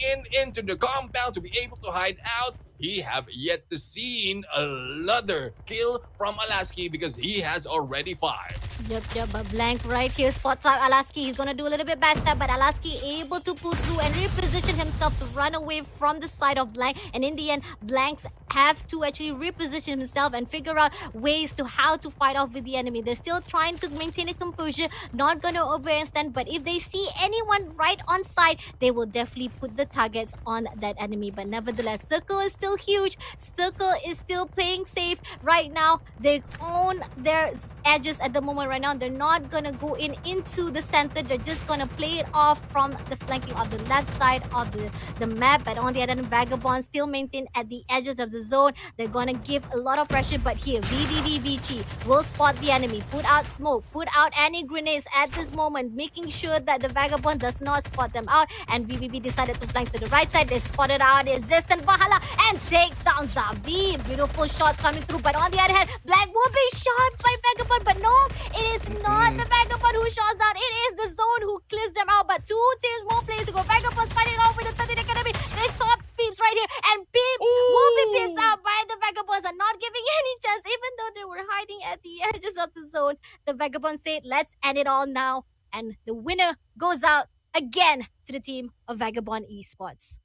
into the compound to be able to hide out. He have yet to see another kill from Alaski because he has already 5. Yep, a blank right here. Spots out Alaski. He's gonna do a little bit bad step, but Alaski able to pull through and reposition himself to run away from the side of Blank. And in the end, Blanks have to actually reposition himself and figure out ways to how to fight off with the enemy. They're still trying to maintain a composure, not gonna overextend, but if they see anyone right on side, they will definitely put the targets on that enemy. But nevertheless, Circle is still huge. Circle is still playing safe right now. They own their edges at the moment right now. They're not gonna go into the center. They're just gonna play it off from the flanking of the left side of the map. But on the other hand, Vagabond still maintained at the edges of the zone. They're gonna give a lot of pressure, but here VVVVG will spot the enemy, put out smoke, put out any grenades at this moment, making sure that the Vagabond does not spot them out. And VVV decided to flank to the right side. They spotted out Resistant Valhalla and takes down Zavi. Beautiful shots coming through, but on the other hand, Black will be shot by Vagabond, but no, it is not the Vagabond who shots down. It is the zone who clears them out, but 2 teams, more players to go. Vagabond's fighting off with the 13 Academy. They top Peeps right here, and Peeps will be pipped out by the Vagabonds and not giving any chance, even though they were hiding at the edges of the zone. The Vagabonds say, let's end it all now, and the winner goes out again to the team of Vagabond Esports.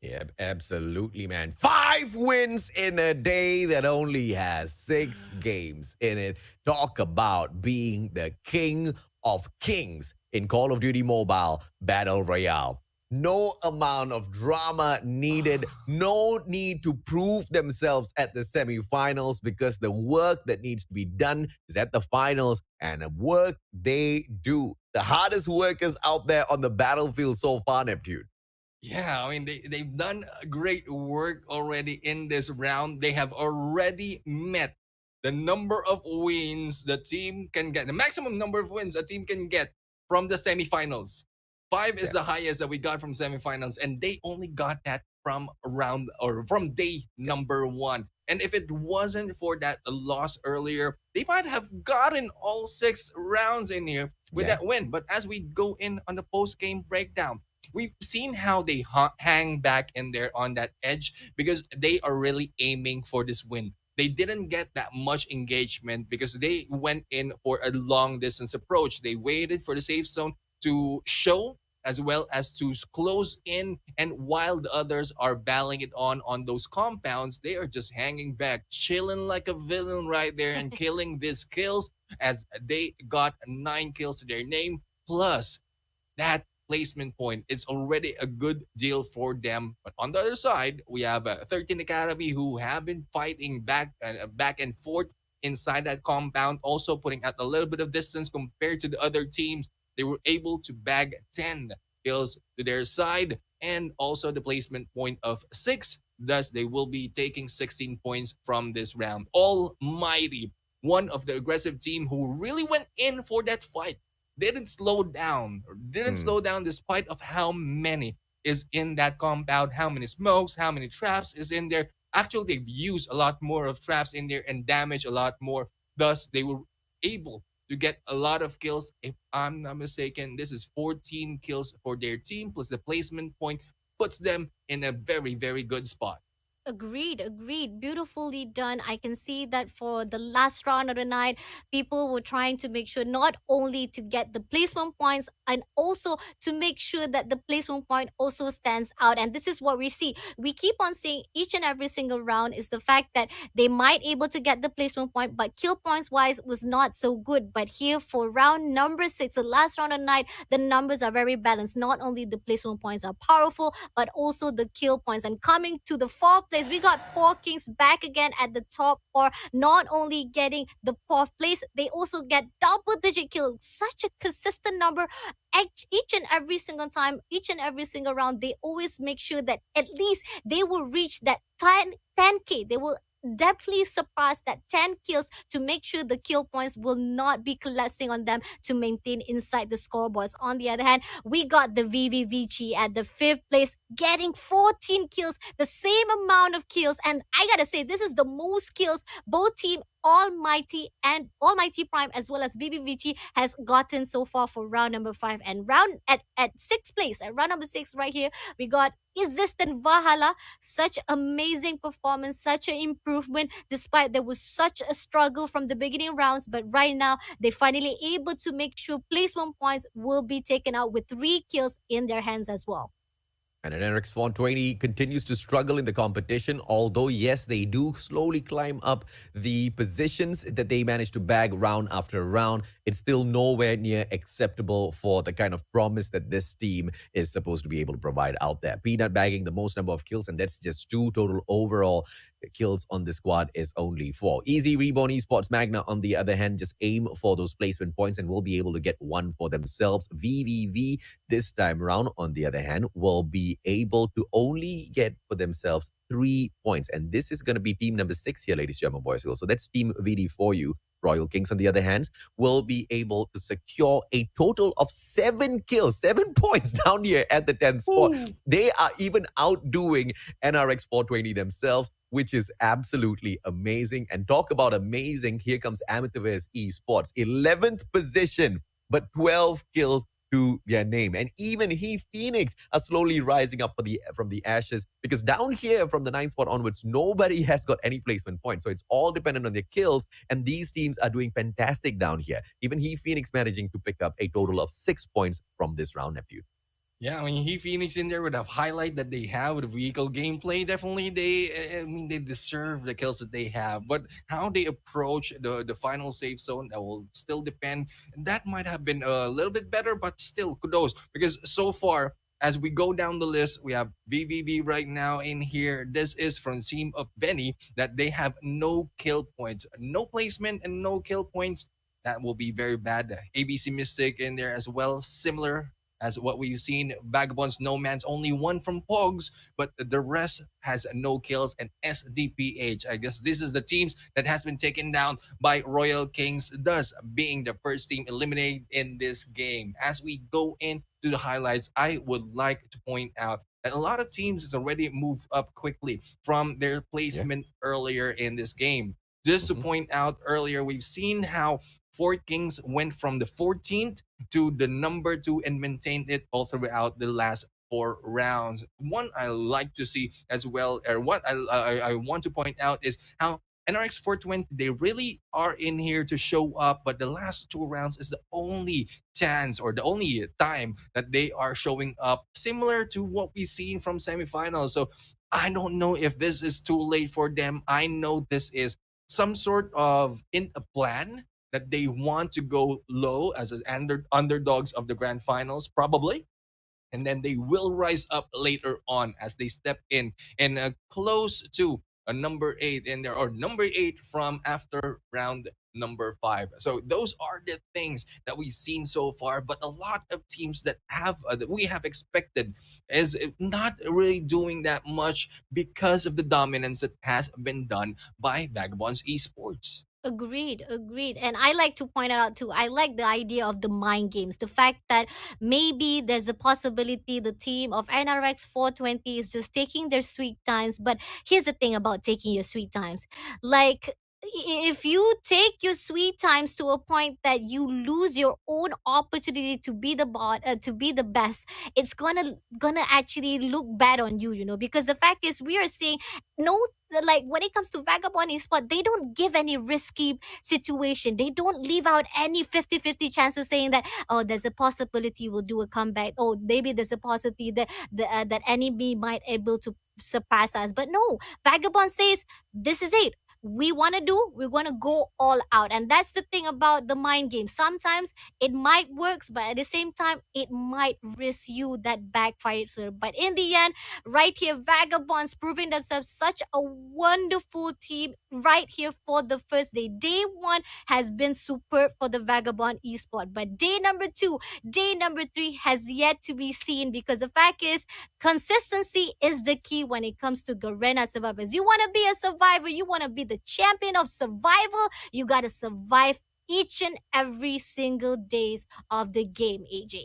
Yeah, absolutely, man. 5 wins in a day that only has 6 games in it. Talk about being the king of kings in Call of Duty Mobile Battle Royale. No amount of drama needed. No need to prove themselves at the semifinals because the work that needs to be done is at the finals, and the work they do. The hardest workers out there on the battlefield so far, Neptune. Yeah, I mean, they've done great work already in this round. They have already met the number of wins the team can get, the maximum number of wins a team can get from the semifinals. 5 is the highest that we got from semifinals, and they only got that from round or from day number 1. And if it wasn't for that loss earlier, they might have gotten all 6 rounds in here with that win. But as we go in on the post-game breakdown, we've seen how they hang back in there on that edge because they are really aiming for this win. They didn't get that much engagement because they went in for a long distance approach. They waited for the safe zone to show as well as to close in, and while the others are battling it on those compounds, they are just hanging back, chilling like a villain right there and killing these kills as they got 9 kills to their name, plus that placement point. It's already a good deal for them. But on the other side, we have 13 Academy who have been fighting back and forth inside that compound, also putting out a little bit of distance compared to the other teams. They were able to bag 10 kills to their side and also the placement point of 6. Thus, they will be taking 16 points from this round. Almighty, one of the aggressive team who really went in for that fight. Didn't slow down despite of how many is in that compound, how many smokes, how many traps is in there. Actually, they've used a lot more of traps in there and damage a lot more. Thus, they were able to get a lot of kills. If I'm not mistaken, this is 14 kills for their team, plus the placement point puts them in a very, very good spot. Agreed, agreed. Beautifully done. I can see that for the last round of the night, people were trying to make sure not only to get the placement points and also to make sure that the placement point also stands out. And this is what we see. We keep on seeing each and every single round is the fact that they might able to get the placement point, but kill points wise was not so good. But here for round number 6, the last round of the night, the numbers are very balanced. Not only the placement points are powerful, but also the kill points. And coming to the fourth place, we got Four Kings back again at the top four, not only getting the fourth place, they also get double digit kills. Such a consistent number. Each and every single time, each and every single round, they always make sure that at least they will reach that 10K. They will definitely surpass that 10 kills to make sure the kill points will not be collapsing on them to maintain inside the scoreboards. On the other hand, we got the VVVG at the fifth place, getting 14 kills, the same amount of kills. And I gotta say, this is the most kills both team Almighty and Almighty Prime as well as VVVG has gotten so far for round number 5. And round at sixth place, at round number 6 right here, we got Resistant Valhalla. Such amazing performance, such an improvement, despite there was such a struggle from the beginning rounds. But right now, they finally able to make sure placement points will be taken out with 3 kills in their hands as well. And NRX 420 continues to struggle in the competition, although, yes, they do slowly climb up the positions that they manage to bag round after round. It's still nowhere near acceptable for the kind of promise that this team is supposed to be able to provide out there. Peanut bagging the most number of kills, and that's just 2 total overall. Kills on the squad is only 4. Easy Reborn Esports Magna, on the other hand, just aim for those placement points and will be able to get 1 for themselves. VVV this time around, on the other hand, will be able to only get for themselves 3 points. And this is going to be team number 6 here, ladies and gentlemen, boys and girls. So that's team VD for you. Royal Kings, on the other hand, will be able to secure a total of 7 kills, 7 points down here at the 10th spot. Ooh. They are even outdoing NRX 420 themselves, which is absolutely amazing. And talk about amazing, here comes Amateurs Esports, 11th position, but 12 kills to their name. And even He Phoenix are slowly rising up from the ashes, because down here from the 9th spot onwards, nobody has got any placement points. So it's all dependent on their kills, and these teams are doing fantastic down here. Even He Phoenix managing to pick up a total of 6 points from this round, Neptune. Yeah, I mean, He Phoenix in there with a highlight that they have with the vehicle gameplay. Definitely, they deserve the kills that they have. But how they approach the final safe zone, that will still depend. And that might have been a little bit better, but still, kudos. Because so far, as we go down the list, we have VVV right now in here. This is from Team of Benny, that they have no kill points, no placement and no kill points. That will be very bad. ABC Mystic in there as well, similar as what we've seen. Vagabonds, No Man's only 1 from Pogs, but the rest has no kills. And SDPH, I guess this is the teams that has been taken down by Royal Kings, thus being the first team eliminated in this game. As we go into the highlights, I would like to point out that a lot of teams has already moved up quickly from their placement earlier in this game. Just to point out earlier, we've seen how Four Kings went from the 14th to the number 2 and maintained it all throughout the last 4 rounds. One I like to see as well, or what I want to point out, is how NRX 420, they really are in here to show up, but the last 2 rounds is the only chance or the only time that they are showing up, similar to what we've seen from semifinals. So I don't know if this is too late for them. I know this is some sort of in a plan that they want to go low as an underdogs of the grand finals, probably. And then they will rise up later on as they step in close to a number 8 in there, or number 8 from after round number 5. So those are the things that we've seen so far. But a lot of teams that we have expected is not really doing that much because of the dominance that has been done by Vagabonds Esports. Agreed, agreed. And I like to point out too, I like the idea of the mind games. The fact that maybe there's a possibility the team of NRX 420 is just taking their sweet times. But here's the thing about taking your sweet times. Like, if you take your sweet times to a point that you lose your own opportunity to be the to be the best, it's gonna actually look bad on you, because the fact is we are seeing no, like when it comes to Vagabond Esport, they don't give any risky situation. They don't leave out any 50-50 chances saying that, oh, there's a possibility we'll do a comeback. Oh, maybe there's a possibility that that enemy might able to surpass us. But no, Vagabond says this is it. We're going to go all out. And that's the thing about the mind game. Sometimes it might works, but at the same time it might risk you that backfire. But in the end, right here, Vagabonds proving themselves such a wonderful team right here for the first day. Day one has been superb for the Vagabond Esport, but day number two, day number three has yet to be seen, because the fact is consistency is the key when it comes to Garena Survivors. You want to be a survivor, you want to be the champion of survival, you got to survive each and every single days of the game, AJ.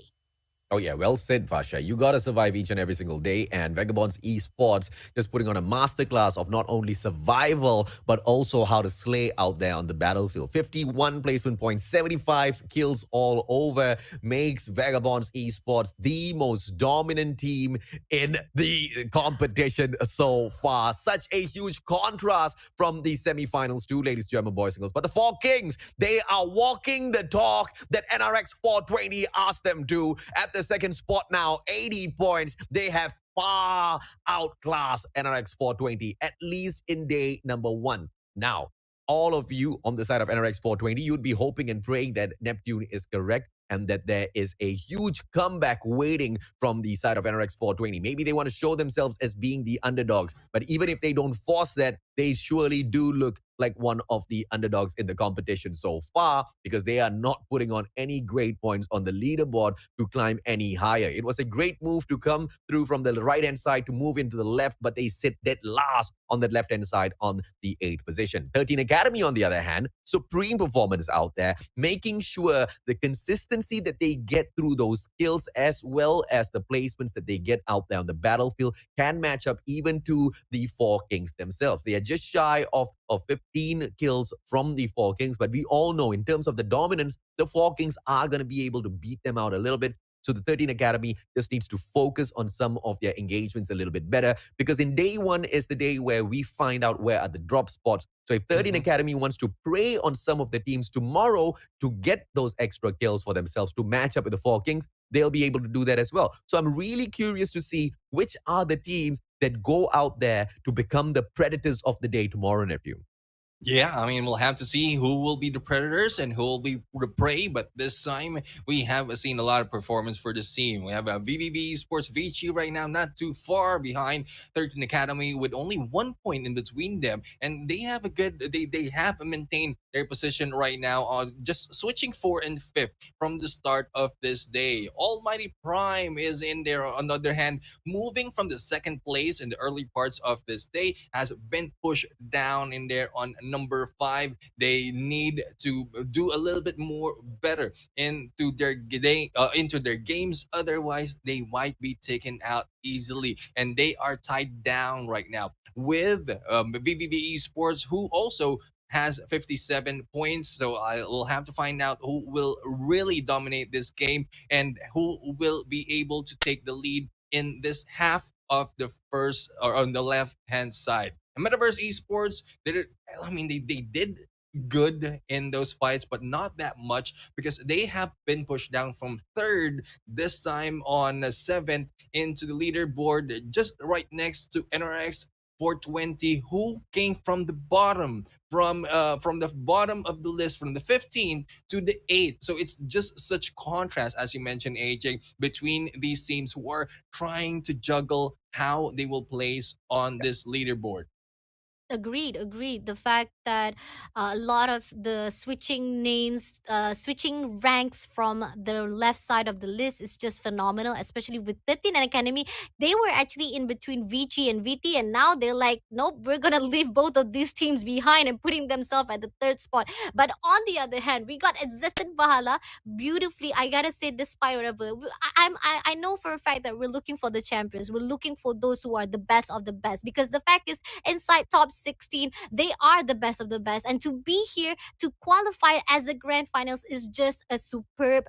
Oh, yeah, well said, Vasha. You got to survive each and every single day. And Vagabonds Esports just putting on a masterclass of not only survival, but also how to slay out there on the battlefield. 51 placement points, 75 kills all over, makes Vagabonds Esports the most dominant team in the competition so far. Such a huge contrast from the semifinals too, ladies, German boys and girls. But the Four Kings, they are walking the talk that NRX 420 asked them to. At the second spot now, 80 points. They have far outclassed NRX 420, at least in day number one. Now, all of you on the side of NRX 420, you'd be hoping and praying that Neptune is correct and that there is a huge comeback waiting from the side of NRX 420. Maybe they want to show themselves as being the underdogs, but even if they don't force that, they surely do look like one of the underdogs in the competition so far, because they are not putting on any great points on the leaderboard to climb any higher. It was a great move to come through from the right-hand side to move into the left, but they sit dead last on the left-hand side on the 8th position. 13 Academy, on the other hand, supreme performance out there, making sure the consistency that they get through those skills as well as the placements that they get out there on the battlefield can match up even to the Four Kings themselves. They are just shy of 15 kills from the Four Kings, but we all know in terms of the dominance, the Four Kings are going to be able to beat them out a little bit. So the 13 Academy just needs to focus on some of their engagements a little bit better, because in day one is the day where we find out where are the drop spots. So if 13 Academy wants to prey on some of the teams tomorrow to get those extra kills for themselves to match up with the Four Kings, they'll be able to do that as well. So I'm really curious to see which are the teams that go out there to become the predators of the day tomorrow, Nephew. Yeah, I mean, we'll have to see who will be the predators and who will be the prey. But this time, we have seen a lot of performance for this team. We have a VVV Sports Vici right now, not too far behind 13 Academy, with only 1 point in between them, and they have a good. They have maintained their position right now on just switching 4th and 5th from the start of this day. Almighty Prime is in there. On the other hand, moving from the 2nd place in the early parts of this day, has been pushed down in there on number 5. They need to do a little bit more better into their games. Otherwise, they might be taken out easily, and they are tied down right now with VVV Esports, who also has 57 points. So I will have to find out who will really dominate this game and who will be able to take the lead in this half of the first, or on the left hand side. And Metaverse Esports, they did good in those fights, but not that much, because they have been pushed down from 3rd this time on 7th into the leaderboard, just right next to NRX 420, who came from the bottom, from the bottom of the list, from the 15th to the 8th. So it's just such contrast, as you mentioned, AJ, between these teams who are trying to juggle how they will place on this leaderboard. Agreed. The fact that a lot of the switching names, switching ranks from the left side of the list is just phenomenal, especially with 13 and Academy. They were actually in between VG and VT, and now they're like, nope, we're going to leave both of these teams behind and putting themselves at the 3rd spot. But on the other hand, we got Existent Valhalla beautifully. I got to say, despite whatever, I know for a fact that we're looking for the champions. We're looking for those who are the best of the best, because the fact is, inside top 16. They are the best of the best. And to be here to qualify as a grand finals is just a superb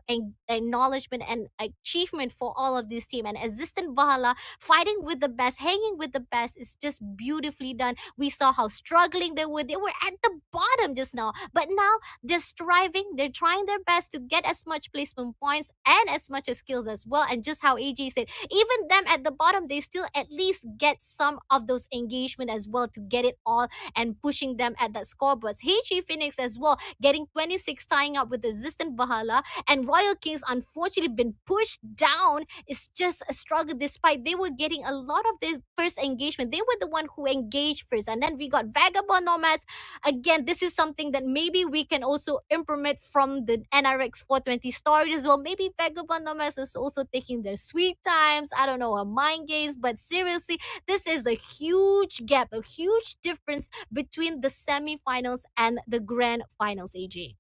acknowledgement and achievement for all of this team. And Assistant Bahala fighting with the best, hanging with the best is just beautifully done. We saw how struggling they were. They were at the bottom just now, but now they're striving. They're trying their best to get as much placement points and as much as skills as well. And just how AJ said, even them at the bottom, they still at least get some of those engagement as well to get it all and pushing them at that scoreboard. HG Phoenix as well, getting 26, tying up with Resistant Bahala, and Royal Kings unfortunately been pushed down. It's just a struggle despite they were getting a lot of their first engagement. They were the one who engaged first. And then we got Vagabond Nomads. Again, this is something that maybe we can also implement from the NRX 420 story as well. Maybe Vagabond Nomads is also taking their sweet times. I don't know, a mind games, but seriously, this is a huge gap, a huge difference between the semifinals and the grand finals, AJ.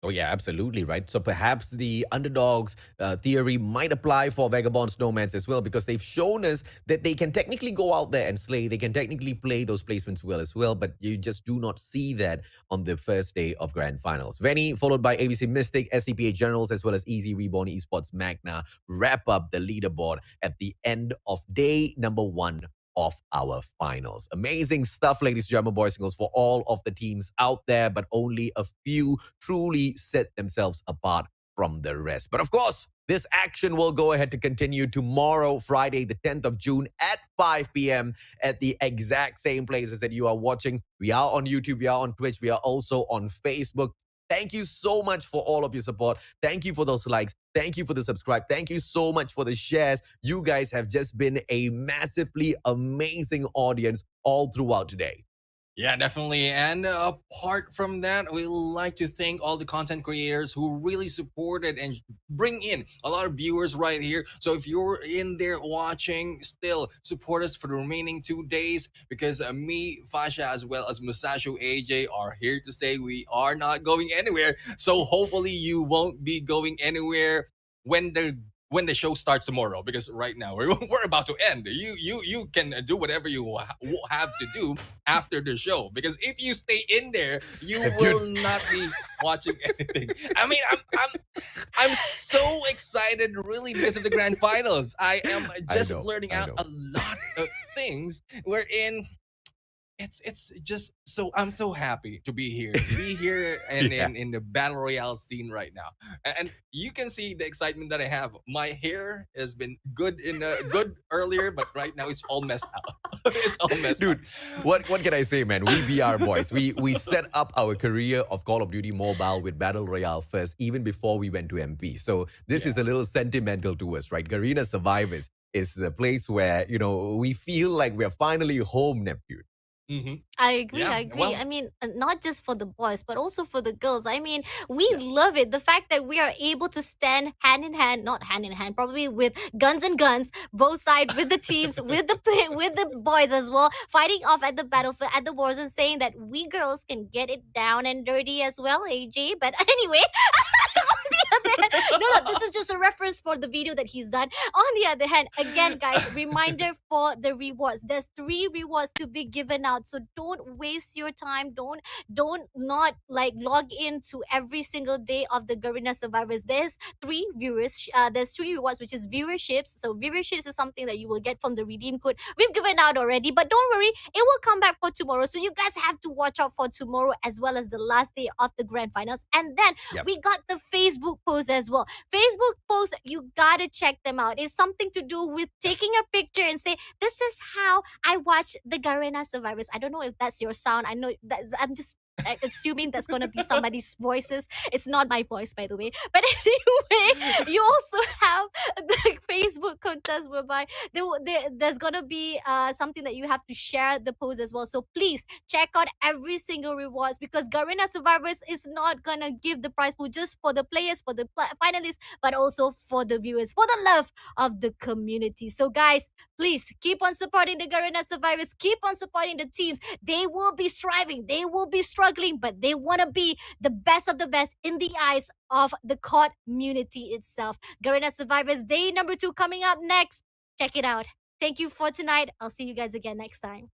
Oh, yeah, absolutely, right? So perhaps the underdogs theory might apply for Vagabond Snowmans as well, because they've shown us that they can technically go out there and slay. They can technically play those placements well as well, but you just do not see that on the first day of Grand Finals. Veni, followed by ABC Mystic, SCPA Generals, as well as Easy Reborn Esports Magna, wrap up the leaderboard at the end of day number 1 of our finals. Amazing stuff, ladies and gentlemen, boys and girls, for all of the teams out there, but only a few truly set themselves apart from the rest. But of course, this action will go ahead to continue tomorrow, Friday, the 10th of June at 5 p.m. at the exact same places that you are watching. We are on YouTube, we are on Twitch, we are also on Facebook. Thank you so much for all of your support. Thank you for those likes. Thank you for the subscribe. Thank you so much for the shares. You guys have just been a massively amazing audience all throughout today. Yeah, definitely. And apart from that, we like to thank all the content creators who really supported and bring in a lot of viewers right here. So if you're in there watching, still support us for the remaining 2 days, because me, Fasha, as well as Musashi AJ are here to say we are not going anywhere. So hopefully you won't be going anywhere when the show starts tomorrow, because right now we're about to end. You can do whatever you have to do after the show, because if you stay in there, you will not be watching anything. I mean, I'm so excited, really, because of the grand finals. I am just learning out a lot of things. We're in. It's just so, I'm so happy to be here and in the battle royale scene right now, and you can see the excitement that I have. My hair has been good earlier, but right now it's all messed up. It's all messed Dude, up. what can I say, man? We VR boys. We set up our career of Call of Duty Mobile with Battle Royale first, even before we went to MP. So this is a little sentimental to us, right? Garena Survivors is the place where, you know, we feel like we're finally home, Neptune. Mm-hmm. I agree. Yeah, I agree. well- I mean, not just for the boys, but also for the girls. I mean, we love it. The fact that we are able to stand hand in hand, not hand in hand, probably with guns and guns, both sides, with the teams, with the boys as well, fighting off at the battlefield, at the wars, and saying that we girls can get it down and dirty as well, AJ. But anyway, no, this is just a reference for the video that he's done. On the other hand, again, guys, reminder for the rewards. There's 3 rewards to be given out, so don't waste your time. Don't not like log into every single day of the Garena Survivors. There's 3 viewers. There's 3 rewards, which is viewerships. So viewerships is something that you will get from the redeem code. We've given out already, but don't worry, it will come back for tomorrow. So you guys have to watch out for tomorrow, as well as the last day of the grand finals. And then we got the Facebook post as well. Facebook posts, you gotta check them out. It's something to do with taking a picture and say, this is how I watch the Garena Survivors. I don't know if that's your sound. I know I'm just assuming that's gonna be somebody's voices. It's not my voice, by the way. But anyway, you also have the Facebook contest whereby there's gonna be something that you have to share the post as well. So please check out every single rewards, because Garena Survivors is not gonna give the prize pool just for the players, for the finalists, but also for the viewers, for the love of the community. So guys, please keep on supporting the Garena Survivors. Keep on supporting the teams. They will be striving. They will be struggling, but they want to be the best of the best in the eyes of the COD community itself. Garena Survivors Day number 2 coming up next. Check it out. Thank you for tonight. I'll see you guys again next time.